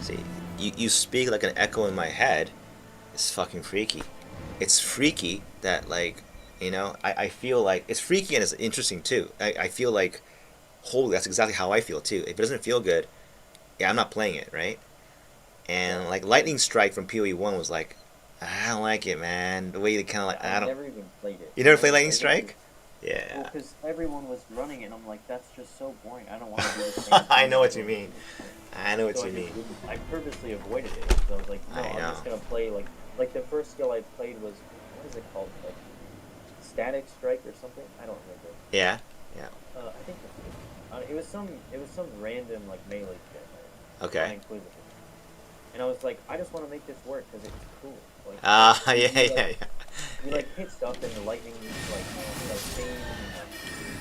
or not. See, you speak like an echo in my head. It's fucking freaky. It's freaky that, like, you know, I feel like it's freaky and it's interesting too. I feel like, holy, that's exactly how I feel too. If it doesn't feel good, yeah, I'm not playing it, right? And like Lightning Strike from PoE 1 was like, I don't like it, man. The way they kind of like, I I've don't. never even played it. You never played Lightning Played it Strike? Well, Yeah. because everyone was running it, and I'm like, that's just so boring. I don't want to do the same thing. I know what you mean. I know what So you mean. I purposely avoided it. So I was like, no, I I'm know. just gonna play like the first skill I played was, what is it called? Like Static Strike or something? I don't remember. Yeah. I think that's it. It was some random like melee shit. Okay. And I was like, I just want to make this work because it's cool. Like, Yeah. You like hit stuff and the lightning like fade and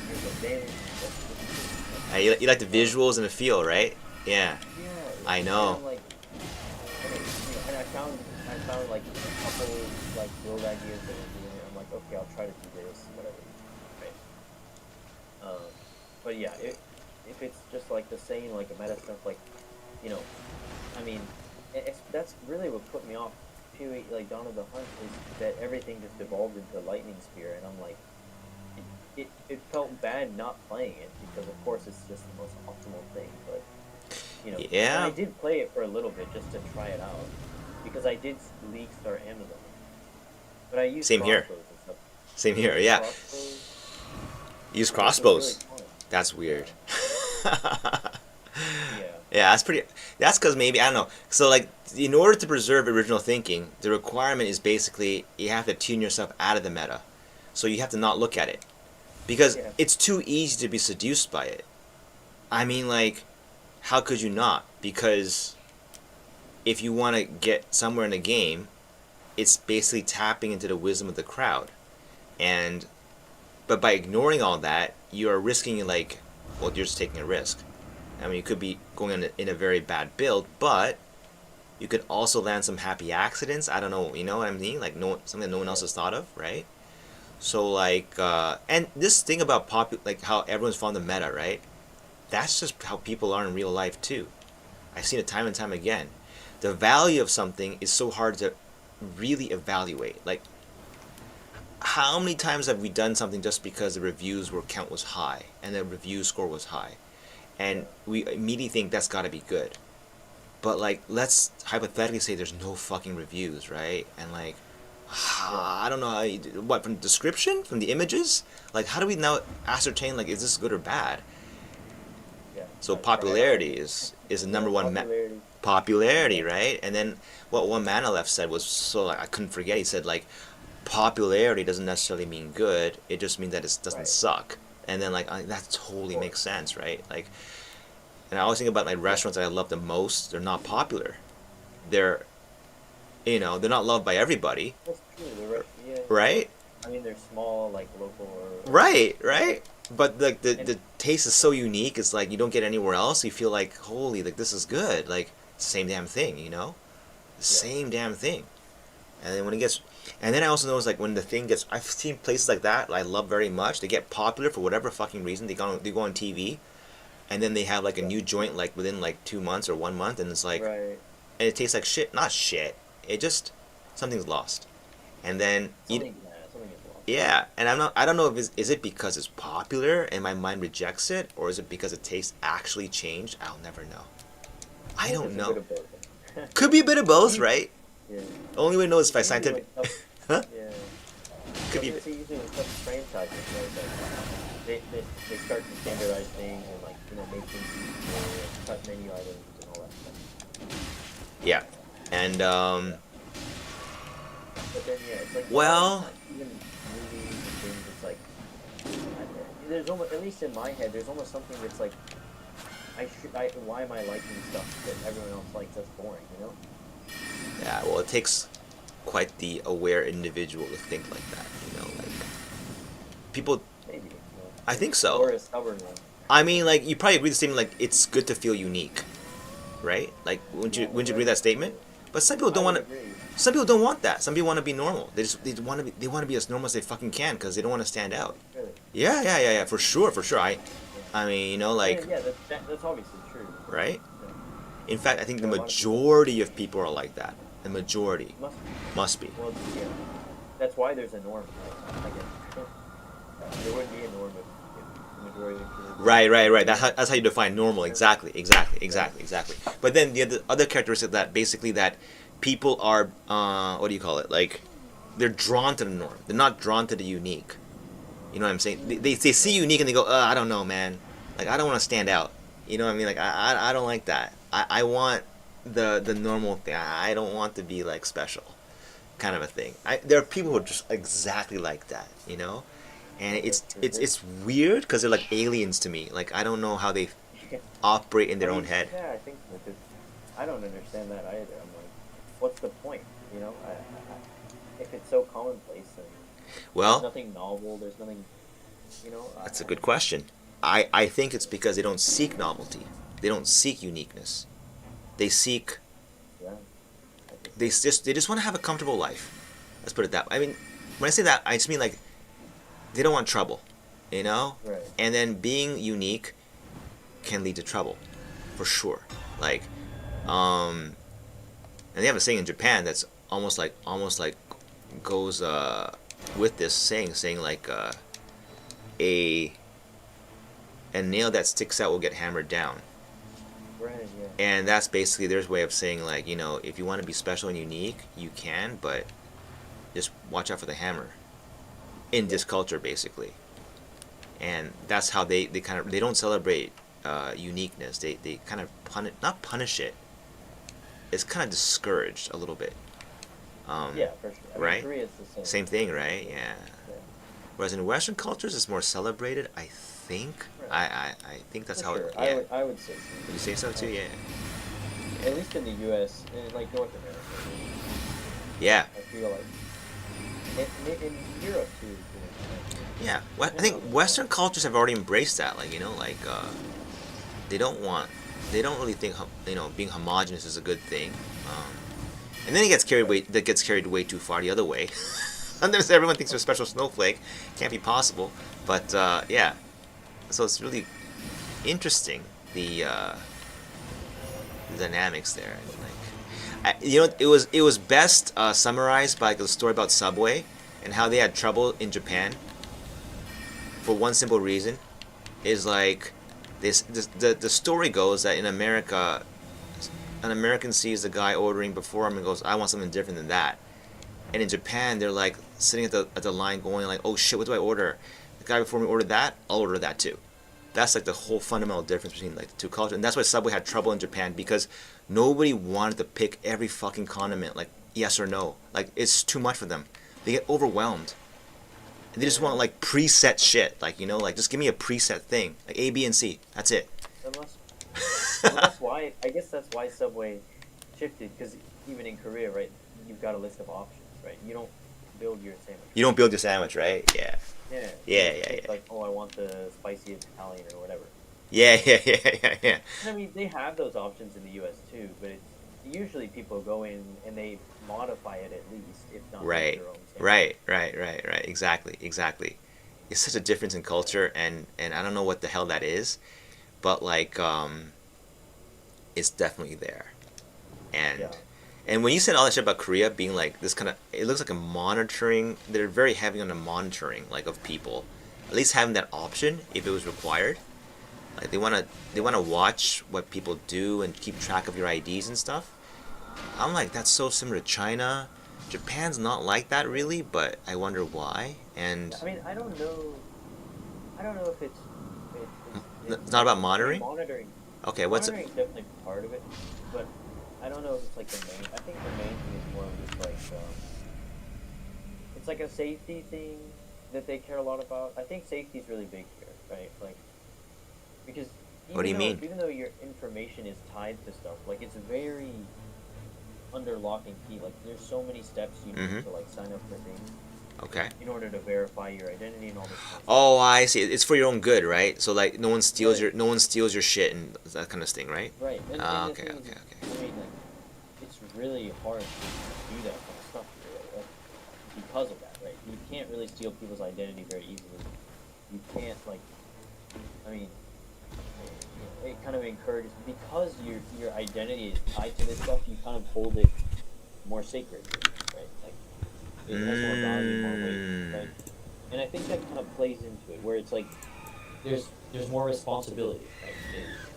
there's like damage and stuff. You like the visuals and the feel, right? Yeah. Yeah. I know. And, like, and I found like a couple like build ideas that were doing it. I'm like, okay, I'll try to do this, whatever. Right. But yeah, if it's just like the same like meta stuff, like, you know, I mean, that's really what put me off PoE, like Dawn of the Hunt, is that everything just evolved into Lightning Spear, and I'm like, it felt bad not playing it, because of course it's just the most optimal thing, but, you know, Yeah. and I did play it for a little bit just to try it out, because I did League Star Amazon, but I used Same here. crossbows and stuff. Same here, yeah. Crossbows, Use it was crossbows. really fun. That's weird. Yeah. Yeah, that's pretty. That's because maybe, I don't know. So, like, in order to preserve original thinking, the requirement is basically you have to tune yourself out of the meta. So you have to not look at it. Because Yeah. it's too easy to be seduced by it. I mean, like, how could you not? Because if you want to get somewhere in the game, it's basically tapping into the wisdom of the crowd. But by ignoring all that, you are risking, like, well, you're just taking a risk. I mean, you could be going in a very bad build, but you could also land some happy accidents. I don't know, you know what I mean? Like, something that no one else has thought of, right? So, like, and this thing about like how everyone's found the meta, right? That's just how people are in real life too. I've seen it time and time again. The value of something is so hard to really evaluate. Like, how many times have we done something just because the reviews count was high and the review score was high, and we immediately think that's got to be good. But, like, let's hypothetically say there's no fucking reviews, right? And, like, I don't know how what, from the description, from the images, like, how do we now ascertain, like, is this good or bad? Yeah. So popularity is the number one popularity, right? And then what one man left said was, so, like, I couldn't forget. He said, like, popularity doesn't necessarily mean good. It just means that it doesn't suck. And then, like, that totally makes sense, right? Like, and I always think about my restaurants that I love the most. They're not popular. They're, you know, they're not loved by everybody. That's true. Right? I mean, they're small, like, local or... Right. But, like, the taste is so unique. It's like you don't get anywhere else. You feel like, holy, like, this is good. Like, it's the same damn thing, you know? The same damn thing. And then when it gets... And then I also notice, like, when the thing gets... I've seen places like that I love very much. They get popular for whatever fucking reason. They go on TV, and then they have, like, a new joint, like, within, like, 2 months or 1 month, and it's like... Right. and it tastes like shit. Not shit. It just something's lost. And then Something is lost. yeah, and I don't know if is it because it's popular and my mind rejects it, or is it because the taste actually changed? I'll never know. I don't It's a know. bit of both. Could be a bit of both, right? Yeah. The only way to know is by Usually scientific. when stuff- Huh? Yeah. Could be. Usually when stuff franchises, right? They start to standardize things and like make things easier, and cut menu items and all that stuff. Yeah, and But then yeah, it's like well, even movies and things. It's like there's almost, at least in my head, there's almost something that's like why am I liking stuff that everyone else likes? That's boring, you know? yeah. Well, it takes quite the aware individual to think like that. Like people. Maybe. You know? I think so. Or a stubborn one. I mean, like you probably agree the statement. Like it's good to feel unique, right? Like wouldn't you agree with that statement? But some people don't want to. Some people don't want that. Some people want to be normal. They want to be as normal as they fucking can because they don't want to stand out. Really? Yeah. For sure. I mean, like Yeah, that's obviously true. right. Yeah. In fact, I think the Yeah, a lot of majority of people are like that. The majority Must be. must be. Well, yeah. That's why there's a norm. Right? I guess. There wouldn't be a norm if the majority of people. Right. That's how you define normal. Exactly. But then the other characteristic that basically that people are what do you call it? Like they're drawn to the norm. They're not drawn to the unique. You know what I'm saying? They see unique and they go, I don't know, man. Like I don't want to stand out. You know what I mean? Like I don't like that. I want the normal thing. I don't want to be like special, kind of a thing. There are people who are just exactly like that. And it's weird because they're like aliens to me. Like I don't know how they operate in their own head. Yeah, I think because I don't understand that either. I'm like, what's the point? If it's so commonplace and Well, there's nothing novel, there's nothing, that's a good question. I think it's because they don't seek novelty. They don't seek uniqueness. They seek. Yeah. I think They just want to have a comfortable life. Let's put it that way. I mean, when I say that, I just mean like they don't want trouble, Right. And then being unique can lead to trouble, for sure. Like, and they have a saying in Japan that's almost like goes with this saying like a nail that sticks out will get hammered down. Right. Yeah. And that's basically their way of saying like, if you want to be special and unique, you can, but just watch out for the hammer in this culture basically. And that's how they don't celebrate uniqueness. They kind of not punish it. It's kind of discouraged a little bit. Yeah, for sure. I mean, right? Korea's the same. Same thing, right? Yeah. Yeah. Whereas in Western cultures, it's more celebrated. I think. Right. I think that's For how. sure. It, yeah. I would say so. Would you say so too? Yeah. At least in the U.S. and like North America. Yeah. I feel like in Europe too. Yeah. I think Western cultures have already embraced that. Like they don't really think being homogenous is a good thing. And then it gets carried way too far the other way. Sometimes everyone thinks they're a special snowflake. Can't be possible. But yeah. So it's really interesting the dynamics there. And, like, it was best summarized by the story about Subway and how they had trouble in Japan. For one simple reason, is like the story goes that in America, an American sees the guy ordering before him and goes, I want something different than that. And in Japan, they're like sitting at the line going like, oh shit, what do I order? The guy before me ordered that, I'll order that too. That's like the whole fundamental difference between like the two cultures. And that's why Subway had trouble in Japan, because nobody wanted to pick every fucking condiment like yes or no. Like it's too much for them. They get overwhelmed. And they just want like preset shit. Like, like just give me a preset thing. Like A, B, and C. That's it. That's why. I guess that's why Subway shifted, because even in Korea, right, you've got a list of options, right? You don't build your sandwich. You don't build your sandwich, right? Yeah. Yeah. Yeah. It's like, oh, I want the spicy Italian or whatever. Yeah. I mean, they have those options in the U.S. too, but usually people go in and they modify it at least, if not make their own sandwich. Right. Exactly. It's such a difference in culture, and I don't know what the hell that is, but like, it's definitely there. And Yeah. and when you said all that shit about Korea being like this kind of, it looks like a monitoring. They're very heavy on the monitoring, like of people. At least having that option if it was required. Like they wanna watch what people do and keep track of your IDs and stuff. I'm like, that's so similar to China. Japan's not like that really, but I wonder why. And I mean, I don't know. I don't know if it's not about I mean, monitoring. monitoring. Okay, what's it? Monitoring is definitely part of it, but I don't know if it's like the main. I think the main thing is more of just like it's like a safety thing that they care a lot about. I think safety is really big here, right? Like because What do you mean? even though your information is tied to stuff, like it's very under lock and key. Like there's so many steps you need Mhm. to like sign up for things Okay. in order to verify your identity and all this kind of stuff. Oh, I see. It's for your own good, right? So like Right. no one steals your shit and that kind of thing, right? Right. And Ah, the okay, thing okay, is, okay. I mean, like, it's really hard to do that kind of stuff here, right? Because of that, right? You can't really steal people's identity very easily. You can't, like, I mean, it kind of encourages, because your identity is tied to this stuff, you kind of hold it more sacred, right? Like, it has more value, more weight, right? And I think that kind of plays into it, where it's like, there's more responsibility, right?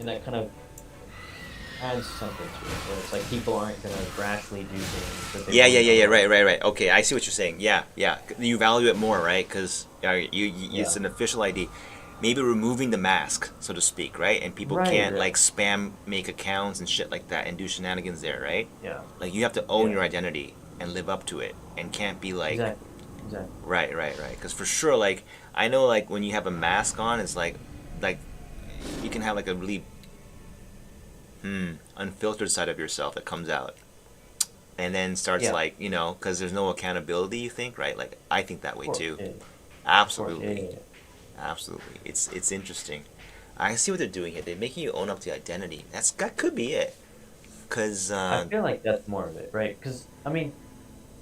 And that kind of adds something to it, where it's like people aren't gonna rashly do things that they Yeah, yeah, wouldn't yeah, yeah. Right, otherwise. right, right. Okay, I see what you're saying. Yeah, yeah. You value it more, right? Because it's Yeah. an official ID. Maybe removing the mask, so to speak, right? And people Right, can't right. like spam make accounts and shit like that and do shenanigans there, right? Yeah. Like you have to own Yeah. your identity and live up to it, and can't be like, Exactly. Exactly. right, right, right. Because for sure, like I know, like when you have a mask on, it's like you can have like a really unfiltered side of yourself that comes out, and then starts Yeah. like because there's no accountability. You think, right? Like I think that Of way course. too. Yeah. Of course. Yeah. Absolutely, Yeah. Yeah. absolutely. It's interesting. I see what they're doing here. They're making you own up to identity. That could be it. Cause I feel like that's more of it, right? Because I mean,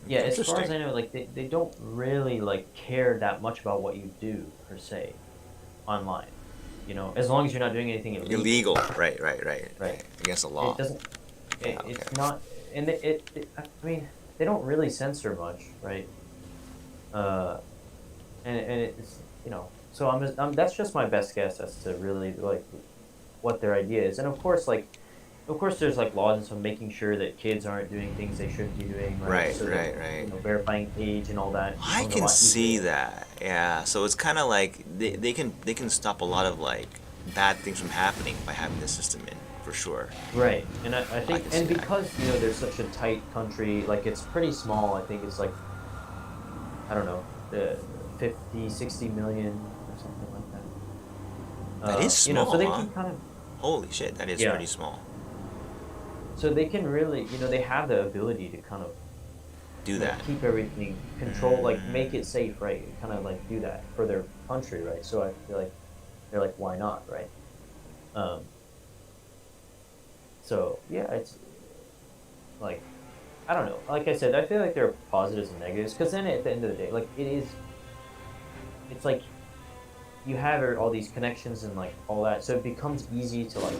yeah, it's as far as interesting. I know, like they don't really like care that much about what you do per se online. As long as you're not doing anything illegal, Illegal. Right, right, right, right? right. Against the It law. doesn't. Yeah. Okay. It's not, and I mean, they don't really censor much, right? Uh, and it's So that's just my best guess as to really like what their idea is, and of course, there's like laws and stuff making sure that kids aren't doing things they shouldn't be doing, right? Right, So that right, right. verifying age and all that I becomes a can lot see easier. that. Yeah. So it's kind of like they can stop a lot of like bad things from happening by having this system in, for sure. Right, and I I think, can see and that. because there's such a tight country, like it's pretty small. I think it's like, I don't know, 50, 60 million or something like that. That is So small, they huh? can kind of, Holy shit, that is yeah. pretty small. So they can really, they have the ability to kind of Do that. keep everything control, like make it safe, right? Kind of like do that for their country, right? So I feel like they're like, why not, right? Um, so yeah, it's like, I don't know. Like I said, I feel like there are positives and negatives, because then at the end of the day, like it's like you have all these connections and like all that, so it becomes easy to like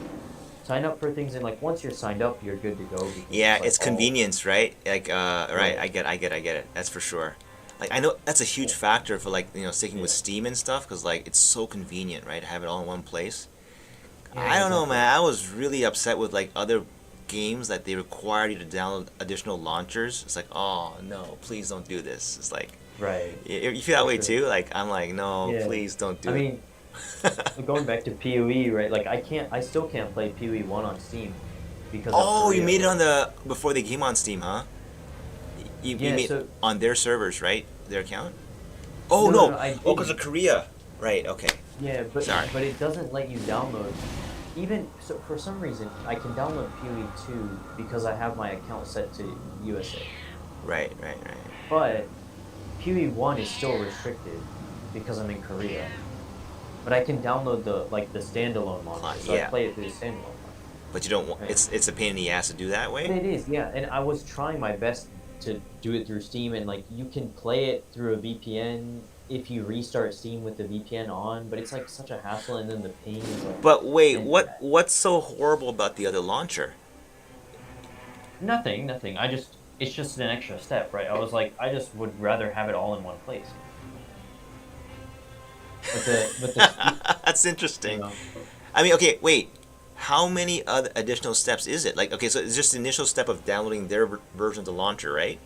sign up for things, and like once you're signed up, you're good to go, because Yeah, it's like it's all convenience, right? Like, right. right. I get it. That's for sure. Like, I know that's a huge Yeah. factor for like sticking with Yeah. Steam and stuff, because like it's so convenient, right? To have it all in one place. Yeah. I don't know, Exactly. man. I was really upset with like other games that they require you to download additional launchers. It's like, oh no, please don't do this. It's like, Right. you feel that For way sure. too? Like, I'm like, no, Yeah. please don't I do it. mean, going back to PoE, right? Like I still can't play PoE 1 on Steam because of Oh, you Korea, made it on right? the before they came on Steam, huh? You Yeah. made So on their servers, right? Their account. Oh no, no, no! no, I Oh, because didn't. of Korea. Right. Okay. Yeah, Sorry. but it doesn't let you download. Even so, for some reason, I can download PoE 2 because I have my account set to USA. Right. Right. Right. But PoE 1 is still restricted because I'm in Korea. But I can download the standalone launcher, so I Yeah, play it through the standalone launcher, but you don't want. right? It's a pain in the ass to do that But way. it is, yeah. And I was trying my best to do it through Steam, and like you can play it through a VPN if you restart Steam with the VPN on, but it's like such a hassle, and then the ping is like, But wait, and what's so horrible about the other launcher? Nothing. It's just an extra step, right? I was like, I just would rather have it all in one place. But the speed, That's you interesting. know, I mean, okay, wait. How many other additional steps is it? Like, okay, so it's just the initial step of downloading their version of the launcher, right?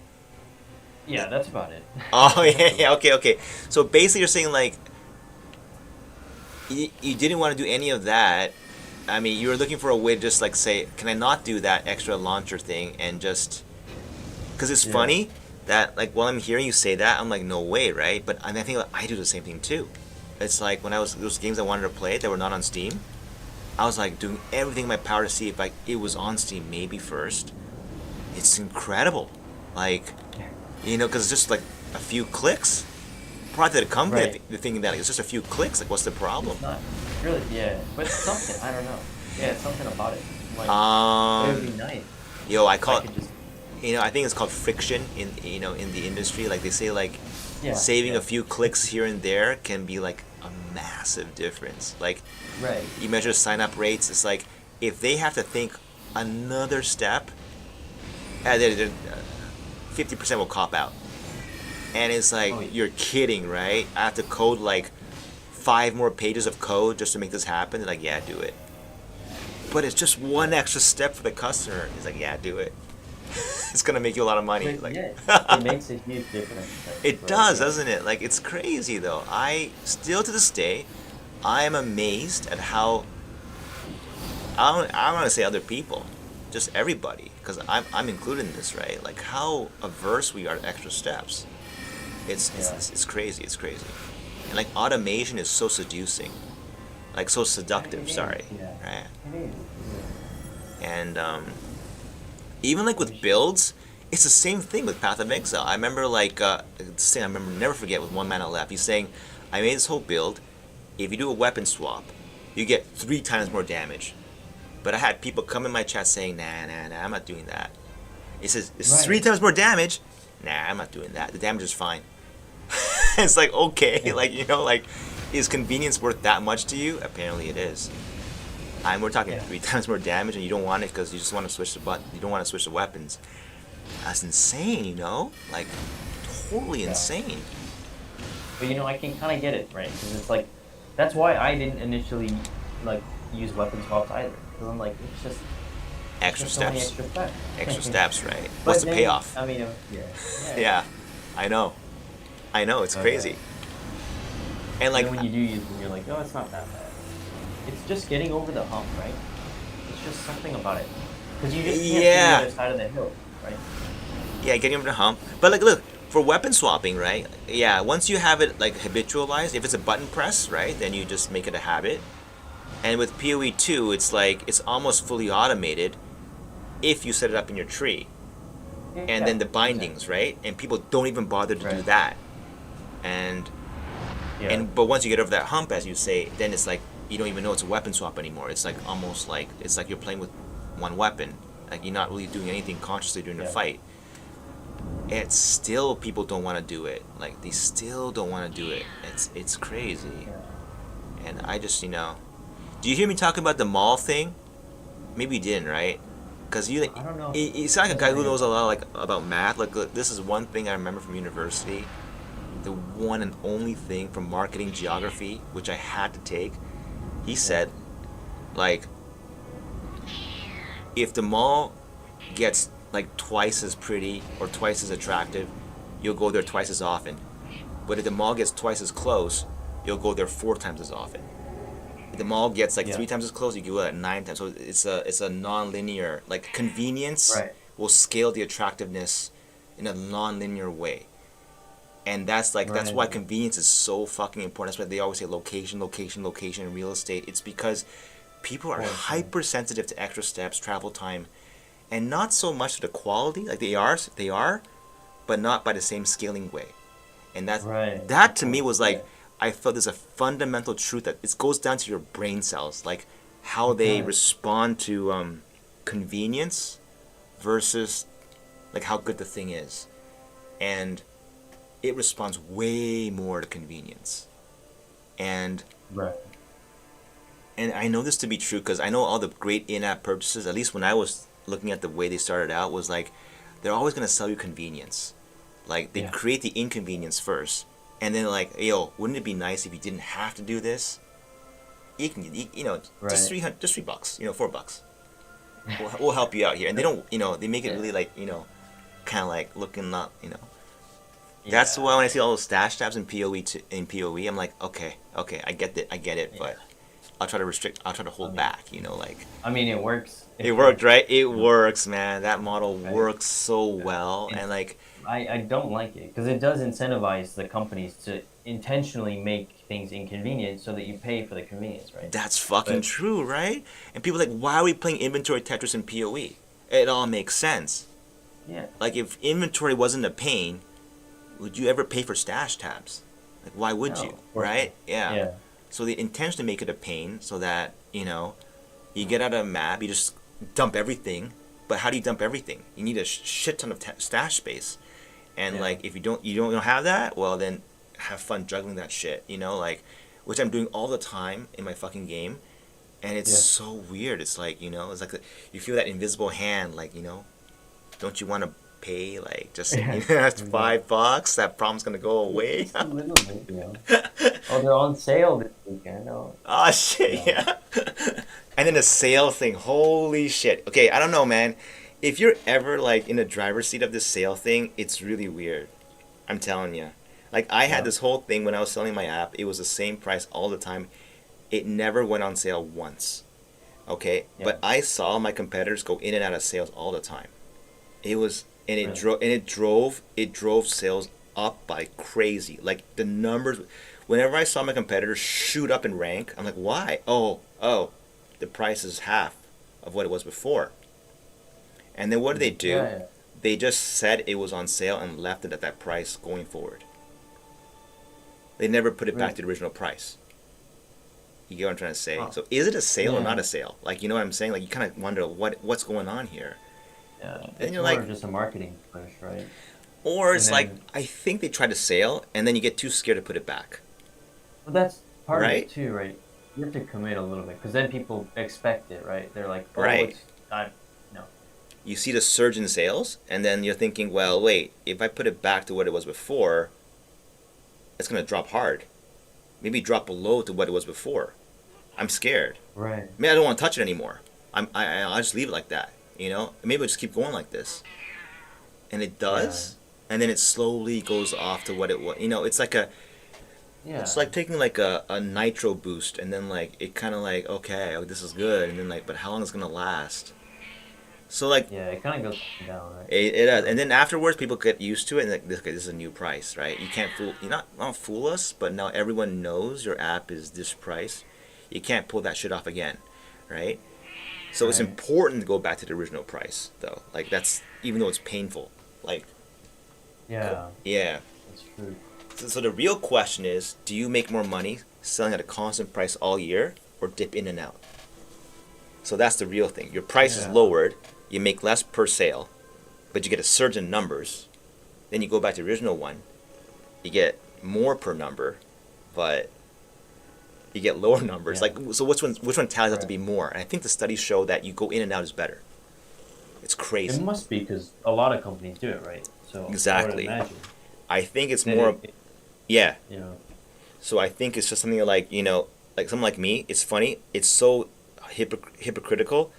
yeah, that's about it. Oh yeah, That's yeah, about okay, okay. So basically, you're saying like you didn't want to do any of that. I mean, you were looking for a way to just like say, can I not do that extra launcher thing and just because it's it. Yeah, funny that like while I'm hearing you say that, I'm like, no way, right? But I think like, I do the same thing too. It's like when I was those games I wanted to play that were not on Steam. I was like doing everything in my power to see if like it was on Steam maybe first. It's incredible, like because it's just like a few clicks. Probably the company right. thinking that like, it's just a few clicks. Like, what's the problem? It's not really, yeah, but something I don't know. Yeah, it's something about it. I'm like, it would be Um, nice yo, I if I call it. could just, I think it's called friction in in the industry. Like they say, like yeah, saving a yeah, few clicks here and there can be like a massive difference. Like right. you measure sign up rates. It's like if they have to think another step, 50% will cop out. And it's like Oh, yeah. you're kidding, right? I have to code like 5 more pages of code just to make this happen. They're like, yeah, do it. But it's just one extra step for the customer. It's like, yeah, do it. It's gonna make you a lot of money. But Like, yeah, it makes a huge difference. it Right? does, Yeah. doesn't it? Like, it's crazy though. I still to this day, I am amazed at how I don't want to say other people, just everybody, because I'm included in this, right? Like how averse we are to extra steps. Yeah. It's crazy. It's crazy. And like automation is so seducing, like so seductive. It is. Sorry, Yeah. right? It is. And even like with builds, it's the same thing with Path of Exile. I remember like this thing I remember never forget with One Mana Left. He's saying, I made this whole build. If you do a weapon swap, you get 3 times more damage. But I had people come in my chat saying, nah, I'm not doing that. He says, it's three Right. times more damage. Nah, I'm not doing that. The damage is fine. It's like, okay, Yeah. like, like, is convenience worth that much to you? Apparently it is. And we're talking Yeah. 3 times more damage and you don't want it because you just want to switch the button. You don't want to switch the weapons. That's insane, Like, totally Yeah. insane. But I can kind of get it, right? Because it's like, that's why I didn't initially like use weapon swaps either. Because I'm like, it's Extra just so many steps. extra steps. Extra steps, right? But What's the then, payoff? I mean, yeah, yeah. Yeah, I know. I know, it's But, crazy. And like, then when you do use them, you're like, oh, it's not that bad. It's just getting over the hump, right? It's just something about it. Because you just can't see the yeah, other side of the hill, right? yeah, getting over the hump. But like, look, for weapon swapping, right? Yeah, once you have it like habitualized, if it's a button press, right, then you just make it a habit. And with PoE 2, it's like it's almost fully automated if you set it up in your tree. And then the bindings, right? And people don't even bother to do Right. that. And Yeah. but once you get over that hump, as you say, then it's like you don't even know it's a weapon swap anymore. It's like almost like it's like you're playing with one weapon. Like you're not really doing anything consciously during the Yeah. fight. It's still people don't want to do it. Like they still don't want to do it. It's crazy. Yeah. And I just do you hear me talking about the mall thing? Maybe you didn't, right? Because you I don't know. you sound like a guy who knows a lot like about math. Like look, this is one thing I remember from university. The one and only thing from marketing geography which I had to take. He said, like, if the mall gets like twice as pretty or twice as attractive, you'll go there twice as often. But if the mall gets twice as close, you'll go there 4 times as often. If the mall gets like Yeah. 3 times as close, you go there 9 times. So it's a non-linear like convenience Right. will scale the attractiveness in a non-linear way. And that's like that's why Right. convenience is so fucking important. That's why they always say location, location, location in real estate. It's because people are Of course, yeah. hypersensitive to extra steps, travel time, and not so much to the quality. Like they are, but not by the same scaling way. And Right. that to me was like Yeah. I felt there's a fundamental truth that it goes down to your brain cells, like how they does. respond to convenience versus like how good the thing is, and it responds way more to convenience. And Right. I know this to be true because I know all the great in-app purchases. At least when I was looking at the way they started out, was like they're always gonna sell you convenience. Like they Yeah. create the inconvenience first, and then like, yo, wouldn't it be nice if you didn't have to do this? You can, just Right. 300, just $3, $4. We'll help you out here, and they don't, they make it really like, kind of like looking not, That's why when I see all those stash tabs in PoE, I'm like, okay, I get it, but I'll try to hold back, like. I mean, it works. It worked, right? It works, man. That model Right. works so well, It- and like, I don't like it because it does incentivize the companies to intentionally make things inconvenient so that you pay for the convenience, right? that's fucking But- true, right? And people are like, why are we playing inventory Tetris in PoE? It all makes sense. Yeah. Like, if inventory wasn't a pain, would you ever pay for stash tabs? Like, why would No, you, of course right? Yeah. Yeah. So they intentionally make it a pain so that, you get out of a map, you just dump everything. But how do you dump everything? You need a shit ton of stash space. And Yeah. like, if you don't have that, well then have fun juggling that shit, like, which I'm doing all the time in my fucking game. And it's Yeah. so weird. It's like, it's like you feel that invisible hand, like, don't you want to pay like just Yeah. that's $5? That problem's gonna go away. Just a little bit, Oh, they're on sale this weekend. Oh, Oh shit, yeah. And then the sale thing, holy shit. Okay, I don't know, man. If you're ever like in the driver's seat of this sale thing, it's really weird. I'm telling you. Like, I had Yeah. this whole thing when I was selling my app. It was the same price all the time. It never went on sale once. Okay, Yeah. but I saw my competitors go in and out of sales all the time. It was, and it Really? drove sales up by crazy. Like, the numbers, whenever I saw my competitors shoot up in rank, I'm like, why? Oh, the price is half of what it was before. And then what did they do? Yeah. They just said it was on sale and left it at that price going forward. They never put it back Really? to the original price. You get what I'm trying to say? Huh. So is it a sale or Yeah. not a sale? Like, you know what I'm saying? Like, you kind of wonder what's going on here. Yeah. And It's you're more like- of just a marketing push, right? Or it's And like, then- I think they tried to sale and then you get too scared to put it back. But that's part of Right? it too, right? You have to commit a little bit because then people expect it, right? They're like, oh, Right. it's not. No. You see the surge in sales and then you're thinking, well, wait, if I put it back to what it was before, it's going to drop hard. Maybe drop below to what it was before. I'm scared. Right. Maybe I don't want to touch it anymore. I'll just leave it like that, Maybe I'll just keep going like this. And it does, and then it slowly goes off to what it was. It's like Yeah. it's like taking like a nitro boost, and then like it kind of like, okay, this is good, and then like, but how long is it gonna last? So like, Yeah, it kind of goes up and down, right? it does, and then afterwards people get used to it, and like, okay, this is a new price, right? You can't fool, not fool us, but now everyone knows your app is this price. You can't pull that shit off again, right? So it's Right. important to go back to the original price, though. Like, that's, even though it's painful. Like, Yeah, yeah. that's true. So the real question is, do you make more money selling at a constant price all year or dip in and out? So that's the real thing. Your price is Yeah. lowered, you make less per sale, but you get a surge in numbers. Then you go back to the original one, you get more per number, but you get lower numbers. Yeah. Like, so which one tallies out to Right. be more? And I think the studies show that you go in and out is better. It's It crazy. must be because a lot of companies do it, right? So Exactly. I would imagine I think it's that more, yeah. you know, So I think it's just something like, like someone like me, it's funny, it's so hypocritical.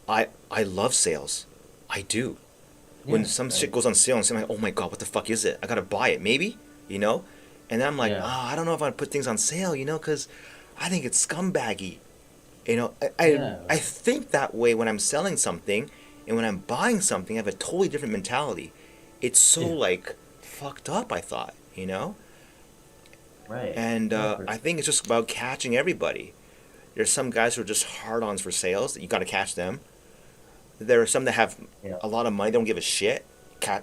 I love sales. I do. When Yeah, some right. shit goes on sale, I'm like, oh my god, what the fuck is it? I gotta buy it, maybe? And then I'm like, Yeah. I don't know if I put things on sale, because I think it's scumbaggy. Yeah. I think that way when I'm selling something, and when I'm buying something, I have a totally different mentality. It's so Yeah. like fucked up, I thought, right? And Yeah, for I think it's just about catching everybody. There's some guys who are just hard-ons for sales. You got to catch them. There are some that have Yeah. a lot of money. They don't give a shit.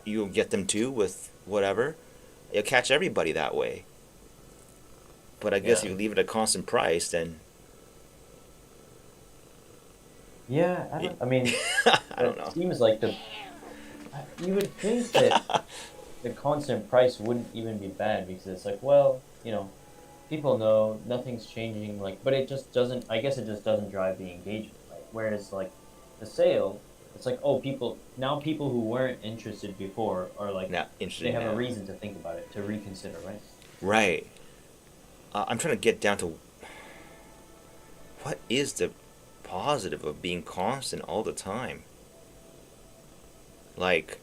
You'll get them too with whatever. You'll catch everybody that way. But I guess Yeah. if you leave it at a constant price, then Yeah, I mean, I don't it know. seems like you would think that the constant price wouldn't even be bad because it's like, well, people know nothing's changing, like, but it just doesn't. I guess it just doesn't drive the engagement, right? Whereas like the sale, It's like, oh, people who weren't interested before are like, Not they interesting have a now. reason to think about it, to reconsider, right? Right. I'm trying to get down to what is the positive of being constant all the time. Like,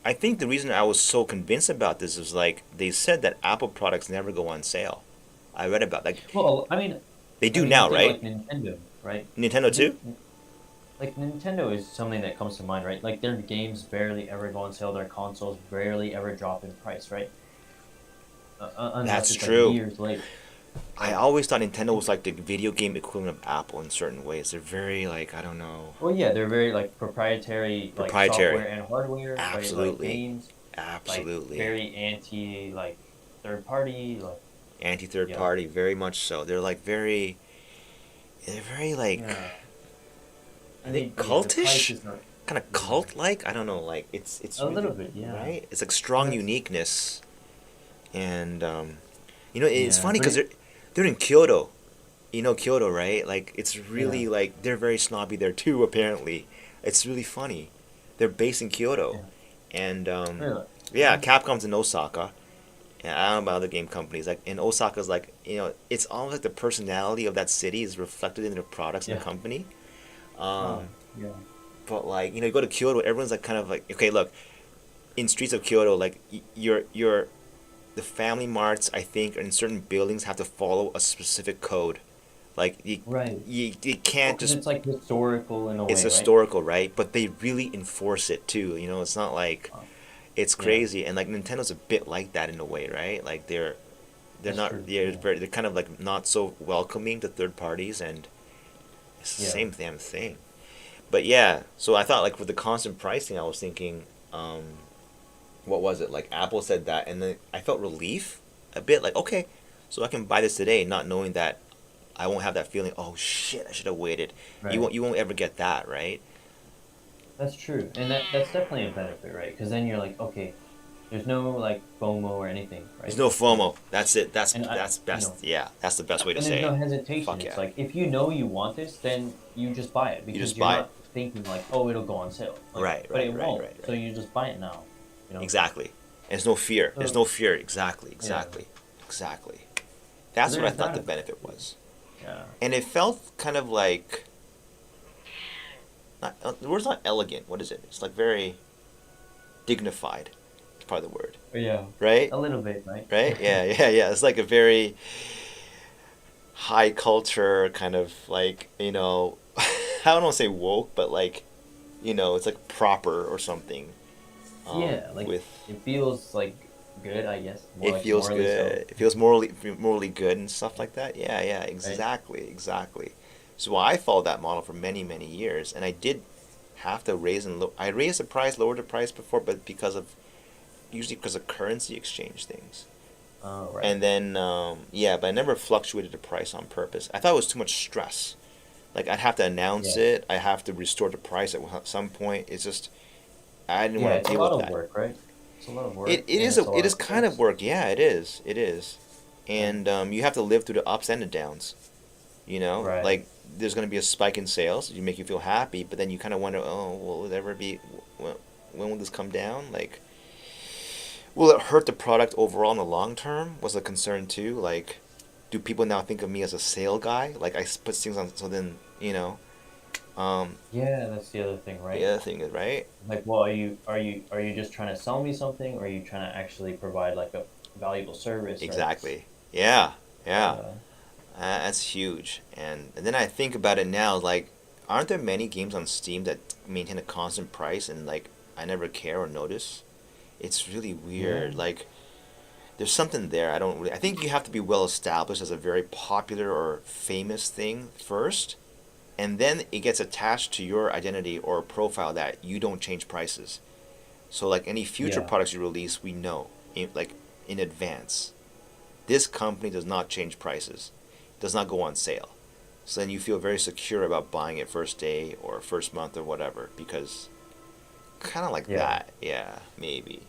I think the reason I was so convinced about this is like they said that Apple products never go on sale. I read about like Well, they I do mean, you now, think right? like Nintendo, right? Nintendo too. Like Nintendo is something that comes to mind, right? Like their games barely ever go on sale, their consoles barely ever drop in price, right? Unless That's it's like true. years later, I right? always thought Nintendo was like the video game equivalent of Apple in certain ways. They're very like I don't know, Well, yeah, they're very like proprietary, like software proprietary. and hardware, right? Like Absolutely, games, like absolutely. very anti like third party, like Anti third yeah, party, very much so. They're very like yeah. I And think yeah, the price cultish, is not kind of yeah, cult like. I don't know, like it's a little really bit, yeah. right. It's like And strong that's uniqueness, and it's yeah, funny but because it they're in Kyoto. You know Kyoto, right? Like it's yeah, really like they're very snobby there too. Apparently, it's really funny. They're based in Kyoto, yeah, and really, yeah, yeah, Capcom's in Osaka. And I don't know about other game companies. Like in Osaka's, like it's almost like the personality of that city is reflected in the products in the yeah. company. Oh, Um, yeah, but like you go to Kyoto, everyone's like kind of like okay, look in streets of Kyoto, like you're the family marts. I think in certain buildings have to follow a specific code. Like right. you Well, can't because just it's like historical in a it's way, right? historical, right? But they really enforce it too. It's not like Oh, it's yeah, crazy, and like Nintendo's a bit like that in a way, right? Like they're that's not true. Yeah, they're kind of like not so welcoming to third parties, and it's the yeah, same damn thing. But yeah, so I thought like with the constant pricing, I was thinking, what was it like? Apple said that, and then I felt relief a bit, like okay, so I can buy this today, not knowing that I won't have that feeling. Oh shit, I should have waited. right. You won't ever get that, right? That's true, and that's definitely a benefit, right? Because then you're like, okay, there's no like FOMO or anything, There's right? no And FOMO. That's it. and I, That's you best. know, Yeah, that's the best way to and there's say no it. hesitation. Fuck It's yeah. like if you know you want this, then you just buy it You because just you're buy it. not thinking like, oh, it'll go on sale, like, Right, but right, it right, won't. right, So right. you just buy it now, you know. Exactly. And there's no fear. There's So no fear. Exactly, yeah, exactly, exactly. so That's what I there's thought that the effect benefit too. was. Yeah, And it felt kind of like not the word's not elegant. What is it? It's like very dignified. It's probably the word, but yeah, right? a little bit, right? Right? Yeah, yeah, yeah. It's like a very high culture kind of like I don't want to say woke, but like it's like proper or something. Yeah, like With it feels like good, I guess, more it like feels morally good. so, It feels morally good and stuff like that. Yeah, yeah, right? exactly, exactly. So I followed that model for many, many years, and I did have to I raised the price, lowered the price before, but usually because of currency exchange things. Right. And then yeah, but I never fluctuated the price on purpose. I thought it was too much stress. Like I'd have to announce Yeah, it. I have to restore the price at some point. It's just I didn't yeah, want it's to a deal lot with of that. work, right? It's a lot of It, work, it and is it's a a it lot is of kind of stress. work. Yeah, it is, Yeah. and you have to live through the ups and the downs. Right. Like there's going to be a spike in sales. You make you feel happy, but then you kind of wonder, oh, will it ever be? When will this come down? Like, will it hurt the product overall in the long term? Was a concern too. Like, do people now think of me as a sale guy? Like I put things on, so then um, Yeah, that's the other thing, the right? other thing is right. Like, well, are you just trying to sell me something, or are you trying to actually provide like a valuable service, right? Exactly. Yeah. Yeah. Yeah. That's huge. And then I think about it now, like, aren't there many games on Steam that maintain a constant price and like I never care or notice? It's really Yeah. weird. Like, there's something there. I think you have to be well established as a very popular or famous thing first, and then it gets attached to your identity or profile that you don't change prices. So like any future Yeah. products you release, we know in advance. This company does not change prices, does not go on sale. So then you feel very secure about buying it first day or first month or whatever because kind of like Yeah. that. Yeah, maybe.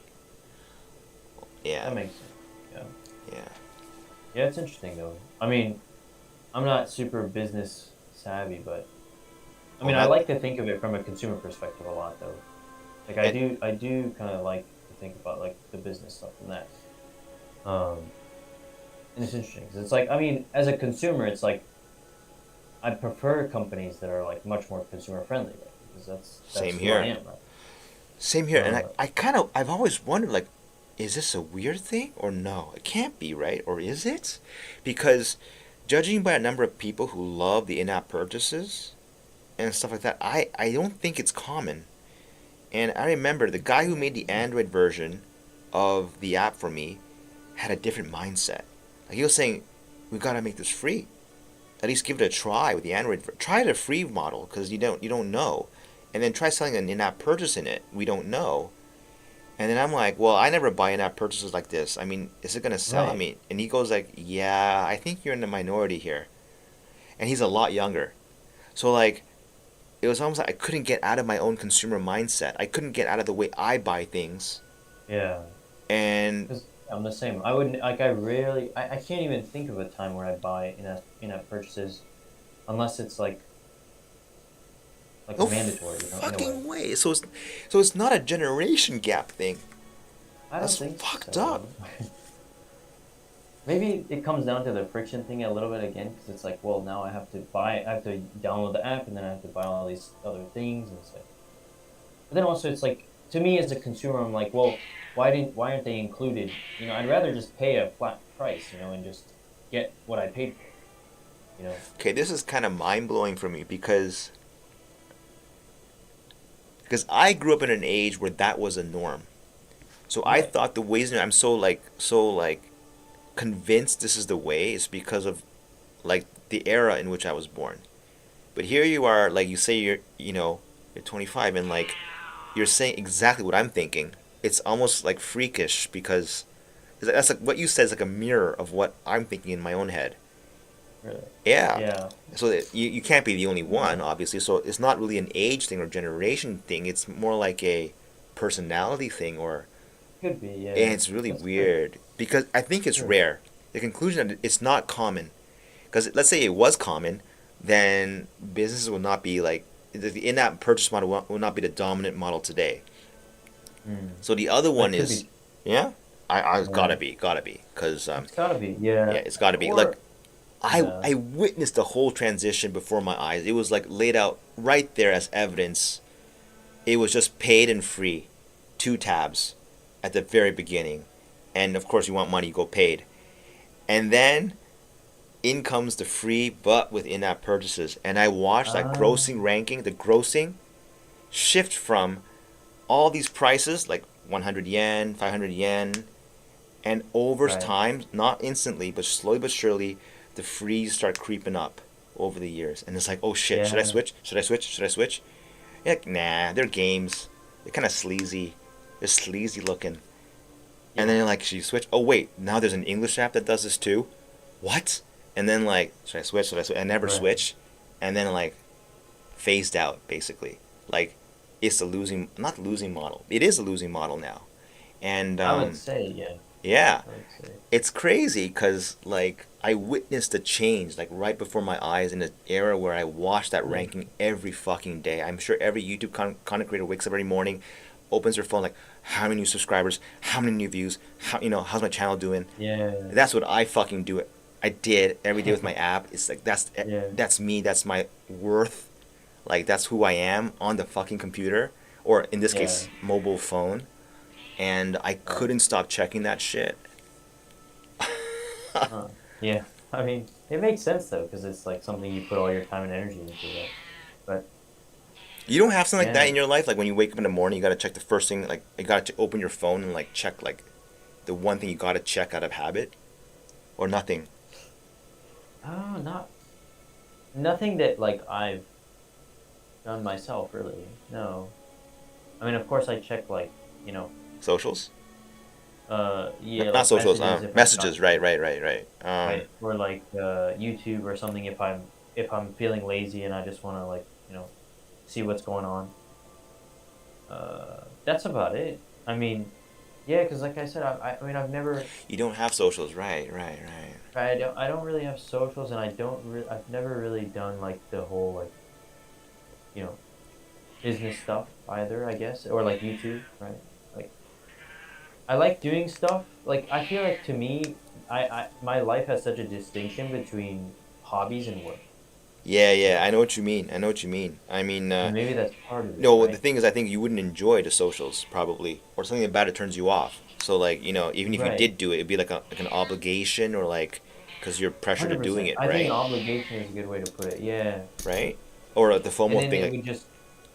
Yeah, That makes sense. Yeah. yeah. Yeah, it's interesting though. I mean, I'm not super business savvy, but I mean, I like to think of it from a consumer perspective a lot, though. Like And, I do kind of like to think about like the business stuff and that. Um, and it's interesting 'cause it's like, I mean, as a consumer, it's like I prefer companies that are like much more consumer friendly, right? Because that's same who I here. am, right? Same here. And Uh, I've always wondered, like, is this a weird thing or no? It can't be, right? Or is it? Because judging by a number of people who love the in-app purchases and stuff like that, I don't think it's common. And I remember the guy who made the Android version of the app for me had a different mindset. Like he was saying, we gotta make this free. At least give it a try with the Android. Try the free model because you don't know, and then try selling an in-app purchase in it. We don't know. And then I'm like, well, I never buy in-app purchases like this. I mean, is it gonna sell? I right, mean, and he goes like, yeah, I think you're in the minority here. And he's a lot younger, so like, it was almost like I couldn't get out of my own consumer mindset. I couldn't get out of the way I buy things, yeah. and Because I'm the same. I wouldn't like. I rarely. I can't even think of a time where I buy in-app purchases, unless it's like no mandatory, in a way. fucking way. So it's not a generation gap thing. I don't That's think fucked up. so. Maybe it comes down to the friction thing a little bit again, because it's like, well, now I have to download the app, and then I have to buy all these other things, and it's like. But then also, it's like to me as a consumer, I'm like, well, why aren't they included? I'd rather just pay a flat price, and just get what I paid for. Okay, this is kind of mind blowing for me because I grew up in an age where that was a norm. So I Right. thought the ways I'm so like convinced this is the way is because of like the era in which I was born. But here you are, like you say you're 25 and like you're saying exactly what I'm thinking. It's almost like freakish because that's like what you said is like a mirror of what I'm thinking in my own head. Really. Yeah. Yeah. So that you can't be the only one, obviously. So it's not really an age thing or generation thing. It's more like a personality thing, or Could be. and Yeah. it's really That's true. weird because I think it's True. rare. The conclusion that it's not common, because let's say it was common, then businesses will not be like the in-app purchase model will not be the dominant model today. Mm. So the other But one it could is, be. yeah, I Yeah. gotta be, because It's gotta be. yeah, Yeah. it's gotta be. Like Or I yeah. I witnessed the whole transition before my eyes. It was like laid out right there as evidence. It was just paid and free, two tabs, at the very beginning, and of course you want money, you go paid, and then in comes the free but with in-app purchases, and I watched that Ah. grossing ranking, the grossing shift from all these prices like 100 yen, 500 yen, and over Right. time, not instantly, but slowly but surely, the frees start creeping up over the years. And it's like, oh shit, should I Yeah. switch? Should I switch? Should I switch? Yeah, like, nah, they're games. They're kind of sleazy. They're sleazy looking. And then Yeah. you're like, should you switch? Oh wait, now there's an English app that does this too? What? And then like, should I switch? Should I switch? I never Right. switch. And then like, phased out basically. Like, it's a losing, not losing model. It is a losing model now. And I would say yeah. yeah, I would say. it's crazy because like I witnessed a change like right before my eyes in an era where I watched that Yeah. ranking every fucking day. I'm sure every YouTube content creator wakes up every morning, opens their phone like, how many new subscribers, how many new views, how's my channel doing? Yeah. That's what I fucking do. I did every day with my app. It's like Yeah. that's me. That's my worth. Like that's who I am on the fucking computer, or in this Yeah. case, mobile phone. And I Right. couldn't stop checking that shit. Huh. Yeah. I mean, it makes sense though, because it's like something you put all your time and energy into. Right? But You don't have something like that yeah. in your life? Like when you wake up in the morning, you gotta check the first thing, like you gotta open your phone and like check like the one thing you gotta check out of habit? Or nothing? Oh, nothing that like I've done myself really. No. I mean, of course, I check like you know, Socials? yeah, Not like socials, messages if I've got messages, right. right, or like YouTube or something if I'm feeling lazy and I just want to like see what's going on. That's about it. I mean, yeah, because like I said, I mean, You don't have socials, right. I don't really have socials, and I've never really done like the whole like you know, business stuff either, I guess, or like YouTube, right? Like I like doing stuff. Like I feel like to me, I my life has such a distinction between hobbies and work. Yeah, You yeah, know, I know what you mean. I know what you mean. I mean, and maybe that's part of it, no, the right? thing is, I think you wouldn't enjoy the socials probably, or something about it turns you off. So like, even if you Right. did do it, it'd be like an obligation or like, because you're pressured to doing 100%. it, I think right? obligation is a good way to put it. Yeah. Right? Or the And FOMO then thing, like,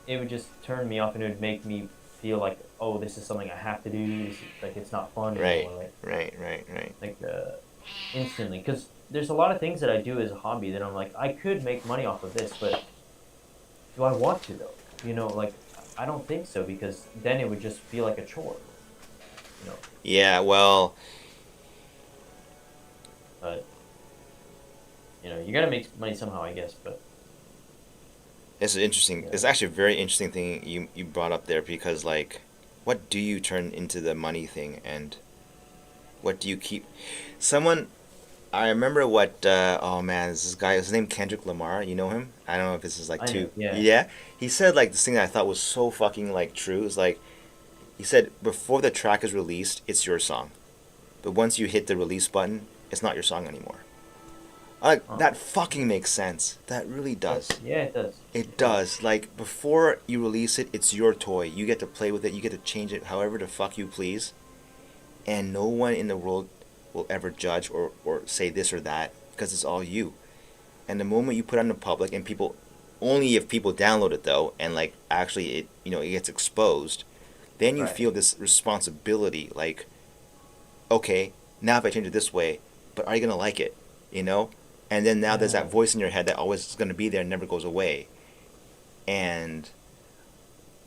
it would just turn me off, and it would make me feel like, oh, this is something I have to do. This is, like it's not fun right, anymore, right? right. Like instantly, because there's a lot of things that I do as a hobby that I'm like, I could make money off of this, but do I want to though? Like I don't think so, because then it would just feel like a chore, you know. Yeah, well, But you gotta make money somehow, I guess. But it's interesting. yeah, It's actually a very interesting thing you brought up there because like, what do you turn into the money thing and what do you keep? Someone I remember what. Oh man, this guy. His name Kendrick Lamar. You know him? I don't know if this is like I know. too. Yeah. Yeah, he said like this thing that I thought was so fucking like true. Is like he said before the track is released, it's your song, but once you hit the release button, it's not your song anymore. Like Oh, that fucking makes sense. That really does. yeah, it does. It It does. does. Like before you release it, it's your toy. You get to play with it. You get to change it however the fuck you please, and no one in the world will ever judge or say this or that because it's all you. And the moment you put it on the public and people, only if people download it though, and like actually it gets exposed, then you Right. feel this responsibility. Like, okay, now if I change it this way, but are you gonna like it? You know? And then now there's that Yeah. voice in your head that always is gonna be there and never goes away. And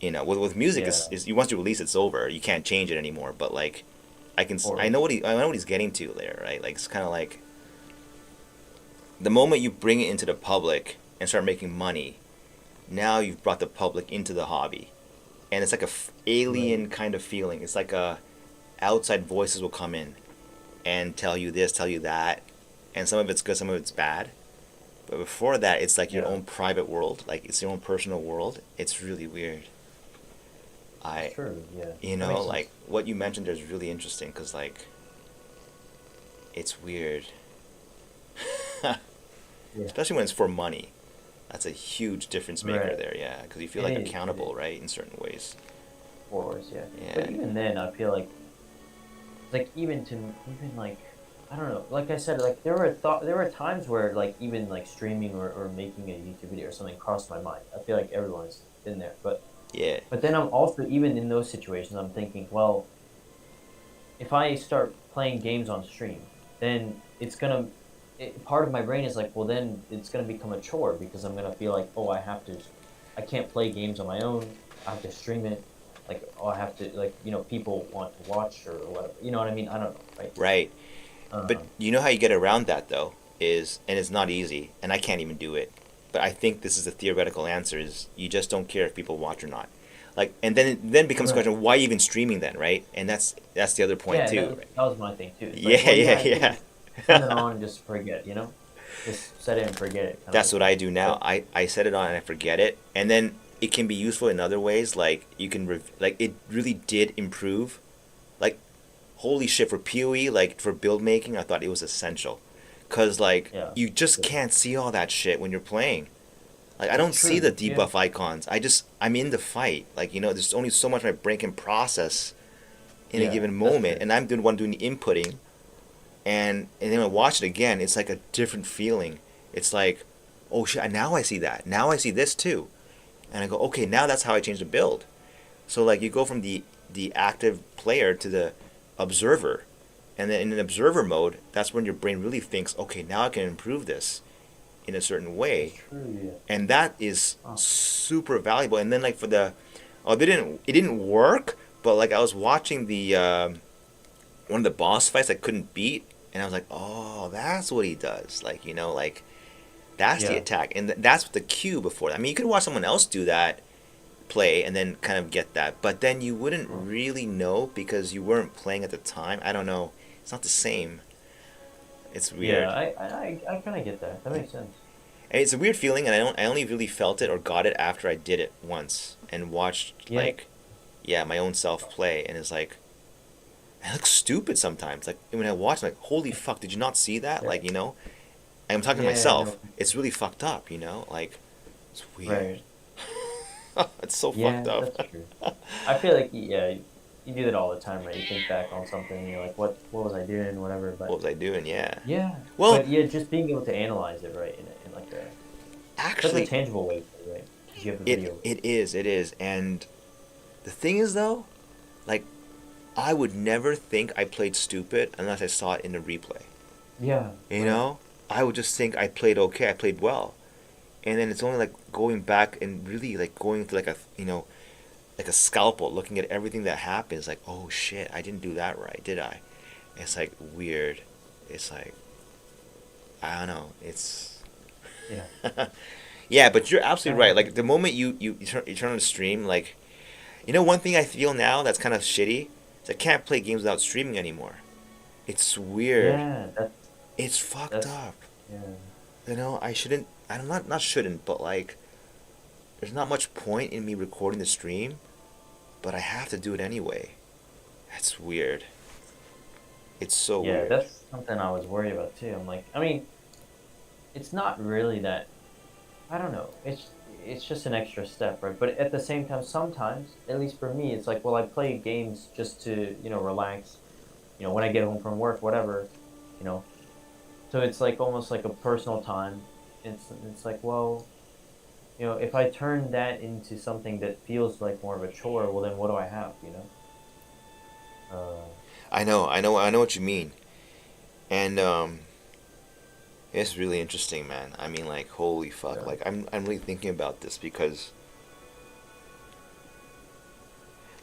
with music Yeah. is once you release it's over. You can't change it anymore. But like, Or I know what he's getting to there, right? Like it's kind of like the moment you bring it into the public and start making money, now you've brought the public into the hobby, and it's like right. alien kind of feeling. It's like outside voices will come in and tell you this, tell you that, and some of it's good, some of it's bad. But before that, it's like your Yeah. own private world, like it's your own personal world. It's really weird. That's I, true. Yeah. That makes sense. like what you mentioned there is really interesting because like it's weird, Yeah. especially when it's for money. That's a huge difference maker Right. there, yeah, because you feel It like is. It accountable, is. right, in certain ways. Of course. Yeah. But Yeah, even then, I feel like even like I don't know. Like I said, like there were times where like even like streaming or making a YouTube video or something crossed my mind. I feel like everyone's been there, yeah, but then I'm also even in those situations, I'm thinking, well, if I start playing games on stream, then part of my brain is like, well, then it's gonna become a chore because I'm gonna feel like, oh, I can't play games on my own. I have to stream it. Like, oh, I have to like, people want to watch or whatever. You know what I mean? I don't know, right? right. But Um, you know how you get around that though is, and it's not easy, and I can't even do it. But I think this is the theoretical answer: is you just don't care if people watch or not. Like, and then it becomes a right. question: why even streaming then, right? And that's the other point Yeah, too. that was my thing too. It's like, Yeah, well, yeah, yeah, I could yeah. just turn it on and just forget, just set it and forget it, kind of That's a what thing. I do now. But I set it on and I forget it, and then it can be useful in other ways. Like you can like it really did improve. Like holy shit for PoE, like for build making, I thought it was essential, cause like yeah, you just yeah. can't see all that shit when you're playing. Like I That's don't see the true. Yeah, debuff icons. I'm in the fight. Like there's only so much my brain can process in a yeah, given that's moment, true. and I'm the one doing the inputting, and then I watch it again. It's like a different feeling. It's like, oh shit! Now I see that. Now I see this too, and I go, okay, now that's how I change the build. So like you go from the active player to the observer, and then in an observer mode, that's when your brain really thinks, okay, now I can improve this in a certain That's way, true. Yeah. and that is Oh, super valuable. And then like for the, oh, it didn't work, but like I was watching the one of the boss fights I couldn't beat, and I was like, oh, that's what he does. Like like that's the yeah. attack, and that's what the Q before. I mean, you could watch someone else do that play and then kind of get that, but then you wouldn't Oh, really know because you weren't playing at the time. I don't know. It's not the same. It's yeah. weird. I kind of get that. That makes sense. And it's a weird feeling, and I only really felt it or got it after I did it once and watched Yeah. like, yeah, my own self play, and it's like, I look stupid sometimes. Like when I watch, I'm like, holy fuck, did you not see that? Yeah. Like, you know, I'm talking to Yeah. No. myself. It's really fucked up, you know, like it's weird. Right. It's so Yeah, fucked up. that's true. I feel like yeah, you do that all the time, right? You think back on something, and you're like, what was I doing, whatever. But What was I doing? Yeah. yeah, Well, but yeah, just being able to analyze it, right, in like a such a actually, tangible way, right? Because you have the it video. it is it is, and the thing is though, like I would never think I played stupid unless I saw it in the replay. Yeah. You Right. know, I would just think I played okay, I played well, and then it's only like going back and really like going through like a like a scalpel, looking at everything that happens. Like, oh shit, I didn't do that right, did I? It's like weird. It's like I don't know. It's Yeah. yeah, but you're absolutely Yeah. right. Like the moment you turn on the stream, like you know one thing I feel now that's kind of shitty is I can't play games without streaming anymore. It's weird. Yeah. It's fucked That's up. yeah. You know, I shouldn't. I'm not shouldn't, but like, there's not much point in me recording the stream, but I have to do it anyway. That's weird. It's so Yeah, weird. that's something I was worried about too. I'm like, I mean, it's not really that. I don't know. It's just an extra step, right? But at the same time, sometimes, at least for me, it's like, well, I play games just to relax. When I get home from work, whatever. You know, so it's like almost like a personal time. It's like, well, if I turn that into something that feels like more of a chore, well, then what do I have? I know what you mean, and it's really interesting, man. I mean, like, holy fuck! Yeah. Like, I'm really thinking about this because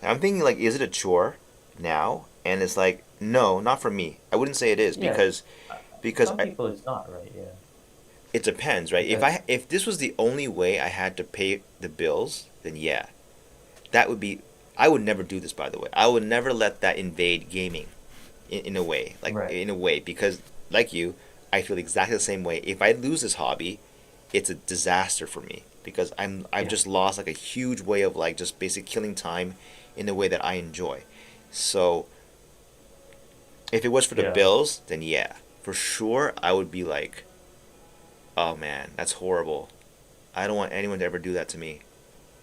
I'm thinking like, is it a chore now? And it's like, no, not for me. I wouldn't say it is Yeah. because Some people it's not right. Yeah. it depends, right? Because If this was the only way I had to pay the bills, then yeah, that would be. I would never do this, by the way. I would never let that invade gaming, in a way, like right. in a way, because like you, I feel exactly the same way. If I lose this hobby, it's a disaster for me because I've Yeah. just lost like a huge way of like just basic killing time in the way that I enjoy. So if it was for the Yeah. bills, then yeah, for sure I would be like, oh man, that's horrible. I don't want anyone to ever do that to me.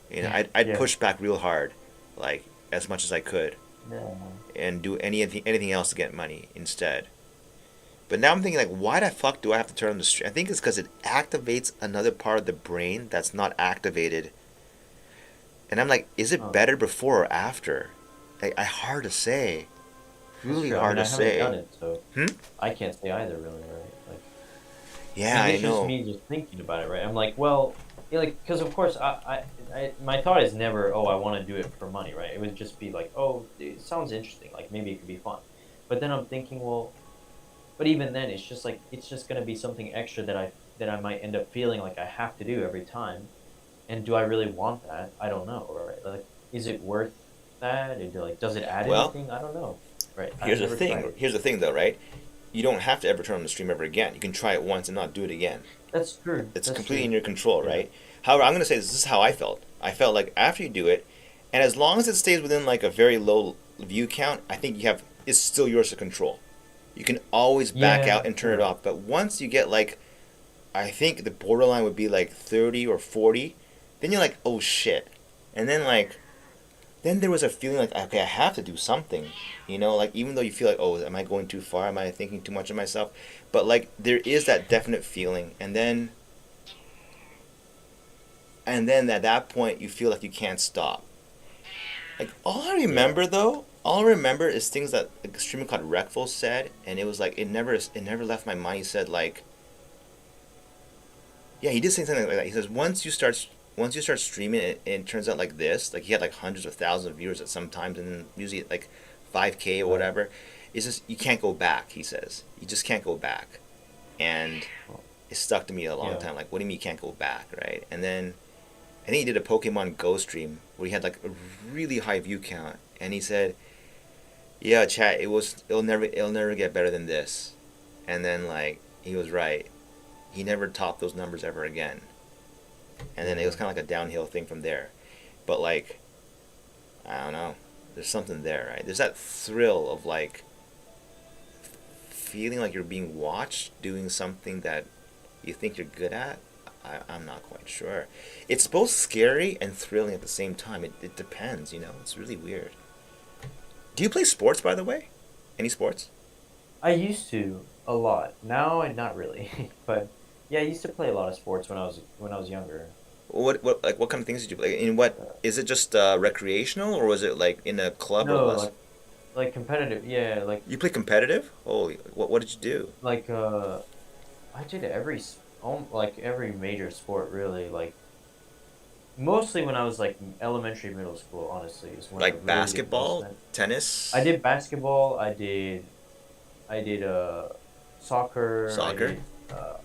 You know, I'd Yeah. push back real hard, like as much as I could, Yeah. and do anything else to get money instead. But now I'm thinking like, why the fuck do I have to turn on the stream? I think it's because it activates another part of the brain that's not activated. And I'm like, is it Oh. better before or after? I hard to say. That's Really true. hard I to haven't done say. it, so Hmm? I can't say either, really, right? Like, Yeah, I it's just know. me just thinking about it, right? I'm like, well, like, because of course, my thought is never, oh, I want to do it for money, right? It would just be like, oh, it sounds interesting, like maybe it could be fun. But then I'm thinking, well, but even then, it's just like it's just gonna be something extra that I might end up feeling like I have to do every time. And do I really want that? I don't know, right? Like, is it worth that? Does it add Well, anything? I don't know, right? I've here's the never tried thing. it. Here's the thing, though, right? You don't have to ever turn on the stream ever again. You can try it once and not do it again. That's true. It's That's completely true. in your control, Yeah. right? However, I'm gonna say this is how I felt. I felt like after you do it, and as long as it stays within like a very low view count, I think it's still yours to control. You can always back Yeah, out and turn it sure. off. But once you get like, I think the borderline would be like 30 or 40, then you're like, oh shit. And then like, then there was a feeling like, okay, I have to do something. You know, like even though you feel like, oh, am I going too far? Am I thinking too much of myself? But like, there is that definite feeling. And then at that point, you feel like you can't stop. Like all I remember is things that like, a streamer called Reckful said, and it was like it never left my mind. He said like, yeah, he did say something like that. He says once you start streaming, it turns out like this. Like he had like hundreds of thousands of viewers at some times, and then usually like 5K or Right. whatever. It's just you can't go back. He says you just can't go back, and it stuck to me a long Yeah. time. Like, what do you mean you can't go back, right? And then I think he did a Pokemon Go stream where he had like a really high view count, and he said, "Yeah, chat, it'll never get better than this." And then like he was right, he never topped those numbers ever again. And then it was kind of like a downhill thing from there. But like, I don't know. There's something there, right? There's that thrill of like feeling like you're being watched doing something that you think you're good at. I'm not quite sure. It's both scary and thrilling at the same time. It depends, you know? It's really weird. Do you play sports, by the way? Any sports? I used to a lot. Now, not really. But yeah, I used to play a lot of sports when I was younger. What kind of things did you play? In what, is it just recreational, or was it like in a club or No, less? like competitive. Yeah, You play competitive? Holy, what did you do? like I did like every major sport really. Like mostly when I was like elementary, middle school. Honestly, is when I Like really did most basketball, of it. tennis, I did basketball. I did soccer. I soccer? did uh,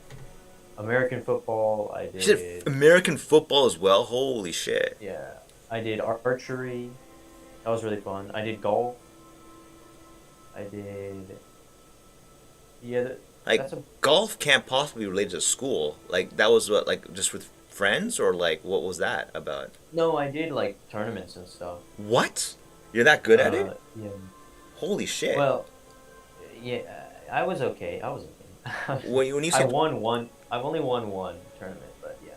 American football. I You said did American football as well. Holy shit! yeah. I did archery. That was really fun. I did golf. I did yeah. Like That's a golf can't possibly be related to school. Like that was what, like just with friends, or like what was that about? no. I did like tournaments and stuff. What? You're that good at it? Yeah. Holy shit! Well, yeah. I was okay. I was okay. When you I say won one. I've only won one tournament, but yeah.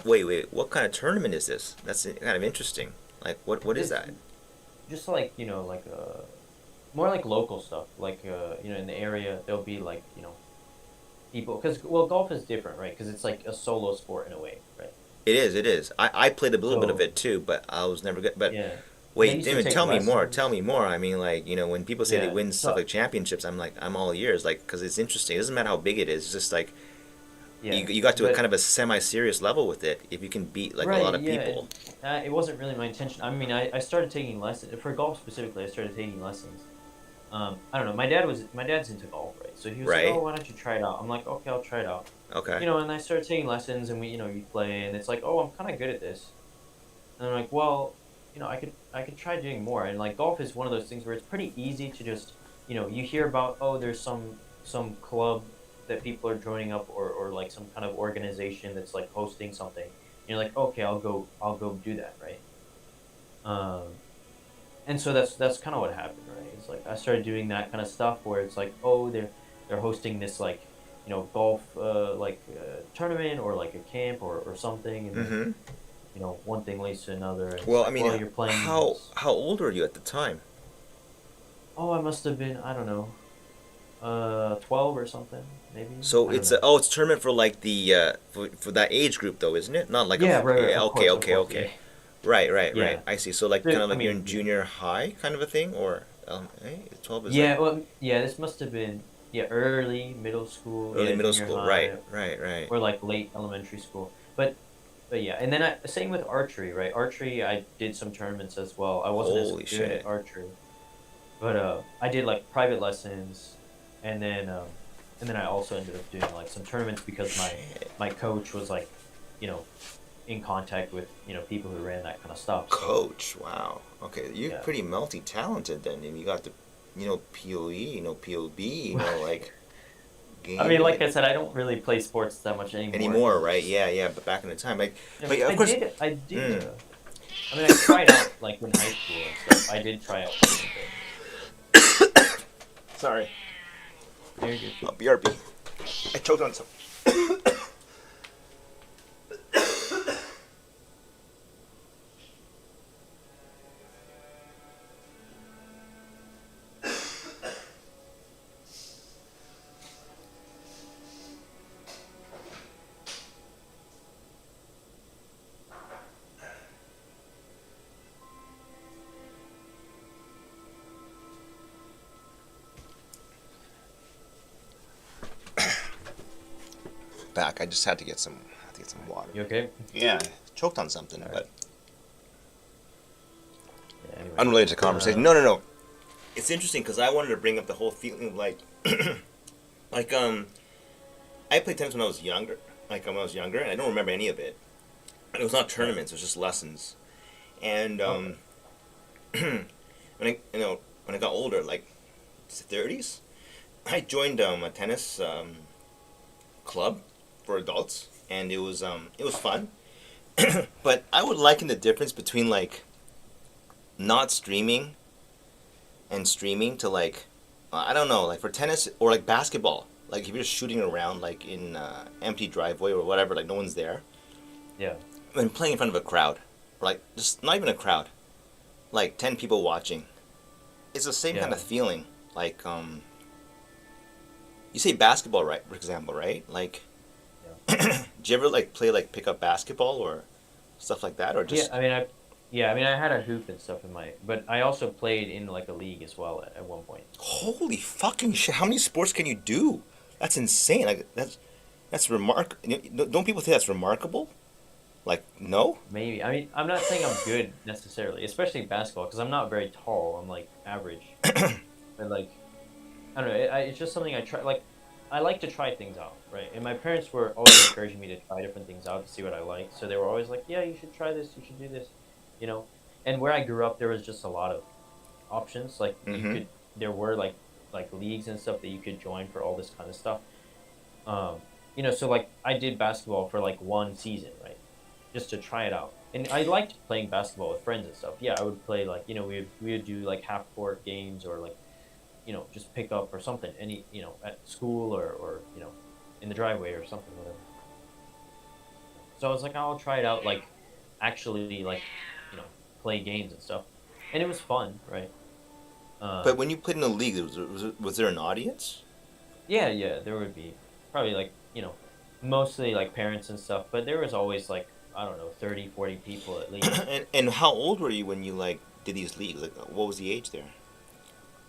wait, what kind of tournament is this? That's kind of interesting. Like what is Just, that? just like like more like local stuff. Like in the area there'll be like people because well golf is different, right? Because it's like a solo sport in a way, right? It is. It is. I played a little bit of So it too, but I was never good. But yeah, and I wait, used to David, take tell me more. lessons. Tell me more. I mean, like when people say they Yeah, win stuff so like championships, I'm like, I'm all ears. Like, because it's interesting. It doesn't matter how big it is. It's just like yeah, you got to a kind but of a semi-serious level with it if you can beat like a lot right, of yeah, people. it wasn't really my intention. I mean, I started taking lessons for golf specifically. I started taking lessons. I don't know. My dad's into golf, right? So he was like, Right? "Oh, why don't you try it out?" I'm like, "Okay, I'll try it out." Okay. And I started taking lessons, and you play, and it's like, "Oh, I'm kind of good at this." And I'm like, "Well, I could try doing more." And like golf is one of those things where it's pretty easy to just, you hear about, oh, there's some club that people are joining up, or like some kind of organization that's like hosting something. And you're like, "Okay, I'll go do that," right? Um, and so that's kind of what happened, right? It's like I started doing that kind of stuff where it's like, oh, they're hosting this like, golf tournament or like a camp or something, and then Mm-hmm. one thing leads to another, and it's Well, I like, mean, well, you're playing how this. how old were you at the time? Oh, I must have been, I don't know, 12 or something, maybe. So I don't it's know. it's a tournament for like the for that age group though, isn't it? Not like Yeah, right, right, yeah, okay, of okay, course, yeah, okay. Right, right, yeah. right. I see. So like kind So, of I like you're mean, in junior high kind of a thing, or 12 is like yeah, well, yeah. This must have been early middle school, early middle junior school. Right, high, right, right. or like late elementary school. But yeah, and then same with archery, right? Archery, I did some tournaments as well. I wasn't as Holy good shit. at archery, but I did like private lessons, and then I also ended up doing like some tournaments because Shit. my coach was like, you know, in contact with people who ran that kind of stuff. So Coach, wow. Okay, you're yeah. pretty multi-talented then. And you got the, POE, POB, like I mean, like gaming I said, I don't really play sports that much anymore anymore, 'cause right? it's Yeah, yeah. But back in the time, like, yeah, but yeah, of course. I did. Mm. I mean, I tried out like in high school and stuff. I did try out a little bit. Sorry. Very good. BRB. I choked on some. Back. I just had to get some. Water. You okay? Yeah, choked on something, All right. but Yeah, anyway. unrelated to conversation. No, no, no. It's interesting because I wanted to bring up the whole feeling of like, like I played tennis when I was younger. Like when I was younger, and I don't remember any of it. And it was not tournaments; it was just lessons. And when I got older, like 30s, I joined a tennis club for adults, and it was fun. But I would liken the difference between like not streaming and streaming to like I don't know, like for tennis or like basketball. Like if you're just shooting around like in empty driveway or whatever, like no one's there, Yeah. and playing in front of a crowd, or like just not even a crowd, like 10 people watching. It's the same kind Yeah. of feeling. Like you say basketball, right? For example, right? Like, do you ever like play like pickup basketball or stuff like that, or Yeah, just I mean, I had a hoop and stuff in my, but I also played in like a league as well at one point. holy fucking shit? How many sports can you do? That's insane. Like that's Don't people think that's remarkable? Like no. Maybe. I mean, I'm not saying I'm good necessarily, especially basketball, because I'm not very tall. I'm like average. But like, I don't know. It's just something I try. Like, I like to try things out, right? And my parents were always encouraging me to try different things out to see what I like. So they were always like, "Yeah, you should try this. You should do this," you know. And where I grew up, there was just a lot of options. Like Mm-hmm. there were like leagues and stuff that you could join for all this kind of stuff. Um, so like I did basketball for like one season, right? Just to try it out. And I liked playing basketball with friends and stuff. Yeah, I would play like, we would do like half court games or like, just pick up or something, at school or in the driveway or something, whatever. So I was like, I'll try it out, like actually like, you know, play games and stuff. And it was fun, right? But when you played in the league, was there an audience? Yeah, yeah, there would be probably like, mostly like parents and stuff, but there was always like, I don't know, 30, 40 people at least. And how old were you when you like did these leagues? Like what was the age there?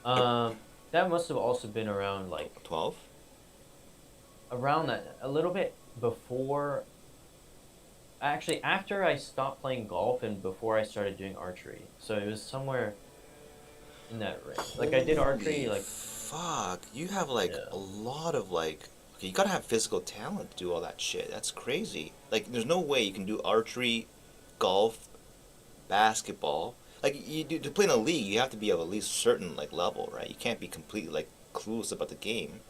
Um, that must have also been around like 12? around that a little bit before, actually after I stopped playing golf and before I started doing archery. So it was somewhere in that range. Like I did archery Holy like fuck. You have like yeah. a lot of like okay, you gotta have physical talent to do all that shit. That's crazy. Like there's no way you can do archery, golf, basketball. Like you do to play in a league, you have to be of at least certain like level, right? You can't be completely like clueless about the game.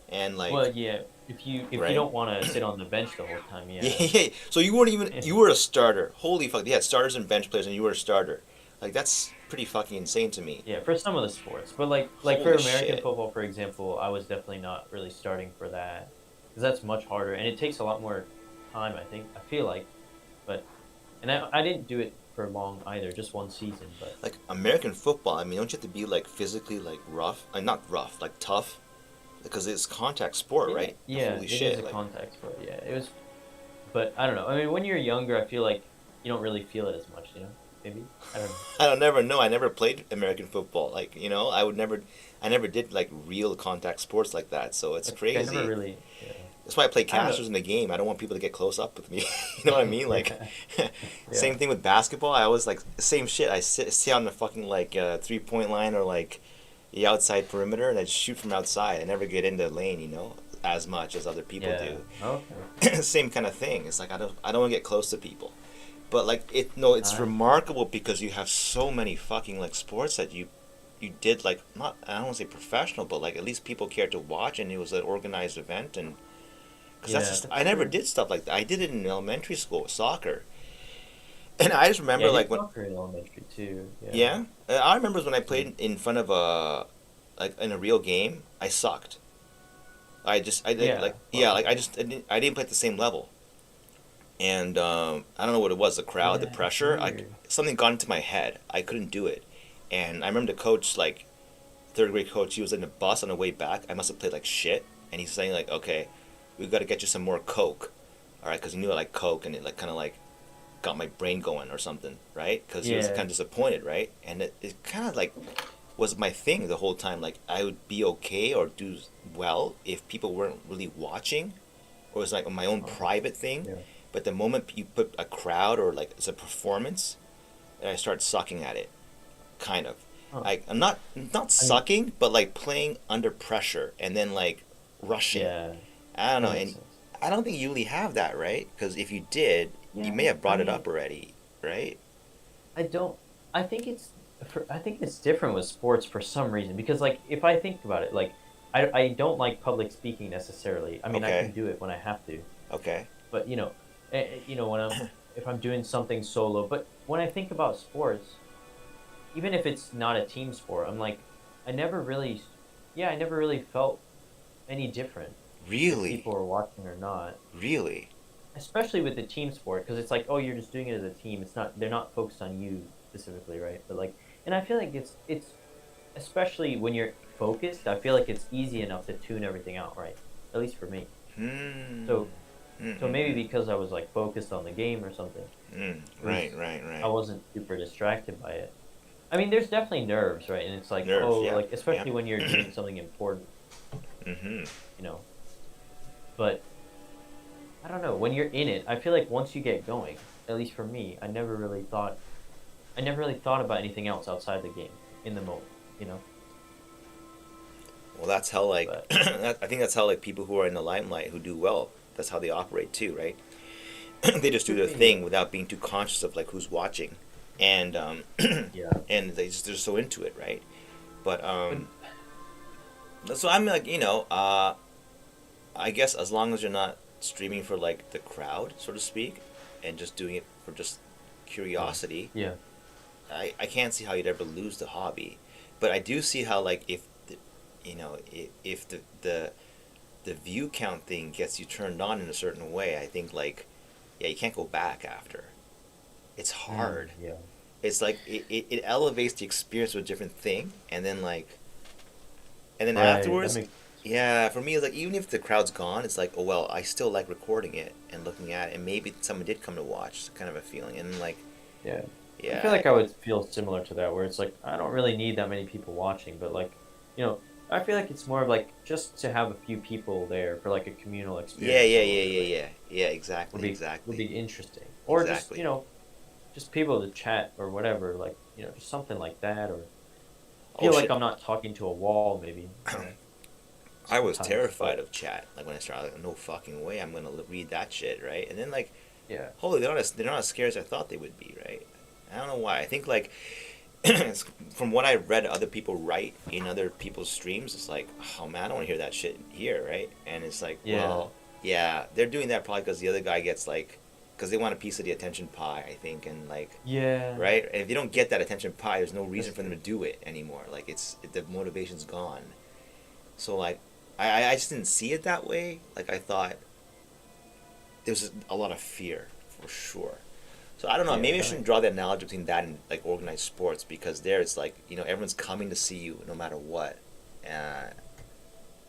And Well, like yeah, if you right? don't want to sit on the bench the whole time, Yeah, yeah. yeah. So you weren't even you were a starter. Holy fuck. They had starters and bench players and you were a starter. Like that's pretty fucking insane to me. Yeah, for some of the sports, but like for Holy American shit. football, for example, I was definitely not really starting for that because that's much harder and it takes a lot more time. I feel like, but and I didn't do it for long either, just one season. But Like American football, I mean, don't you have to be like physically like rough? Not rough, like tough, because it's contact sport, yeah, right? yeah, Holy it is shit! a Like contact sport. Yeah, it was, but I don't know. I mean, when you're younger, I feel like you don't really feel it as much. Maybe I don't know. I don't never know. I never played American football. Like I never did like real contact sports like that. So it's I never crazy. really. Yeah. That's why I play I don't casters in the game. I don't want people to get close up with me. You know what I mean? Like, know. Yeah. same thing with basketball. I always like same shit. I sit on the fucking like 3 point line or like the outside perimeter, and I just shoot from outside. I never get into the lane, as much as other people Yeah. do. Okay. Same kind of thing. It's like I don't want to get close to people. But like it's Uh, remarkable because you have so many fucking like sports that you did like not I don't want to say professional, but like at least people cared to watch, and it was an organized event. And because that's yeah, just that's I never true. did stuff like that. I did it in elementary school with soccer, and I just Yeah, remember I like did when soccer in elementary too. Yeah. yeah, I remember when I played in front of a like in a real game, I sucked. I did Yeah. like yeah Well, like I didn't play at the same level, and I don't know what it was, the crowd, the yeah, it's pressure, like weird. something got into my head. I couldn't do it, and I remember the coach, like third grade coach, he was in the bus on the way back. I must have played like shit, and he's saying like, okay, we've got to get you some more coke, all right, because he knew I like coke, and it like kind of like got my brain going or something, right? Because he was kind Yeah. of disappointed, right? And it kind of like was my thing the whole time. Like I would be okay or do well if people weren't really watching, or it was like my own Uh, private thing. yeah. But the moment you put a crowd or like it's a performance, I start sucking at it, kind of. Huh. Like I'm not I mean, sucking, but like playing under pressure and then like rushing. yeah, I don't know, that makes and sense. I don't think you really have that, right? Because if you did, you may Yeah, have I brought it mean, up already, right? I don't. I think it's. I think it's different with sports for some reason because, like, if I think about it, like, I don't like public speaking necessarily. I mean, I can Okay. do it when I have to, Okay. but when if I'm doing something solo. But when I think about sports, even if it's not a team sport, I'm like, I never really, yeah, I never really felt any different if Really? people were watching or not. Really? Especially with the team sport, because it's like, oh, you're just doing it as a team. It's not, they're not focused on you specifically, right? But like, and I feel like it's especially when you're focused. I feel like it's easy enough to tune everything out, right? At least for me. Hmm. So so maybe Mm-mm-mm. because I was like focused on the game or something, it Right, was right, I right. wasn't super distracted by it. I mean, there's definitely nerves, right? And it's like, Nerves, oh, yeah. like Yeah. especially when you're doing something important, Mm-hmm. you know. But I don't know. When you're in it, I feel like once you get going, at least for me, I never really thought about anything else outside the game in the moment, you know. Well, that's how like But I think that's how like people who are in the limelight who do well. That's how they operate too, right? They just do could their be, thing without being too conscious of like who's watching, and yeah. and they're so into it, right? But But so I'm like I guess as long as you're not streaming for like the crowd, so to speak, and just doing it for just yeah, curiosity, yeah, I can't see how you'd ever lose the hobby. But I do see how like if if the view count thing gets you turned on in a certain way, I think like yeah, you can't go back after. It's hard. yeah, It's like it elevates the experience to a different thing, and then right. That afterwards, makes yeah, for me it's like even if the crowd's gone, it's like oh well, I still like recording it and looking at it, and maybe someone did come to watch, kind of a feeling, and like yeah. I feel yeah, like I would feel similar to that, where it's like I don't really need that many people watching, but like, I feel like it's more of like just to have a few people there for like a communal yeah, experience yeah, a little yeah, bit, yeah, right? yeah, yeah, Would exactly, would be exactly, interesting, or just exactly. just people to chat or whatever, like just something like that, or Oh feel like shit. I'm not talking to a wall, maybe I was sometimes, terrified but of chat. Like when I started, like, no fucking way, I'm gonna read that shit, right? And then like, yeah, holy, they're not as scary as I thought they would be, right? I don't know why. I think like, from what I read, other people write in other people's streams, it's like, oh man, I don't want to hear that shit here, right? And it's like, yeah, well, yeah, they're doing that probably because the other guy gets like, because they want a piece of the attention pie, I think, and like, yeah, right? And if you don't get that attention pie, there's no reason that's for them true. to do it anymore. Like the motivation's gone. So like, I just didn't see it that way. Like I thought there's a lot of fear for sure. So I don't know. Yeah, Maybe I that shouldn't makes draw that analogy between that and like organized sports because there it's like everyone's coming to see you no matter what.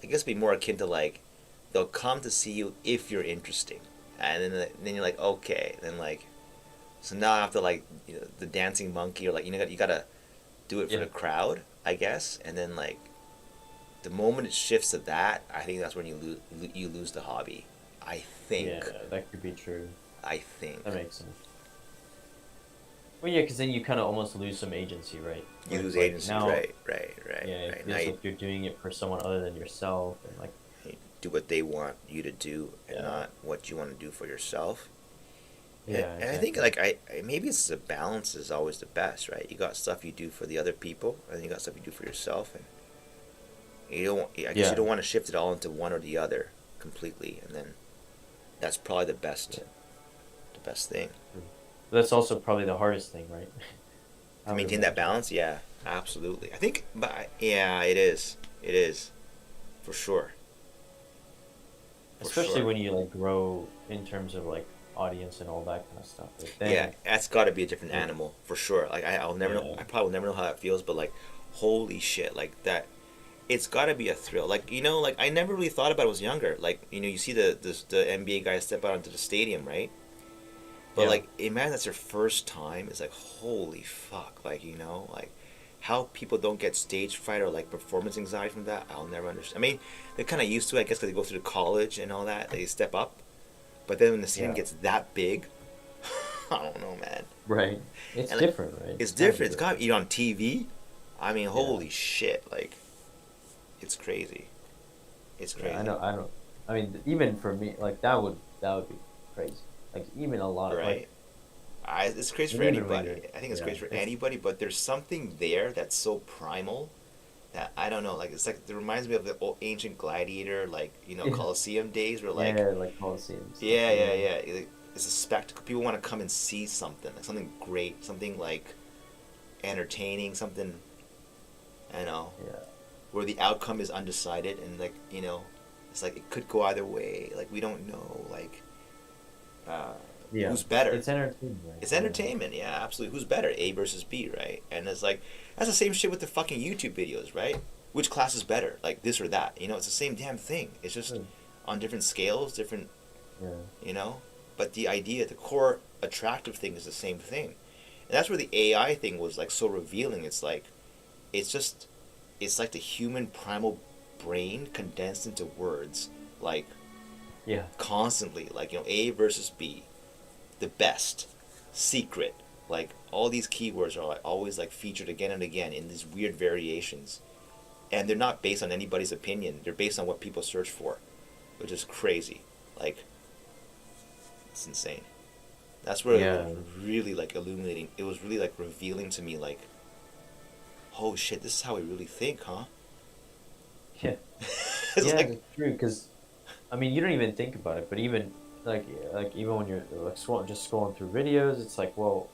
I guess it'd be more akin to like they'll come to see you if you're interesting, and then you're like okay, then like so now I have to like the dancing monkey or like you gotta do it for yeah, the crowd I guess, and then like the moment it shifts to that, I think that's when you lose the hobby. I yeah, think. that could be true. I think. That makes sense. Well, yeah, because then you kind of almost lose some agency, right? You Where it's lose like agency, now, right, right, right, yeah, it right. Now feels like you're doing it for someone other than yourself, and like, you do what they want you to do and yeah, not what you want to do for yourself. yeah, And I think exactly. like maybe it's the balance is always the best, right? You got stuff you do for the other people, and you got stuff you do for yourself, and you don't. I guess you Yeah, don't want to shift it all into one or the other completely, and then that's probably yeah. the best thing True. But that's also probably the hardest thing, right? to I would maintain that imagine, balance. Yeah, absolutely. I think, but yeah, it is. It is for sure. For especially sure. when you like grow in terms of like audience and all that kind of stuff. Like Yeah, then, that's got to be a different it, animal for sure. Like I'll never know. yeah, I probably will never know how that feels, but like, holy shit, like that. It's got to be a thrill. Like like I never really thought about it when I was younger. Like you see the NBA guys step out onto the stadium, right? But yeah, like, imagine that's their first time. It's like holy fuck. Like like how people don't get stage fright or like performance anxiety from that. I'll never understand. I mean, they're kind of used to it, I guess, because they go through college and all that. They step up, but then when the scene yeah, gets that big, I don't know, man. right. It's And like, different, right? it's It's gotta be different. It's got different. to be on TV. I mean, Yeah, holy shit! Like, it's crazy. It's yeah. I crazy, know. I don't. I mean, even for me, like that would be crazy. Like even a lot of right? like, It's crazy for and even when you're, anybody. I think it's yeah, crazy for it's anybody. But there's something there that's so primal that I don't know, like it's like it reminds me of the old ancient gladiator, like Yeah. Colosseum days, where like Yeah, like Coliseum stuff. yeah, it's a spectacle. People want to come and see something, like something great, something like entertaining, something I don't know, Yeah. where the outcome is undecided and like it's like it could go either way. Like we don't know, like uh, Yeah. who's better. It's entertainment. Right? It's Yeah. entertainment, yeah, absolutely. Who's better, A versus B, right? And it's like that's the same shit with the fucking YouTube videos, right? Which class is better, like this or that? It's the same damn thing. It's just Sure. on different scales, different, Yeah. you know. But the idea, the core attractive thing is the same thing, and that's where the AI thing was like so revealing. It's like, it's just, it's like the human primal brain condensed into words, like Yeah. constantly, like A versus B, the best, secret, like all these keywords are like always like featured again and again in these weird variations, and they're not based on anybody's opinion. They're based on what people search for, which is crazy. Like it's insane. That's where it Yeah. was really like illuminating. It was really like revealing to me, like, oh shit, this is how we really think, huh? Yeah. It's Yeah, like, it's true. Because, I mean, you don't even think about it, but even like even when you're like just scrolling through videos, it's like, well,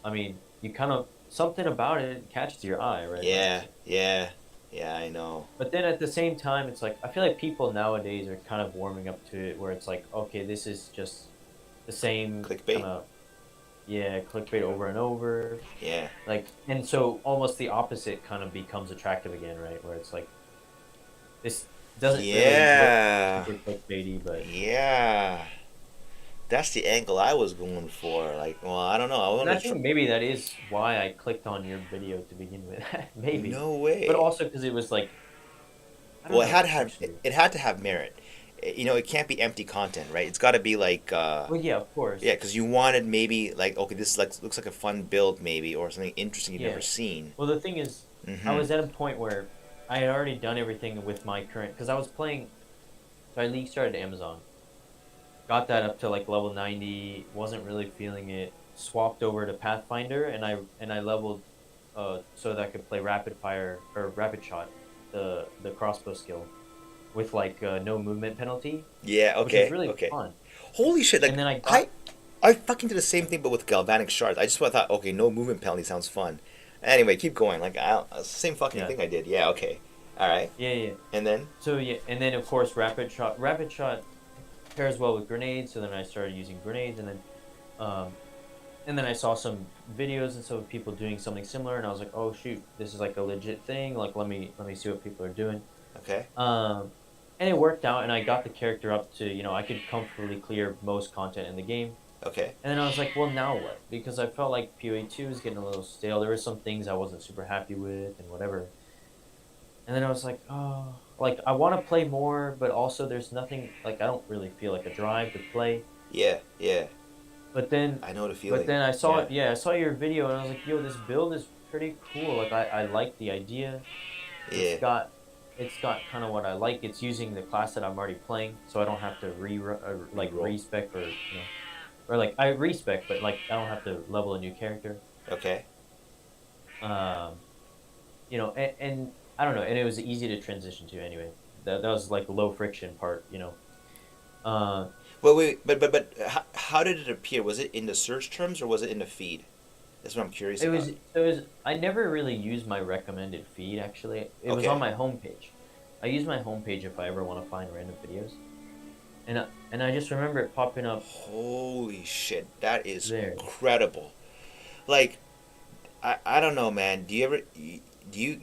I mean, you kind of something about it catches your eye, right? Like, yeah, yeah, yeah, I know. but then at the same time, it's like I feel like people nowadays are kind of warming up to it, where it's like, okay, this is just the same kind Clickbait. of yeah, clickbait over and over. Yeah, Like, and so almost the opposite kind of becomes attractive again, right? Where it's like this doesn't really look yeah, super clickbaity, but yeah. That's the angle I was going for. Like, well, I don't know. I and want I to try. think maybe that is why I clicked on your video to begin with. Maybe, No but way. also because it was like I don't Well, know it, actually. it had to have merit. It can't be empty content, right? It's got to be like, Well, yeah, of yeah, course, because you wanted maybe like, okay, this is like looks like a fun build maybe, or something interesting you've never yeah. seen. Well, the thing is, I Mm-hmm. was at a point where I had already done everything with my current because I was playing. So I league started Amazon, got that up to like level 90, wasn't really feeling it. Swapped over to Pathfinder, and I leveled, so that I could play rapid fire or rapid shot, the crossbow skill, with like no movement penalty, Yeah. which was Okay. really Okay. fun. Holy shit! And Like then I I, got I fucking did the same thing, but with galvanic shards. I just thought, okay, no movement penalty sounds fun. Anyway, keep going. Like same fucking yeah thing I did. Yeah. Okay. All right. yeah yeah. And then. So yeah, and then of course rapid shot pairs well with grenades. So then I started using grenades, um, and then I saw some videos and stuff of people doing something similar, and I was like, oh shoot, this is like a legit thing. Like let me see what people are doing. Okay. Um, and it worked out, and I got the character up to I could comfortably clear most content in the game. Okay. And then I was like, well, now what? Because I felt like PoE 2 was getting a little stale. There were some things I wasn't super happy with and whatever. And then I was like, oh, like I want to play more, but also there's nothing like I don't really feel like a drive to play. Yeah. Yeah. But then I know the but feeling. then I saw Yeah. it, yeah, I saw your video and I was like, yo, this build is pretty cool. Like I like the idea. It's Yeah. got it's got kind of what I like. It's using the class that I'm already playing, so I don't have to like Reroll. respec or like I respec, but like I don't have to level a new character. Okay. Um, and I don't know, and it was easy to transition to anyway. That was like low friction part. Uh, Well, wait, but how did it appear? Was it in the search terms or was it in the feed? That's what I'm curious about. I never really used my recommended feed actually. It was on Okay. my homepage. I use my homepage if I ever want to find random videos, and I just remember it popping up Holy shit, that is there. incredible. Like, I don't know, man. Do you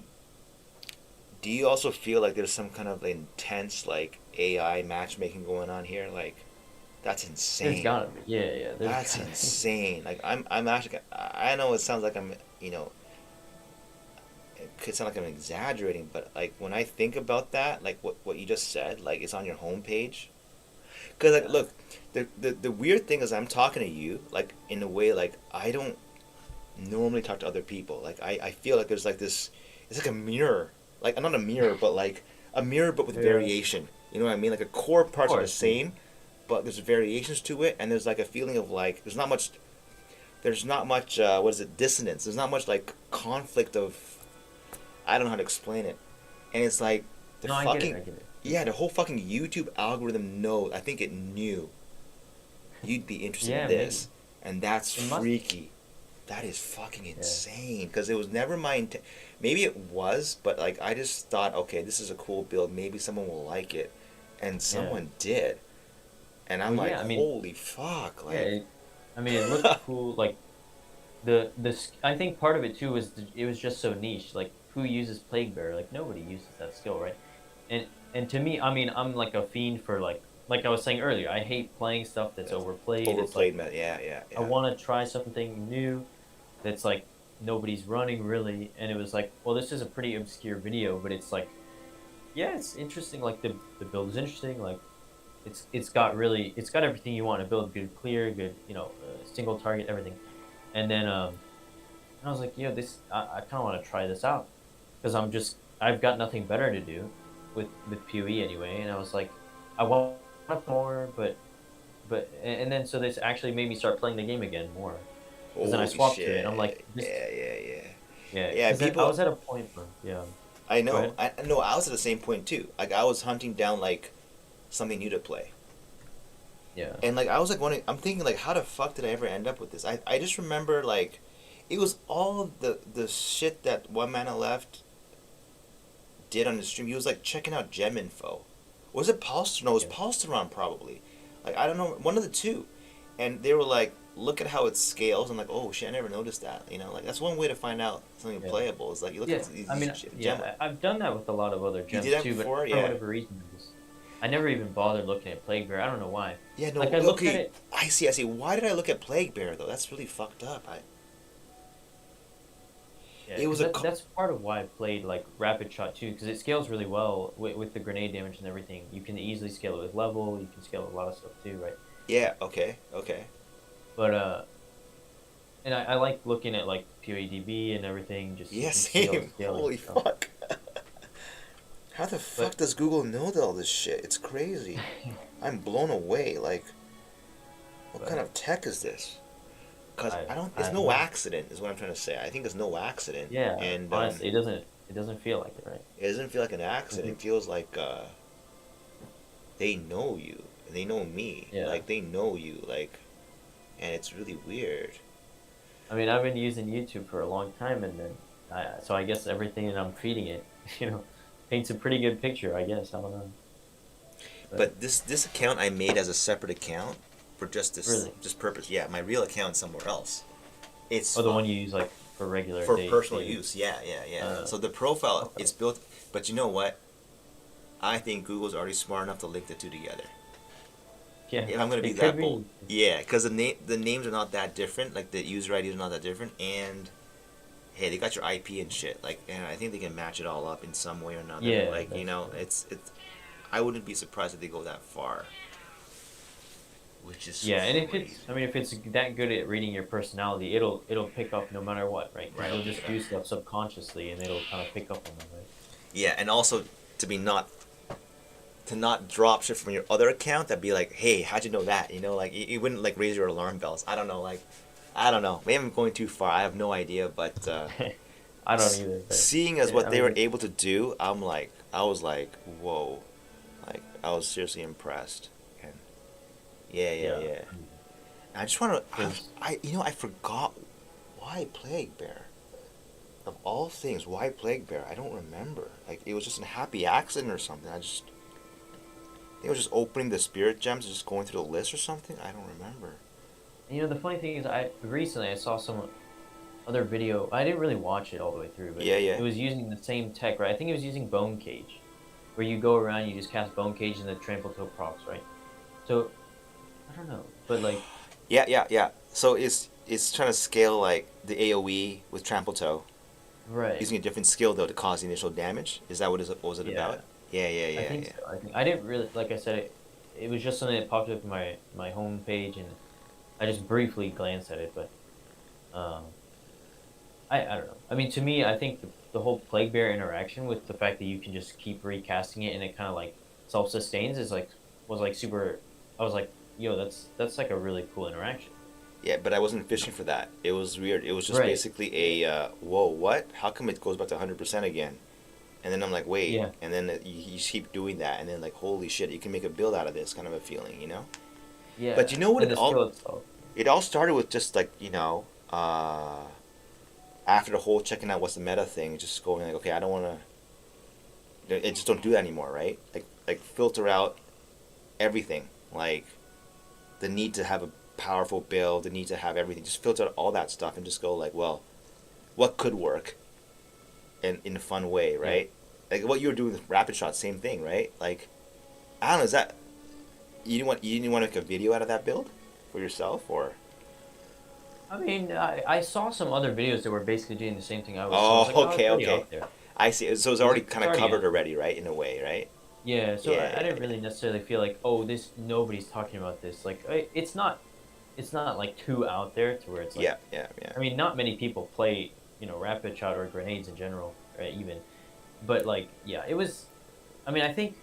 do you also feel like there's some kind of intense like AI matchmaking going on here? Like, that's There's insane. gotta be, yeah, yeah. There's That's gotta be. insane. Like, I'm actually. I know it sounds like it could sound like I'm exaggerating, but like when I think about that, like what you just said, like it's on your homepage. Cause like, Yeah. look, the weird thing is I'm talking to you like in a way like I don't normally talk to other people. Like I feel like there's like this. It's like a mirror, like not a mirror, but like a mirror, but with Yeah, of variation. You know what I mean? Like a core parts are the course. Yeah. same, but there's variations to it, and there's like a feeling of like there's not much what is it, dissonance. There's not much like conflict of I don't know how to explain it. and it's like the No, I get it. fucking I get it. yeah, the whole fucking YouTube algorithm knows. I think it knew you'd be interested in Yeah, maybe. this, and that's It must. freaky. That is fucking Yeah. insane because it was never my intent. Maybe it was, but like I just thought, okay, this is a cool build. Maybe someone will like it, and Yeah. someone did, and I'm Well, like, yeah. I mean, holy fuck, yeah. like I mean, it looked cool. Like I think part of it too was it was just so niche. Like, who uses Plague Bearer? Like, nobody uses that skill, right? And to me, I mean, I'm like a fiend for like I was saying earlier. I hate playing stuff that's overplayed. It's like overplayed, man. Yeah, yeah, I yeah. want to try something new that's like nobody's running really. And it was like, well, this is a pretty obscure video, but it's like, yeah, it's interesting. Like the build is interesting. Like it's got everything you want to build. Good clear, good single target, everything. And then I was like, yo, I kind of want to try this out because I've got nothing better to do with PoE anyway. And I was like, I want more, and then so this actually made me start playing the game again more. Because then I Holy swapped to it. shit. I'm like, this, Yeah, yeah, yeah. yeah. Yeah, Because I people. was at a point where, yeah. I Go know. ahead. I know. I was at the same point too. Like I was hunting down like something new to play, Yeah. and like I was like wondering. I'm thinking like, how the fuck did I ever end up with this? I just remember like, it was all the shit that One Mana Left did on the stream. He was like checking out gem info. Was it Palster? No, it was Yeah. Palsteron probably. Like I don't know, one of the two. And they were like, look at how it scales. I'm like, oh shit, I never noticed that. You know, like that's one way to find out something Yeah. playable. Is like you look Yeah. at these I mean, gem. yeah, I've done that with a lot of other You gems did that too, before, but yeah. for whatever reason, I never even bothered looking at Plague Bear. I don't know why. Yeah, no. Like, I looked at Okay, it. I see. I see. Why did I look at Plague Bear though? That's really fucked up. Yeah, It was 'cause a co- that's part of why I played like Rapid Shot too, because it scales really well with the grenade damage and everything. You can easily scale it with level. You can scale a lot of stuff too, right? Yeah. Okay. Okay. But and I like looking at like PoEDB and everything. Just you Yeah. can see all the Same. scaling Holy stuff. fuck. How the fuck does Google know all this shit? It's crazy. I'm blown away. Like, what kind of tech is this? Because I don't. It's I no know. accident, is what I'm trying to say. I think it's no accident. Yeah, And honestly, it doesn't feel like it, right? it doesn't feel like an accident. It feels like they know you. They know me. Yeah. Like they know you. Like, and it's really weird. I mean, I've been using YouTube for a long time, and then so I guess everything that I'm feeding it, paints a pretty good picture. I guess I don't know. But this account I made as a separate account for just this Really? just purpose. Yeah, my real account somewhere else. It's Oh, the one you use like for regular for day, personal day- use. Yeah, yeah, yeah. Uh, So the profile okay. it's built, but you know what? I think Google's already smart enough to link the two together. Yeah, If I'm gonna be it that could bold, yeah, because the names are not that different. Like the user IDs are not that different, and hey, they got your IP and shit. Like, and I think they can match it all up in some way or another. Yeah, like you that's know, true. it's. I wouldn't be surprised if they go that far. Which is so Yeah, and if crazy. if it's that good at reading your personality, it'll pick up no matter what, right? Right. It'll just do stuff subconsciously, and it'll kind of pick up on them, right? Yeah, and also to not drop shit from your other account that'd be like, hey, how'd you know that? You know, like you wouldn't like raise your alarm bells. I don't know, like I don't know. Maybe I'm going too far. I have no idea, but I don't either. But, seeing as yeah, what I they were mean, able to do, I was like, whoa, like I was seriously impressed. And yeah. I just want to, Yes. I forgot why Plague Bear. Of all things, why Plague Bear? I don't remember. Like it was just a happy accident or something. I think it was just opening the spirit gems, and just going through the list or something. I don't remember. the funny thing is, I saw some other video. I didn't really watch it all the way through, but Yeah, yeah. it was using the same tech, right? I think it was using Bone Cage, where you go around, you just cast Bone Cage and the Trample Toe procs, right? So I don't know, but like, Yeah. So it's trying to scale like the AOE with Trample Toe, right? using a different skill though to cause the initial damage. Is that what was it Yeah. about? Yeah. I think so. I didn't really, like I said, it was just something that popped up in my home page, and I just briefly glanced at it, but I don't know. I mean, to me, I think the whole Plague Bear interaction with the fact that you can just keep recasting it and it kind of like self sustains was like super. I was like, yo, that's like a really cool interaction. Yeah, but I wasn't fishing for that. It was weird. It was just Right. basically a whoa, what? How come it goes back to 100% again? And then I'm like, wait, Yeah. and then you just keep doing that, and then like, holy shit, you can make a build out of this kind of a feeling, you know? Yeah. But you know what? And the skill itself. It all started with just like, after the whole checking out what's the meta thing, just going like, okay, I don't want to. It just don't do that anymore, right? Like filter out everything, like the need to have a powerful build, the need to have everything. Just filter out all that stuff and just go like, well, what could work, in a fun way, right? Like what you were doing with rapid shot, same thing, right? Like, I don't know, is that you didn't want to make a video out of that build for yourself, or? I mean, I saw some other videos that were basically doing the same thing I was. So I was Oh, like, oh, it's okay, already okay. out there. I see. So it's It's already like, kind it's of already covered out. already, right? In a way, right? Yeah, so Yeah, I yeah, didn't really necessarily feel like, oh, this nobody's talking about this. Like, it's not like too out there to where it's like, yeah, yeah, yeah. I mean, not many people play, rapid shot or grenades in general, right? Even, but like, yeah, it was. I mean, I think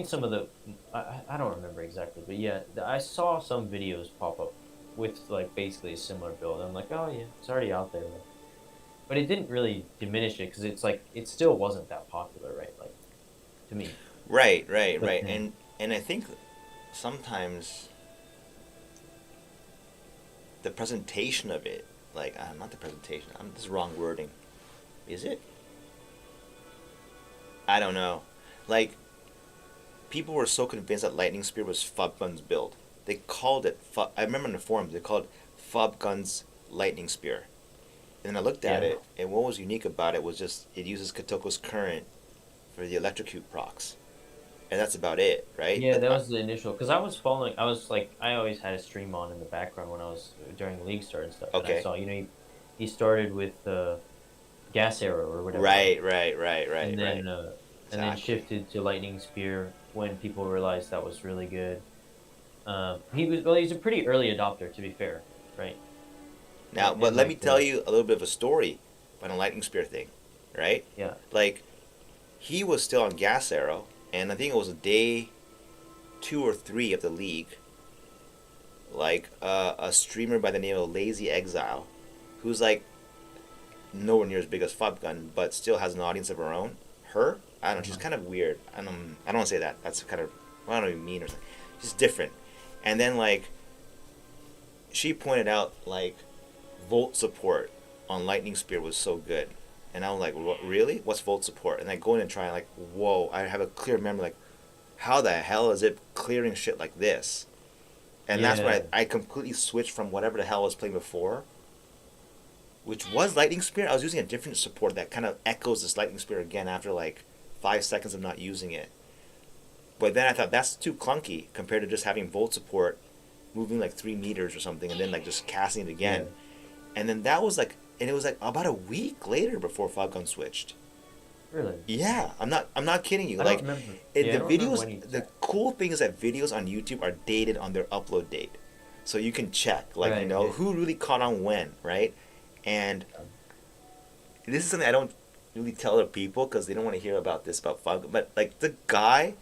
some of the, I don't remember exactly, but yeah, I saw some videos pop up with like basically a similar build. I'm like, oh yeah, it's already out there, man. But it didn't really diminish it because it's like it still wasn't that popular, right? Like to me. Right, right, But right. then, And I think sometimes the presentation of it, like, not the presentation. This is wrong wording. Is it? I don't know. Like, people were so convinced that Lightning Spear was Fubgun's build. They called it. I remember in the forums they called it Fubgun's Lightning Spear. And then I looked at yeah, it, and what was unique about it was just it uses Kotoko's current for the electrocute procs, and that's about it, right? yeah, But that was the initial. Because I was following, I was like, I always had a stream on in the background when I was during league start and stuff, and I okay, saw, he started with gas arrow or whatever, right? right, right, right, right, And right, then exactly. shifted to lightning spear when people realized that was really good. He's a pretty early adopter, to be fair, right? Now, but And let me like tell you a little bit of a story about the lightning spear thing, right? yeah, Like, he was still on gas arrow, and I think it was a day 2 or 3 of the league. Like, a streamer by the name of Lazy Exile, who's like nowhere near as big as Fubgun, but still has an audience of her own. Her, I don't know, she's uh-huh. kind of weird. I don't want to say that. That's kind of, I don't even mean or something. She's different. And then like, she pointed out like, Volt support on Lightning Spear was so good, and I was like, really? What's Volt support? And I go in and try, like, whoa! I have a clear memory, like, how the hell is it clearing shit like this? And that's when Yeah, I completely switched from whatever the hell I was playing before, which was Lightning Spear. I was using a different support that kind of echoes this Lightning Spear again after like 5 seconds of not using it. But then I thought that's too clunky compared to just having Volt support moving like 3 meters or something and then like just casting it yeah, again. And then that was like, and it was like about a week later before Falcon switched. really. Yeah, I'm not kidding you. I don't Like, remember. the Yeah, I don't remember videos, when he. the cool thing is that videos on YouTube are dated on their upload date, so you can check, like, Right. Yeah. who really caught on when, right? And this is something I don't really tell other people because they don't want to hear about this about Falcon. But like the guy,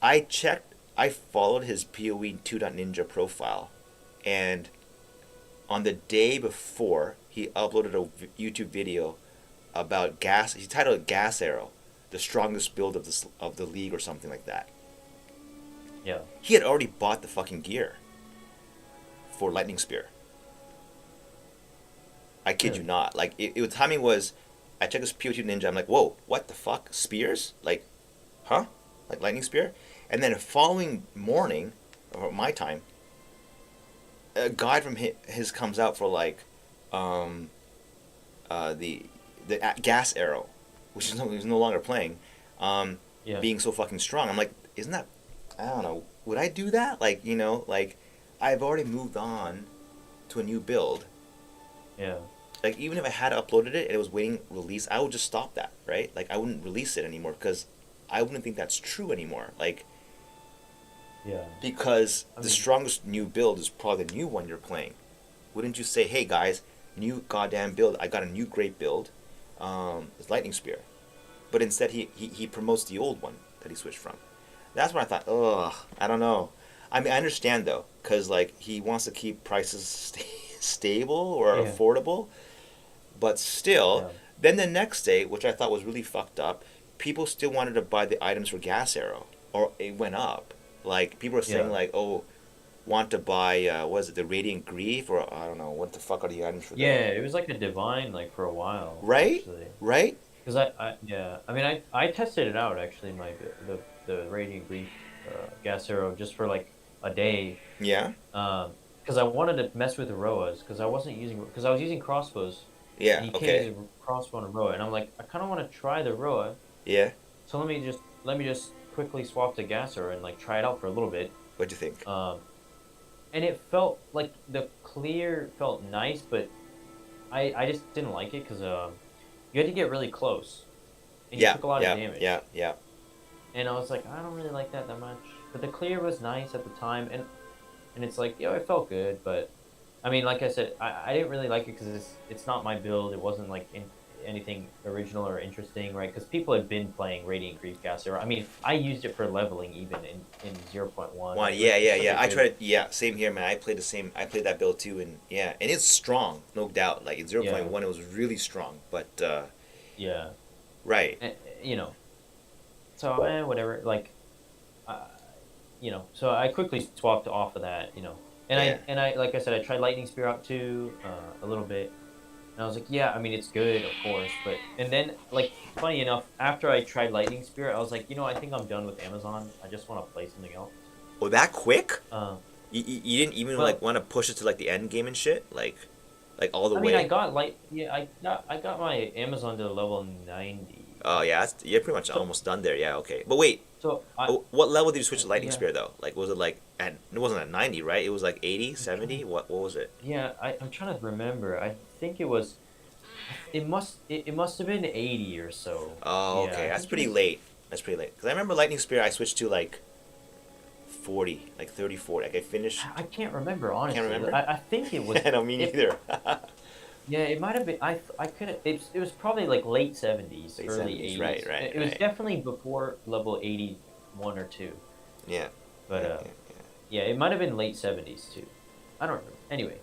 I checked, I followed his PoE 2.ninja profile, and on the day before, he uploaded a YouTube video about gas. He titled it "Gas Arrow," the strongest build of the league or something like that. Yeah. He had already bought the fucking gear for Lightning Spear. I kid you Really? not. Like timing was, I checked his PO2 Ninja. I'm like, whoa, what the fuck? Spears? Like, huh? Like Lightning Spear? And then the following morning, or my time, a guide from his comes out for like, um, the gas arrow, which is no longer playing, Yeah. being so fucking strong. I'm like, isn't that? I don't know. Would I do that? Like, like, I've already moved on to a new build. Yeah. Like, even if I had uploaded it and it was waiting release, I would just stop that, right? Like, I wouldn't release it anymore because I wouldn't think that's true anymore. Like, Yeah. because I the mean, strongest new build is probably the new one you're playing. Wouldn't you say, hey guys, new goddamn build, I got a new great build, it's Lightning Spear. But instead he promotes the old one that he switched from. That's when I thought, ugh, I don't know. I mean, I understand though, because like he wants to keep prices stable or yeah. affordable, but still, Yeah. Then the next day, which I thought was really fucked up, people still wanted to buy the items for Gas Arrow, or it went up. Like people were saying Yeah. like, oh, want to buy was it the Radiant Grief, or I don't know what the fuck are the items for Yeah, that? it was like a divine like for a while Right, actually. right, Because yeah, I mean I tested it out actually the Radiant Grief gas arrow just for like a day. yeah, Because I wanted to mess with the Roas because I was using crossbows and yeah, you can't use okay, a crossbow on a Roa and I'm like I kind of want to try the Roa, yeah. so let me just quickly swap to gas arrow and like try it out for a little bit. What'd you think? Um, and it felt like the clear felt nice, but I just didn't like it because you had to get really close and you Yeah, took a lot of yeah, damage. yeah, yeah. And I was like, I don't really like that much. But the clear was nice at the time, and it's like, yo, it felt good. But I mean, like I said, I didn't really like it because it's not my build. It wasn't like anything original or interesting, right? Because people had been playing Radiant Grief Gas Arrow. I mean, I used it for leveling even in 0.1. One, Like, yeah, yeah, it's such yeah. a I good, tried. Yeah, same here, man. I played the same. I played that build too, and yeah, and it's strong, no doubt. Like in yeah, 0.1, it was really strong. But yeah, right, you know. So whatever. Like, uh, so I quickly swapped off of that. And yeah. I like I said, I tried Lightning Spear out too, a little bit, and I was like, yeah, I mean it's good, of course, but and then like funny enough, after I tried Lightning Spear, I was like, I think I'm done with Amazon. I just want to play something else. Oh, that quick? Um, You didn't even like well, want to push it to like the end game and shit, like all the I mean, I way. got yeah, I got my Amazon to level 90. Oh yeah, you're pretty much So almost done there. Yeah, okay. But wait, I what level did you switch to Lightning yeah. Spear though? Like, was it like it wasn't at 90, right? It was like 80, I'm trying 70. What was it? Yeah, I'm trying to remember. I think it was. It must have been 80 or so. Oh, Yeah, okay. I That's think it pretty was. late. That's pretty late. Because I remember Lightning Spear, I switched to like 40, like 30, 40. Like I finished. I can't remember Can't honestly. remember. I think it was. I don't mean It either. Yeah, it might have been. I couldn't. It was probably like late 70s, Late early 70s. 80s. Right, right, It was right. definitely before level 81 or two. Yeah. But Yeah, yeah, yeah, it might have been late 70s too. I don't remember. Anyway,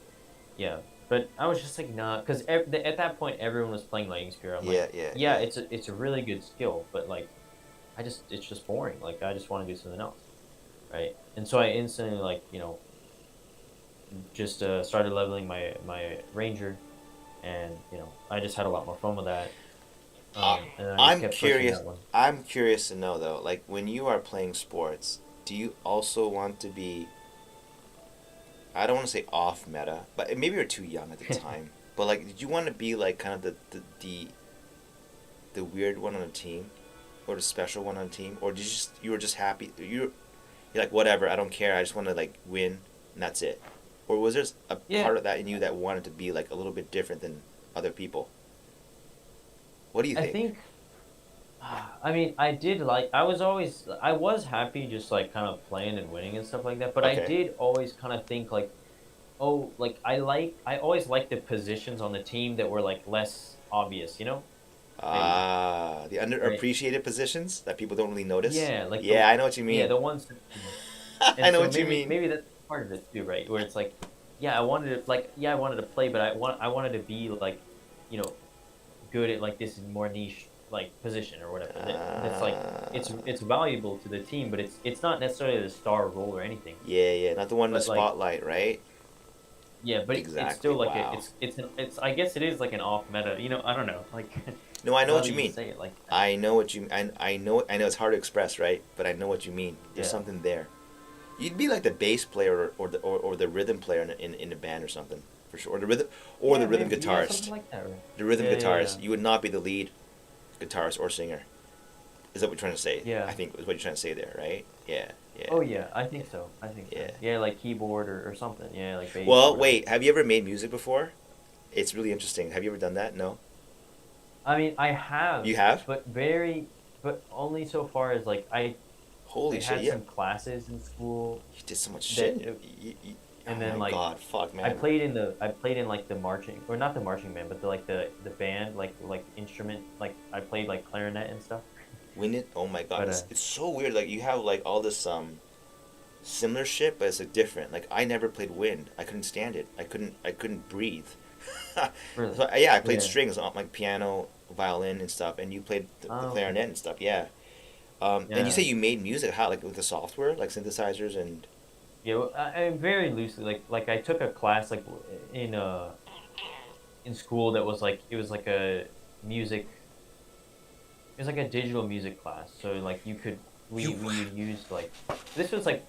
yeah. But I was just like, nah, because at that point everyone was playing Lightning Spear. I'm yeah. like, Yeah, yeah, yeah, yeah. it's a really good skill, but like, it's just boring. Like I just want to do something else, right? And so I instantly like just started leveling my ranger, and I just had a lot more fun with that. Uh, And I just I'm kept pushing curious. that one. I'm curious to know though. Like when you are playing sports, do you also want to be? I don't want to say off meta, but maybe you're too young at the time. But like, did you want to be like kind of the weird one on the team, or the special one on the team, or did you were just happy you're like whatever, I don't care, I just want to like win and that's it, or was there a Yeah, part of that in you that wanted to be like a little bit different than other people? What do you I think? think. I mean, I was happy just like kind of playing and winning and stuff like that. But I Okay. did always kind of think like, oh, like I always liked the positions on the team that were like less obvious. Maybe The right. underappreciated positions that people don't really notice. Yeah, like Yeah, I know what you yeah, mean. the ones that, I and know so what you maybe mean. maybe that's part of it too, right? Where it's like, yeah, I wanted to play, but I wanted to be like, you know, good at like this more niche like position or whatever. That's like it's valuable to the team, but it's not necessarily the star role or anything. Yeah, yeah, not the one in the But like spotlight, right? yeah, but it's Exactly. still like Wow. it's I guess it is like an off meta. I don't know. Like No, I know how what do you you mean. say it like that? I know what you. I know it's hard to express, right? But I know what you mean. There's Yeah. something there. You'd be like the bass player or the rhythm player in a band or something for sure. Or the Yeah, rhythm maybe yeah, something guitarist. like that. Right? The rhythm Yeah, yeah, yeah. guitarist. You would not be the lead guitarist or singer. Is that what you're trying to say? I Yeah. think is what you're trying to say there, right? Yeah, yeah, Oh yeah, I think so. I think so. yeah. Yeah, like keyboard or something. Yeah, like bass or Well, whatever. wait. Have you ever made music before? It's really interesting. Have you ever done that? No. I mean, I have, You have? but only so far as like I Holy shit! had Yeah. some classes in school You did so much that, shit. and Oh then my like god! Fuck, I man. played in like the marching or not the marching band, but the band like instrument like I played like clarinet and stuff. Win it. Oh my god! But It's so weird. Like you have like all this similar shit, but it's like different. Like I never played wind. I couldn't stand it. I couldn't breathe. Really? So yeah, I played Yeah. strings on like piano, violin, and stuff, and you played the Oh, okay. clarinet and stuff. Yeah. And you say Yeah. you made music? How, like with the software, like synthesizers and? Yeah. Well, I very loosely like I took a class like in in school that was like it was like a music it was like a digital music class. So like you could You we would use like this was like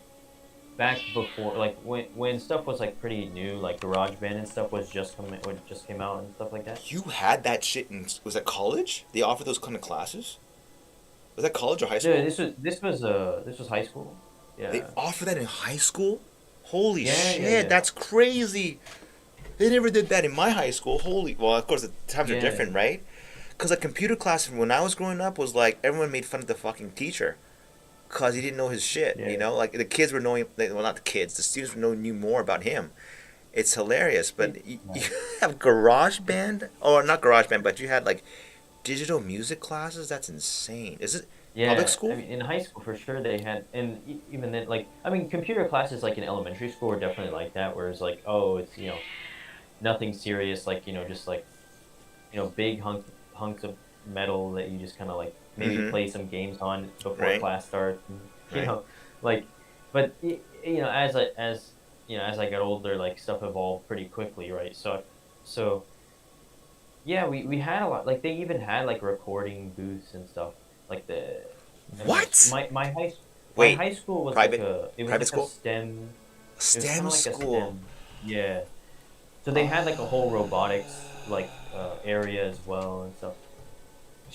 back before like when stuff was like pretty new, like GarageBand and stuff was just coming when it just came out and stuff like that. you had that shit in, was that college? They offered those kind of classes? Was that college or high Yeah, school? this was high school. They Yeah. offer that in high school? Holy Yeah, yeah, shit, yeah. that's crazy. They never did that in my high school. Holy, well, of course the times are Yeah. different, right? Because a computer class when I was growing up was like everyone made fun of the fucking teacher because he didn't know his shit. You Yeah. know, like the kids were knowing. Well, not the kids. The students knew more about him. It's hilarious. But you Yeah. have garage band, or not garage band, but you had like digital music classes. That's insane. Is it public Yeah, I school? mean, in high school for sure they had, and even then, like, I mean, computer classes like in elementary school were definitely like that, where it's like, oh, it's nothing serious, like just like big hunks of metal that you just kind of like maybe Mm-hmm. play some games on before Right. class starts, and, Right. like, but as I got older, like stuff evolved pretty quickly, right? So yeah, we had a lot. Like they even had like recording booths and stuff. Like I mean, What? my Wait. high school was like Private. a it was Private like a school. STEM. It was kind STEM of like a school. STEM. Yeah. So they had like a whole robotics Oh. like area as well and stuff.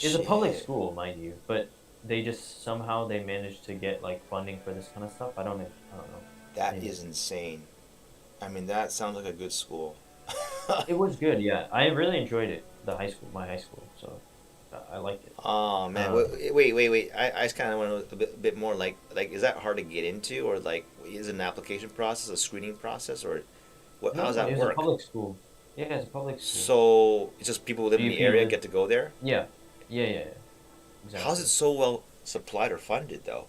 It's a public Shit. school, mind you, but they just somehow they managed to get like funding for this kind of stuff. I don't know. That Maybe is insane. I mean, that sounds like a good school. it was good. Yeah, I really enjoyed it. My high school. So I liked it. Oh man, Um, wait. I just kind of want to know a bit more. Like, is that hard to get into, or like, is it an application process, a screening process, or what? How no, does no, it that was a work? public school. Yeah, it's a public school. So it's just people who live So in if the you area live, get to go there. yeah, yeah, How's it exactly. so well supplied or funded though?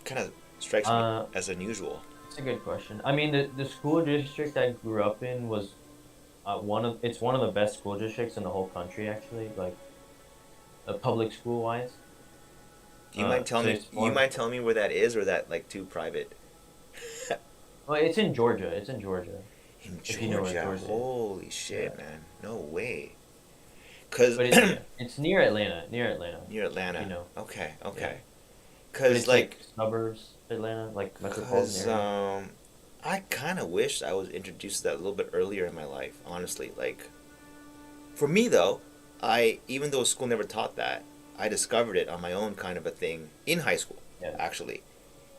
Kind of strikes me Uh, as unusual. it's a good question. I mean, the school district I grew up in was one of the best school districts in the whole country, actually. Like, public school wise. Do you mind telling So me? it's You more. mind telling me where that is, or that like too private? Well, it's in Georgia. It's in Georgia. In If you know where Georgia, Georgia is. holy Yeah. shit, man! No way. Cause But it's near Atlanta. Near Atlanta. near If you Atlanta. know. Okay, Yeah. okay. But Cause it's like like, suburbs Atlanta, like metropolitan cause area. I kind of wish I was introduced to that a little bit earlier in my life. Honestly, like for me though, I even though school never taught that, I discovered it on my own kind of a thing in high school, Yeah. actually.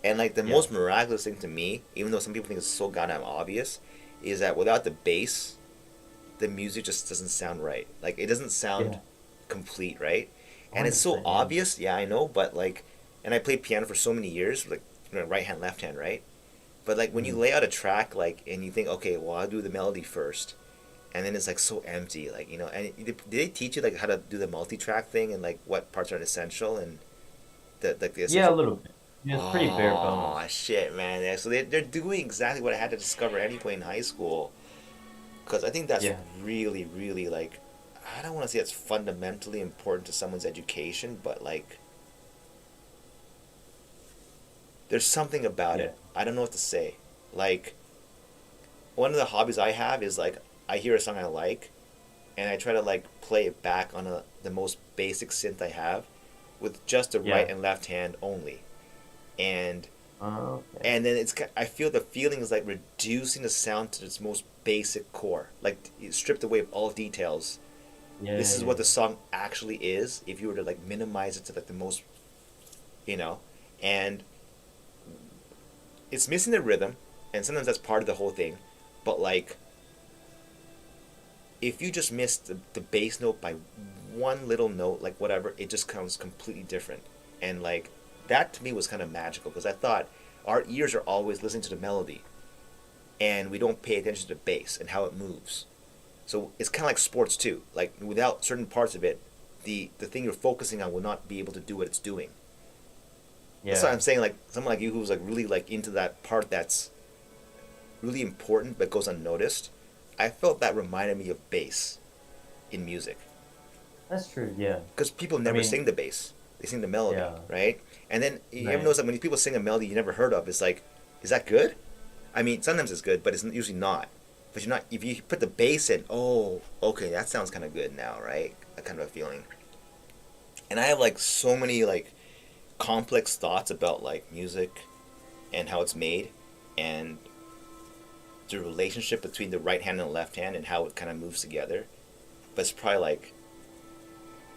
And like the Yeah. most miraculous thing to me, even though some people think it's so goddamn obvious, is that without the bass, the music just doesn't sound right. Like it doesn't sound Yeah. complete, right? And it's so 100%. Yeah. obvious, yeah, I know, but like, and I played piano for so many years, like right hand, left hand, right? But like when you Mhm. lay out a track, like, and you think, okay, well, I'll do the melody first, and then it's like so empty, like And did they teach you like how to do the multi-track thing and like what parts are essential and the Yeah, a essential? little bit. Yeah, it's pretty bare Oh bones. shit, man! Yeah, so they're doing exactly what I had to discover anyway in high school, because I think that's Yeah. really, really like, I don't want to say it's fundamentally important to someone's education, but like there's something about Yeah. it. I don't know what to say. Like one of the hobbies I have is like I hear a song I like, and I try to like play it back on the most basic synth I have, with just the right Yeah. and left hand only, and Okay. and then I feel the feeling is like reducing the sound to its most basic core, like stripped away of all details. Yeah, This yeah, is yeah. what the song actually is. If you were to like minimize it to like the most, you know, and it's missing the rhythm, and sometimes that's part of the whole thing, but like if you just miss the bass note by one little note, like whatever, it just comes completely different. And like that to me was kind of magical because I thought our ears are always listening to the melody and we don't pay attention to the bass and how it moves. So it's kind of like sports too. Like without certain parts of it, the thing you're focusing on will not be able to do what it's doing. That's why Yeah. I'm saying like someone like you who's like really like into that part that's really important but goes unnoticed. I felt that reminded me of bass in music. That's true. Yeah. Because people I never mean, sing the bass. They sing the melody, yeah. right? And then you ever Right. notice that when people sing a melody you never heard of, it's like, is that good? I mean, sometimes it's good, but it's usually not. But you're not. If you put the bass in, oh, okay, that sounds kind of good now, right? That kind of a feeling. And I have like so many like complex thoughts about like music and how it's made, and the relationship between the right hand and the left hand and how it kind of moves together. But it's probably like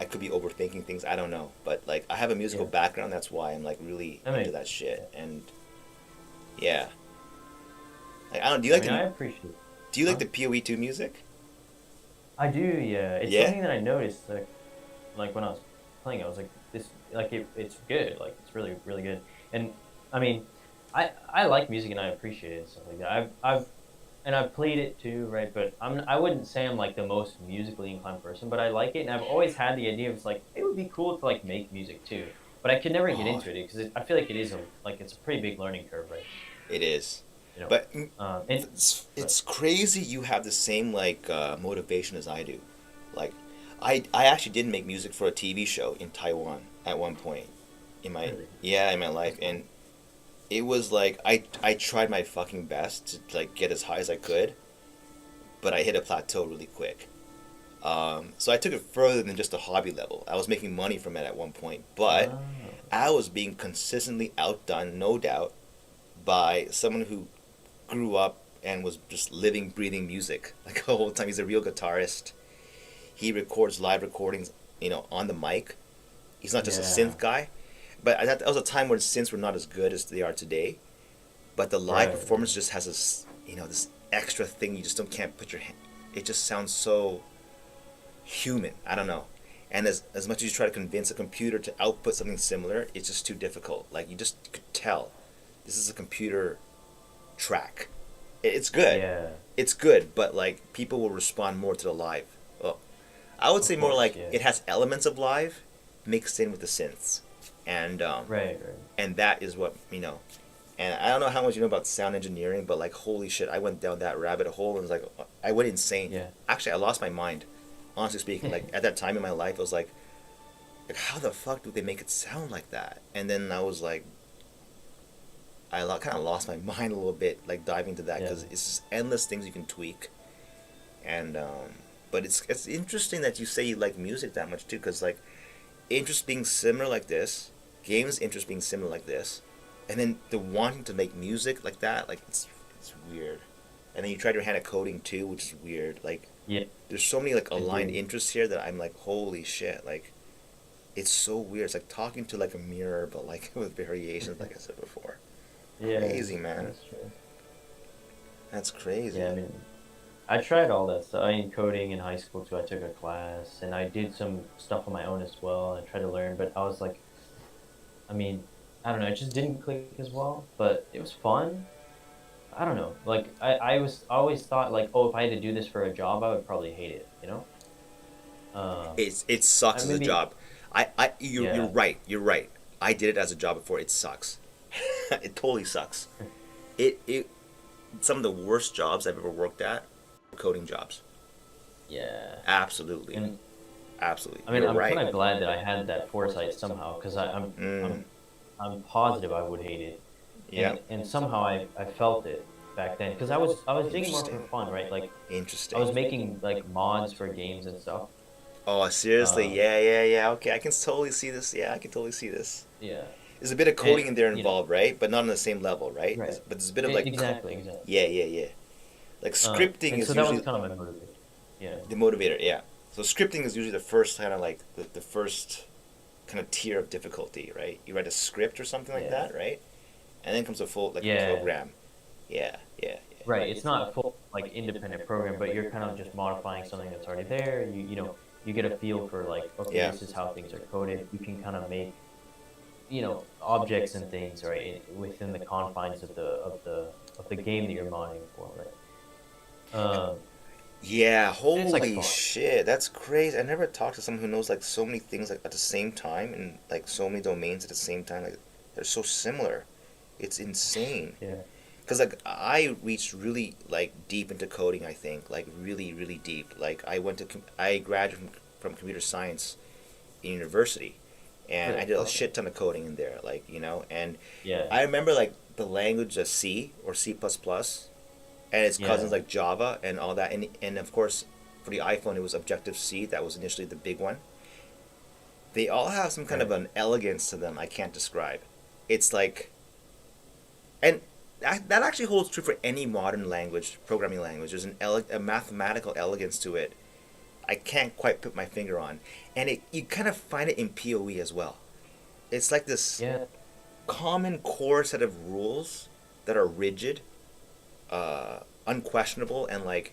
I could be overthinking things. I don't know, but like I have a musical Yeah. background. That's why I'm like really I into mean, that yeah. shit. And yeah, like I don't. Do you I like mean, I the appreciate. Do you like Huh? the PoE2 music? I do. Yeah. It's Yeah. something that I noticed. Like when I was playing, I was like, this, like it's good. Like it's really, really good. And I mean, I like music and I appreciate it and stuff like that. I've played it too, right? But I wouldn't say I'm like the most musically inclined person, but I like it, and I've always had the idea of it's like it would be cool to like make music too. But I could never get Oh, into it because I feel like it is a like it's a pretty big learning curve, right? it is. You know, But and but it's crazy you have the same like motivation as I do. Like I actually did make music for a TV show in Taiwan at one point in my really, yeah, in my life, and it was like I tried my fucking best to like get as high as I could, but I hit a plateau really quick. So I took it further than just a hobby level. I was making money from it at one point, but oh, I was being consistently outdone, no doubt, by someone who grew up and was just living, breathing music like the whole time. He's a real guitarist. He records live recordings, on the mic. He's not just a yeah, synth guy. But that was a time when synths were not as good as they are today. But the live right, performance just has this, this extra thing you just don't can't put your hand. It just sounds so human. I don't know. And as much as you try to convince a computer to output something similar, it's just too difficult. Like you just could tell, this is a computer track. It's good. yeah, It's good, but like people will respond more to the live. Well, I would of say more course, like yeah, it has elements of live mixed in with the synths, and right, right, and that is what. And I don't know how much you know about sound engineering, but like holy shit, I went down that rabbit hole and was like, I went insane. yeah, Actually, I lost my mind. Honestly speaking, like at that time in my life, I was like how the fuck do they make it sound like that? And then I was like, kind of lost my mind a little bit, like diving into that yeah, because it's just endless things you can tweak, and but it's interesting that you say you like music that much too, because like interest being similar like this, games interest being similar like this, and then the wanting to make music like that, like it's weird, and then you tried your hand at coding too, which is weird. Like yeah. there's so many like I aligned do. interests here that I'm like holy shit, like it's so weird. It's like talking to like a mirror, but like with variations, like I said before. Yeah, Crazy, man. that's true. That's crazy. Yeah, I mean, I tried all that stuff. I mean, coding in high school too. I took a class, and I did some stuff on my own as well. And I tried to learn, but I was like, I mean, I don't know. It just didn't click as well. But it was fun. I don't know. Like, I always thought like, oh, if I had to do this for a job, I would probably hate it. You know? It sucks I as a maybe, job. You're yeah, right. You're right. I did it as a job before. It sucks. It totally sucks. It some of the worst jobs I've ever worked at were coding jobs. yeah. Absolutely. And Absolutely. I mean, You're I'm kind right. of glad that I had that foresight somehow, because Mm, I'm positive I would hate it, yeah. and somehow I felt it back then, because I was digging more for Interesting. fun, right? Like I was Interesting. making like mods for games and stuff. Oh, seriously? Um, Yeah, yeah, yeah. Okay, I can totally see this. Yeah, I can totally see this. yeah, There's a bit of and coding in there you know, involved, right? But not on the same level, right? right? But there's a bit of like, Exactly, exactly. yeah, yeah, yeah. Like scripting And is so that was usually kind of my motivation. Yeah, the motivator, yeah. So scripting is usually the first kind of like the first kind of tier of difficulty, right? You write a script or something like yeah, that, right? And then comes a full like yeah. program. Yeah, yeah, yeah. Right. It's not a full like independent program, but you're kind of just modifying something that's already there. You get a feel for like, okay, Yeah. this is how things are coded. You can kind of make objects and things right within the confines of the game that you're modding for, right? Yeah, And it's like holy fun. shit, that's crazy. I never talked to someone who knows like so many things like at the same time and like so many domains at the same time. Like they're so similar. It's insane. Yeah. Because like I reached really like deep into coding. I think like really really deep. Like I graduated from computer science in university, and I Really? did a Okay. shit ton of coding in there. Like and Yeah. I remember like the language of C or C plus plus, and its cousins Yeah. like Java and all that, and of course for the iPhone it was Objective C. That was initially the big one. They all have some kind of Right. an elegance to them I can't describe. It's like, and that actually holds true for any modern language, programming language. There's a mathematical elegance to it. I can't quite put my finger on, and you kind of find it in PoE as well. It's like this Yeah. common core set of rules that are rigid, unquestionable, and like,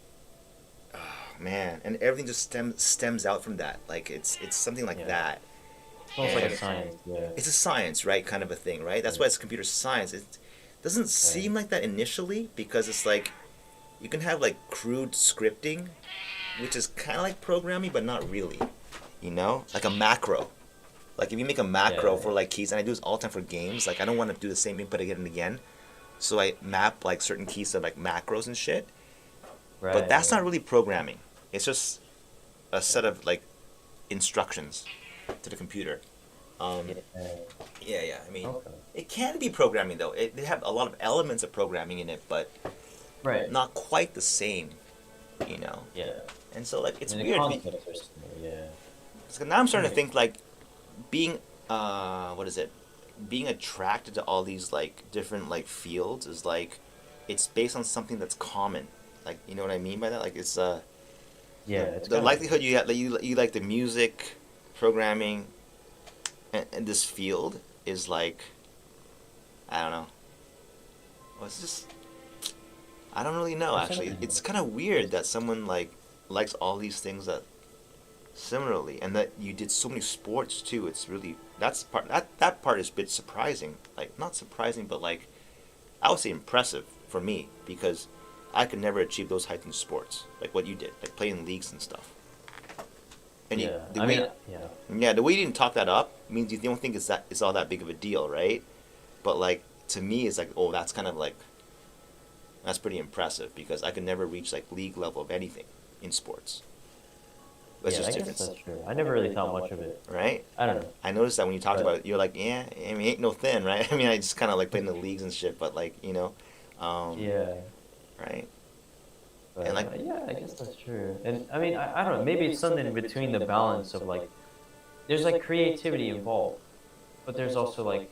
oh man, and everything just stems out from that. Like it's something like Yeah. that. It's almost like And a science. Yeah. it's a science, right? Kind of a thing, right? That's why it's computer science. It doesn't Right. seem like that initially because it's like you can have like crude scripting, which is kind of like programming, but not really. You know, like a macro. Like if you make a macro Yeah. for like keys, and I do this all the time for games. Like I don't want to do the same input again and again, so I map like certain keys to like macros and shit. But Right. that's Right. not really programming. It's just a set of like instructions to the computer. Um, Yeah. yeah. I mean, Okay. it can be programming though. They have a lot of elements of programming in it, but Right. not quite the same. You know, Yeah. and so like it's I mean, the weird. concepts are similar. Yeah. So now I'm starting to Okay. think like being what is it? Being attracted to all these like different like fields is like it's based on something that's common. Like you know what I mean by that? Like it's Yeah. It's the kind of. likelihood you like the music, programming, and this field is like I don't know. Well, it's just I don't really know There's actually. something. It's kind of weird that someone like likes all these things that similarly, and that you did so many sports too. It's really that part is a bit surprising. Like not surprising, but like I would say impressive for me because I could never achieve those heights in sports like what you did, like playing leagues and stuff. And you, Yeah. the I way, mean. Yeah. yeah, the way you didn't talk that up means you don't think it's all that big of a deal, right? But like to me, it's like oh, that's kind of like that's pretty impressive because I could never reach like league level of anything in sports. That's Yeah. just I different, guess that's true. I never really thought much of it. right? I don't know. I noticed that when you talked But about it, you're like, yeah, I mean, ain't no thin, right? I mean, I just kind of like playing the leagues and shit, but like, yeah. right? But And like, yeah, I guess that's true. And I mean, I don't know. Maybe it's something between the balance of like, there's like creativity involved, but there's also like,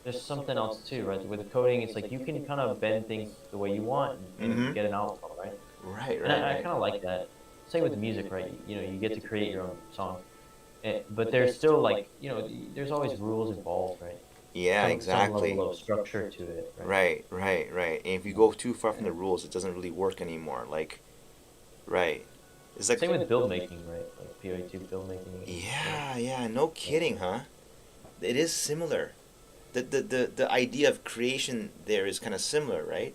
there's something else too, right? With coding, it's like you can kind of bend things the way you want and mm-hmm, get an outcome, right? right, And right, I right. kind of like that. Same with music, right? You know, you get to create your own song, but there's still like, there's always rules involved, right? Yeah, Some exactly. level of structure to it, right? Right. And if you go too far from the rules, it doesn't really work anymore. Like, right. It's like, Same with build making, right? Like PoE2 build making. yeah, no kidding, huh? It is similar. The idea of creation there is kind of similar, right?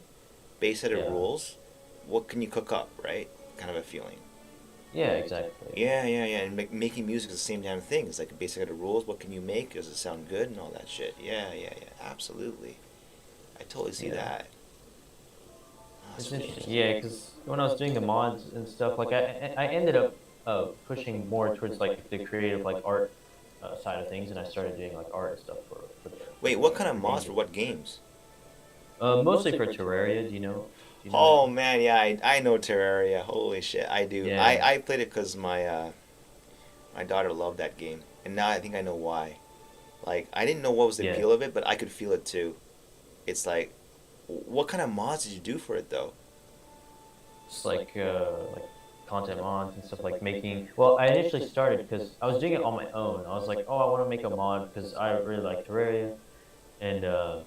Base set of Yeah. rules. What can you cook up, right? Kind of a feeling. Yeah, exactly. Yeah. And making music is the same damn thing. It's like a basic set of rules. What can you make? Does it sound good? And all that shit. Yeah. Absolutely. I totally see Yeah. that. Oh, It's really interesting. Yeah, because when I was doing the mods and stuff, like I ended up pushing more towards like the creative like art side of things, and I started doing like art and stuff Wait, what kind of for mods games. for what games? Mostly for Terraria. Do you know? Do you know Oh it? man, yeah, I know Terraria. Holy shit, I do. Yeah. I played it because my daughter loved that game, and now I think I know why. Like I didn't know what was the Yeah. appeal of it, but I could feel it too. It's like, what kind of mods did you do for it though? Just like content mods and stuff like making. Well, I initially started because I was doing it on my own. I was like, oh, I want to make a mod because I really like Terraria, and uh,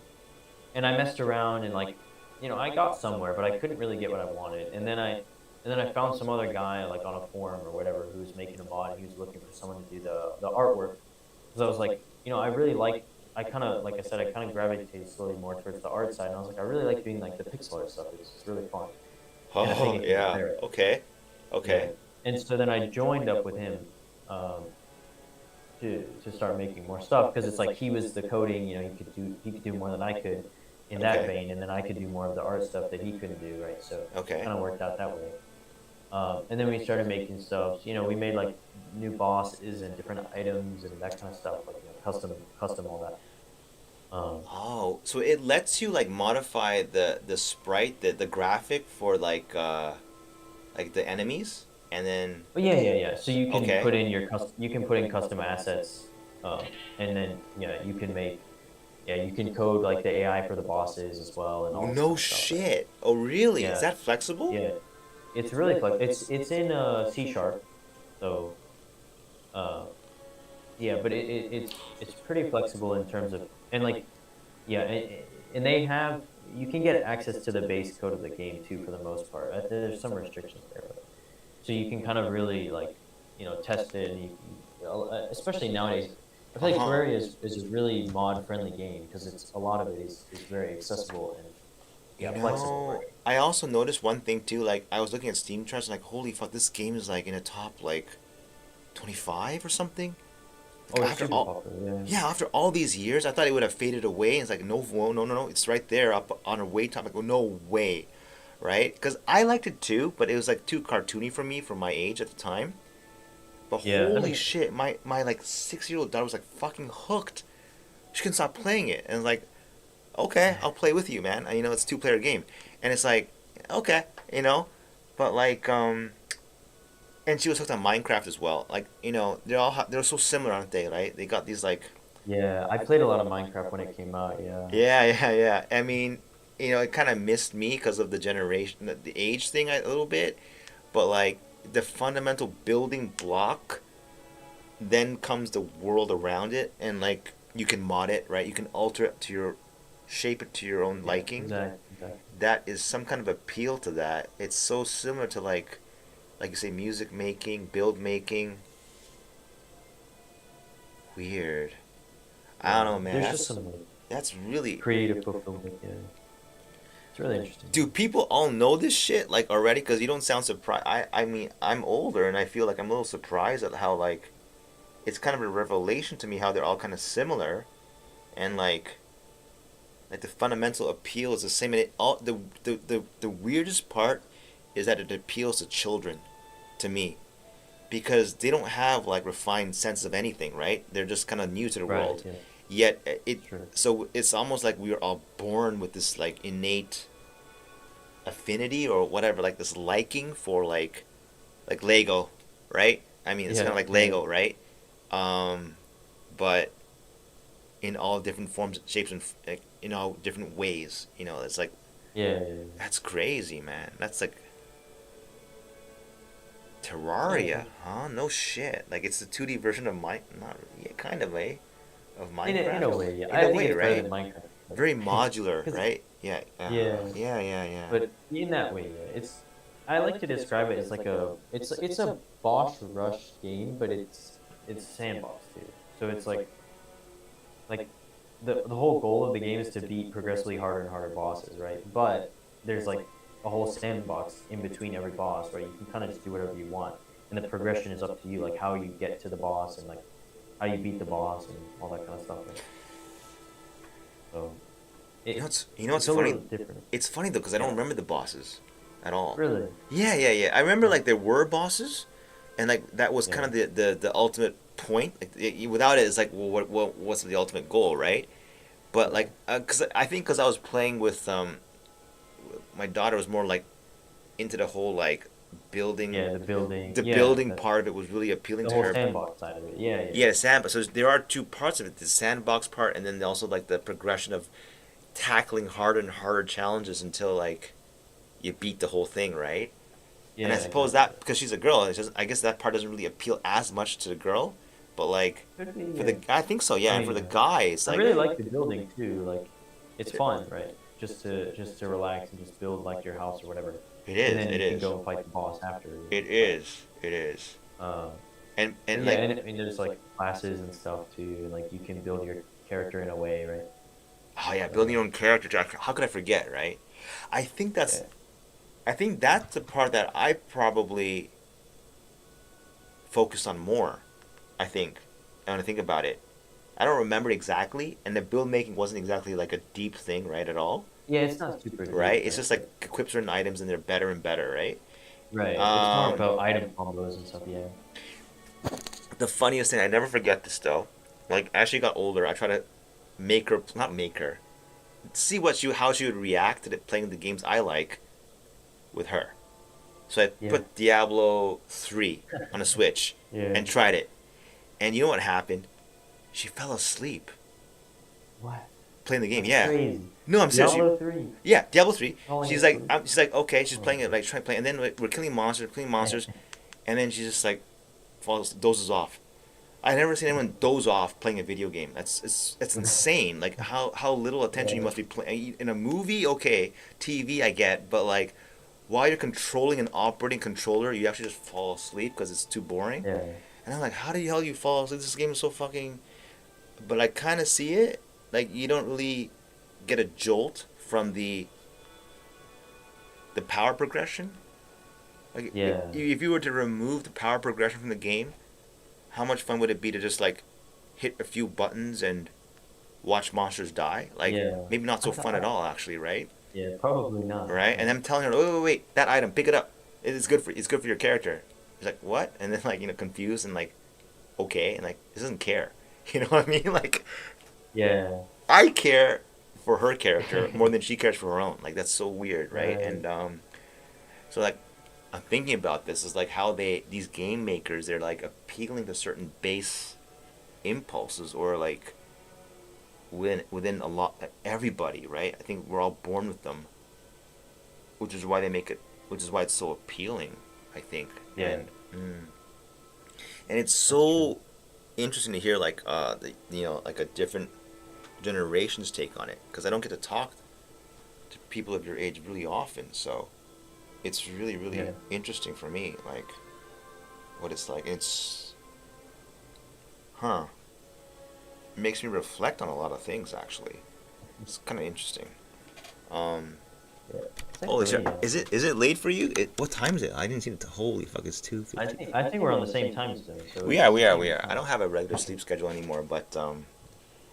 and I messed around and like, I got somewhere, but I couldn't really get what I wanted. And then I found some other guy like on a forum or whatever who was making a mod. And he was looking for someone to do the artwork because I was like, I really like. I kind of, like I said, I kind of gravitated slowly more towards the art side, and I was like, I really like doing like the pixel art stuff. It's really fun. And I think Oh it can yeah, compare it. okay, Yeah. okay. And so then I joined up with him um, to start making more stuff because it's like he was the coding, he could do more than I could, in that Okay. vein, and then I could do more of the art stuff that he couldn't do, right? So Okay. kind of worked out that way. And then we started making stuff. We made like new bosses and different items and that kind of stuff, like custom all that. Oh, so it lets you like modify the sprite, the graphic for like the enemies, and then But yeah. So you can okay. put in you can put in custom assets, and then yeah, you can code like the AI for the bosses as well and Oh, all this no kind of stuff, right? shit. Oh, really? Is Yeah, that flexible? yeah. It's really it's in C sharp, so uh yeah, but it's pretty flexible in terms of and like yeah, and they have you can get access to the base code of the game too for the most part. There's some restrictions there, but so you can kind of really like test it and especially nowadays. I Uh feel like huh. Terraria is a really mod friendly game because it's a lot of it is very accessible and You yeah flexible, know, right? I also noticed one thing too. Like, I was looking at Steam charts, and like, holy fuck, this game is like in the top like 25 or something. Oh, Like, it's after super all, popular. Yeah. yeah, after all these years, I thought it would have faded away. And it's like, no, no, no, no, it's right there up on a way top. Like, oh, no way, right? Because I liked it too, but it was like too cartoony for me for my age at the time. But Yeah, I holy mean, shit, my like 6 year old daughter was like fucking hooked. She couldn't stop playing it, and like, okay, I'll play with you, man. It's a two-player game, and it's like, okay, but like, and she was hooked on Minecraft as well. Like, they're so similar, aren't they? Right? They got these like, yeah, I played a lot of Minecraft when it came out. Yeah, yeah, yeah, yeah. I mean, it kind of missed me because of the generation, the age thing a little bit, but like the fundamental building block, then comes the world around it, and like you can mod it, right? You can alter it to your shape it to your own yeah, liking. exactly. That is some kind of appeal to that. It's so similar to like you say, music making, build making. Weird. I don't Yeah, know, man. there's just That's some like that's really. creative fulfillment. Yeah, it's really interesting. Do people all know this shit like already? Because you don't sound surprised. I mean, I'm older and I feel like I'm a little surprised at how like it's kind of a revelation to me how they're all kind of similar, and like the fundamental appeal is the same. And it all the weirdest part is that it appeals to children, to me, because they don't have like refined sense of anything, right? They're just kind of new to the Right. world. Yeah. Yet Sure. so it's almost like we are all born with this like innate affinity or whatever, like this liking for like Lego, right? I mean, it's kind of Yeah. like Yeah. Lego, right? Um, but in all different forms, shapes, and like, different ways. It's like Yeah. Yeah. that's crazy, man. That's like Yeah. Terraria, huh? No shit. Like it's the 2D version of not yeah, kind of of In a Minecraft. way, yeah. In a I think way, it's better right? than Minecraft. Very modular, Because right? Yeah. yeah, Yeah, yeah, yeah. but in that way, yeah, I like to describe it as like it's a boss rush game, but it's sandbox too. So it's like the whole goal of the game is to beat progressively harder and harder bosses, right? But there's like a whole sandbox in between every boss, right? You can kind of just do whatever you want, and the progression is up to you, like how you get to the boss and like how you beat the boss and all that kind of stuff. Right? So You know what's it's a funny? little different. It's funny though because I don't Yeah, remember the bosses at all. really. Yeah, yeah, yeah. I remember Huh. like there were bosses, and like that was kind Yeah, of the ultimate point. Like without it, it's like, well, what's the ultimate goal, right? But yeah, like, cause I think because I was playing with my daughter was more like into the whole like building. yeah. The building, The yeah, building part of it was really appealing the to whole her. sandbox side of it. Yeah, yeah, Yeah, the sandbox. So there are two parts of it: the sandbox part, and then also like the progression of tackling harder and harder challenges until like you beat the whole thing, right? And I yeah. suppose Exactly. that because she's a girl, I guess that part doesn't really appeal as much to the girl, but like Could be. for Yeah. I think so, I yeah. And for mean, the guy, it's I like really like the building too. Like, it's fun, right? Just to relax and just build like your house or whatever, it and is, then it you can is, go and fight the boss after. it But is, it is, um, and yeah, like and there's like classes and stuff too, and like you can build your character in a way, right? oh yeah, building Uh, your own character. How could I forget, right? I think that's yeah, I think that's the part that I probably focused on more. I think, when I think about it, I don't remember exactly, and the build making wasn't exactly like a deep thing, right, at all, Yeah, it's not super right? deep, It's right? just like equip certain items and they're better and better, right? Right. It's more Um, about item combos and stuff. Yeah. the funniest thing, I never forget this though. Like as she got older, I try to make her, not make her, see how she would react to playing the games I like with her. So I Yeah. put Diablo 3 on a Switch Yeah. and tried it. And you know what happened? She fell asleep What? playing the game. That's Yeah. crazy. No, I'm serious. Diablo 3. Yeah, Diablo 3. Falling She's like, asleep. she's like, okay. She's Oh, playing it, like trying to play, and then we're killing monsters, and then she's just like dozes off. I never seen anyone doze off playing a video game. It's insane. Like how little attention you Yeah. must be playing in a movie. Okay, TV I get, but like while you're controlling an operating controller, you actually just fall asleep because it's too boring. Yeah. And I'm like, how the hell do you fall asleep? This game is so fucking. But I kind of see it. Like you don't really get a jolt from the power progression. Like Yeah. if you were to remove the power progression from the game, how much fun would it be to just like hit a few buttons and watch monsters die? Like Yeah. maybe not so fun at all, actually, right? Yeah. Probably not. Right? And I'm telling her, oh wait, that item, pick it up. It's good for your character. She's like, what? And then like confused and like, okay, and like this doesn't care. You know what I mean? Like Yeah. I care for her character more than she cares for her own. Like that's so weird, right? Right. And so like I'm thinking about this is like how these game makers they're like appealing to certain base impulses or like within a lot everybody, right? I think we're all born with them, which is why they make it, which is why it's so appealing. I think, Yeah. and it's so interesting to hear like like a different generation's take on it because I don't get to talk to people of your age really often, so it's really Yeah. interesting for me like what it's like. Huh it makes me reflect on a lot of things actually. It's kind of interesting. um Yeah. It's Holy actually, shit! Is it late for you? What time is it? I didn't see it. Holy fuck! It's 2:50. I think we're on the same time zone. So We are. I don't have a regular sleep schedule anymore, but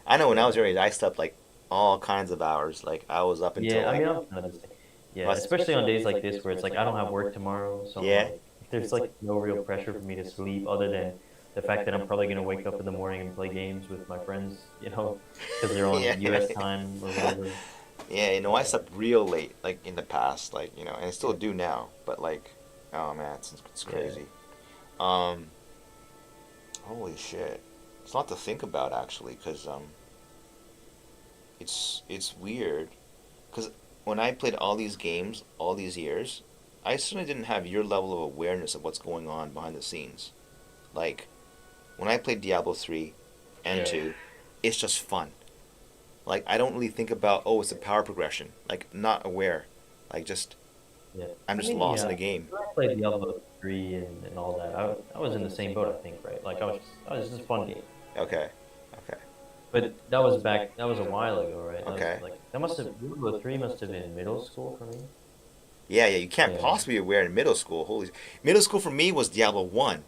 I know when I was your age, I slept like all kinds of hours. Like I was up until Yeah, I like mean, I'm kind of the same. Yeah, What? especially on days like this where it's like I don't have work tomorrow, so I'm Yeah. like, there's like no real pressure for me to sleep other than the fact that I'm probably gonna wake up in the morning and play games with my friends, because they're on Yeah. U.S. time or whatever. Yeah, I slept real late, like in the past, like and I still do now. But like, oh man, it's crazy. Um, holy shit, it's a lot to think about actually, cause it's weird, cause when I played all these games all these years, I certainly didn't have your level of awareness of what's going on behind the scenes. Like, when I played Diablo 3 and Yeah. 2, it's just fun. Like, I don't really think about, oh, it's a power progression. Like, not aware. Like, just, Yeah, I'm I just mean, lost in yeah, the game. when I played Diablo 3 and all that. I was in the same boat, I think, right? Like I was just a fun game. Okay. Okay. But that was back. That was a while ago, right? That Okay. was like that must have Diablo 3 must have been middle school for me. Yeah, you can't Yeah. possibly be aware in middle school. Middle school for me was Diablo 1.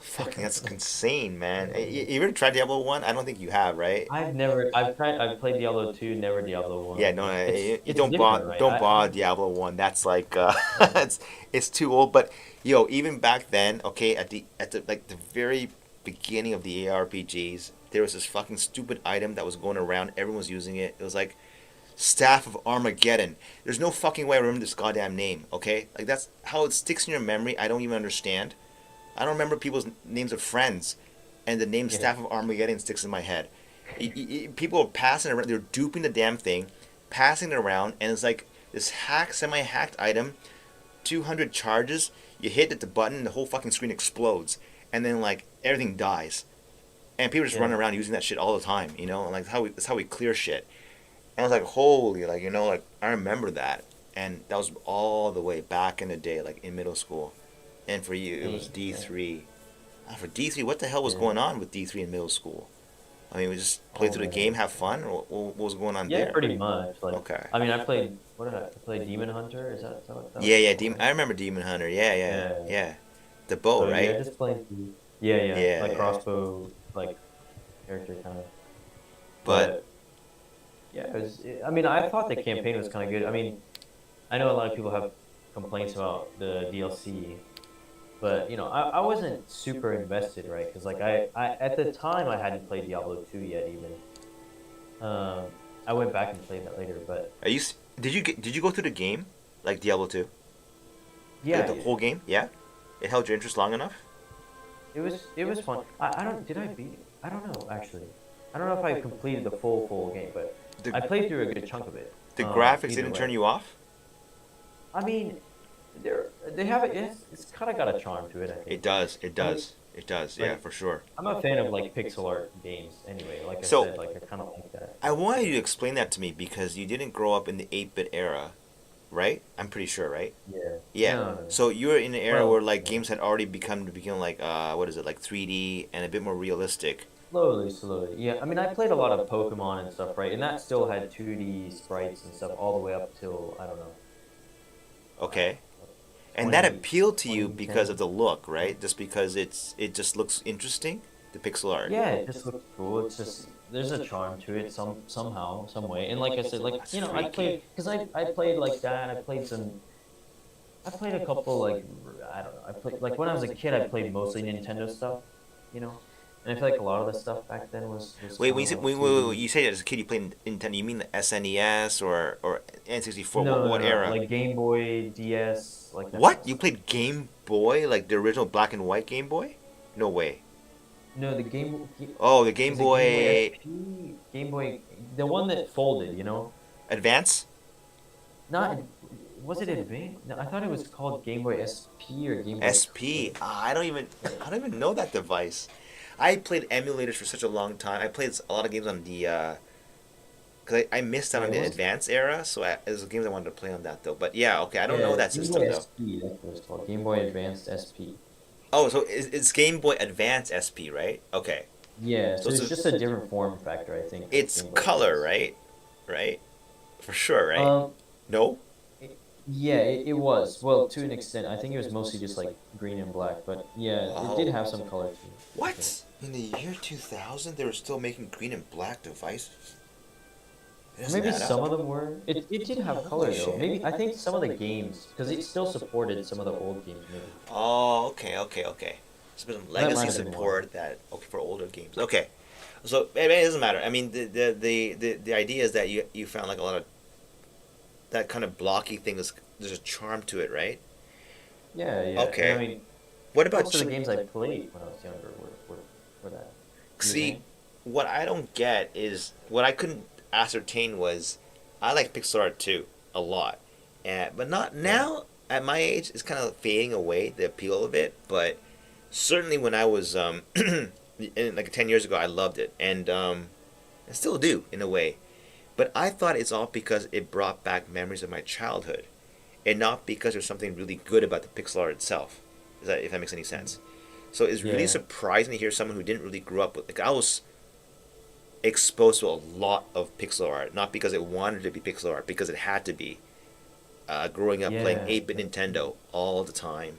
Fucking, that's insane, man. You ever tried Diablo 1? I don't think you have, right? I've played Diablo 2, never Diablo 1. Yeah, no, you It's don't different, bother, right? don't bother Diablo 1. That's like, it's too old. But even back then, okay, at the like the very beginning of the ARPGs, there was this fucking stupid item that was going around. Everyone was using it. It was like Staff of Armageddon. There's no fucking way I remember this goddamn name. Okay, like that's how it sticks in your memory. I don't even understand. I don't remember people's names of friends, and the name Yeah. Staff of Armageddon sticks in my head. People are passing it around. They're duping the damn thing, passing it around, and it's like this semi-hacked item. 200 charges. You hit the button, the whole fucking screen explodes, and then like everything dies, and people just Yeah. running around using that shit all the time. And like that's how we clear shit. And I was like, holy, like like I remember that, and that was all the way back in the day, like in middle school. And for you, it was D3. For D3, what the hell was Yeah. going on with D3 in middle school? I mean, we just play Oh, through the man. game, have fun, or what was going on Yeah, there? pretty much. Like, Okay. I mean, I played. What did I play? Demon Hunter? Is that what that Yeah, was yeah, called, right? I remember Demon Hunter. Yeah, Yeah. The bow, So, right? yeah, just playing through. Yeah, Yeah, like yeah. crossbow, like character kind of. But But yeah, I mean, I thought the campaign was kind of good. I mean, I know a lot of people have complaints about the DLC, but I wasn't super invested, right? Because like I at the time I hadn't played Diablo 2 yet even. I went back and played that later, but did you go through the game like Diablo 2? yeah, The whole game? Yeah? It held your interest long enough? it was fun. I don't did I beat it? I don't know actually. I don't know if I completed the full game, but I The played through a good chunk of it. the graphics Either didn't way. turn you off? I mean, they have it. It's kind of got a charm to it, I It think. does. It I mean, does. It does. Yeah, like for sure. I'm a fan of like pixel art games anyway. Like I So, said, like I kind of like that. I wanted you to explain that to me because you didn't grow up in the 8-bit era, right? I'm pretty sure, right? Yeah. Yeah. No, no, no. So you were in an era where Well, like yeah. games had already become like what is it, like 3D and a bit more realistic. Slowly, slowly. Yeah. I mean, I played a lot of Pokemon and stuff, right? And that still had 2D sprites and stuff all the way up till I don't know, Okay. like And that 20, appealed to you because 2010. of the look, right? Just because it just looks interesting, the pixel art. Yeah, it just looks cool. It's just there's a charm to it somehow, some way. And like I said, like That's I freaky. played because I played like that. I played a couple like I don't know. I played like when I was a kid, I played mostly Nintendo stuff, you know. And I feel like a lot of the stuff back then was Wait, kind when you of say, like wait, 2D. you say that as a kid you played Nintendo, you mean the SNES or N64? No, no, What no, era? like Game Boy, DS, like that kind What? of You stuff. played Game Boy, like the original black and white Game Boy? No way. No, Oh, the Game was it Game Boy Boy SP, Game Boy, the one that folded, you know? Advance? Not was it Advanced? No, I thought it was called Game Boy SP or Game Boy SP. Color. I don't even Yeah. I don't even know that device. I played emulators for such a long time. I played a lot of games on the because I missed out Yeah, on it the was. advanced era, so there's games I wanted to play on that though. But yeah, okay, I don't know Yeah, that Game system Boy though. SP. That's what it's called. Game Boy Advanced SP. Oh, so it's Game Boy Advance SP, right? Okay. Yeah, So so it's just a different form factor, I think, of it's Game Boy color, Advance. right? Right? For sure, right? Um, No? yeah, it was. Well, to an extent, I think it was mostly just like green and black, but yeah, it did Oh. have some color to it. What? In the year 2000, they were still making green and black devices? It Or doesn't maybe add some up. of them were. It did have Holy color though. shit. Maybe I think some of the games, because it still supported some of the old games, maybe. Oh, okay, okay, okay. So some That might legacy have been why. support that okay for older games. Okay, so it doesn't matter. I mean, the idea is that you found like a lot of that kind of blocky thing is there's a charm to it, right? Yeah, yeah. And I Okay. mean, What about most of the games I played when I was younger were that. You were see? saying? What I don't get is what I couldn't ascertain was I like pixel art too a lot, but not Yeah. now at my age. It's kind of fading away the appeal of it, but certainly when I was like 10 years ago, I loved it, and I still do in a way. But I thought it's all because it brought back memories of my childhood, and not because there's something really good about the pixel art itself. Is that if that makes any sense? So it's really Yeah. surprising to hear someone who didn't really grow up with like I was exposed to a lot of pixel art, not because it wanted to be pixel art, because it had to be. Growing up playing Yeah. 8-bit Nintendo all the time,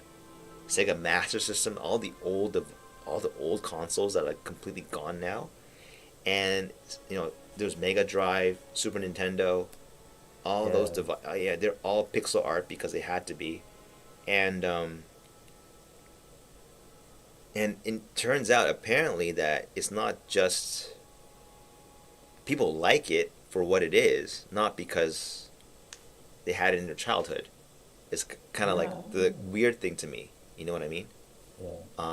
Sega Master System, all the old consoles that are completely gone now, and there's Mega Drive, Super Nintendo, all those Yeah. yeah, they're all pixel art because they had to be, and it turns out apparently that it's not just people like it for what it is, not because they had it in their childhood. It's kind of Yeah. like the weird thing to me. You know what I mean? Yeah.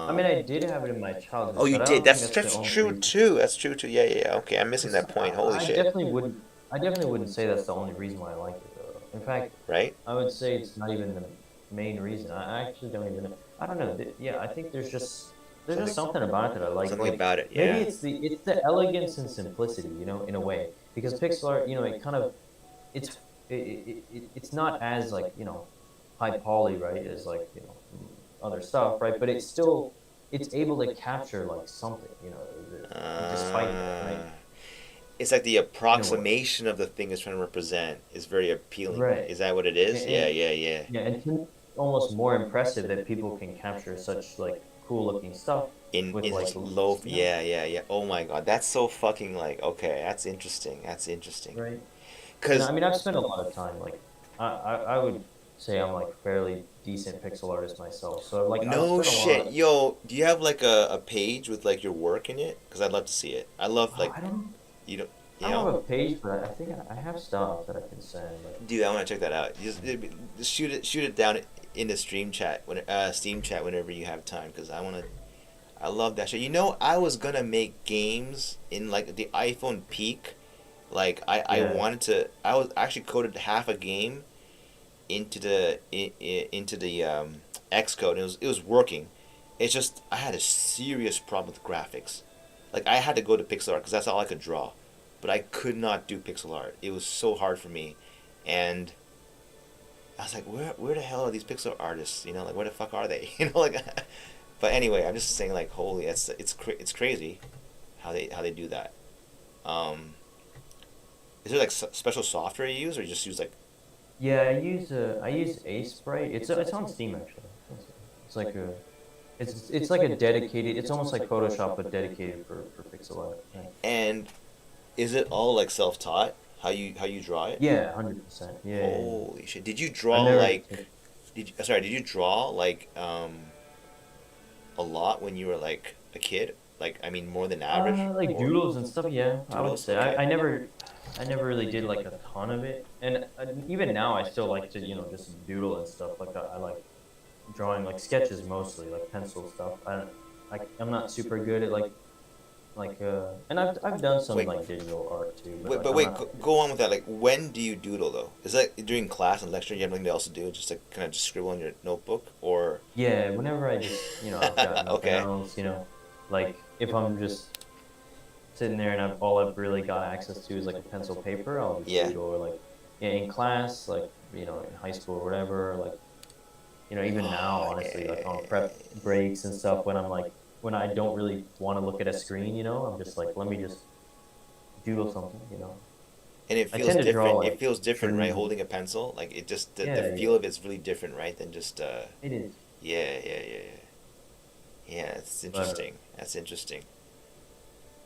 I Um, mean, I did have it in my childhood, oh, you but I did. don't think That's that's the that's only true reason. too. That's true too. Yeah, yeah, yeah. Okay, I'm missing 'Cause that point. Holy shit! I definitely wouldn't say that's the only reason why I like it though. In fact, Right? I would say it's not even the main reason. I actually don't even know. I don't know. Yeah, I think there's just something about it that I like. Something Like about it. maybe Yeah. it's the elegance and simplicity, in a way. Because pixel art, it kind of it's it's not as like high poly, right, as like other stuff, right? But it's able to capture like something, despite that, right? Uh, it's like the In a way, approximation of the thing it's trying to represent is very appealing. right? Is that what it is? Yeah, And yeah, yeah. yeah, and to me, it's almost more impressive that people can capture such like cool looking stuff in with like just low. leaves, Yeah, yeah, yeah. Oh my God, that's so fucking like okay. That's interesting. That's interesting. right? And Cause I mean, I've spent a lot of time. Like, I would say I'm like fairly decent pixel artist myself. So like, I've no spent a shit, lot. yo. Do you have like a page with like your work in it? Cause I'd love to see it. I love like I don't. you don't you I don't know. have a page, but I think I have stuff that I can send. Like, Dude, I want to check that out. Just shoot it down in the stream chat when Steam chat whenever you have time, cause I want to. I love that shit. You know, I was gonna make games in like the iPhone peak. Like I yeah. wanted to. I was actually coded half a game into the Xcode. And it was working. It's just I had a serious problem with graphics. Like I had to go to pixel art because that's all I could draw, but I could not do pixel art. It was so hard for me, and I was like, where the hell are these pixel artists? You know, like where the fuck are they? You know, like. But anyway, I'm just saying like, holy, it's crazy, how they do that. Um, is there like special software you use, or you just use like? Yeah, I use Sprite. It's on Steam actually. It's like a it's like a dedicated. It's almost like Photoshop but dedicated for pixel art. Right? And is it all like self taught? How you draw it? Yeah, 100%. Yeah, yeah, yeah. Holy shit! Did you I've draw never. like? Did you draw like a lot when you were like a kid? Like I mean, more than average Like or doodles and stuff. Yeah, I would doodles? say Okay. I never really did like a ton of it, and even now I still like to just doodle and stuff. Like I like drawing like sketches mostly, like pencil stuff. I'm not super good at and I've done some Wait, like digital art too, but wait, like but I'm wait. not. Go on with that. Like, when do you doodle though? Is that during class and lecture? You have nothing else to do, just like kind of just scribble in your notebook, or Yeah, whenever I just I've got nothing okay, else, like if I'm just sitting there and all I've really got access to is like a pencil paper, I'll just yeah. doodle or like in class, like in high school or whatever, like even now, Oh, honestly, like on yeah. prep breaks and stuff, when I don't really want to look at a screen, I'm just like, let me just doodle something. And it I feels tend to draw different. It like feels different, right? trees. Holding a pencil, like it just the Yeah, feel yeah, of it's really different, right? Than just it is. yeah, yeah, yeah, yeah. Yeah, it's But interesting. That's interesting.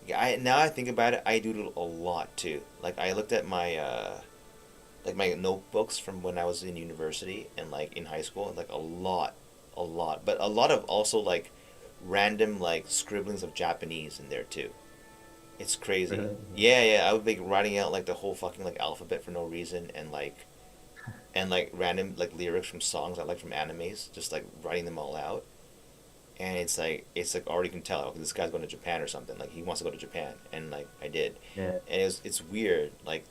Yeah, I now I think about it, I doodle a lot too. Like I looked at my like my notebooks from when I was in university and like in high school, and like a lot, but a lot of also like random like scribblings of Japanese in there too. It's crazy. really, Yeah, yeah. I would be like writing out like the whole fucking like alphabet for no reason, and like random like lyrics from songs I like from animes, just like writing them all out. And it's like already can tell, okay, this guy's going to Japan or something. Like he wants to go to Japan, and like I did, yeah, and it's weird. Like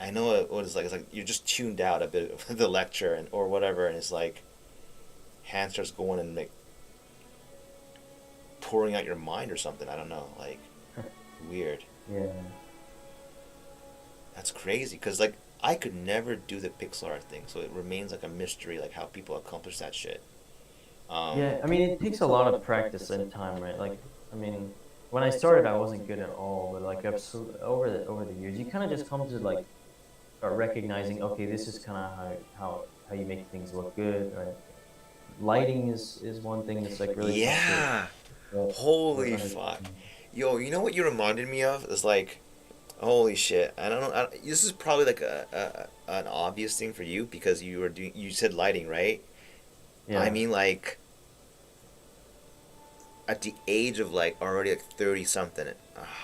I know what it's like. It's like you're just tuned out a bit of the lecture and or whatever, and it's like hand starts going and like pouring out your mind or something. I don't know. Like weird. yeah. That's crazy because like I could never do the pixel art thing, so it remains like a mystery, like how people accomplish that shit. Um, Yeah, I mean, it takes a lot of practice and time, right? Like, I mean, when I started, I wasn't good at all, but like over the years, you kind of just come to like start recognizing, okay, this is kind of how you make things look good, right? Lighting is one thing that's like really tough yeah. to Holy fuck. understand. Yo, you know what you reminded me of? It's like, holy shit. I don't know. This is probably like an obvious thing for you because you said lighting, right? I Yeah, mean, like, at the age of like already like 30 something,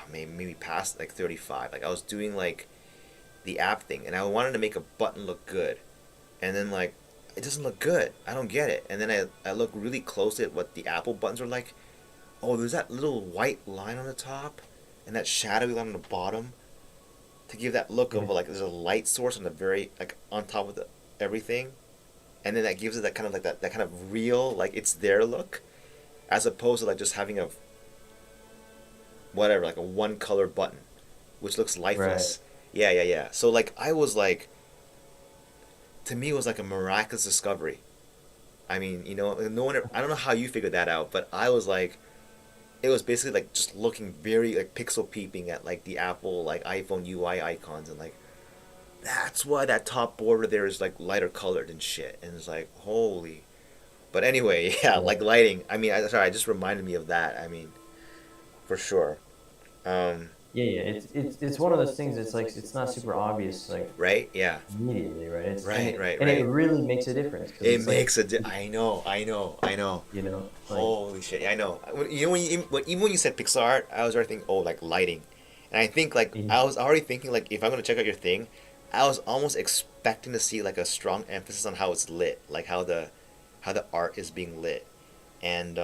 maybe past like 35, like I was doing like the app thing and I wanted to make a button look good. And then like, it doesn't look good. I don't get it. And then I look really closely at what the Apple buttons are like. Oh, there's that little white line on the top and that shadowy line on the bottom to give that look yeah, of like there's a light source on the very like on top of everything, and then that gives it that kind of like that kind of real like it's their look, as opposed to like just having a whatever like a one color button, which looks right. lifeless. Yeah, yeah, yeah. So like I was like, to me it was like a miraculous discovery. I mean, no one. I don't know how you figured that out, but I was like, it was basically like just looking very like pixel peeping at like the Apple like iPhone UI icons and like that's why that top border there is like lighter colored and shit and it's like holy, But anyway, yeah, Yeah. like lighting. I mean, sorry, it just reminded me of that. I mean, for sure. Um, Yeah. It's one of those things. It's like it's not super obvious like right? Yeah. immediately, right? Right, right, And it right. really makes a difference because It it's like makes I know, I know, I know. like Holy shit! Yeah, I know. You know even when you said pixel art, I was already thinking, oh, like lighting, and I think like yeah, I was already thinking like if I'm gonna check out your thing, I was almost expecting to see like a strong emphasis on how it's lit, like how the art is being lit, and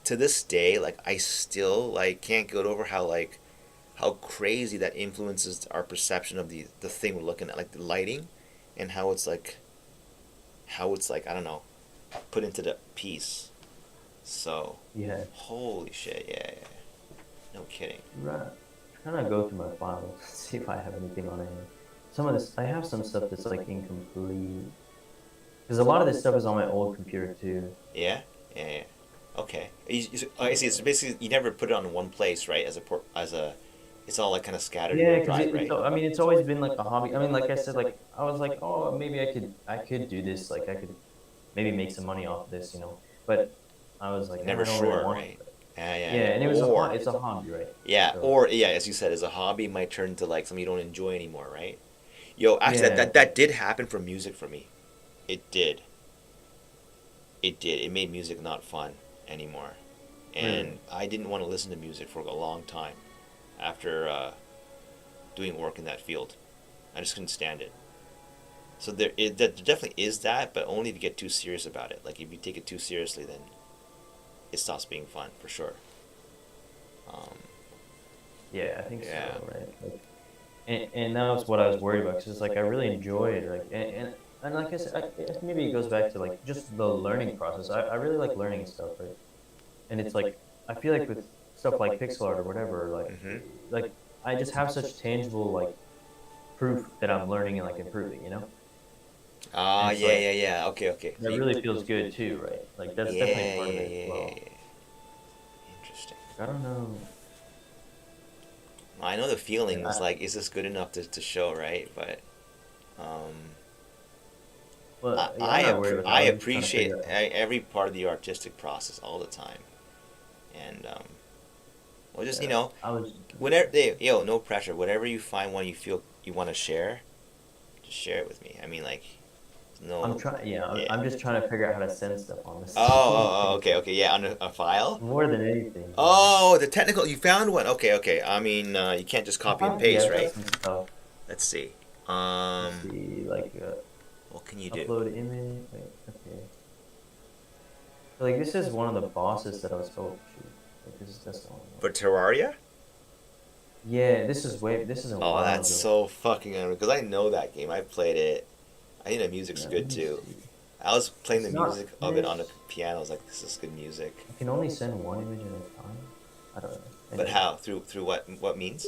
to this day, like I still like can't get over how crazy that influences our perception of the thing we're looking at, like the lighting, and how it's like I don't know, put into the piece. So yeah. holy shit, yeah, yeah. No kidding. Right. I'm trying to go through my files, see if I have anything on it. Some of this, I have some stuff that's like incomplete. Because a lot of this stuff is on my old computer too. Yeah, yeah, yeah. Okay. I see. It's basically you never put it on one place, right? It's all like kind of scattered in Yeah, your because drive, right? I mean, it's always been like a hobby. I mean, like I said, like I was like, oh, maybe I could do this. Like I could maybe make some money off of this, But I was like, Never I don't really sure, want right? it. Yeah, yeah. Yeah, and Or it's a hobby, right? yeah, So or yeah, as you said, as a hobby might turn into like something you don't enjoy anymore, right? Yo, actually, yeah, that did happen for music for me. It did. It did. It made music not fun anymore, really. and I didn't want to listen to music for a long time after doing work in that field. I just couldn't stand it. So there definitely is that, but only if you get too serious about it. Like if you take it too seriously, then it stops being fun for sure. Um, Yeah, I think yeah. so, right? Like, and that was what I was worried about because it's like I really enjoy it, like and like I said, maybe it goes back to like just the learning process. I really like learning stuff, right? And it's like I feel like with stuff like pixel art or whatever, Mhm. like I just have such tangible like proof that I'm learning and like improving. And Ah, it's yeah, like yeah, yeah. Okay, okay. that really feels good too, right? Like that's definitely Yeah, part of yeah, it as yeah, yeah, well. yeah. Interesting. Like, I don't know. I know the feeling Like, is like, is this good enough to show, right? But um, well, yeah, I'm not worried about that. I I was just trying to appreciate figure out. every part of the artistic process all the time, and well, just Yeah, I was. whenever yo, no pressure. Whatever you find one you feel you want to share, just share it with me. I mean, like, I'm no, trying. Yeah, yeah. I'm just trying to figure out how to send stuff. Oh, Honestly, oh, oh, okay, okay, yeah, on a file. more than anything. Oh, the technical. You found one. Okay, okay. I mean, you can't just copy and Yeah, paste, I've got right? some stuff. Let's see. Let's see, like What can you do upload image. Wait, okay. So, like this is one of the bosses that I was. Oh shoot! Like, this is that's the one. for Terraria? Yeah, this is way. This is a Oh, while that's ago. so fucking unreal. Because I know that game. I played it. I think the music's Yeah, good let me too. see. I was playing the It's not music of it on the finished. piano. I was like, this is good music. I can only send one image at a time. I don't know. But Anyway, how? Through what means?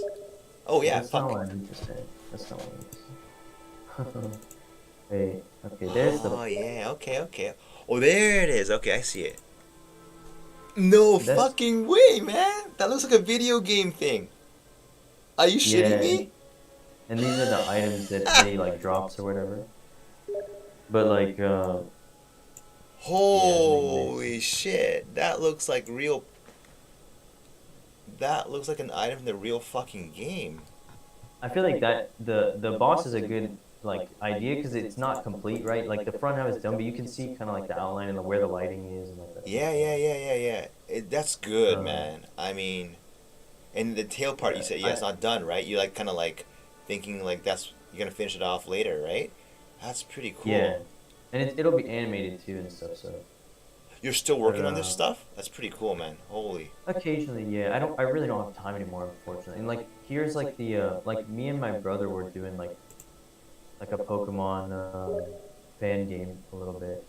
Oh yeah, that's not fuck. what I need to send. That's not what I need to send. Wait. Okay, there's the. Oh yeah, okay, okay. Oh, there it is. Okay, I see it. No That's fucking way, man. That looks like a video game thing. Are you shitting yeah. me? And these are the items that they like drops or whatever. But like, yeah, like Holy this. shit. That looks like real. That looks like an item from the real fucking game. I feel like that the boss is a good like idea because it's not complete, right? Like the front half is done, but you can see kind of like the outline and where the lighting is and like that kind of Yeah, stuff. yeah, yeah, yeah, yeah. That's good, Um, man. I mean, and the tail part you yeah, said, yeah, it's not done, right? You like kind of like thinking like that's you're gonna finish it off later, right? That's pretty yeah, cool. and it'll be animated too and stuff. So, You're still but working on this stuff? That's pretty cool, man. Holy. occasionally, yeah, I really don't have time anymore, unfortunately. And like here's like the like me and my brother were doing like a Pokemon fan game a little bit.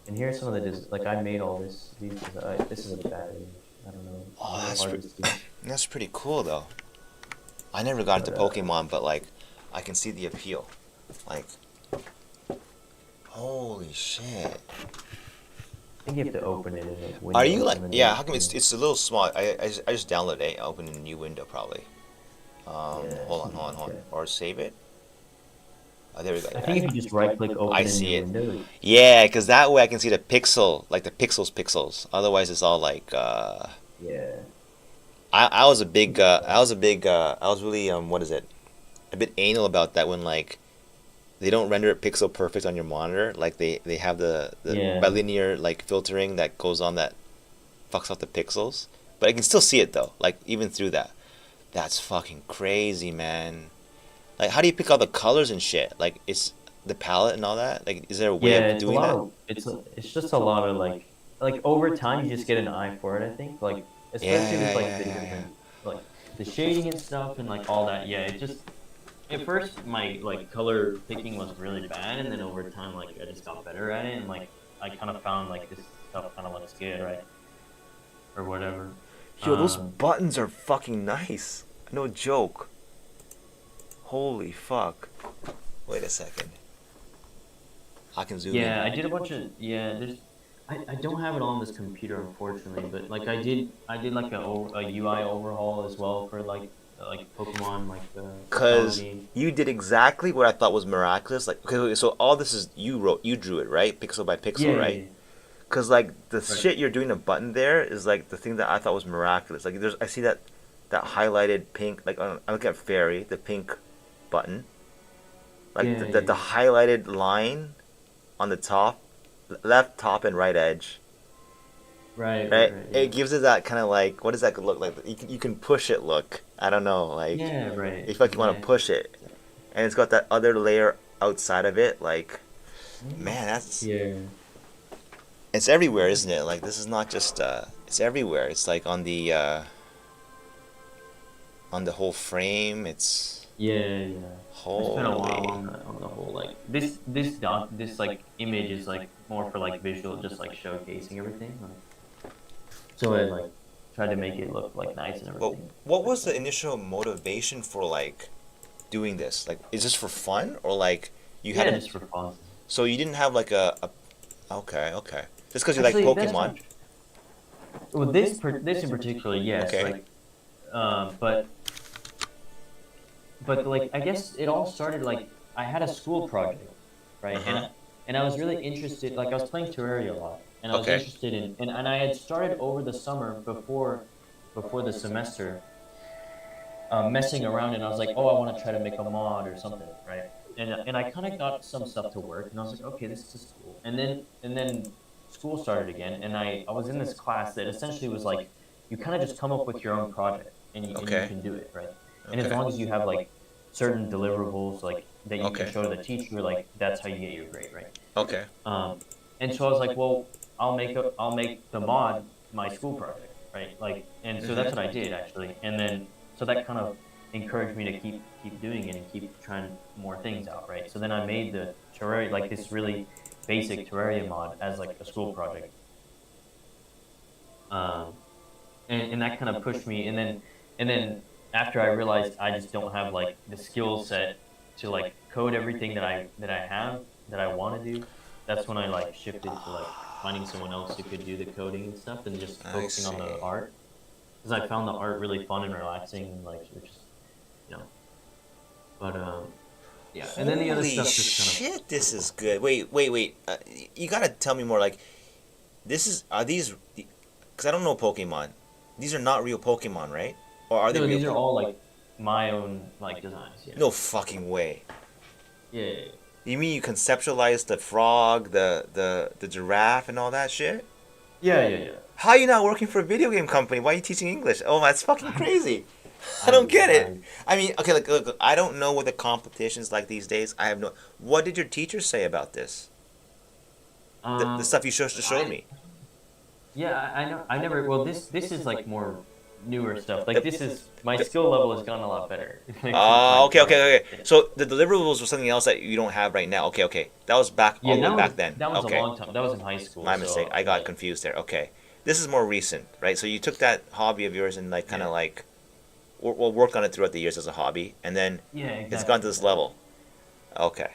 And here's some of the like I made all this. This is a bad image. I don't know. It's a Oh, little hard to see. that's pretty cool though. I never got into But Pokemon, but like I can see the appeal. Like, holy shit. I think you have to open it in a Are window you like, and then yeah, you how come can, it's a little small? I just downloaded it, open in a new window probably. yeah, Hold on, hold on, hold on. okay. Or save it. Oh, there we go. I think if you just right click open I in see your it. window. Yeah, because that way I can see the pixel, like the pixels. Otherwise, it's all like. Yeah. I was a big. I was really what is it? A bit anal about that when like they don't render it pixel perfect on your monitor. Like they have the Yeah. bilinear like filtering that goes on that fucks up the pixels. But I can still see it though. Like even through that. That's fucking crazy, man. Like how do you pick all the colors and shit? Like it's the palette and all that. Like is there a way Yeah, of it's a doing lot that? of it's just a lot of like over time you just get an eye for it, I think. Like especially Yeah, with like yeah, the yeah, yeah. different like the shading and stuff and like all that. Yeah, it just at first my like color picking was really bad and then over time like I just got better at it and like I kind of found like this stuff kind of looks good, right? Or whatever. Yo, those Um buttons are fucking nice. No joke. Holy fuck. Wait a second. I can zoom yeah, I in. did a bunch of there's I don't have it on this computer unfortunately, but like I did like a UI overhaul as well for like Pokemon like the Cause colony. you did exactly what I thought was miraculous. Like, okay, so all this is you drew it, right? Pixel by pixel, Yeah, right? Cause like the right. shit you're doing the button there is like the thing that I thought was miraculous. Like I see that highlighted pink. Like I look at Fairy, the pink button. Like Yeah, the highlighted line on the top, left top and right edge. Right? Yeah. It gives it that kind of like what does that look like? You can push it look. I don't know. Like Yeah, you right. feel like you want to Exactly. push it, and it's got that other layer outside of it. Like man, that's Yeah. it's everywhere, isn't it? Like this is not just it's everywhere. It's like on the whole frame. It's Yeah. I spent a while holy. on the whole like this like image is like more for like visual, just like showcasing everything. Like, so I like tried to make it look like nice and Well, everything. what was the initial motivation for like doing this? Like, is this for fun or like you had Yeah, a just for fun. so you didn't have like a okay just because you like Actually, that's Pokemon? not well. This in particular, yes. Okay. Like, but like I guess it all started like I had a school project, Uh right? huh. And I was really interested. Like I was playing Terraria a lot, and I was Okay. interested in and I had started over the summer before the semester, messing around, and I was like, oh, I want to try to make a mod or something, right? And I kind of got some stuff to work, and I was like, okay, this is cool. And then school started again, and I was in this class that essentially was like, you kind of just come up with your own project, and you Okay. can do it, right? And as Okay. long as you have like certain deliverables like that you can Okay. show to the teacher, like that's how you get your grade, right? Okay. Um, and so I was like, well, I'll make the mod my school project, right? Like, and so that's what I did actually. And then so that kind of encouraged me to keep doing it and keep trying more things out, right? So then I made the Terraria like this really basic Terraria mod as like a school project. Um, and that kind of pushed me. And then after I realized I just don't have like the skill set to like code everything that I want to do, that's when I like shifted to like finding someone else who could do the coding and stuff and just I focusing on the see. art because I found the art really fun and relaxing and like which is you know but yeah, and then the other Holy stuff just kind shit, of this is good. Wait. You gotta tell me more. Like, this is are these? Because I don't know Pokemon. These are not real Pokemon, right? Or are they no, real? these are all like my own like designs. Yeah. No fucking way. Yeah. You mean you conceptualized the frog, the giraffe, and all that shit? Yeah. How are you not working for a video game company? Why are you teaching English? Oh, that's fucking crazy. I I don't get it. I I mean, okay, look, I don't know what the competition's like these days. I have no. What did your teacher say about this? The stuff you showed I me. Yeah, I know. I never. Well, this is like more newer stuff. Like this is my the- skill level has gone a lot better. Okay. So the deliverables was something else that you don't have right now. Okay. That was back Yeah, all the way back then. that was Okay. a long time. That was in high school. My so, mistake. I got like, confused there. Okay. This is more recent, right? So you took that hobby of yours and like kind of Yeah. like, well, worked on it throughout the years as a hobby, and then Yeah, exactly. it's gone to this level. Okay.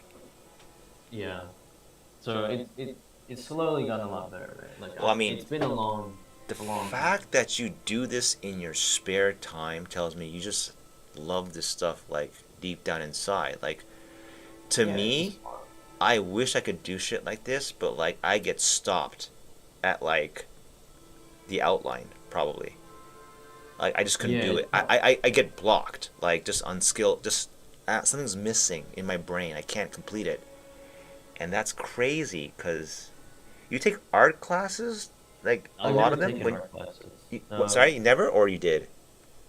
Yeah. So it's slowly gotten a lot better, right? Like Well, I mean, it's been a long The a long time. fact that you do this in your spare time tells me you just love this stuff like deep down inside. Like to Yeah, it's me, just fun. I wish I could do shit like this, but like I get stopped at like the outline probably. Like I just couldn't Yeah, do it's it. not. I get blocked. Like just unskilled. Just something's missing in my brain. I can't complete it, and that's crazy. Cause you take art classes, like a I've lot never of them. taken When art classes. what? No, Sorry, you never or you did?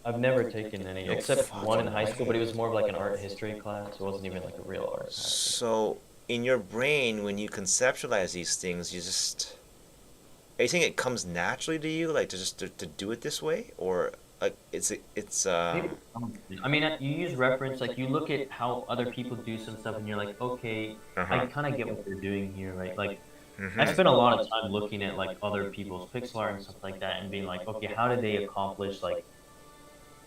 I've never taken any, No except one in fucking high school, but it was way. more of like an art history class. It wasn't even like a real art class. So in your brain, when you conceptualize these things, you just are you saying it comes naturally to you, like to just to do it this way, or like it's Maybe. I mean, you use reference, like you look at how other people do some stuff, and you're like, okay, uh I huh. kind of get what they're doing here, right? Like, I Mhm. spent a lot of time looking at like other people's pixel art and stuff like that, and being like, okay, how did they accomplish like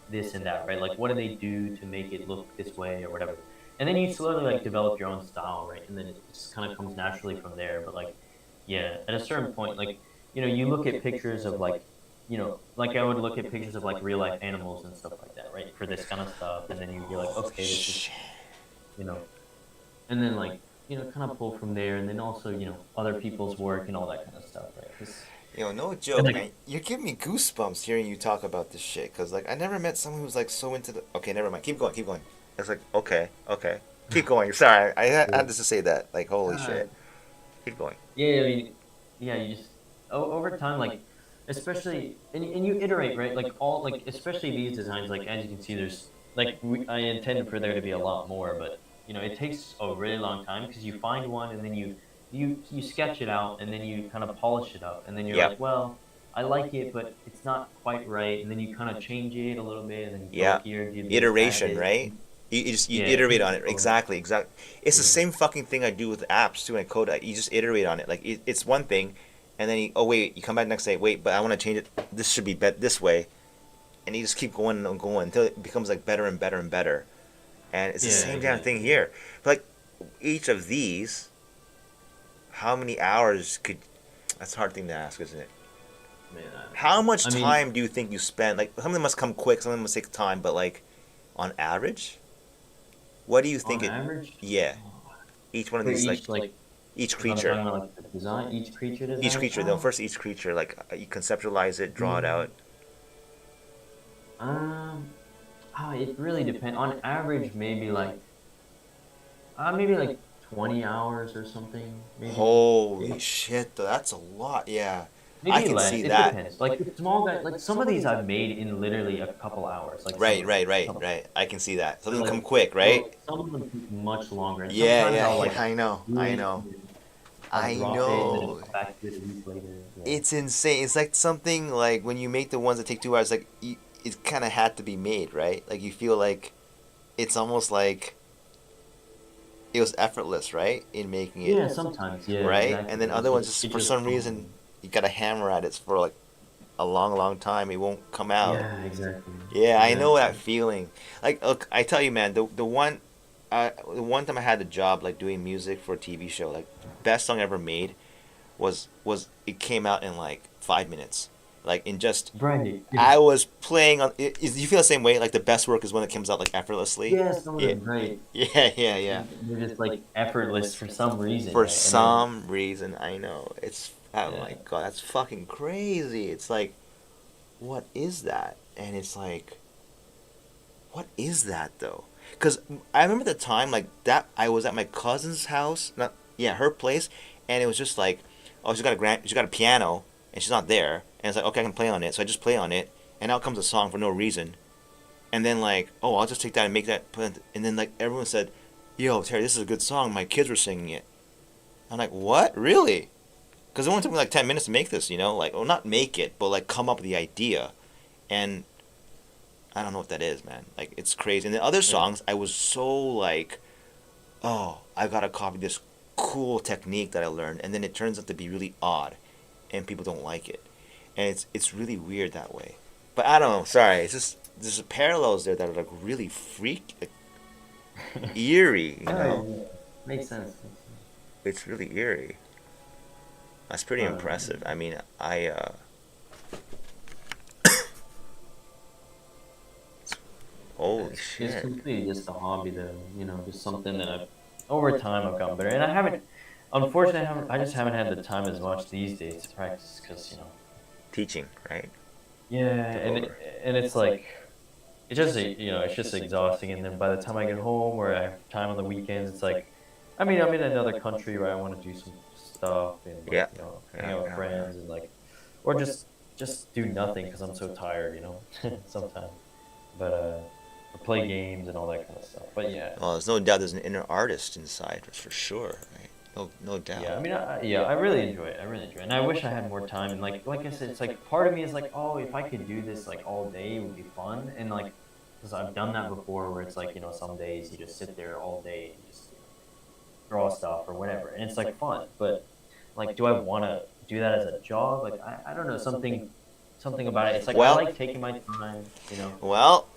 this and that, right? Like, what do they do to make it look this way or whatever? And then you slowly like develop your own style, right? And then it just kind of comes naturally from there. But like, yeah, at a certain point, like, you look at pictures of like, like I would look at pictures of like real life animals and stuff like that, right? For this kind of stuff, and then you'd be like, Oh okay, this is, shit. you know, and then like, kind of pull from there, and then also, other people's work and all that kind of stuff, right? 'Cause, Yo, no and joke, like, man. You're giving me goosebumps hearing you talk about this shit. Cause like I never met someone who's like so into the. Okay, never mind. Keep going. Keep going. It's like okay, okay. Keep going. Sorry, I had to say that. Like holy uh, shit. Keep going. yeah, I mean, yeah, you just over time, like, especially, and you iterate, right? Like all, like, especially these designs, like as you can see, there's like I intended for there to be a lot more, but it takes a really long time because you find one and then you sketch it out and then you kind of polish it up and then you're Yeah. like, well, I like it, but it's not quite right, and then you kind of change it a little bit, and then you go Yeah. here, do this, add Iteration, this, right? You just you yeah, it iterate keeps on it it. going. Exactly, exactly. It's the Yeah, same fucking thing I do with apps too when I code. You just iterate on it. Like it's one thing, and then oh wait, you come back next day. Wait, but I want to change it. This should be this way, and you just keep going and going until it becomes like better and better and better. And it's the yeah, same damn thing exactly. here. Like each of these, how many hours could? That's a hard thing to ask, isn't it? Man, How much I mean, time do you think you spend? Like some of them must come quick, some of them must take time, but like on average, what do you think on it? average. Yeah, each one of For these like each, like, each if I'm creature, talking about like the design, each creature each design. creature. Though first each creature, like you conceptualize it, draw it Mm, out. um, it really depends. On average, maybe like 20 hours or something. Holy Maybe, shit, though, that's a lot. Yeah, I maybe can less. see It that. depends. Like the small guy, like some of these I've made in literally a couple hours. Like some Right, of them, right, a right, couple. right. I can see that. Some of But them like, come quick, right? well, some of them take much longer, and Yeah, sometimes yeah, I'll yeah. like I know, do I it. know, And I'll I drop it, and then I'll know. come back to it a week later. Yeah. It's insane. It's like something like when you make the ones that take 2 hours, like it kind of had to be made, right? Like you feel like it's almost like it was effortless, right, in making it, Yeah, sometimes. Yeah, right? And exactly. then other ones, just It for just some comes. reason, you gotta hammer at it for like a long, long time. It won't come out. Yeah, exactly. Yeah, I know that Exactly. feeling. Like, look, I tell you, man, the one time I had the job like doing music for a TV show, like best song I ever made was it came out in like 5 minutes, like in just Right. Yeah. I was playing on. You feel the same way? Like the best work is when it comes out like effortlessly. Yeah, some of Yeah, them, right. yeah, yeah, yeah. They're just like effortless for some reason, For right? And then, some reason, I know it's. Oh my yeah. god, that's fucking crazy. It's like, what is that? And it's like, what is that though? Because I remember the time like that I was at my cousin's house, not yeah, her place, and it was just like, oh, she's got a piano, and she's not there, and it's like, okay, I can play on it, so I just play on it, and out comes a song for no reason, and then like, oh, I'll just take that and make that, and then like everyone said, yo, Terry, this is a good song. My kids were singing it. I'm like, what, really? Because it only took me like 10 minutes to make this, like, well, not make it, but like come up with the idea, and I don't know what that is, man. Like it's crazy. And the other Yeah. songs, I was so like, oh, I gotta copy this cool technique that I learned, and then it turns out to be really odd, and people don't like it, and it's really weird that way. But I don't know. Sorry, it's just there's parallels there that are like really like, eerie. No, yeah. Makes sense. Makes sense. It's really eerie. That's pretty impressive. I mean, Yeah, holy it's shit. completely just a hobby, though. Just something that I've over time I've gotten better, and I haven't. Unfortunately, I just haven't had the time as much these days to practice because Teaching, right? yeah, Took and over. it's like it's just it's just exhausting, and then by the time I get home or I have time on the weekends, it's like, I mean, I'm in another country where I want to do some stuff and like Yeah. hang Yeah. out with Yeah. friends and like, or just do nothing because I'm so tired, sometimes. But or play games and all that kind of stuff. But yeah, Well, there's no doubt there's an inner artist inside, for sure. Right? No doubt. yeah. I mean, I really enjoy it. I really enjoy it, and I wish I had more time. And like I said, it's like part of me is like, oh, if I could do this like all day, it would be fun. And like, because I've done that before, where it's like some days you just sit there all day and just draw stuff or whatever, and it's like fun. But like, do I want to do that as a job? Like, I don't know, something about it. It's like I Well, like taking my time. well.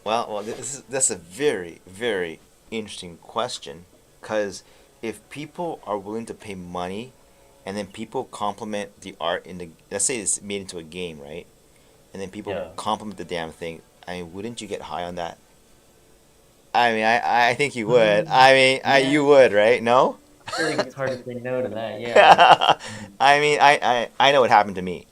That's a very, very interesting question, because if people are willing to pay money, and then people compliment the art in the, let's say it's made into a game, right? And then people Yeah. compliment the damn thing. I mean, wouldn't you get high on that? I mean, I think you would. I mean, Yeah. you would, right? No? I feel like it's hard to say no to that. Yeah. I mean, I know what happened to me.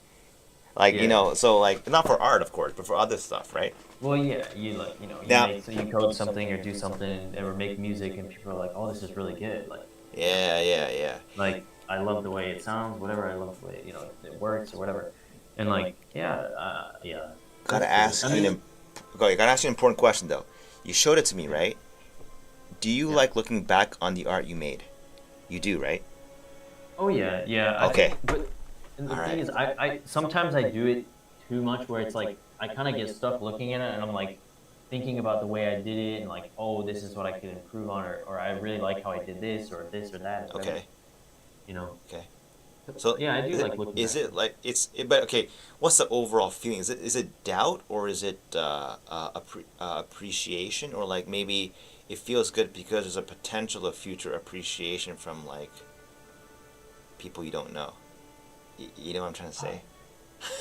Like, Yeah. so like, not for art, of course, but for other stuff, right? Well, yeah, you like, Now, you code something or do something or make music, and people are like, "Oh, this is really good." yeah. I love the way it sounds, whatever. I love the way it works or whatever. And like, yeah, yeah, Gotta that's cool. ask I you mean, gotta ask you an important question though. You showed it to me, right? Do you yeah. like looking back on the art you made? You do, right? Oh yeah, yeah. I Okay. think, but and the All thing right. is, I sometimes I do it too much, where it's like I kind of get stuck looking at it, and I'm like thinking about the way I did it, and like, oh, this is what I could improve on, or I really like how I did this or that, or whatever. Okay. You know. Okay. So Yeah, I do like looking is back. it like but okay, what's the overall feeling? Is it doubt, or is it appreciation, or like maybe it feels good because there's a potential of future appreciation from like people you don't know. You know what I'm trying to say?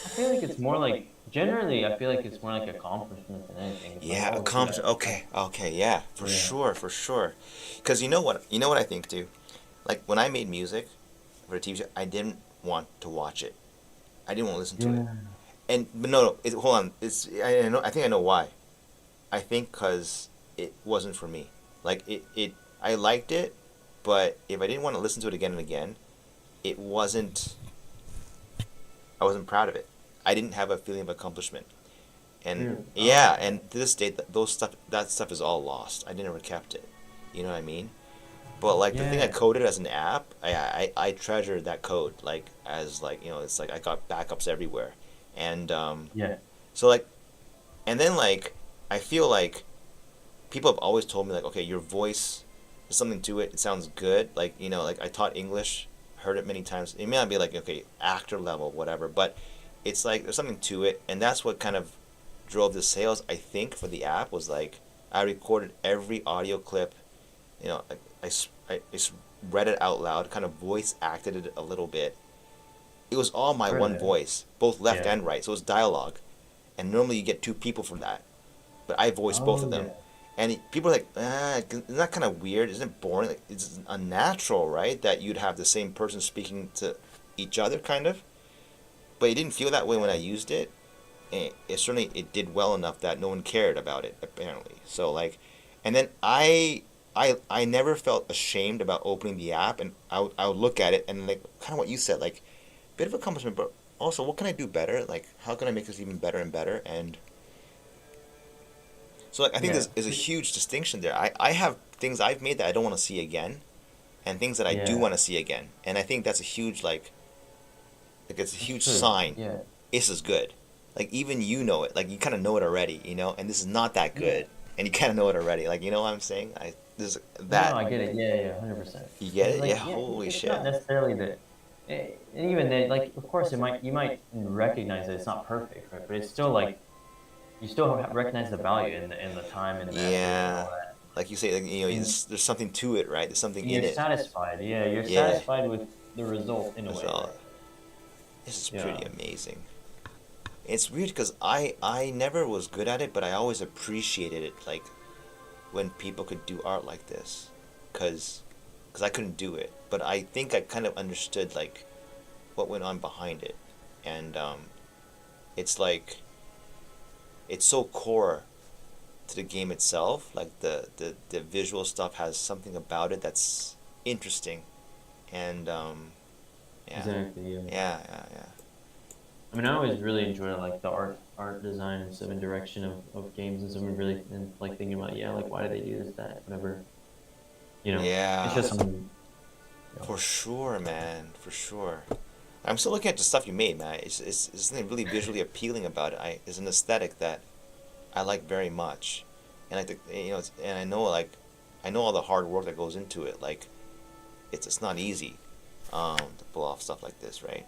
I feel like it's more like generally. I feel like it's more like accomplishment than anything. It's like, Yeah, oh, dude, accomplish. Okay, okay, yeah, for yeah, sure, for sure. Because you know what? You know what I think too. Like when I made music for a TV show, I didn't want to watch it. I didn't want to listen to it. yeah, And but no, hold on. I know. I think I know why. I think because it wasn't for me. Like I liked it, but if I didn't want to listen to it again and again, it wasn't. I wasn't proud of it. I didn't have a feeling of accomplishment. And really. yeah, and to this day, that stuff is all lost. I never kept it. You know what I mean? But like the thing I Yeah, coded as an app, I treasure that code like as like it's like I got backups everywhere, and yeah, so like, and then like I feel like people have always told me like, okay, your voice, there's something to it. It sounds good. Like like I taught English, heard it many times. It may not be like okay actor level whatever, but it's like there's something to it, and that's what kind of drove the sales. I think for the app was like I recorded every audio clip. I read it out loud, kind of voice acted it a little bit. It was all my one really. voice, both left Yeah. and right, so it was dialogue. And normally you get two people for that, but I voiced both of Oh them. yeah. And people are like, isn't that kind of weird? Isn't it boring? Like, it's unnatural, right? That you'd have the same person speaking to each other, kind of. But it didn't feel that way when I used it. And it certainly it did well enough that no one cared about it apparently. So like, and then I never felt ashamed about opening the app, and I would look at it and like kind of what you said, like bit of accomplishment, but also what can I do better? Like how can I make this even better and better? And so like I think Yeah. there's a huge distinction there. I have things I've made that I don't want to see again, and things that I do Yeah. want to see again, and I think that's a huge like it's a That's huge true. sign. Yeah. This is good. Like even you know it. Like you kind of know it already, and this is not that Yeah. good, and you kind of know it already. Like you know what I'm saying? I this No, no, that I get it. Yeah, yeah, 100%. you get Because it? like, Yeah. yeah, Holy it's shit. not necessarily that. And even then, like, of course, you might recognize that it's not perfect, right? But it's still like you still recognize the value and the time and the effort and Yeah. all that. Like you say, like, And there's something to it, right? There's something in you're it. satisfied. Yeah, you're Yeah. satisfied with the result in a That's way, all. right? This is Yeah. pretty amazing. It's weird because I never was good at it, but I always appreciated it, like when people could do art like this, because because I couldn't do it. But I think I kind of understood like what went on behind it, and it's like it's so core to the game itself. Like the visual stuff has something about it that's interesting, and yeah, Exactly. Yeah. yeah. I mean, I always really enjoy like the art design and stuff and direction of games and something really and like thinking about like why do they do this that whatever it's Yeah, just something for sure, man, for sure. I'm still looking at the stuff you made, man. It's something really visually appealing about it. It's an aesthetic that I like very much, and like and I know all the hard work that goes into it. Like, it's not easy, to pull off stuff like this, right?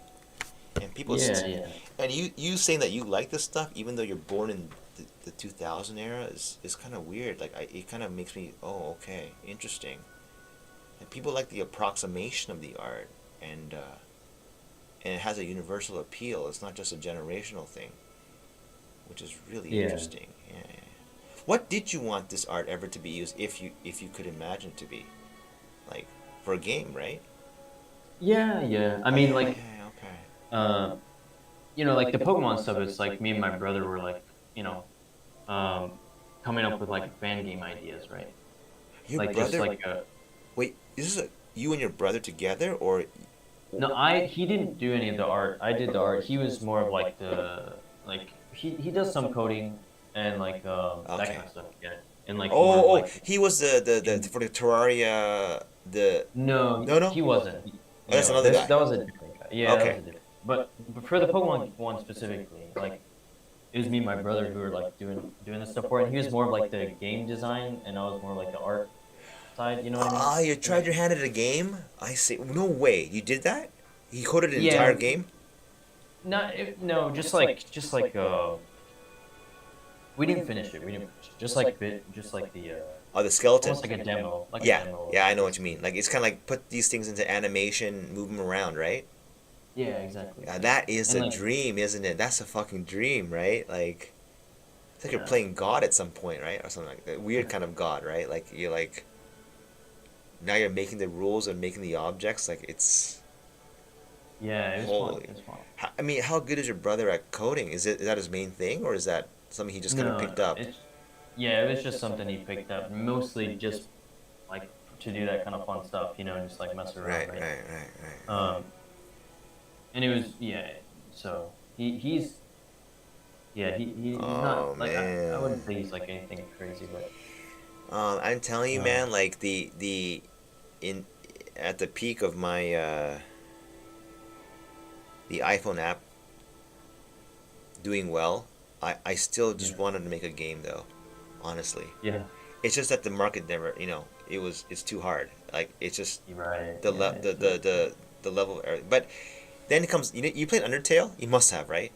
And yeah. and you saying that you like this stuff, even though you're born in the 2000 era, is kind of weird. Like, it kind of makes me, oh, okay, interesting. And people like the approximation of the art, and it has a universal appeal. It's not just a generational thing, which is really Yeah. interesting. Yeah. What did you want this art ever to be used, if you could imagine to be, like, for a game, right? Yeah. I mean, like, Yeah, okay. uh, like the Pokemon stuff. It's like me and my brother were like, you know, um, coming up with like fan game ideas, right? Your Like just brother? like a Wait, is this you and your brother together, or? no, I he didn't do any of the art. I did the art. He was more of like the like he does some coding and like that Okay. kind of stuff. Yeah, and like more of Oh, like he was the in, for the Terraria, the. no, No, no. he wasn't. Oh, that's No, another guy. that was a different guy. Yeah, that was Okay. a different. But for the Pokemon one specifically, like it was me and my brother who were like doing this stuff for it. And he was more of like the game design, and I was more like the art side. You know what I mean? Ah, you tried your hand at a game? I see. No way. You did that? He coded an entire Yeah, game? not no, just like we didn't finish it. We didn't finish it. Just like the Oh, the skeleton. almost like a demo, Yeah, yeah, I know what you mean. Like, it's kind of like put these things into animation, move them around, right? Yeah, exactly. Yeah, that is And a like dream, isn't it? That's a fucking dream, right? Like, it's like you're yeah, playing God at some point, right? Or something like that. Weird kind of God, right? Like, you're like, now you're making the rules and making the objects. Like, it's yeah, it was fun. holy. It was fun. I mean, how good is your brother at coding? Is that his main thing, or is that something he just kind of No, picked up? it's yeah, it was just something he picked up, mostly just like to do that kind of fun stuff, just like mess around, right? Right. Um, and it was so he's he's Oh not like I wouldn't man. say he's like anything crazy, but I'm telling you, uh, man. Like the in at the peak of my the iPhone app doing well, I still just yeah, wanted to make a game though. Honestly, yeah, it's just that the market never, it's too hard. Like, it's just you're right, the yeah, le- it's really tough. the level of but then it comes, you played Undertale? You must have, right?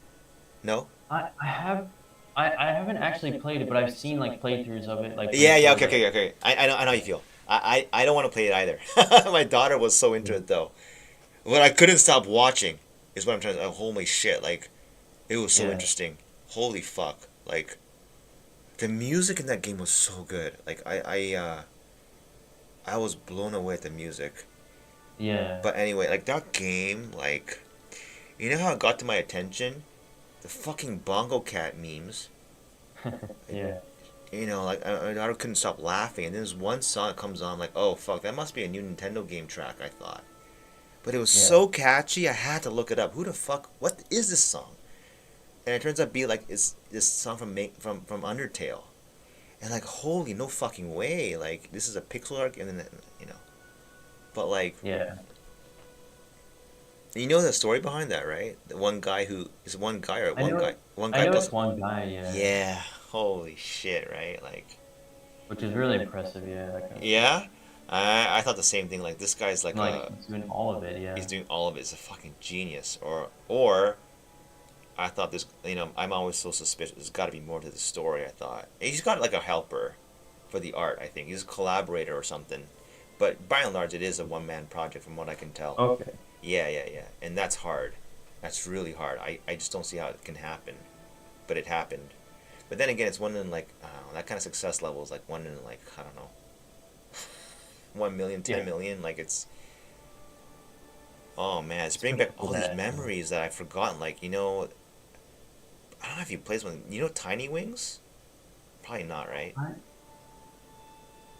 No? I have I haven't actually played it, but I've seen like playthroughs of it, like Yeah, people like okay. I know how you feel. I don't want to play it either. My daughter was so into it though. But I couldn't stop watching is what I'm trying to say. Holy shit, like, it was so yeah, interesting. Holy fuck. Like, the music in that game was so good. Like, I was blown away at the music. yeah, But anyway, like, that game, like, you know how it got to my attention? The fucking Bongo Cat memes. yeah, Like, I couldn't stop laughing. And then there's one song that comes on, like, oh fuck, that must be a new Nintendo game track, I thought. But it was yeah, so catchy, I had to look it up. Who the fuck, what is this song? And it turns out to be, like, it's this song from Undertale. And, like, holy, no fucking way. Like, this is a pixel art, and then, you know. But, like, yeah. you know the story behind that, right? The one guy who is one guy or I know one I guy know plus. it's one guy, yeah, Yeah, holy shit, right? Like, which is really impressive, yeah, that kind of stuff. yeah, I thought the same thing. Like, this guy's like Like he's doing all of it, he's yeah. doing all of it. He's a fucking genius. Or I thought this. I'm always so suspicious. There's got to be more to the story. I thought he's got like a helper for the art. I think he's a collaborator or something. But by and large, it is a one man project, from what I can tell. Okay. Yeah. And that's hard. That's really hard. I just don't see how it can happen. But it happened. But then again, it's one in like, I don't know, that kind of success level is like one in like, I don't know. 1 million, 10 million. Like it's, oh man, it's bringing back all these that. memories that I've forgotten. Like I don't know if you played one. Tiny Wings? Probably not, right?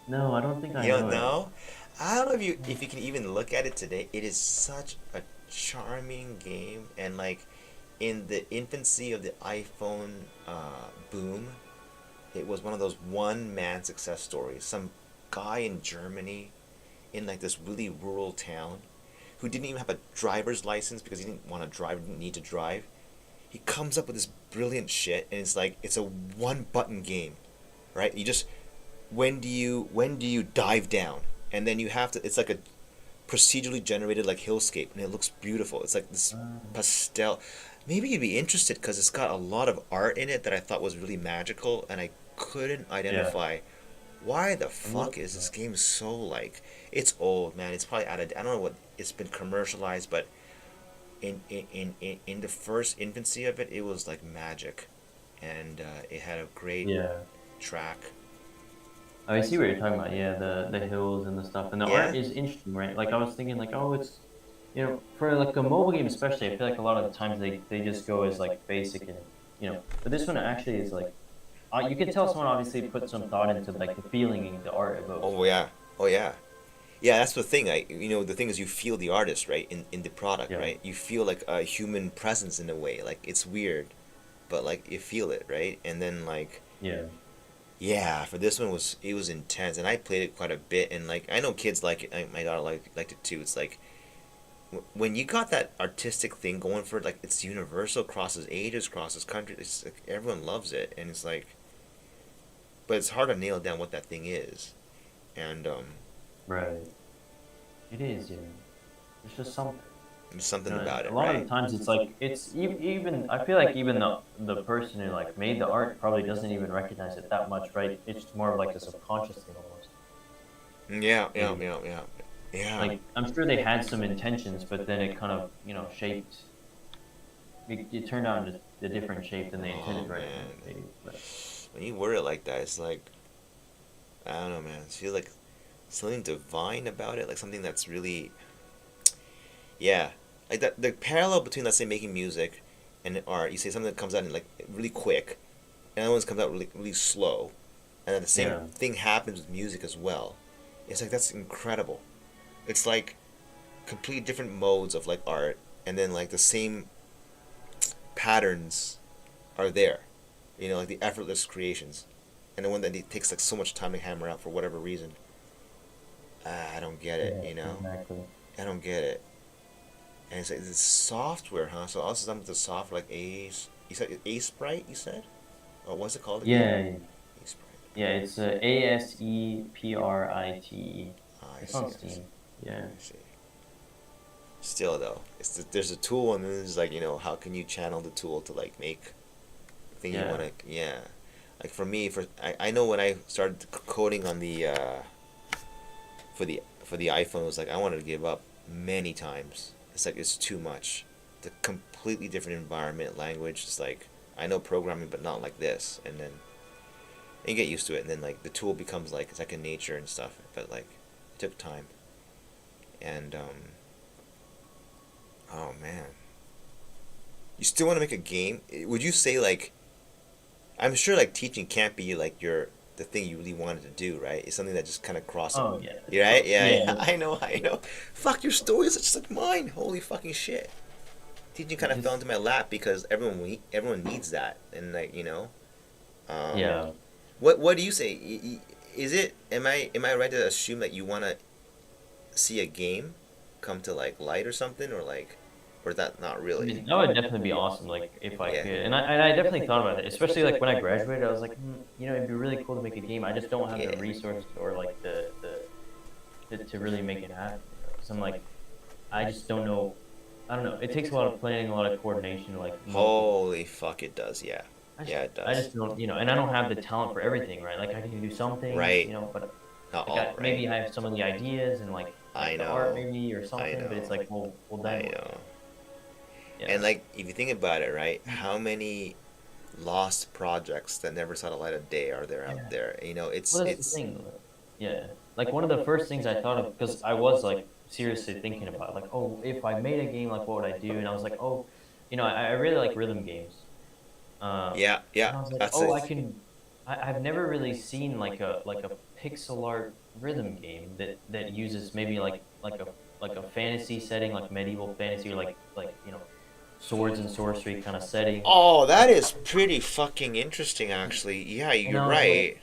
No, I don't think I You don't know it. know? I don't know if you can even look at it today. It is such a charming game, and like in the infancy of the iPhone boom, it was one of those one man success stories. Some guy in Germany, in like this really rural town, who didn't even have a driver's license because he didn't want to drive, didn't need to drive. He comes up with this brilliant shit, and it's a one button game, right? You just when do you dive down, and then you have to. It's like a procedurally generated like hillscape, and it looks beautiful. It's like this pastel. Maybe you'd be interested because it's got a lot of art in it that I thought was really magical, and I couldn't Yeah. identify why the I'm fuck looking is this at game so like. It's old, man. It's probably out of. I don't know what it's been commercialized, but in the first infancy of it, it was like magic, and it had a great Yeah. track. I see what you're talking about. Yeah, the hills and the stuff, and the art Yeah. is interesting, right? Like I was thinking, like, oh, it's for like a mobile game especially. I feel like a lot of the times they just go as like basic and but this one actually is like, you can tell someone obviously put some thought into like the feeling the art evokes, Oh right? yeah. Oh yeah. Yeah, that's the thing. The thing is, you feel the artist, right, in the product, Yeah. right? You feel like a human presence in a way. Like it's weird, but like you feel it, right? And then like, Yeah. yeah, for this one it was intense, and I played it quite a bit. And like I know kids like it. Like, my daughter liked it too. It's like when you got that artistic thing going for it, like it's universal, crosses ages, crosses countries. It's like everyone loves it, and it's like, but it's hard to nail down what that thing is, and Right. It is. Yeah. It's just something. there's something And about a it, lot of the right? times it's like it's even I feel like even the person who like made the art probably doesn't even recognize it that much, right? It's more of like a subconscious thing almost. Yeah, yeah, Maybe. yeah, yeah, yeah. Like I'm sure they had some intentions, but then it kind of shaped. It turned out into a different shape than they Oh intended, right? man, But when you word it like that, it's like I don't know, man. It feels like something divine about it, like something that's really, yeah, like that. The parallel between, let's say, making music and art. You say something that comes out in like really quick, and other ones comes out really really slow, and then the same yeah, thing happens with music as well. It's like that's incredible. It's like completely different modes of like art, and then like the same patterns are there. Like the effortless creations, and the one that takes like so much time to hammer out for whatever reason. I don't get it. yeah, exactly. I don't get it. And it's like this software, huh? So also some of the software like Ace. You said Ace Sprite. You said, or what's it called again? Yeah, Ace Sprite. yeah. It's ASEPRITE. Ah, I It's see. on I see. Steam. Yeah, I see. Still though, there's a tool, and then there's like how can you channel the tool to like make the thing you yeah, want to, yeah. Like for me, I know when I started coding on the for the iPhone, it was like I wanted to give up many times. It's like it's too much. The completely different environment, language. It's like I know programming, but not like this. And then you get used to it, and then like the tool becomes like second nature and stuff. But like it took time. And oh man, you still want to make a game? Would you say like I'm sure like teaching can't be like the thing you really wanted to do, right? It's something that just kind of crosses. oh yeah, You right? Yeah, yeah, yeah. I know, I know. Fuck, your story is just like mine. Holy fucking shit. Teaching kind of fell just into my lap because everyone needs that, and like um, yeah. what do you say? Is it? Am I right to assume that you want to see a game come to like light or something, or is that not I really? mean, that would definitely be awesome, like if I Yeah. could. And I definitely thought about it, especially like when I graduated. I was like, it'd be really cool to make a game. I just don't have the Yeah. resources or like to really make it happen. Because I'm like, I just don't know. I don't know. It takes a lot of planning, a lot of coordination, like multiple. Holy fuck, it does. Yeah. Yeah, it I does. just don't, and I don't have the talent for everything, right? Like I can do some things, Right. but Not like all, right? maybe I have some of the ideas and I like the art know. maybe or I something. But it's know. like, well I then what? know. Yeah. And like, if you think about it, right? How many lost projects that never saw the light of day are there Yeah. out there? Well, that's the It's thing. Yeah. like one of the first things I thought of, because I was like seriously thinking about like, oh, if I made a game, like what would I do? And I was like, oh, I really like rhythm games. Yeah, yeah, And I was like, that's oh, it. I can. I've never really seen like a pixel art rhythm game that uses maybe like a fantasy setting, like medieval fantasy, or like swords and sorcery kind of setting. Oh, Uh, that is pretty fucking interesting, actually. Yeah, and you're I was like, right.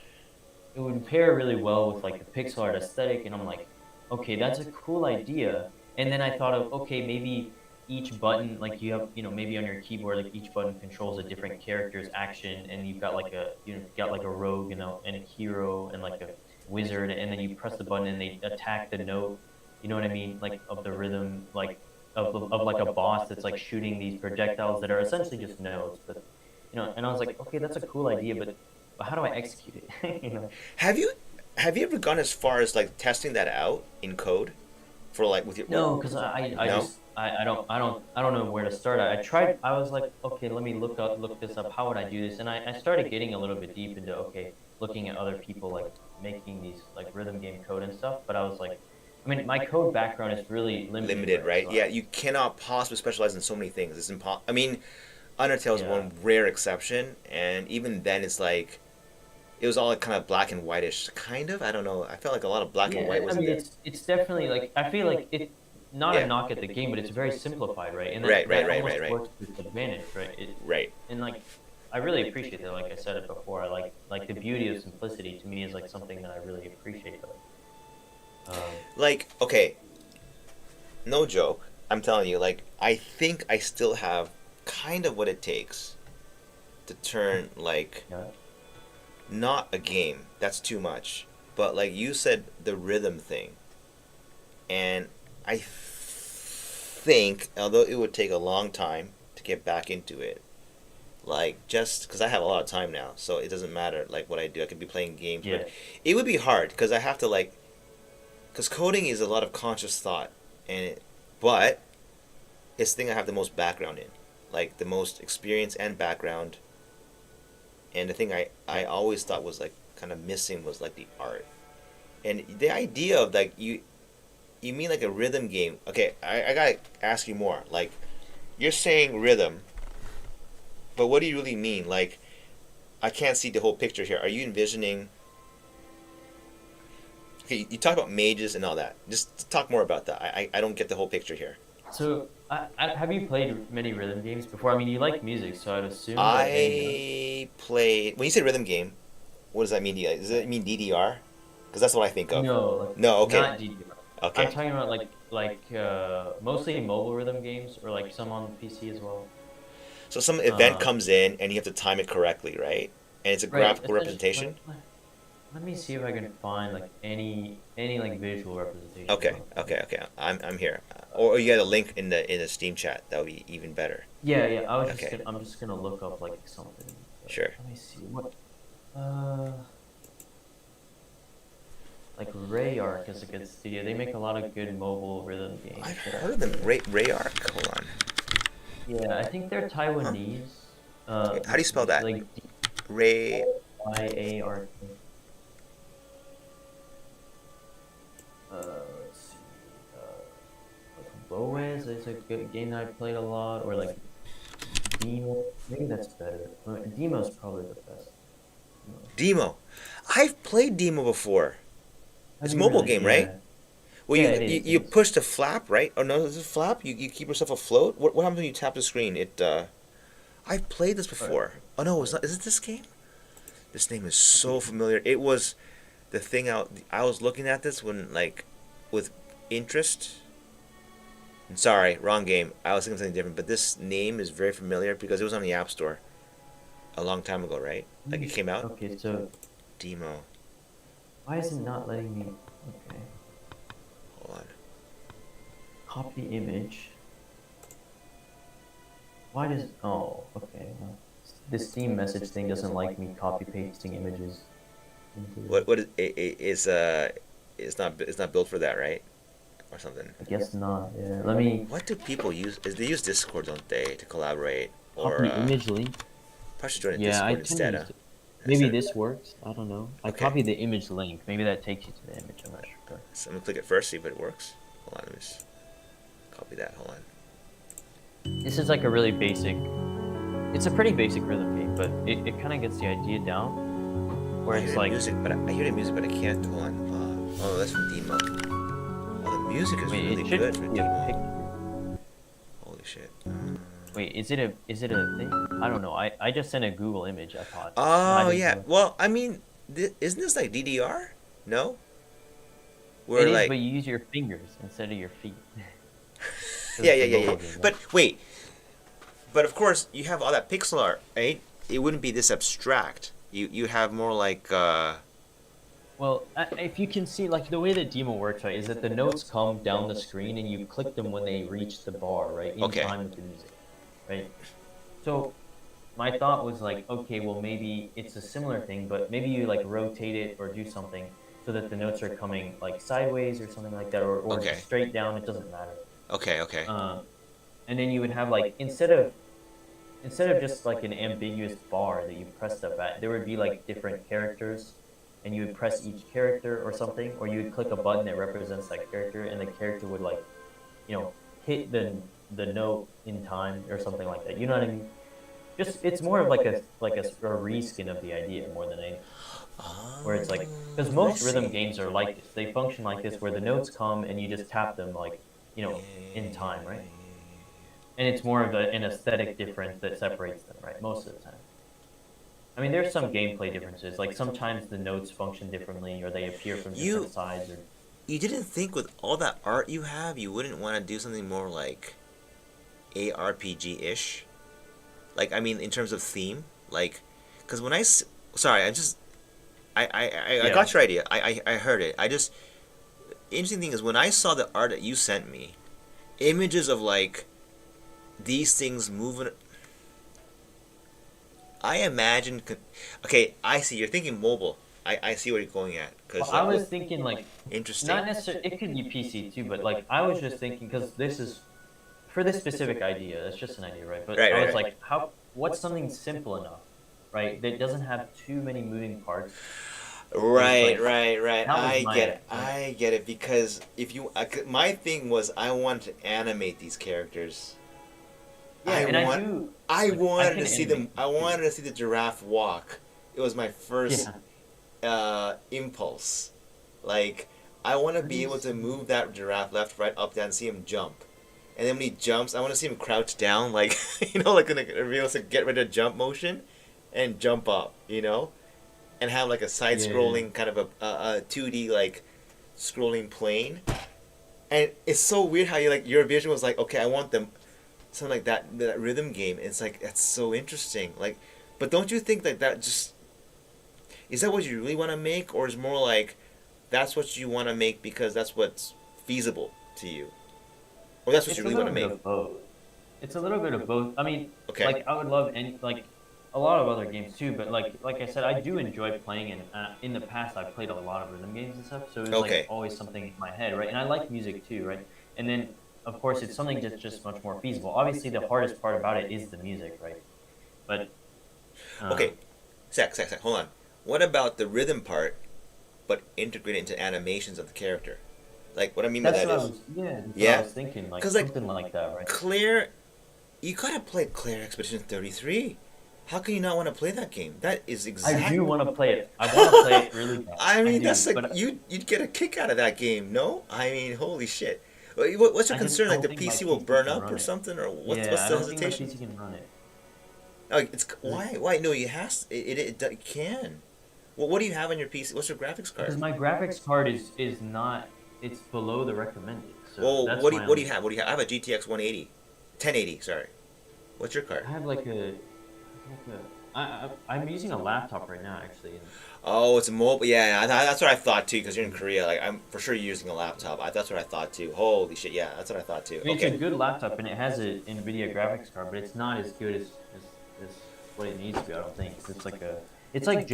it would pair really well with like the pixel art aesthetic, and I'm like, okay, that's a cool idea. And then I thought of, okay, maybe each button, like you have, maybe on your keyboard, like each button controls a different character's action, and you've got like a rogue and a hero and like a wizard, and then you press the button and they attack the note, you know what I mean, like of the rhythm, like of like a boss that's like shooting these projectiles that are essentially just notes, but and I was like, okay, that's a cool idea, but how do I execute it? Have you have you ever gone as far as like testing that out in code for like with your No, because I no? just I don't know where to start. I tried. I was like, okay, let me look this up. How would I do this? And I started getting a little bit deep into, okay, looking at other people like making these like rhythm game code and stuff. But I was like, I mean, my code background is really limited, Limited, right? right? So Yeah, you cannot possibly specialize in so many things. It's impossible. I mean, Undertale is yeah. one rare exception, and even then, it's like it was all like kind of black and whitish, kind of. I don't know. I felt like a lot of black and white Yeah, I was in mean there. it's definitely like I feel like it not a Yeah. knock at the game, but it's very simplified, right? And Right, right, that right, almost right, right, works to its advantage, right? right. And like I really appreciate that. Like I said it before, I like the beauty of simplicity to me is like something that I really appreciate. Like, okay, no joke. I'm telling you, like, I think I still have kind of what it takes to turn like Yeah, not a game. That's too much. But like you said, the rhythm thing, and I think although it would take a long time to get back into it, like just because I have a lot of time now, so it doesn't matter like what I do. I could be playing games, yeah, but it would be hard because I have to like because coding is a lot of conscious thought, and but it's the thing I have the most background in, like the most experience and background. And the thing I always thought was like kind of missing was like the art and the idea of like you mean like a rhythm game. Okay, I gotta ask you more. Like you're saying rhythm, but what do you really mean? Like I can't see the whole picture here. Are you envisioning? Okay, you talk about mages and all that. Just talk more about that. I don't get the whole picture here. So, have you played many rhythm games before? I mean, you like music, so I'd assume that maybe not. I played when you say rhythm game. What does that mean? Does it mean DDR? Because that's what I think of. No, like No, okay, not GDR. I'm okay. talking about mostly mobile rhythm games or like some on PC as well. So some event Uh, comes in and you have to time it correctly, right? And it's a right. graphical Essentially, representation. let me see if I can find like any like visual representation Okay, of it. okay, okay. I'm here. Or you got a link in the Steam chat. That would be even better. Yeah, yeah. Okay, I'm just gonna look up like something. sure. Let me see what. Uh, like Rayark is a good studio. They make a lot of good mobile rhythm games. I've that heard of them. Ray Arc. Hold on. Yeah, I think they're Huh. Taiwanese. How do you spell that? Like Ray. DIARK. Let's see. Like Boaz is a good game that I played a lot, or like Demo. Maybe that's better. Demo's probably the best. Demo. I've played Demo before. Have It's a you mobile really? game, right? Yeah. Well, Yeah, you, it you, is. It you is. push the flap, right? Oh no, is it flap? You keep yourself afloat. What happens when you tap the screen? I've played this Alright. before. Oh no, it's not. Is it this game? This name is so familiar. It was the thing I was looking at this when like with interest. And sorry, wrong game. I was thinking of something different. But this name is very familiar because it was on the App Store a long time ago, right? Like it came out. Okay, so Demo. why is it not letting me? Okay, Hold on. copy image. Why does? Oh, okay. Well, this Steam message thing doesn't like me copy pasting images. What is it's not built for that, right? Or something. I guess not. Yeah. Let me What do people use? They use Discord, don't they, to collaborate? Or copy image link. probably should join a Yeah, I Discord tend to instead. use Maybe this works. I don't know. I Okay. copied the image link. Maybe that takes you to the image. I'm not sure. So I'm gonna click it first, see if it works. Hold on, let me just copy that. Hold on. This is like a really basic. It's a pretty basic rhythm game, but it kind of gets the idea down. Where I it's hear the like, music, but I hear the music, but I can't. Hold on. Oh, that's from Demo. Oh, the music is wait, really it should good for be a Demo. picture. Holy shit. Wait, is it a thing? I don't know. I just sent a Google image. I thought. Oh I didn't yeah. know. Well, I mean, isn't this like DDR? No. Where It is, like but you use your fingers instead of your feet. 'Cause yeah, it's yeah, a yeah, yeah. mobile game, But wait. But of course, you have all that pixel art, right? It wouldn't be this abstract. You have more like Well, if you can see, like the way the demo works, right, is that the notes come down the screen and you click them when they reach the bar, right, in Okay. time with the music, right? So my thought was like, okay, well maybe it's a similar thing, but maybe you like rotate it or do something so that the notes are coming like sideways or something like that, or Okay. just straight down. It doesn't matter. okay. And then you would have like instead of just like an ambiguous bar that you press stuff at, there would be like different characters, and you would press each character or something, or you would click a button that represents that character, and the character would like, hit the note in time or something like that. You know what I mean? Just it's more of like a reskin of the idea more than anything. Where it's like, because most rhythm games are like this. They function like this, where the notes come and you just tap them like, in time, right? And it's more of an aesthetic difference that separates them, right? Most of the time. I mean, there's some gameplay differences. Like sometimes the notes function differently, or they appear from different sides. Or You didn't think with all that art you have, you wouldn't want to do something more like ARPG-ish? Like, I mean, in terms of theme, like, because when sorry, I got your idea. I heard it. Interesting thing is when I saw the art that you sent me, images of like these things moving. I imagine. Okay, I see. You're thinking mobile. I see where you're going at. Cause I was thinking like, interesting. not necessarily. It could be PC too, but like I was just thinking because this is for this specific idea. It's just an idea, right? But I was like, what's something simple enough, right? That doesn't have too many moving parts. Right. I get it because if you, my thing was I wanted to animate these characters. Yeah, I wanted to see animate them. I wanted to see the giraffe walk. It was my first impulse. Like I want to be able to move that giraffe left, right, up, down, see him jump. And then when he jumps, I want to see him crouch down, like like in a real get rid of jump motion, and jump up, and have like a side-scrolling kind of a 2D like scrolling plane. And it's so weird how your vision was like, okay, I want them something like that rhythm game. It's like that's so interesting. Like, but don't you think that just is that what you really want to make, or is more like that's what you want to make because that's what's feasible to you? Or that's what you really want to make. It's a little bit of both. I mean, Okay. like I would love a lot of other games too, but like I said, I do enjoy playing, and in the past I've played a lot of rhythm games and stuff, so it was like always something in my head, right? And I like music too, right? And then of course it's something that's just much more feasible. Obviously, the hardest part about it is the music, right? But okay, sec, hold on. What about the rhythm part, but integrated into animations of the character? Like what I mean by that is, what I was thinking, like something like that, right? Claire, you gotta play Claire Expedition 33. How can you not want to play that game? That is exactly. I do want to play it. I want to play it really bad. I mean, that's like you'd get a kick out of that game, no? I mean, holy shit. What's your concern? Like the PC will burn up or something, or what's the hesitation? I don't think my PC can run it. Oh, it's why? No, it can. Well, what do you have on your PC? What's your graphics card? Because my graphics card is not. It's below the recommended. So well, what do you have? What do you have? I have a GTX 180, 1080. Sorry. What's your card? I have I'm using a laptop right now, actually. Oh, it's a mobile. Yeah, that's what I thought too. Because you're in Korea, like I'm for sure you're using a laptop. That's what I thought too. Holy shit! Yeah, that's what I thought too. I mean, it's a good laptop, and it has an NVIDIA graphics card, but it's not as good as what it needs to be. I don't think it's like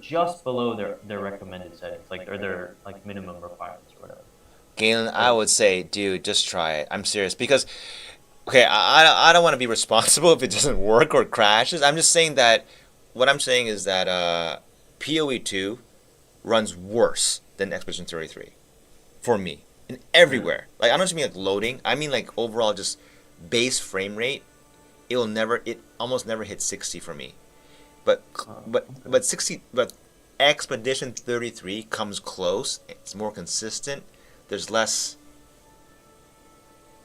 just below their recommended settings, or their minimum requirements or whatever. Galen, I would say, dude, just try it. I'm serious because. Okay, I don't want to be responsible if it doesn't work or crashes. I'm just saying that what I'm saying is that PoE 2 runs worse than Expedition 33 for me in everywhere. Like I don't just mean like loading. I mean like overall just base frame rate. It almost never hits 60 for me. But but 60 but Expedition 33 comes close. It's more consistent. There's less.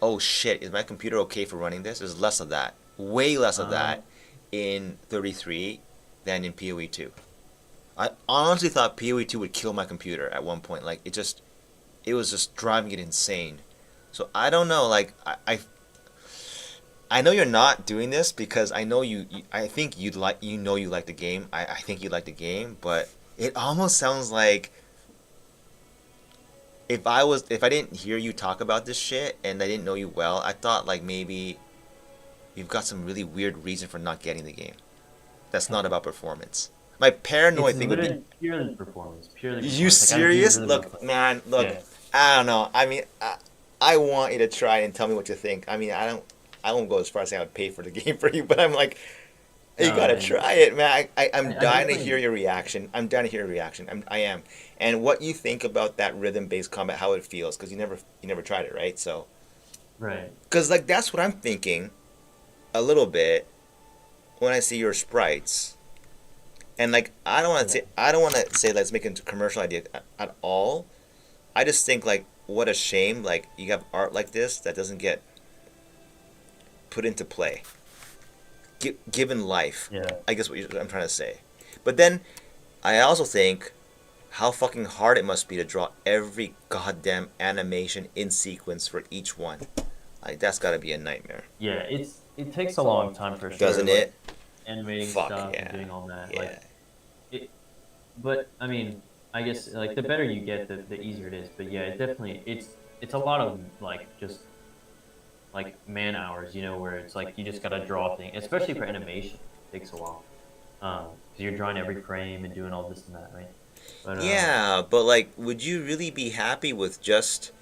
Oh shit! Is my computer okay for running this? There's less of that. Way less of that in 33 than in PoE 2. I honestly thought PoE 2 would kill my computer at one point. Like it was just driving it insane. So I don't know. Like I know you're not doing this because I know I think you like the game. I think you like the game, but it almost sounds like if I didn't hear you talk about this shit and I didn't know you well, I thought like maybe you've got some really weird reason for not getting the game. That's not about performance. My paranoid It's thing would be. literally purely performance. Purely performance. You Like, I do serious? really Look, well. man. Look, Yeah. I don't know. I mean, I want you to try and tell me what you think. I mean, I won't go as far as saying I would pay for the game for you, but I'm like, you No, gotta man. try it, man. I'm I dying to definitely- hear your reaction. I'm dying to hear your reaction. I am, and what you think about that rhythm-based combat, how it feels, because you never tried it, right? So, Right. because like that's what I'm thinking, a little bit, when I see your sprites. And like I don't want to say let's make it a commercial idea at all. I just think like what a shame like you have art like this that doesn't get put into play. Given life. Yeah. I guess what I'm trying to say. But then I also think how fucking hard it must be to draw every goddamn animation in sequence for each one. Like that's got to be a nightmare. Yeah. It takes a long time for sure. Doesn't like, it? Animating Fuck stuff yeah. and doing all that. Yeah. Like, but I mean, I guess like the better you get, the easier it is. But yeah, it definitely it's a lot of like just like man hours, where it's like you just gotta draw things, especially for animation. It takes a while, because you're drawing every frame and doing all this and that, right? But, Yeah, but like, would you really be happy with just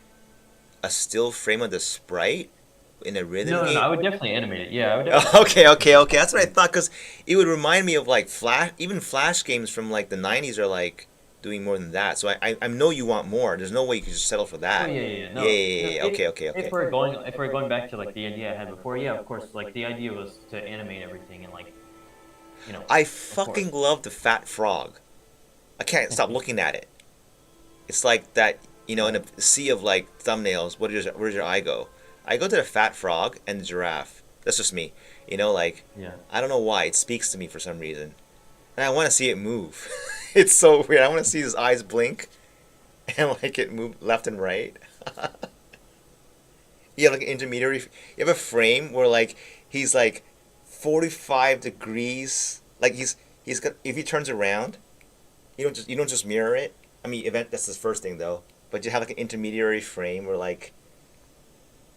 a still frame of the sprite in a rhythm No, game? I would definitely animate it. Yeah, I would. Definitely. Okay. That's what I thought, because it would remind me of like even Flash games from like the '90s are like doing more than that. So I know you want more. There's no way you could just settle for that. Oh yeah. No, Yeah. no, Okay. If we're going back to like the idea I had before, yeah, of course. Like the idea was to animate everything and like, I fucking love the fat frog. I can't stop looking at it. It's like that, in a sea of like thumbnails. Where's your eye go? I go to the fat frog and the giraffe. That's just me. Like Yeah. I don't know why it speaks to me for some reason, and I want to see it move. It's so weird. I want to see his eyes blink, and like it move left and right. You have like an intermediary. You have a frame where like he's like 45 degrees. Like he's got if he turns around, you don't just mirror it. I mean, that's the first thing though. But you have like an intermediary frame where like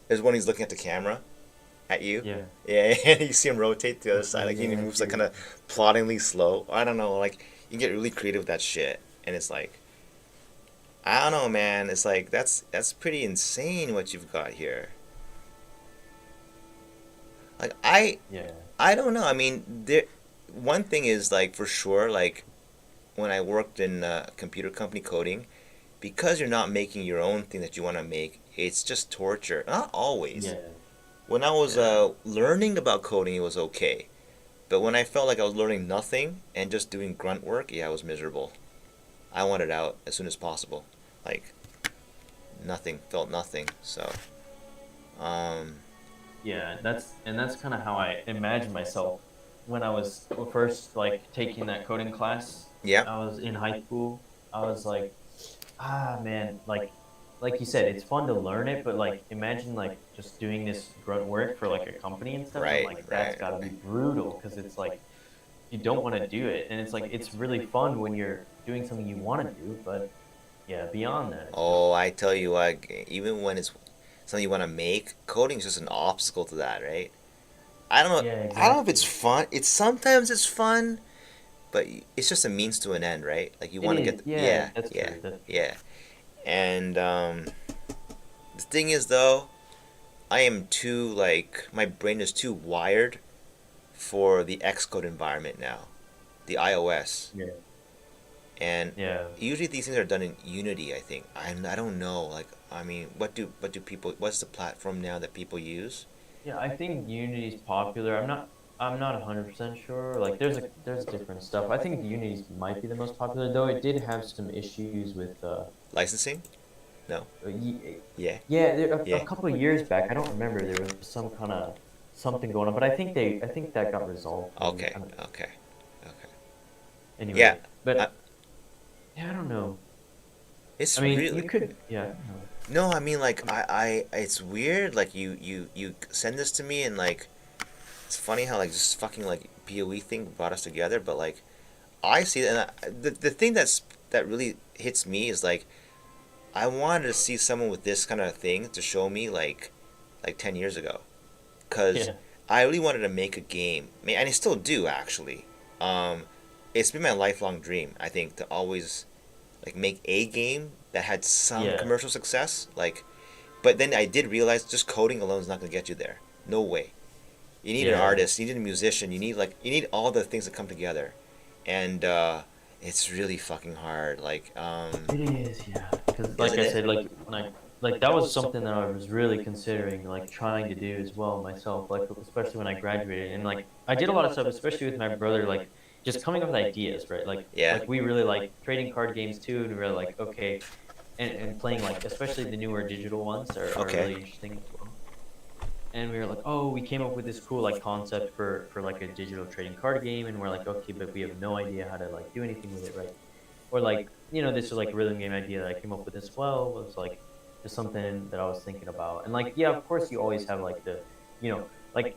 there's one he's looking at the camera, at you. Yeah. Yeah, and you see him rotate to the other side. Like he Yeah, moves like kind of ploddingly slow. I don't know. Like you can get really creative with that shit, and it's like I don't know, man. It's like that's pretty insane what you've got here. Like Yeah. I don't know. I mean, one thing is like for sure like when I worked in a computer company coding, because you're not making your own thing that you want to make, it's just torture. Not always. Yeah. When I was learning about coding, it was okay. But when I felt like I was learning nothing and just doing grunt work, yeah, I was miserable. I wanted out as soon as possible. Like, felt nothing. So, Yeah, that's kind of how I imagined myself when I was first like taking that coding class. yeah. I was in high school. I was like, man, like you said, it's fun to learn it, but like imagine like just doing this grunt work for like a company and stuff. Right, And, like that's right. gotta be brutal because it's like you don't want to do it, and it's like it's really fun when you're doing something you want to do, but yeah, beyond that. Oh, I tell you what, even when it's something you want to make, coding is just an obstacle to that, right? I don't know. Yeah, I don't know if it's exactly. fun. Sometimes it's fun, but it's just a means to an end, right? Like you It want to is, get yeah, that's true, that's yeah. And the thing is though, I am too like my brain is too wired for the Xcode environment now. the iOS, Yeah. and Yeah. usually these things are done in Unity. I think I don't know. Like I mean, what do people? What's the platform now that people use? Yeah, I think Unity's popular. I'm not 100% sure. Like there's different stuff. I think Unity's might be the most popular though. It did have some issues with Licensing? No. Yeah. yeah, a Yeah. couple of years back, I don't remember there was some kind of something going on, but I think that got resolved. Maybe. Okay. I don't know. Okay. Okay. Yeah. Anyway, but I, yeah, I don't know. it's I mean, you really could yeah, I don't know. no. I mean, like it's weird. Like you send this to me, and like it's funny how like just fucking like POE thing brought us together. But like I see it, and the thing that really hits me is like I wanted to see someone with this kind of thing to show me like 10 years ago, cause Yeah. I really wanted to make a game, and I still do actually. Um, it's been my lifelong dream. I think to always like make a game that had some Yeah. commercial success. Like, but then I did realize just coding alone is not gonna get you there. No way. You need an Yeah. artist. You need a musician. You need all the things that come together, and it's really fucking hard. Like, It is, yeah. Because like isn't I it? said, like that was something that I was really considering, like trying to do as well myself. Like especially when I graduated, and like I did a lot of stuff, especially with my brother, like just coming up with ideas, right? Yeah. Like we really like trading card games too, and we were like, okay, and playing like especially the newer digital ones are Okay. really interesting as well. And we were like, oh, we came up with this cool like concept for like a digital trading card game, and we're like, okay, but we have no idea how to like do anything with it, right? Or like, this like rhythm game idea that I came up with as well was like just something that I was thinking about. And like, yeah, of course you always have like the, you know, like